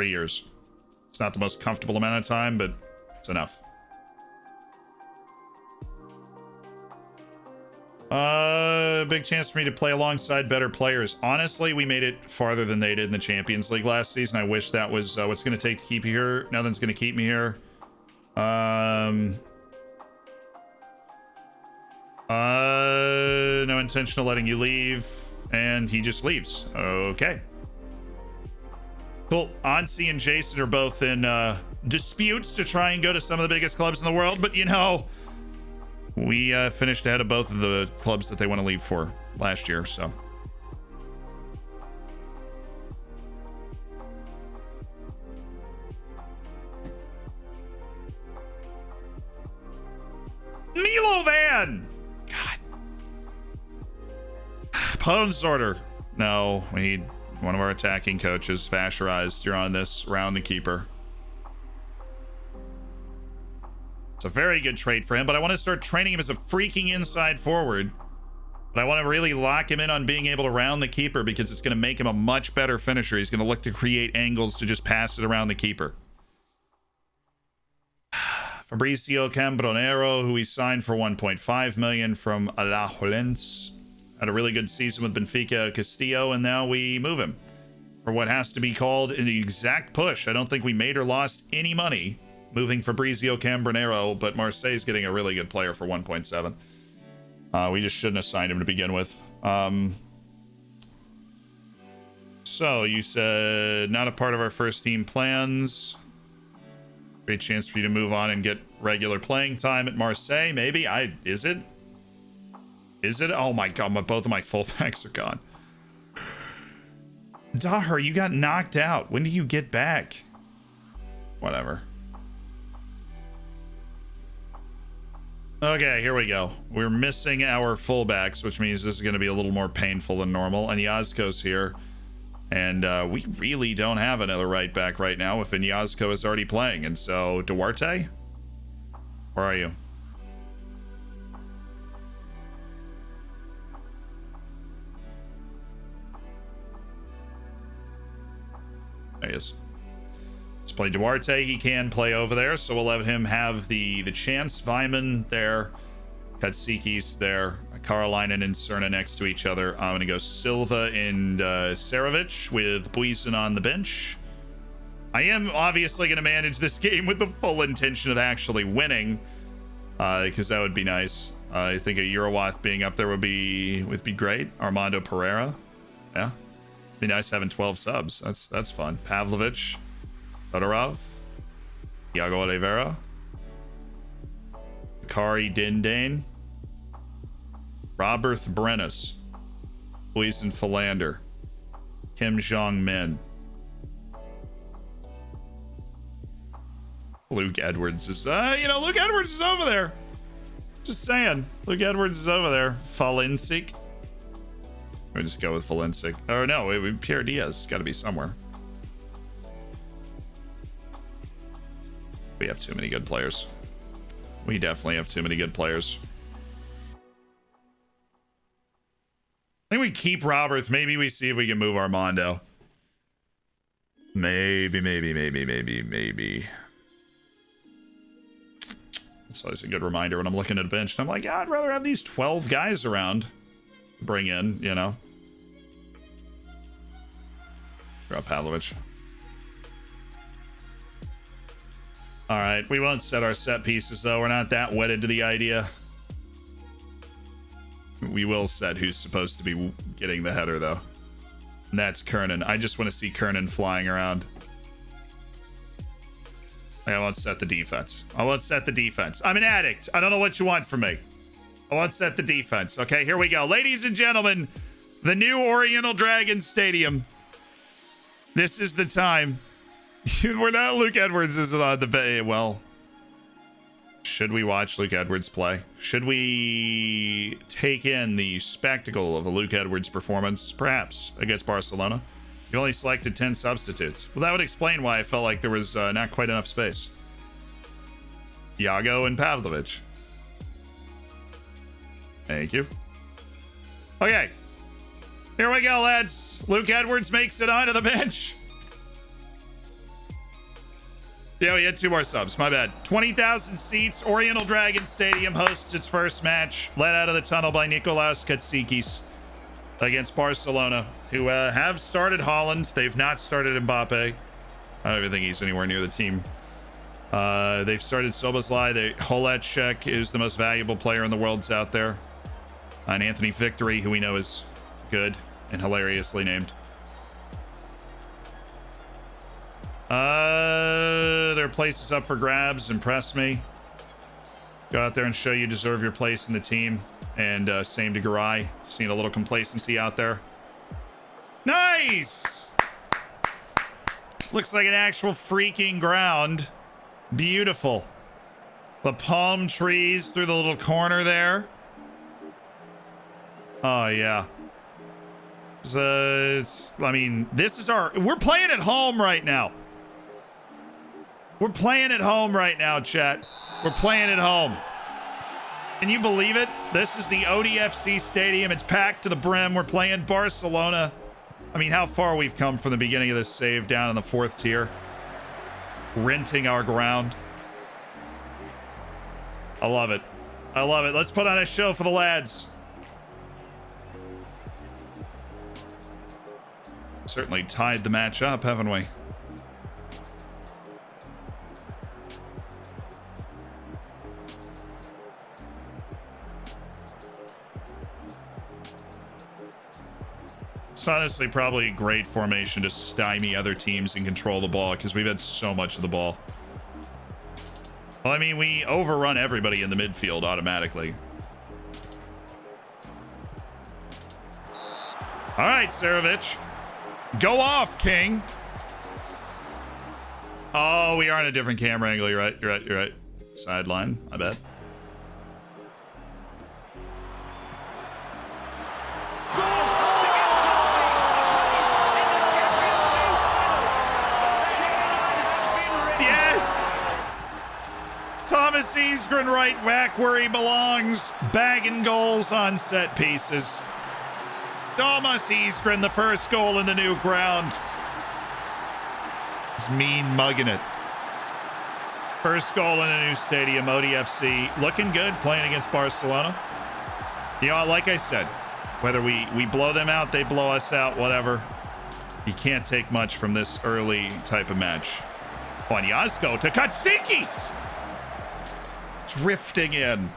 3 years. It's not the most comfortable amount of time, but it's enough. Big chance for me to play alongside better players. Honestly, we made it farther than they did in the Champions League last season. I wish that was what's going to take to keep you here. Nothing's going to keep me here. No intention of letting you leave. And he just leaves. Okay. Cool. Ansi and Jason are both in disputes to try and go to some of the biggest clubs in the world. But, you know, we finished ahead of both of the clubs that they want to leave for last year, so. Milovan! God. Pwn sorter. No, we need one of our attacking coaches. Fasherized, you're on this. Round the keeper. It's a very good trade for him, but I want to start training him as a freaking inside forward. But I want to really lock him in on being able to round the keeper because it's going to make him a much better finisher. He's going to look to create angles to just pass it around the keeper. Fabricio Cambronero, who we signed for 1.5 million from Alajuelense. Had a really good season with Benfica Castillo, and now we move him for what has to be called an exact push. I don't think we made or lost any money moving Fabrizio Cambronero, but Marseille's getting a really good player for 1.7. We just shouldn't have signed him to begin with. So you said not a part of our first team plans. Great chance for you to move on and get regular playing time at Marseille. Maybe. Is it? Is it? Oh my god, both of my fullbacks are gone. Daher, you got knocked out. When do you get back? Whatever. Okay, here we go. We're missing our fullbacks, which means this is going to be a little more painful than normal. And Yazko's here. And we really don't have another right back right now if Inyazko is already playing. And so, Duarte? Where are you? There he is. Let's play Duarte. He can play over there, so we'll let him have the chance. Vyman there. Katsikis there. Karolainen and Cerna next to each other. I'm going to go Silva and Sarovic with Buisen on the bench. I am obviously going to manage this game with the full intention of actually winning, because that would be nice. I think a Eurowath being up there would be great. Armando Pereira. Yeah. Be nice having 12 subs. That's fun. Pavlovich. Todorov. Iago Oliveira. Kari Dindane. Robert Brennis. Poison Philander. Kim Jong-min. Luke Edwards is, Luke Edwards is over there. Just saying. Luke Edwards is over there. Falinsik. We just go with Falinsik. Oh, no. Pierre Diaz. Got to be somewhere. We have too many good players. We definitely have too many good players. I think we keep Roberts. Maybe we see if we can move Armando. Maybe. It's always a good reminder when I'm looking at a bench. And I'm like, I'd rather have these 12 guys around. Bring in, Drop Pavlovich. All right, we won't set our set pieces, though. We're not that wedded to the idea. We will set who's supposed to be getting the header, though. And that's Kernan. I just want to see Kernan flying around. I won't set the defense. I won't set the defense. I'm an addict. I don't know what you want from me. I won't set the defense. Okay, here we go. Ladies and gentlemen, the new Oriental Dragon Stadium. This is the time. We're not. Luke Edwards isn't on the bay. Well, should we watch Luke Edwards play? Should we take in the spectacle of a Luke Edwards performance? Perhaps against Barcelona. You only selected 10 substitutes. Well, that would explain why I felt like there was not quite enough space. Iago and Pavlovich. Thank you. Okay. Here we go, lads. Luke Edwards makes it onto the bench. Yeah, we had 2 more subs. My bad. 20,000 seats. Oriental Dragon Stadium hosts its first match, led out of the tunnel by Nikolaos Katsikis against Barcelona, who have started Haaland. They've not started Mbappe. I don't even think he's anywhere near the team. They've started Szoboszlai. Holecek is the most valuable player in the world out there. And Anthony Victory, who we know is good and hilariously named. Their place is up for grabs. Impress me. Go out there and show you deserve your place in the team. And same to Garay. Seeing a little complacency out there. Nice! Looks like an actual freaking ground. Beautiful. The palm trees through the little corner there. Oh, yeah. I mean, this is we're playing at home right now. We're playing at home right now, chat. We're playing at home. Can you believe it? This is the ODFC Stadium. It's packed to the brim. We're playing Barcelona. I mean, how far we've come from the beginning of this save down in the 4th tier. Renting our ground. I love it. I love it. Let's put on a show for the lads. Certainly tied the match up, haven't we? It's honestly probably a great formation to stymie other teams and control the ball because we've had so much of the ball. Well, I mean, we overrun everybody in the midfield automatically. All right, Serovic. Go off, King. Oh, we are on a different camera angle. You're right. You're right. You're right. Sideline. I bet. Thomas Isgren right back where he belongs, bagging goals on set pieces. Thomas Isgren, the first goal in the new ground. He's mean mugging it. First goal in a new stadium, ODFC. Looking good playing against Barcelona. You know, like I said, whether we blow them out, they blow us out, whatever. You can't take much from this early type of match. Onyasko to Katsikis! Drifting in.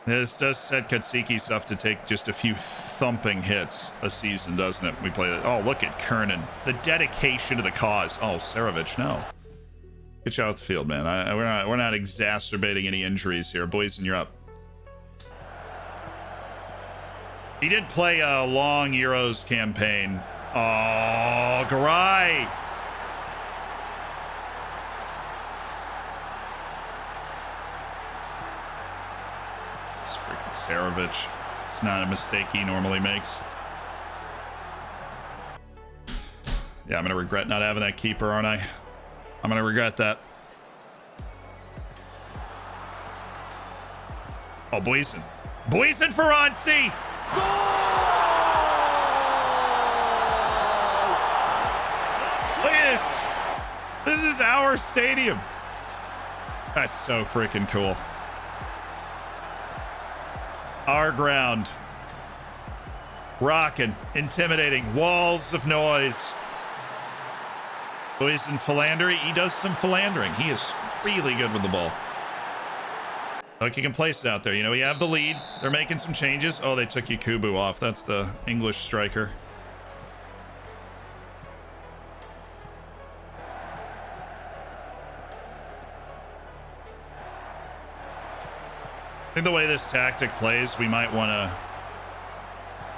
This does set Katsikis up to take just a few thumping hits a season, doesn't it? We play that. Oh, look at Kernan. The dedication to the cause. Oh, Serovic, no. Get you out the field, man. We're not exacerbating any injuries here. Boysen, you're up. He did play a long Euros campaign. Oh, Garay. Serovic. It's not a mistake he normally makes. Yeah, I'm gonna regret not having that keeper, aren't I? I'm gonna regret that. Oh, Boysen. Boysen for Onsi! Look at this! This is our stadium. That's so freaking cool. Our ground. Rocking. Intimidating. Walls of noise. Boysen philandering. He does some philandering. He is really good with the ball. Like, you can place it out there. You know, we have the lead. They're making some changes. Oh, they took Yakubu off. That's the English striker. I think the way this tactic plays, we might want to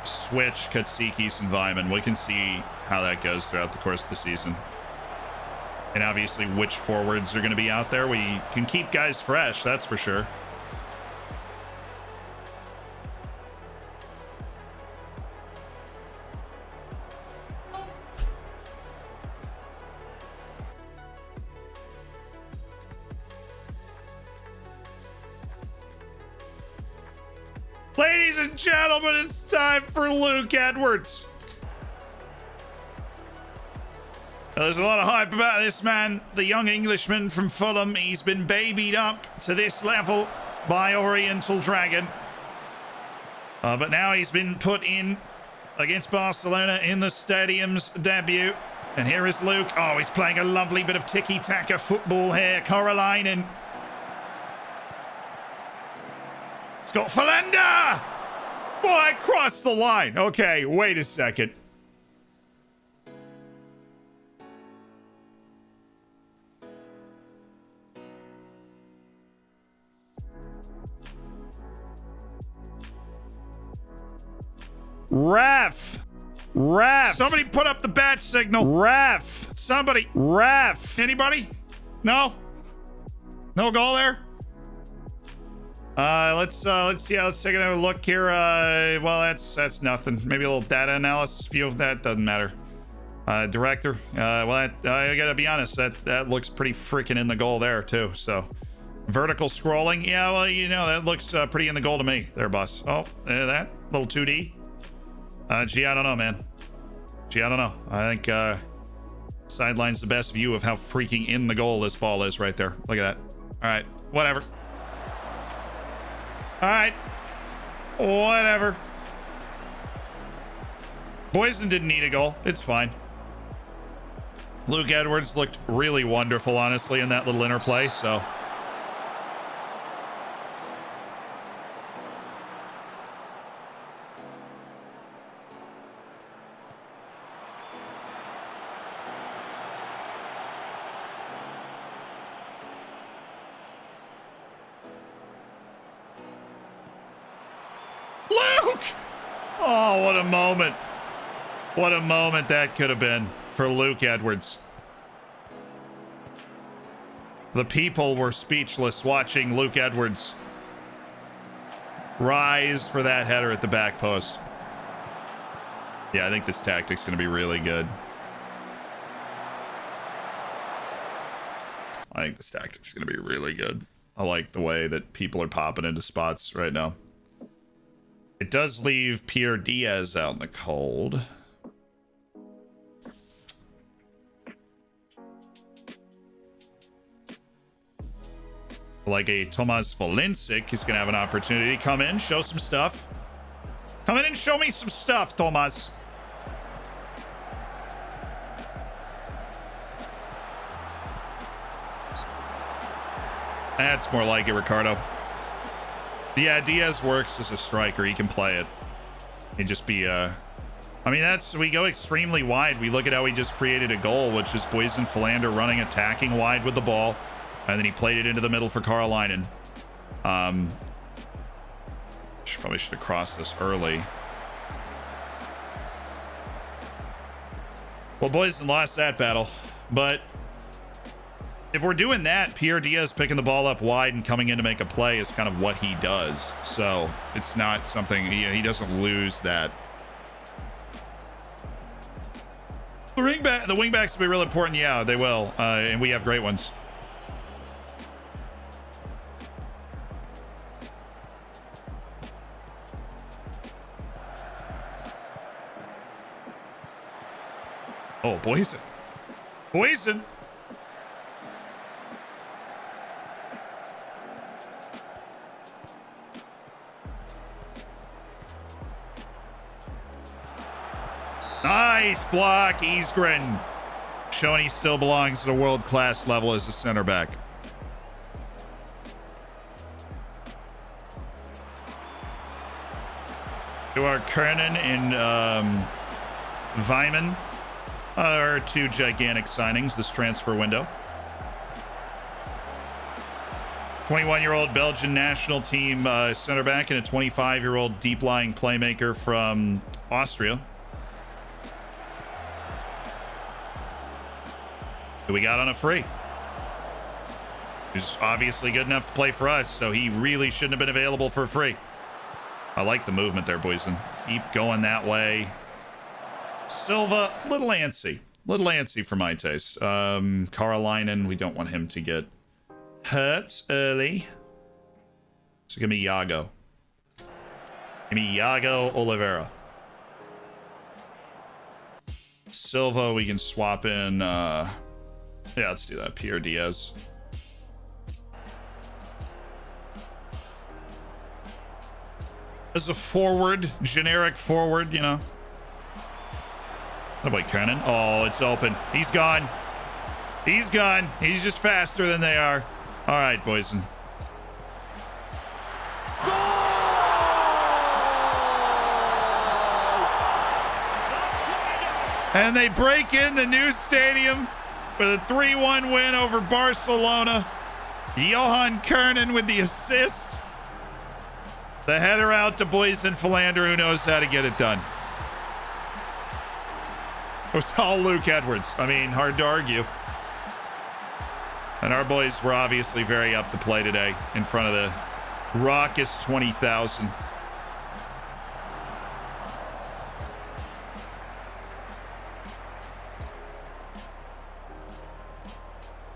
switch Katsikis and Vyman. We can see how that goes throughout the course of the season. And obviously which forwards are going to be out there. We can keep guys fresh, that's for sure. Ladies and gentlemen, it's time for Luke Edwards. There's a lot of hype about this man, the young Englishman from Fulham. He's been babied up to this level by Oriental Dragon. But now he's been put in against Barcelona in the stadium's debut. And here is Luke. Oh, he's playing a lovely bit of tiki-taka football here. Koralainen. It's got Falenda! Boy, crossed the line. Okay, wait a second. Ref! Somebody put up the bat signal. Ref! Somebody. Ref! Anybody? No? No goal there? Let's take another look here. Well, that's nothing. Maybe a little data analysis view. That doesn't matter. Director. Well, I gotta be honest. That looks pretty freaking in the goal there too. So, vertical scrolling. Yeah, well, that looks pretty in the goal to me. There, boss. Oh, that little 2D. Gee, I don't know, man. I don't know. I think sideline's the best view of how freaking in the goal this ball is right there. Look at that. All right, whatever. All right, whatever. Boysen didn't need a goal. It's fine. Luke Edwards looked really wonderful, honestly, in that little interplay, so... Oh, what a moment. What a moment that could have been for Luke Edwards. The people were speechless watching Luke Edwards rise for that header at the back post. Yeah, I think this tactic's going to be really good. I think this tactic's going to be really good. I like the way that people are popping into spots right now. It does leave Pierre Diaz out in the cold. Like a Tomas Valencic, he's going to have an opportunity to come in, show some stuff. Come in and show me some stuff, Tomas. That's more like it, Ricardo. Yeah, Diaz works as a striker. He can play it. He'd just be, I mean, we go extremely wide. We look at how he just created a goal, which is Boysen Philander running, attacking wide with the ball. And then he played it into the middle for Koralainen. Probably should have crossed this early. Well, Boysen lost that battle. But if we're doing that, Pierre Diaz picking the ball up wide and coming in to make a play is kind of what he does. So it's not something, he doesn't lose that. The wingbacks will be real important. Yeah, they will. And we have great ones. Oh, Boysen. Boysen. Nice block, Isgren. Showing he still belongs at a world-class level as a center back. To our Kernan and Vyman are two gigantic signings this transfer window. 21-year-old Belgian national team center back and a 25-year-old deep-lying playmaker from Austria. Who we got on a free. He's obviously good enough to play for us, so he really shouldn't have been available for free. I like the movement there, Boysen. Keep going that way. Silva, little antsy. Little antsy for my taste. Koralainen, we don't want him to get hurt early. So give me Iago. Give me Iago Oliveira. Silva. We can swap in. Yeah, let's do that. Pierre Diaz. As a forward, generic forward, you know. What about Kernan? Oh, it's open. He's gone. He's gone. He's just faster than they are. All right, boys. And they break in the new stadium with a 3-1 win over Barcelona. Johan Kernan with the assist. The header out to Boysen Philander, who knows how to get it done. It was all Luke Edwards. I mean, hard to argue. And our boys were obviously very up to play today in front of the raucous 20,000.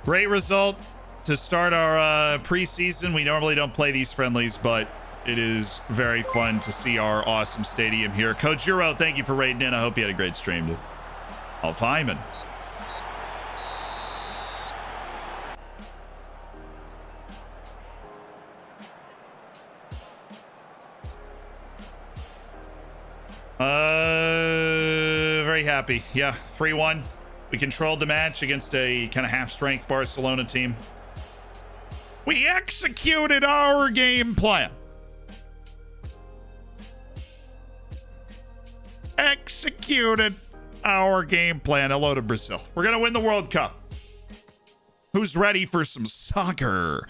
Great result to start our preseason. We normally don't play these friendlies, but it is very fun to see our awesome stadium here. Coach Juro, thank you for raiding in. I hope you had a great stream, dude. Alf Hyman. Very happy. Yeah, 3-1. We controlled the match against a kind of half-strength Barcelona team. We executed our game plan. Executed our game plan. Hello to Brazil. We're going to win the World Cup. Who's ready for some soccer?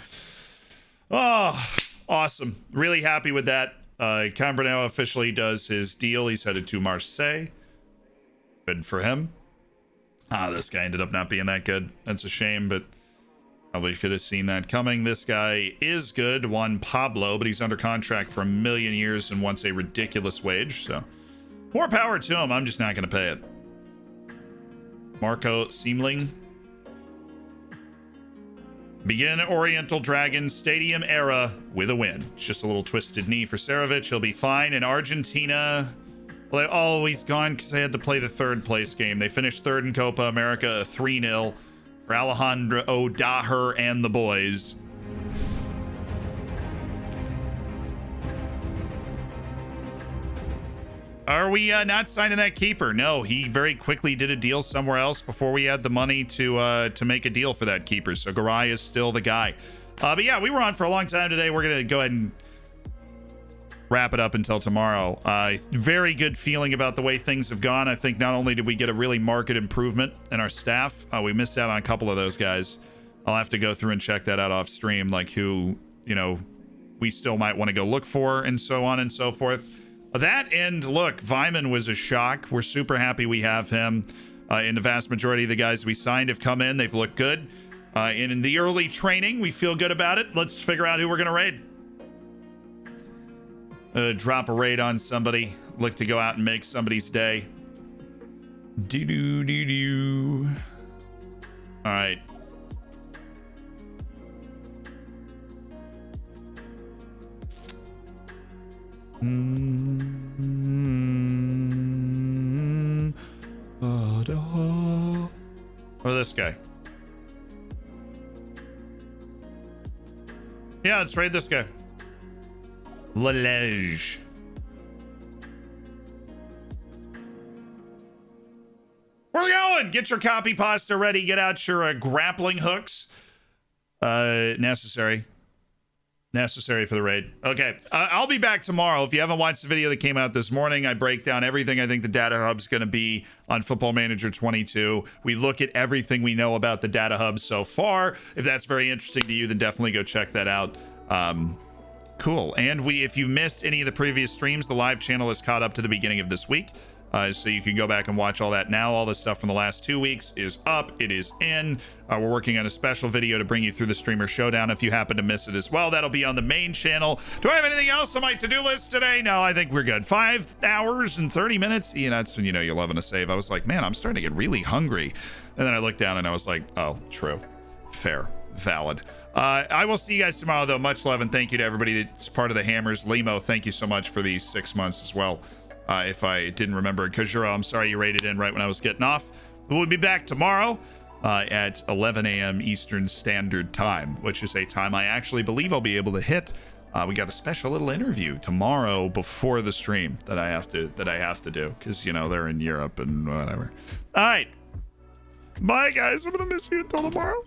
Oh, awesome. Really happy with that. Cambrano officially does his deal. He's headed to Marseille. Good for him. This guy ended up not being that good. That's a shame, but probably could have seen that coming. This guy is good. Juan Pablo, but he's under contract for 1 million years and wants a ridiculous wage. So more power to him. I'm just not going to pay it. Marco Siemling. Begin Oriental Dragon Stadium era with a win. It's just a little twisted knee for Serovic. He'll be fine. In Argentina, well, they always gone because they had to play the third place game. They finished third in Copa America, 3-0 for Alejandro Daher and the boys. Are we not signing that keeper? No, he very quickly did a deal somewhere else before we had the money to make a deal for that keeper. So Garay is still the guy. But yeah, we were on for a long time today. We're going to go ahead and wrap it up until tomorrow. Very good feeling about the way things have gone. I think not only did we get a really marked improvement in our staff, we missed out on a couple of those guys. I'll have to go through and check that out off stream, like who, you know, we still might want to go look for and so on and so forth. That and look, Vyman was a shock. We're super happy we have him. And the vast majority of the guys we signed have come in. They've looked good. And in the early training, we feel good about it. Let's figure out who we're going to raid. Drop a raid on somebody. Look to go out and make somebody's day. Do-do-do-do. All right. Or this guy. Yeah, let's raid this guy. Lalege. We're going. Get your copy pasta ready. Get out your grappling hooks. Necessary for the raid. Okay, I'll be back tomorrow. If you haven't watched the video that came out this morning, I break down everything I think the data hub's going to be on Football Manager 22. We look at everything we know about the data hub so far. If that's very interesting to you, then definitely go check that out. Cool. And if you missed any of the previous streams, the live channel is caught up to the beginning of this week. So you can go back and watch all that now. All the stuff from the last 2 weeks is up. It is in. We're working on a special video to bring you through the Streamer Showdown if you happen to miss it as well. That'll be on the main channel. Do I have anything else on my to-do list today? No, I think we're good. 5 hours and 30 minutes. You know, that's when you know you're loving a save. I was like, man, I'm starting to get really hungry. And then I looked down and I was like, oh, true. Fair. Valid. I will see you guys tomorrow, though. Much love and thank you to everybody that's part of the Hammers. Limo, thank you so much for these 6 months as well. if I didn't remember. Kajuro, I'm sorry you raided in right when I was getting off. We'll be back tomorrow at 11 a.m. Eastern Standard Time, which is a time I actually believe I'll be able to hit. We got a special little interview tomorrow before the stream that I have to do because, you know, they're in Europe and whatever. All right. Bye, guys. I'm going to miss you until tomorrow.